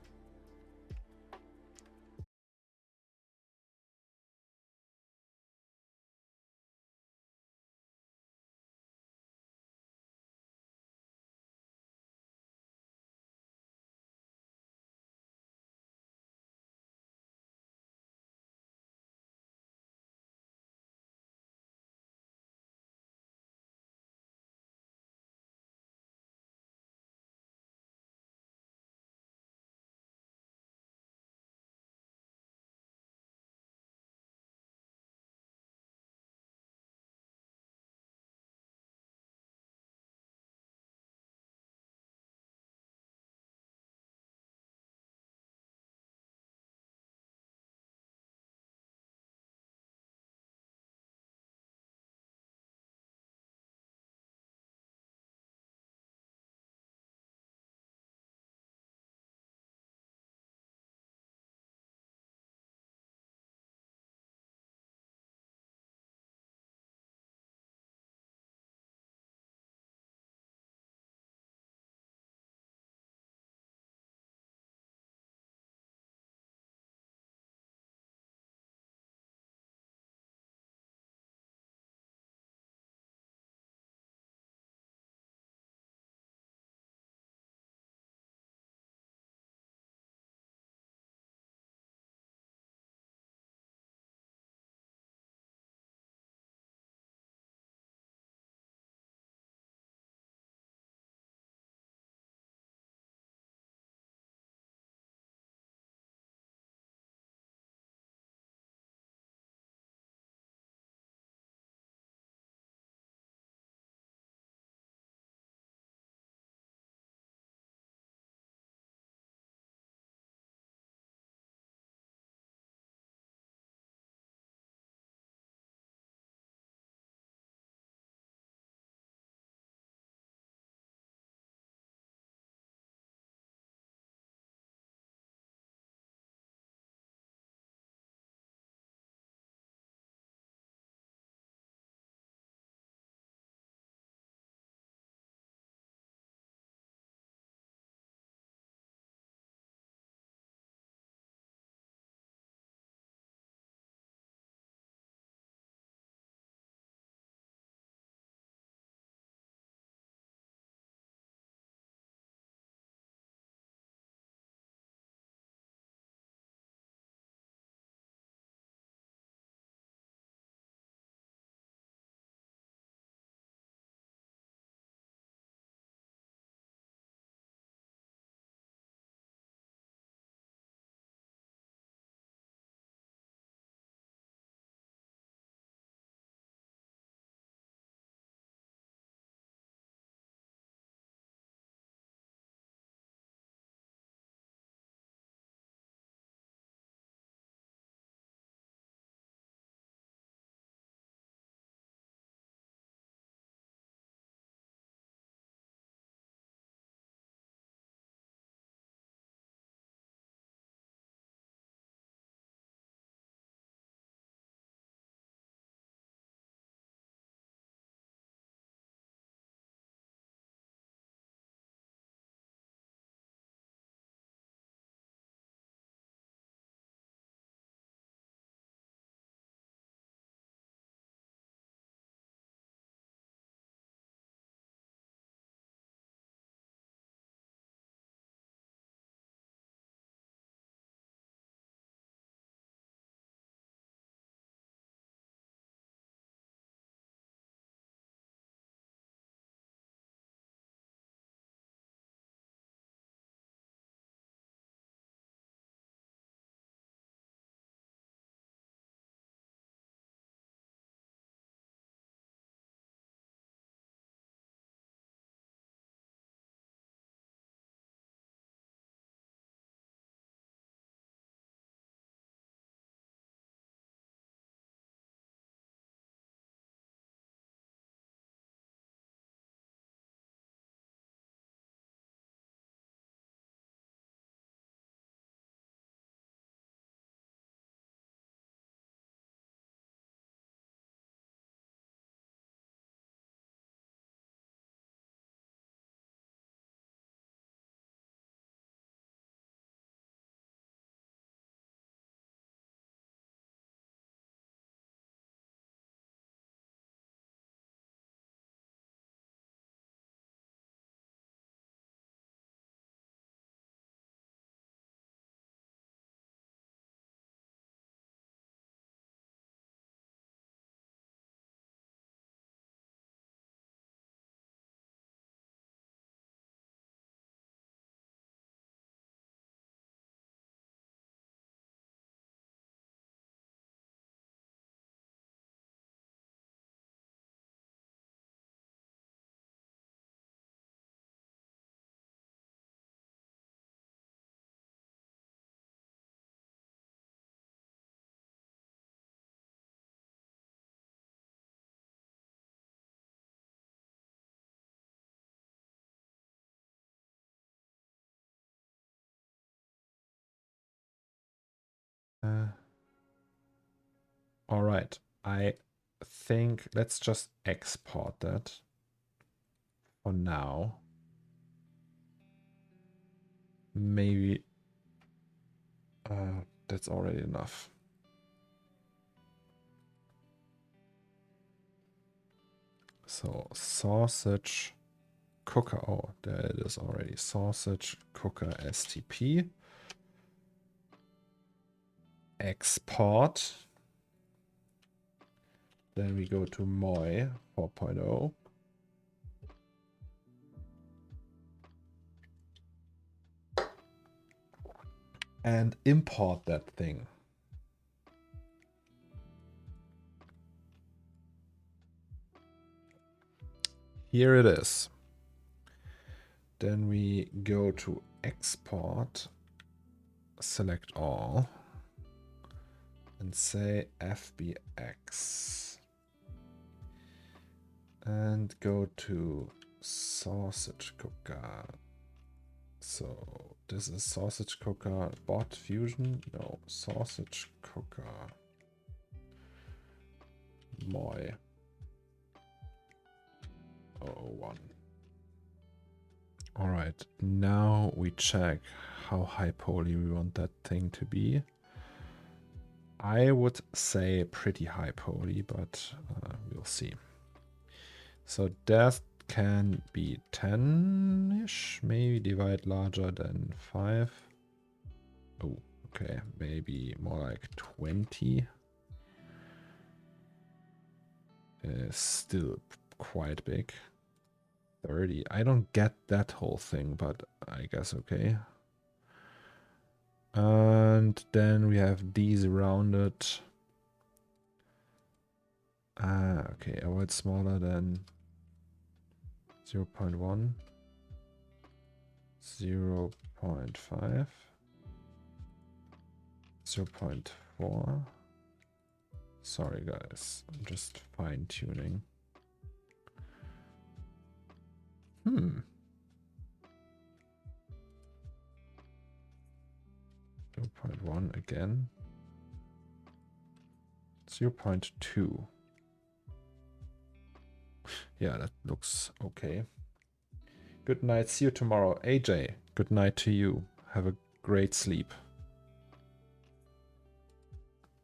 All right. I think let's just export that for now. Maybe that's already enough. So sausage cooker. Oh, there it is already. Sausage cooker STP. Export. Then we go to Moi 4.0. And import that thing. Here it is. Then we go to export, select all, and say FBX. And go to sausage cooker. So this is sausage cooker bot fusion. No, sausage cooker. Moi 001. All right, now we check how high poly we want that thing to be. I would say pretty high poly, but we'll see. So that can be 10-ish, maybe divide larger than 5. Oh, okay, maybe more like 20. Still quite big. 30. I don't get that whole thing, but I guess okay. And then we have these rounded. Okay, avoid smaller than 0.1, 0.5, 0.4. Sorry guys, I'm just fine tuning. 0.1 again. 0.2. Yeah, that looks okay. Good night. See you tomorrow. AJ, good night to you. Have a great sleep.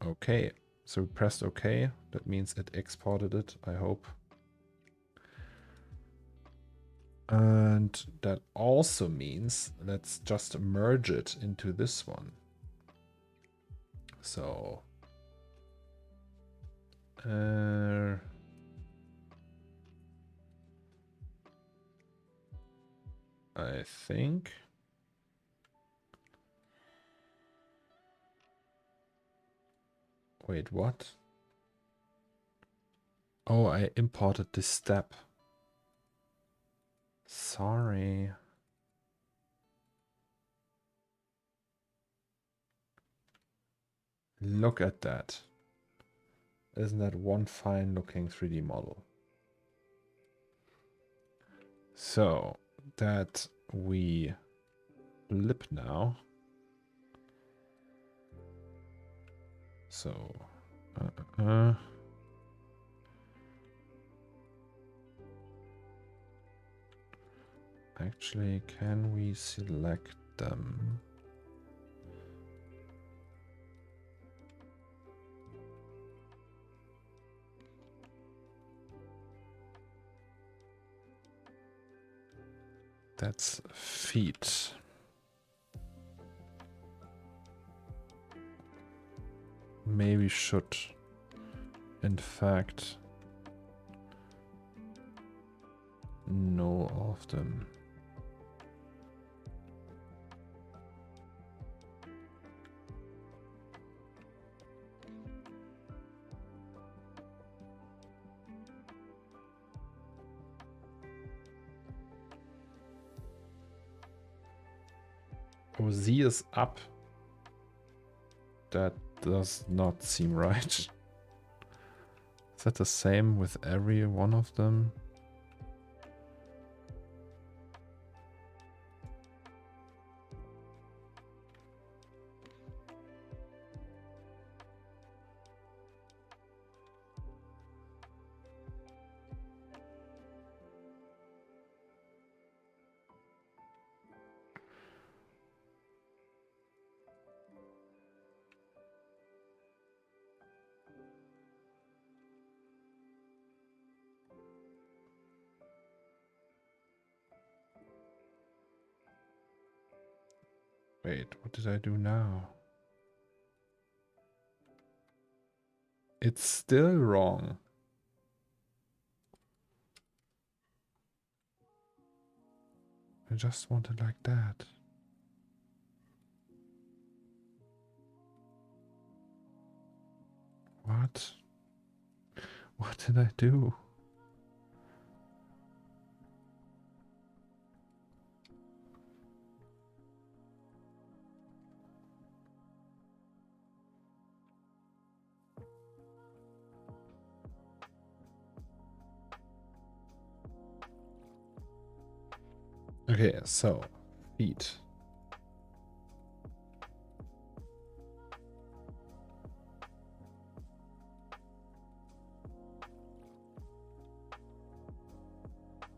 Okay, so we pressed OK. That means it exported it, I hope. And that also means let's just merge it into this one. So I think wait, what? Oh, I imported this step. Sorry. Look at that. Isn't that one fine looking 3D model? So that we flip now. So actually, can we select them? That's feet. Maybe should, in fact, know of them. Oh, Z is up. That does not seem right. Is that the same with every one of them? Wait, what did I do now? It's still wrong. I just want it like that. What? What did I do? Okay, so feet.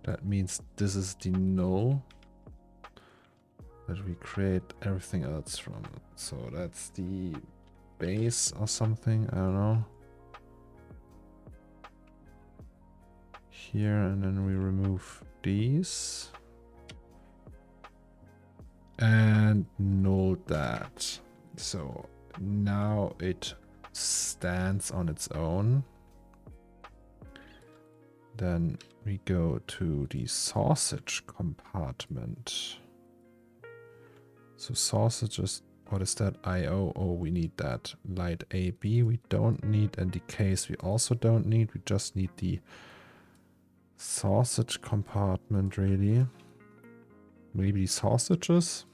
That means this is the null that we create everything else from. So that's the base or something, I don't know. Here, and then we remove these. And null that. So now it stands on its own. Then we go to the sausage compartment. So sausages, what is that? IO. Oh, we need that. Light AB we don't need, and the case we also don't need. We just need the sausage compartment, really. Maybe sausages?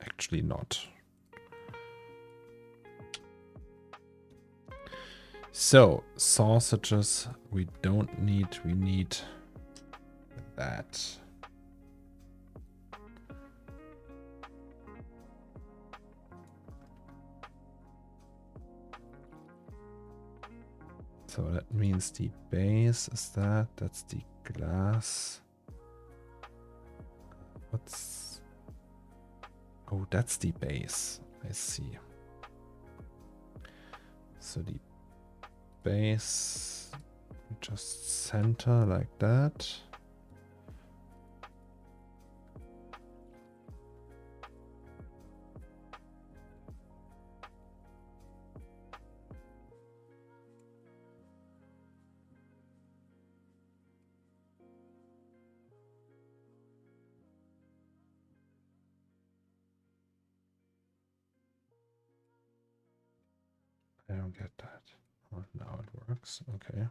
Actually not. So, sausages we don't need, we need that. So that means the base is that, that's the glass. What's... Oh, that's the base, I see. So the base, just center like that. I don't get that. Oh, now it works. Okay.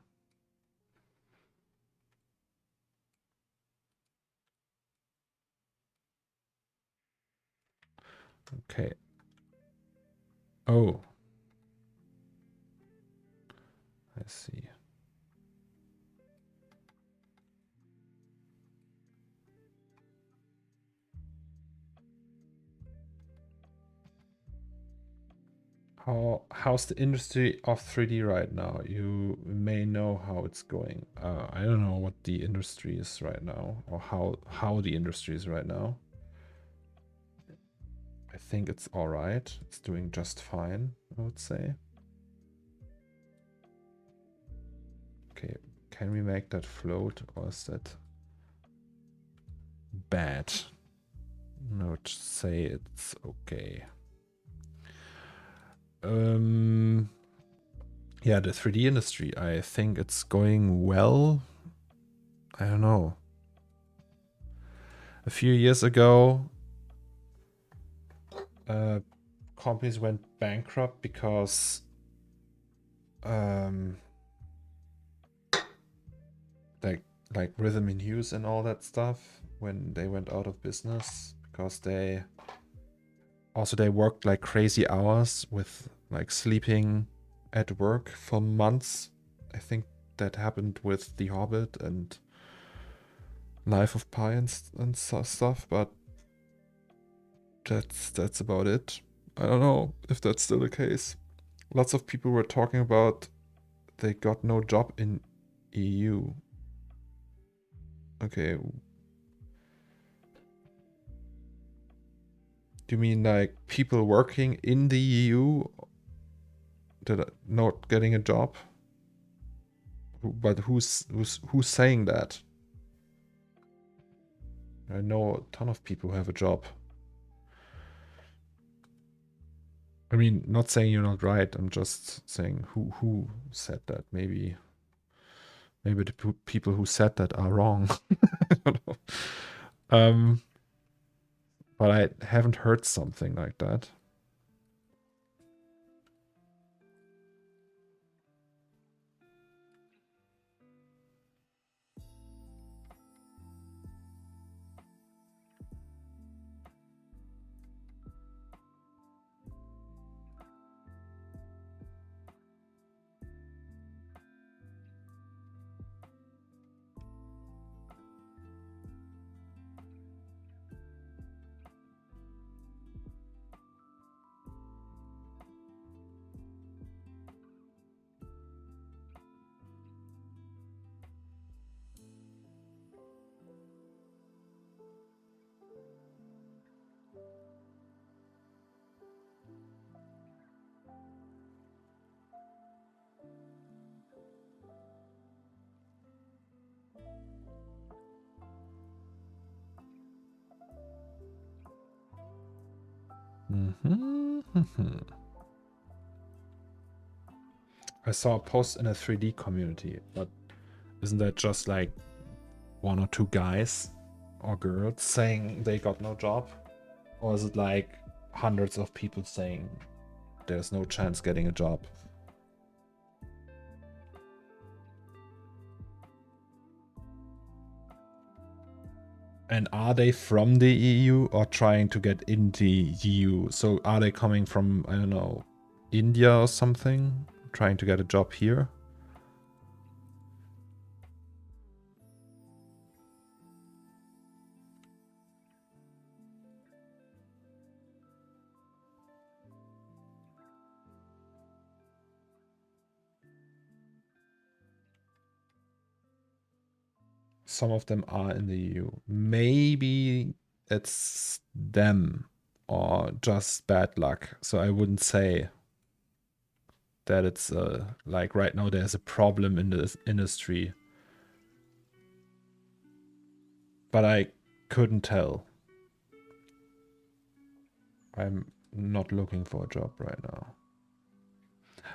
Okay. Oh. I see. How's the industry of 3D right now? You may know how it's going. I don't know what the industry is right now, or how the industry is right now. I think it's all right. It's doing just fine, I would say. Okay, can we make that float, or is that bad? No, just say it's okay. Yeah, the 3D industry, I think it's going well. I don't know. A few years ago, companies went bankrupt because like Rhythm in Use and all that stuff, when they went out of business because they worked like crazy hours with like sleeping at work for months. I think that happened with The Hobbit and Life of Pi and stuff, but that's about it. I don't know if that's still the case. Lots of people were talking about they got no job in EU. Okay. Do you mean like people working in the EU that are not getting a job? But who's saying that? I know a ton of people who have a job. I mean, not saying you're not right. I'm just saying who said that. Maybe the people who said that are wrong. I don't know. But I haven't heard something like that. I saw a post in a 3D community, but isn't that just like one or two guys or girls saying they got no job? Or is it like hundreds of people saying there's no chance getting a job? And are they from the EU or trying to get in the EU? So are they coming from, I don't know, India or something? Trying to get a job here? Some of them are in the EU. Maybe it's them or just bad luck. So I wouldn't say that it's like right now there's a problem in this industry. But I couldn't tell. I'm not looking for a job right now.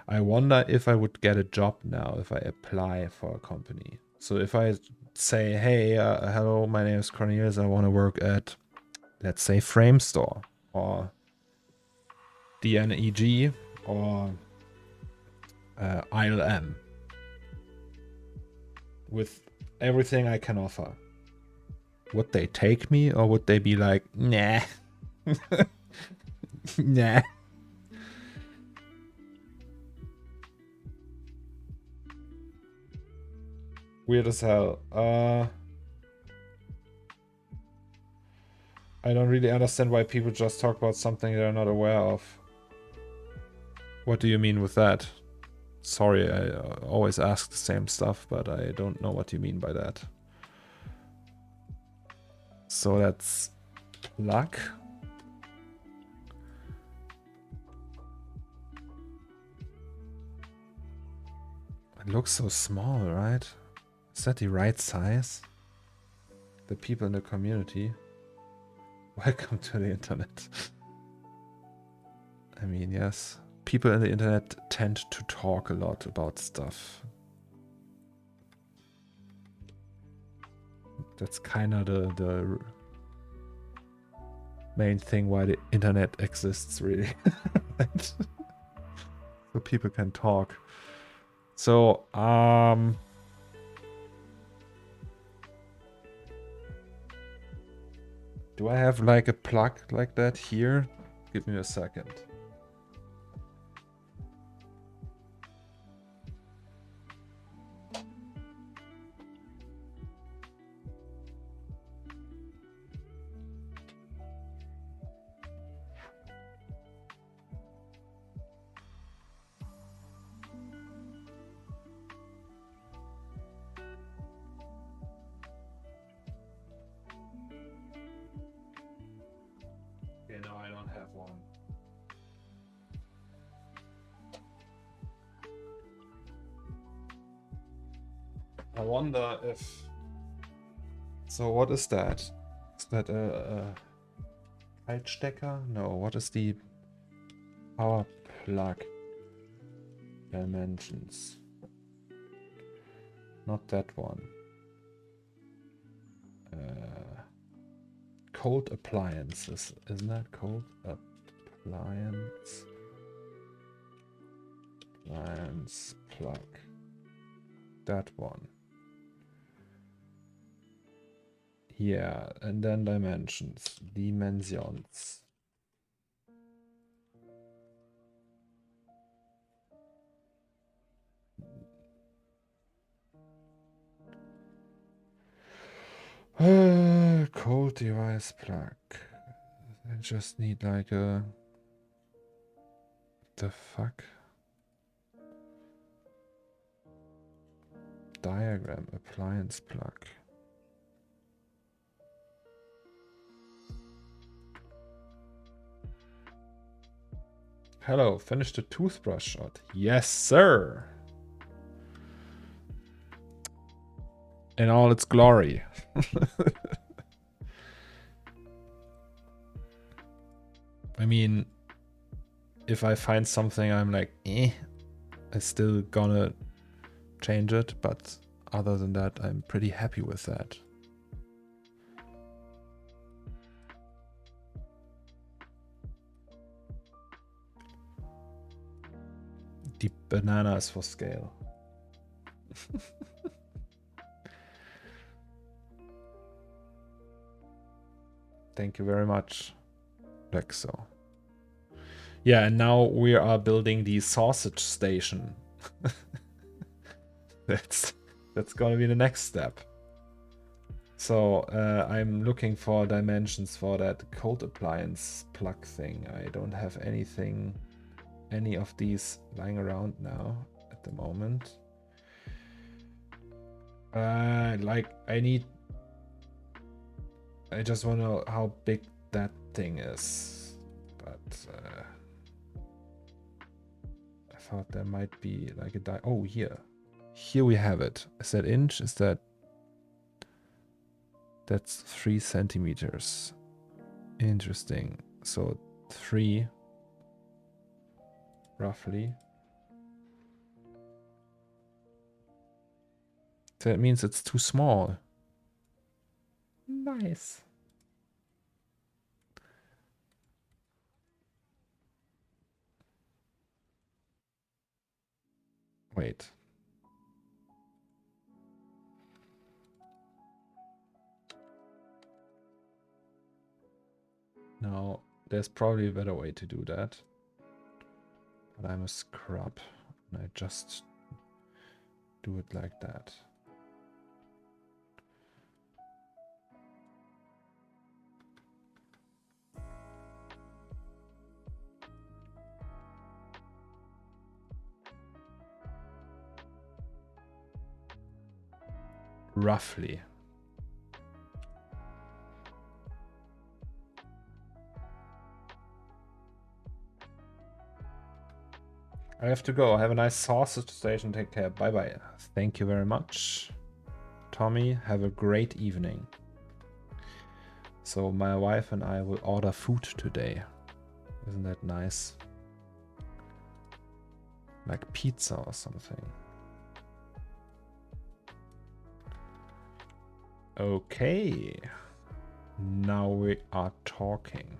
I wonder if I would get a job now if I apply for a company. So if I say, hey, hello, my name is Cornelius, I want to work at, let's say, Framestore or DNEG or ILM with everything I can offer. Would they take me or would they be like, nah, nah? Weird as hell. I don't really understand why people just talk about something they're not aware of. What do you mean with that? Sorry, I always ask the same stuff, but I don't know what you mean by that. So that's luck. It looks so small, right? Is that the right size? The people in the community. Welcome to the internet. I mean, yes. People in the internet tend to talk a lot about stuff. That's kind of the main thing why the internet exists, really. So people can talk. So, do I have like a plug like that here? Give me a second. Okay, no, I don't have one. I wonder if... So what is that? Is that a Kaltstecker? No, what is the Power plug dimensions. Not that one. Cold appliances. Isn't that cold appliance? Appliance plug. That one. Yeah, and then dimensions. Dimensions. Cold device plug. I just need like a... The fuck? Diagram. Appliance plug. Hello, finished the toothbrush shot. Yes, sir. In all its glory. I mean, if I find something I'm like, I still gonna change it, but other than that, I'm pretty happy with that. The bananas for scale. Thank you very much, Lexo. Yeah, and now we are building the sausage station. That's gonna be the next step. So I'm looking for dimensions for that cold appliance plug thing. I don't have any of these lying around now at the moment. I just want to know how big that thing is, but I thought there might be like a oh, here we have it. Is that inch? Is that... That's 3 centimeters. Interesting. So 3 roughly. That means it's too small. Nice. Wait. No, there's probably a better way to do that. But I'm a scrub, and I just do it like that. Roughly. I have to go. Have a nice sausage station. Take care. Bye bye. Thank you very much, Tommy. Have a great evening. So my wife and I will order food today. Isn't that nice? Like pizza or something. Okay. Now we are talking.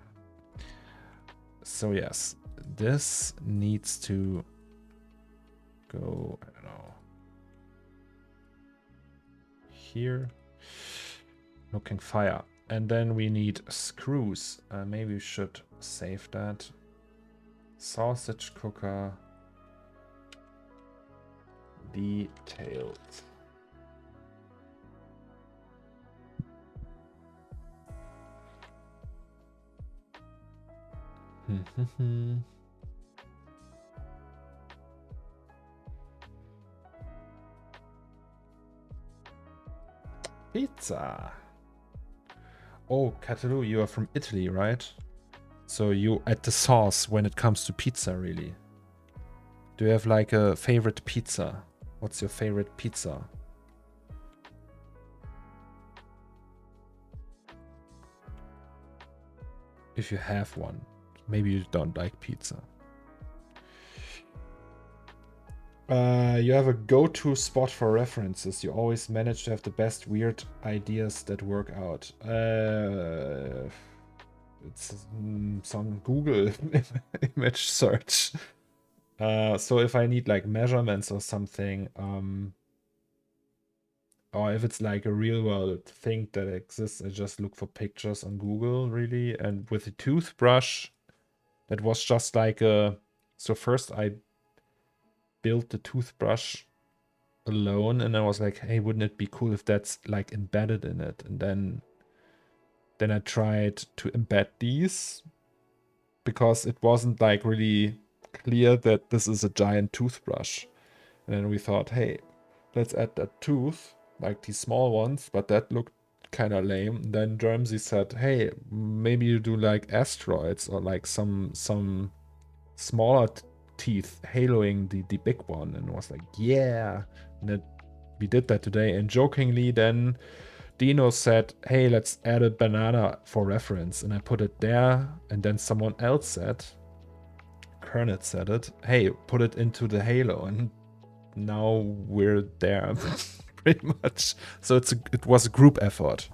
So yes, this needs to go, I don't know, here. Looking fire. And then we need screws. Maybe we should save that. Sausage cooker. Detailed. Pizza. Oh, Catalu, you are from Italy, right? So you at the sauce when it comes to pizza, really. Do you have like a favorite pizza? What's your favorite pizza? If you have one. Maybe you don't like pizza. You have a go-to spot for references. You always manage to have the best weird ideas that work out. It's some Google image search. So if I need like measurements or something, or if it's like a real world thing that exists, I just look for pictures on Google, really. And with the toothbrush, that was just like a... So first I built the toothbrush alone, and I was like, hey, wouldn't it be cool if that's like embedded in it? And then I tried to embed these, because it wasn't like really clear that this is a giant toothbrush. And then we thought, hey, let's add that tooth, like these small ones, but that looked kind of lame. And then Germsy said, hey, maybe you do like asteroids or like some smaller teeth haloing the big one. And I was like, yeah. And we did that today. And jokingly then Dino said, hey, let's add a banana for reference. And I put it there. And then someone else said, Kernet said it, hey, put it into the halo. And now we're there. Pretty much. So it was a group effort.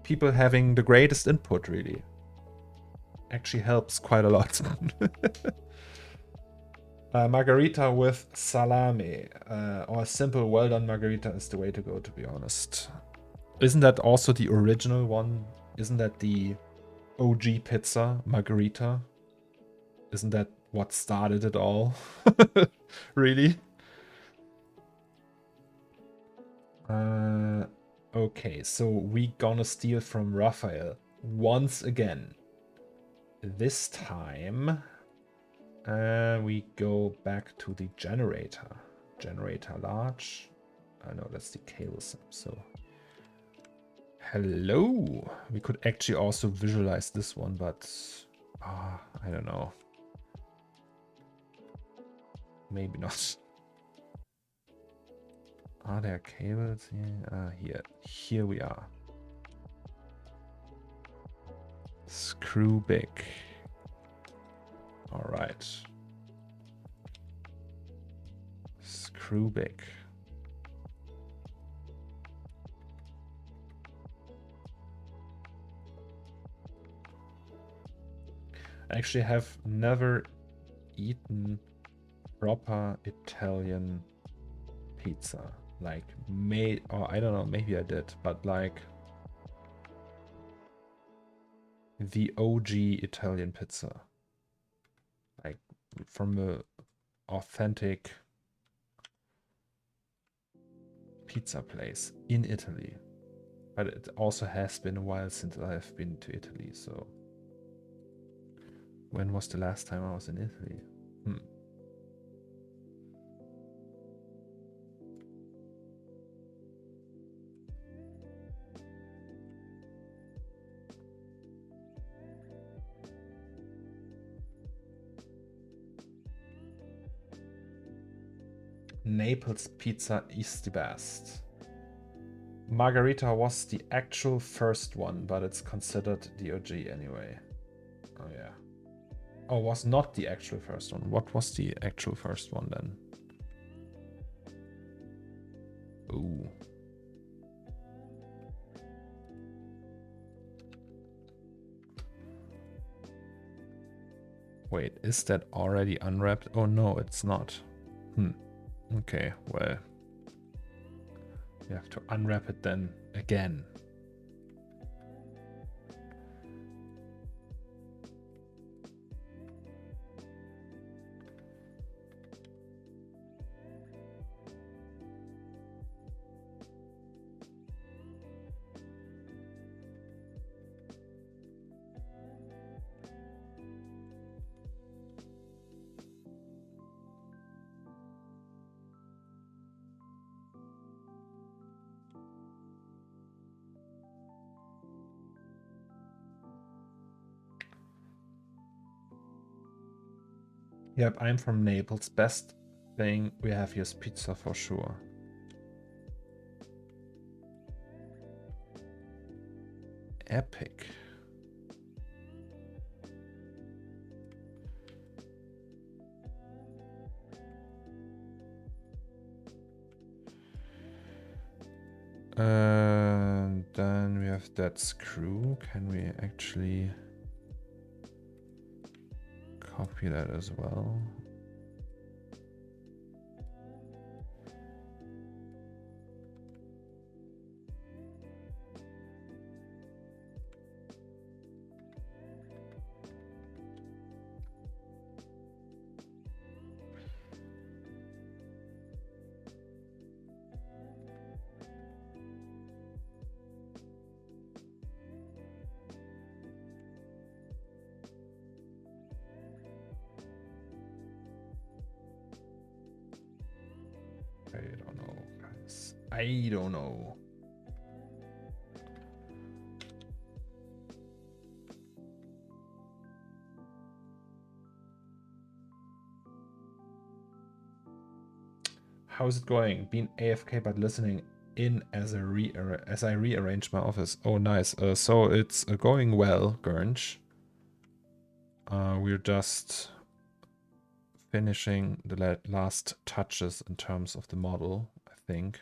People having the greatest input, really. Actually helps quite a lot. Margarita with salami, or a simple well done margarita is the way to go, to be honest. Isn't that also the original one? Isn't that the OG pizza, margarita? Isn't that what started it all? Really? Okay, so we gonna steal from Raphael once again. This time we go back to the generator. Generator large. No, that's the cable sum. So hello. We could actually also visualize this one, but I don't know. Maybe not. Are there cables here? Here we are. Screw big. All right. Screw big. I actually have never eaten proper Italian pizza. Like made, or I don't know, maybe I did, but like the OG Italian pizza. Like from a authentic pizza place in Italy. But it also has been a while since I have been to Italy, so when was the last time I was in Italy? Naples pizza is the best. Margarita was the actual first one, but it's considered the OG anyway. Oh yeah. Oh, was not the actual first one. What was the actual first one then? Ooh. Wait, is that already unwrapped? Oh no, it's not. Okay, well. We have to unwrap it then again. Yep, I'm from Naples. Best thing we have here is pizza for sure. Epic. And then we have that screw. Can we actually copy that as well? I don't know, guys. I don't know. How's it going? Been AFK but listening in as I rearrange my office. Oh, nice. So it's going well, Gurnch. We're just finishing the last touches in terms of the model, I think.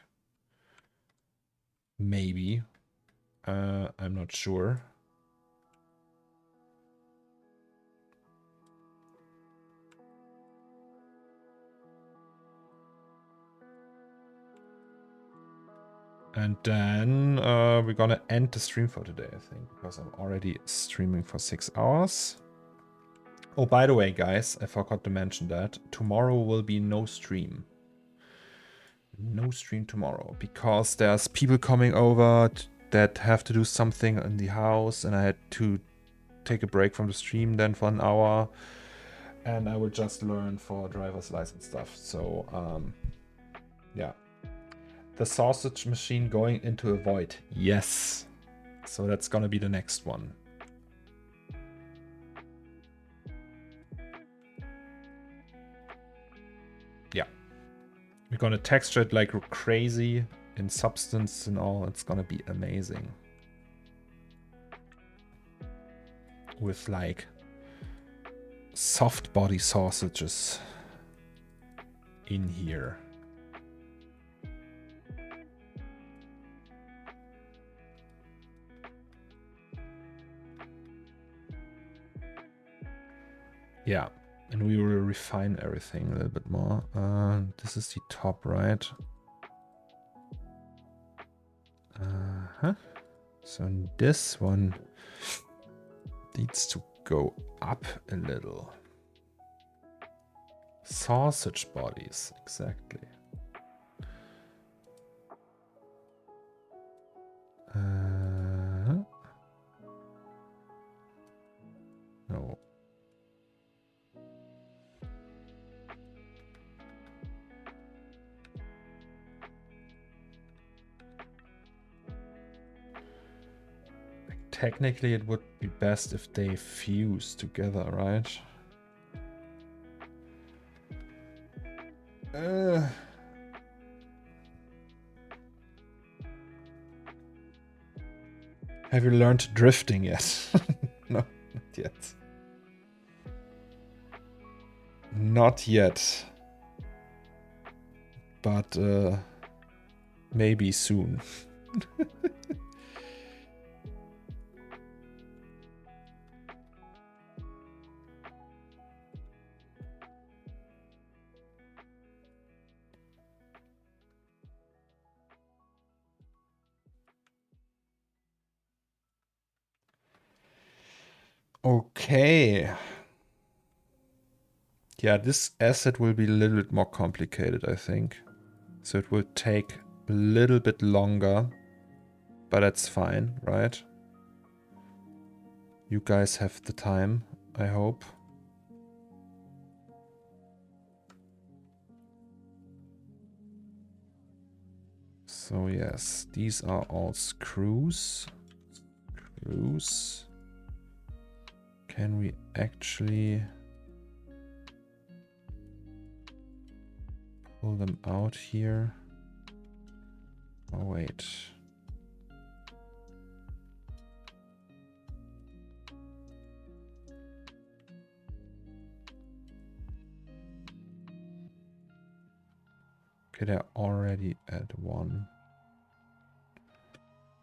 Maybe. I'm not sure. And then we're gonna end the stream for today, I think, because I'm already streaming for 6 hours. Oh, by the way, guys, I forgot to mention that tomorrow will be no stream. No stream tomorrow because there's people coming over that have to do something in the house, and I had to take a break from the stream then for an hour, and I will just learn for driver's license stuff. So yeah, the sausage machine going into a void. Yes, so that's gonna be the next one. Yeah, we're gonna texture it like crazy in substance and all. It's gonna be amazing with like soft body sausages in here. Yeah, and we will refine everything a little bit more. This is the top, right? So this one needs to go up a little. Sausage bodies, exactly. No. Technically, it would be best if they fuse together, right? Have you learned drifting yet? No, not yet. Not yet. But maybe soon. Okay. Yeah, this asset will be a little bit more complicated, I think. So it will take a little bit longer, but that's fine, right? You guys have the time, I hope. So yes, these are all screws. Can we actually pull them out here? Oh, wait. Okay, they're already at 1.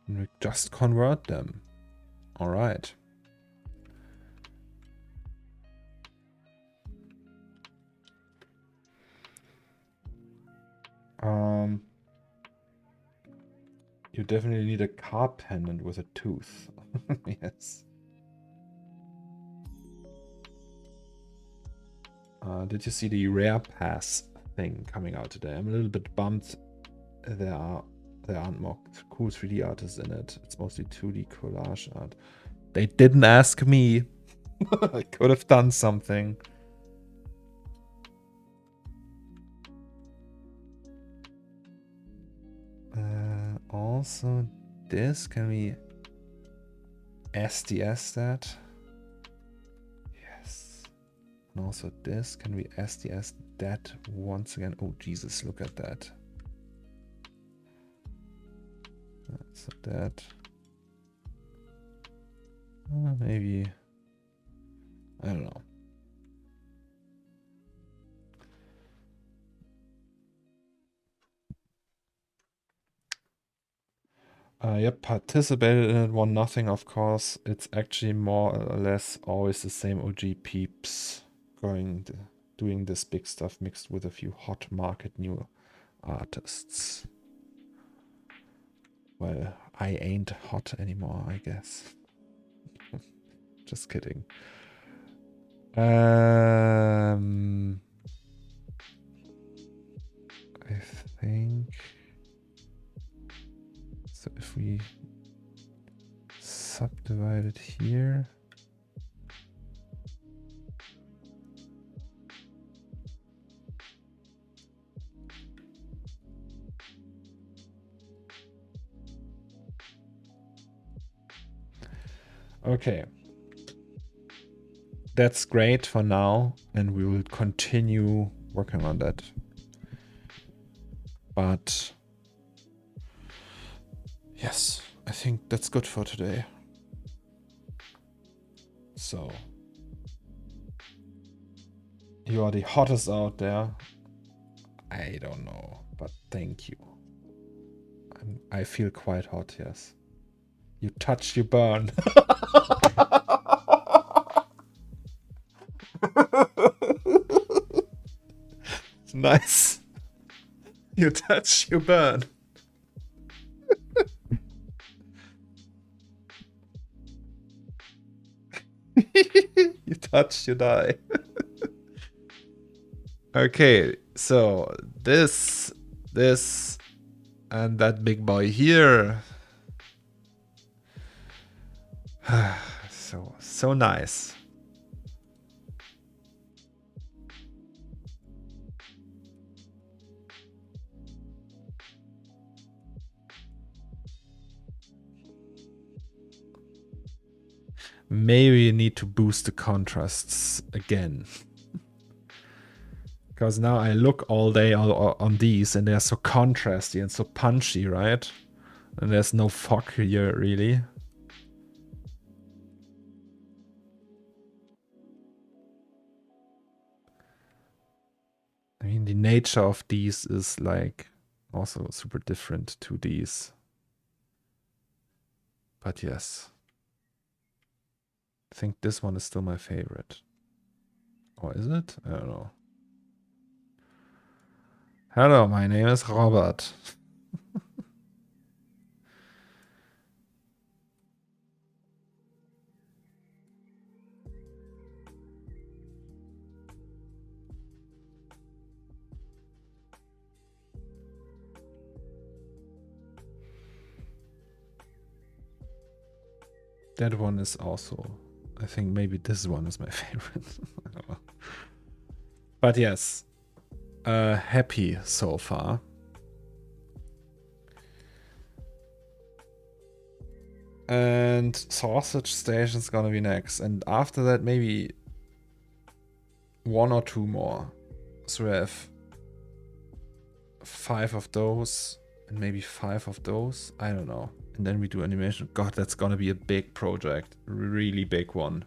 And we just convert them. All right. You definitely need a card pendant with a tooth. Yes. Did you see the Rare Pass thing coming out today? I'm a little bit bummed there aren't more cool 3D artists in it. It's mostly 2D collage art. They didn't ask me. I could have done something. Also, this, can we SDS that? Yes. And also this, can we SDS that once again? Oh, Jesus, look at that. So that. Maybe. I don't know. Yep, participated in it, won nothing, of course. It's actually more or less always the same OG peeps doing this big stuff mixed with a few hot market new artists. Well, I ain't hot anymore, I guess. Just kidding. I think... So if we subdivide it here. Okay. That's great for now, and we will continue working on that. But yes, I think that's good for today. So you are the hottest out there. I don't know, but thank you. I feel quite hot, yes. You touch, you burn. Nice. You touch, you burn. You touch, you die. Okay, so this, and that big boy here. So nice. Maybe you need to boost the contrasts again. Because now I look all day on these and they're so contrasty and so punchy, right? And there's no fog here, really. I mean, the nature of these is like also super different to these. But yes. I think this one is still my favorite. Or is it? I don't know. Hello, my name is Robert. That one is also, I think maybe this one is my favorite. I don't know. But yes, happy so far. And Sausage Station's gonna be next. And after that, maybe one or two more. So we have 5 of those and maybe 5 of those. I don't know. And then we do animation. God, that's gonna be a big project. Really big one.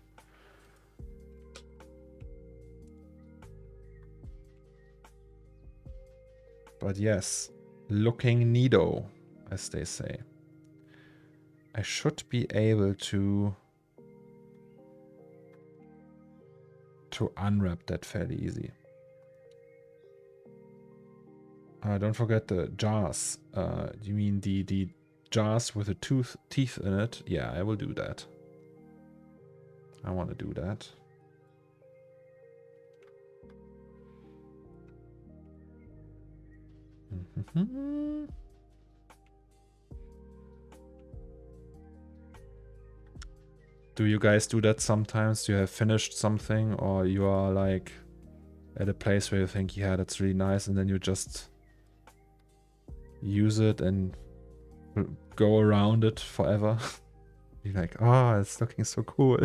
But yes, looking neato, as they say. I should be able to unwrap that fairly easy. Don't forget the jars. You mean the jars with the teeth in it? Yeah, I will do that. I want to do that. Do you guys do that sometimes? You have finished something, or you are like at a place where you think, yeah, that's really nice, and then you just use it and go around it forever? You're like, oh, it's looking so cool.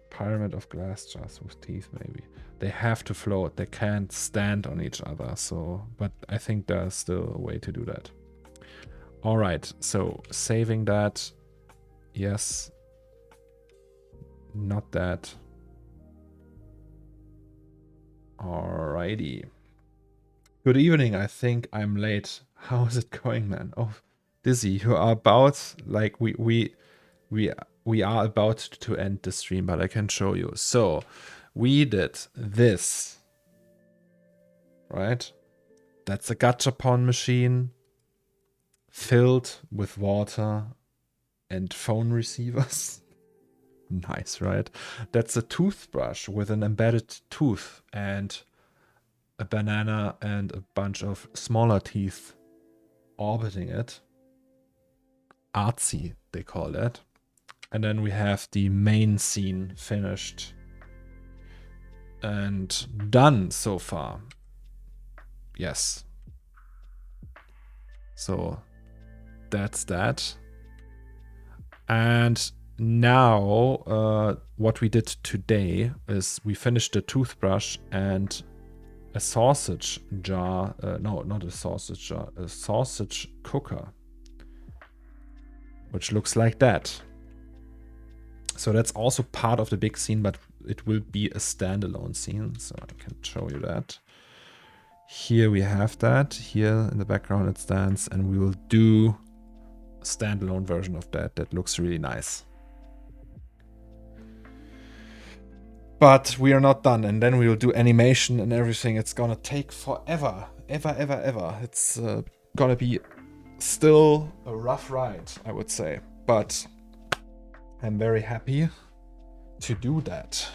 Pyramid of glass jars with teeth, maybe. They have to float. They can't stand on each other. So, but I think there's still a way to do that. All right. So saving that. Yes. Not that. Alrighty. Good evening. I think I'm late. How is it going, man? Oh, Dizzy, you are about, like, we are about to end the stream, but I can show you. So we did this, right? That's a gachapon machine filled with water and phone receivers. Nice, right? That's a toothbrush with an embedded tooth and a banana and a bunch of smaller teeth orbiting it. Artsy, they call it. And then we have the main scene finished and done so far. Yes. So that's that. And now what we did today is we finished the toothbrush and a sausage jar. No, not a sausage jar. A sausage cooker. Which looks like that. So that's also part of the big scene, but it will be a standalone scene. So I can show you that. Here we have that. Here in the background it stands, and we will do a standalone version of that. That looks really nice. But we are not done, and then we will do animation and everything. It's gonna take forever. Ever. It's gonna be still a rough ride, I would say. But I'm very happy to do that,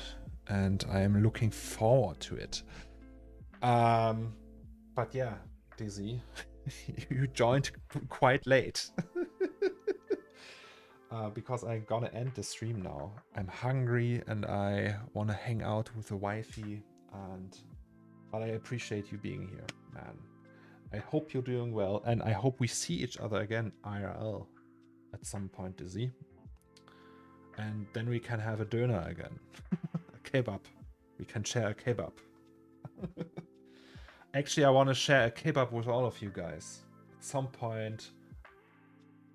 and I am looking forward to it. But yeah, Dizzy, you joined quite late. Because I'm gonna end the stream now. I'm hungry and I want to hang out with the wifey, but I appreciate you being here, man. I hope you're doing well, and I hope we see each other again IRL at some point, Dizzy. And then we can have a döner again. A kebab. We can share a kebab. Actually, I want to share a kebab with all of you guys. At some point,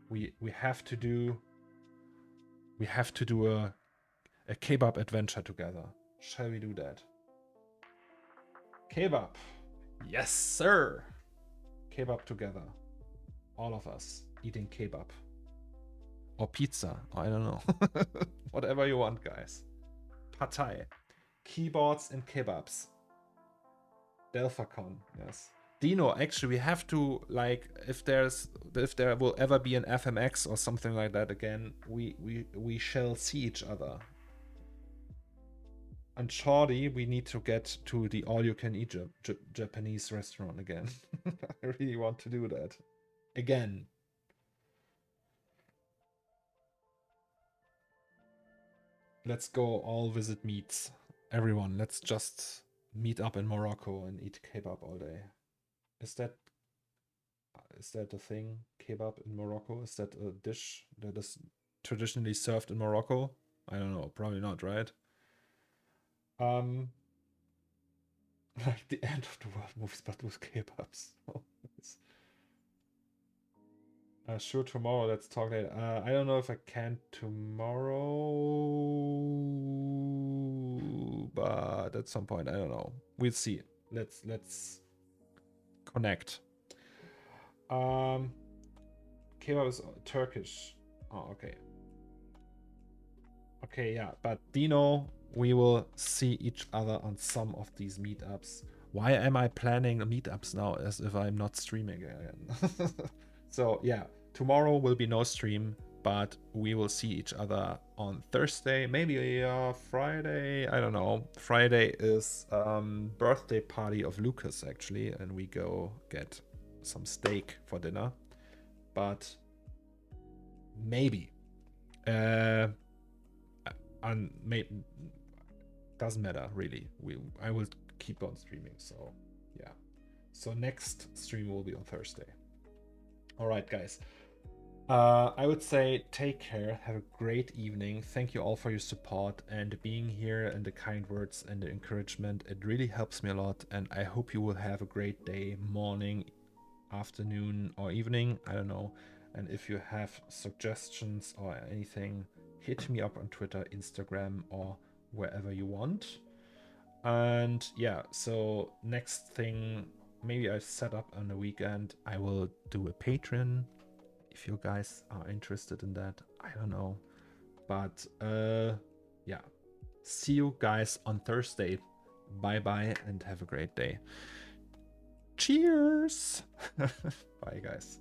we have to do a kebab adventure together. Shall we do that? Kebab. Yes, sir. Kebab together. All of us eating kebab. Or pizza. I don't know. Whatever you want, guys. Pad Thai. Keyboards and kebabs. Delphacon, yes. Dino, actually, we have to, like, if there will ever be an FMX or something like that again, we shall see each other. And shorty, we need to get to the all-you-can-eat Japanese restaurant again. I really want to do that again. Let's go all visit meats. Everyone, let's just meet up in Morocco and eat kebab all day. Is that a thing? Kebab in Morocco? Is that a dish that is traditionally served in Morocco? I don't know. Probably not, right? Like the end of the world movies, but with kebabs. Sure, tomorrow. Let's talk later. I don't know if I can tomorrow. but at some point, I don't know. We'll see. Let's connect. Kebab is Turkish. Oh, okay. Okay, yeah, but Dino, we will see each other on some of these meetups. Why am I planning meetups now as if I'm not streaming again? So yeah, tomorrow will be no stream, but we will see each other on Thursday, maybe Friday. I don't know. Friday is birthday party of Lucas actually, and we go get some steak for dinner. But maybe. And doesn't matter really. I will keep on streaming. So yeah. So next stream will be on Thursday. All right, guys. I would say take care. Have a great evening. Thank you all for your support and being here and the kind words and the encouragement. It really helps me a lot. And I hope you will have a great day, morning, afternoon, or evening. I don't know. And if you have suggestions or anything, hit me up on Twitter, Instagram, or wherever you want. And yeah, so next thing, maybe I set up on the weekend, I will do a Patreon. If you guys are interested in that, I don't know. But yeah, see you guys on Thursday. Bye bye and have a great day. Cheers. Bye guys.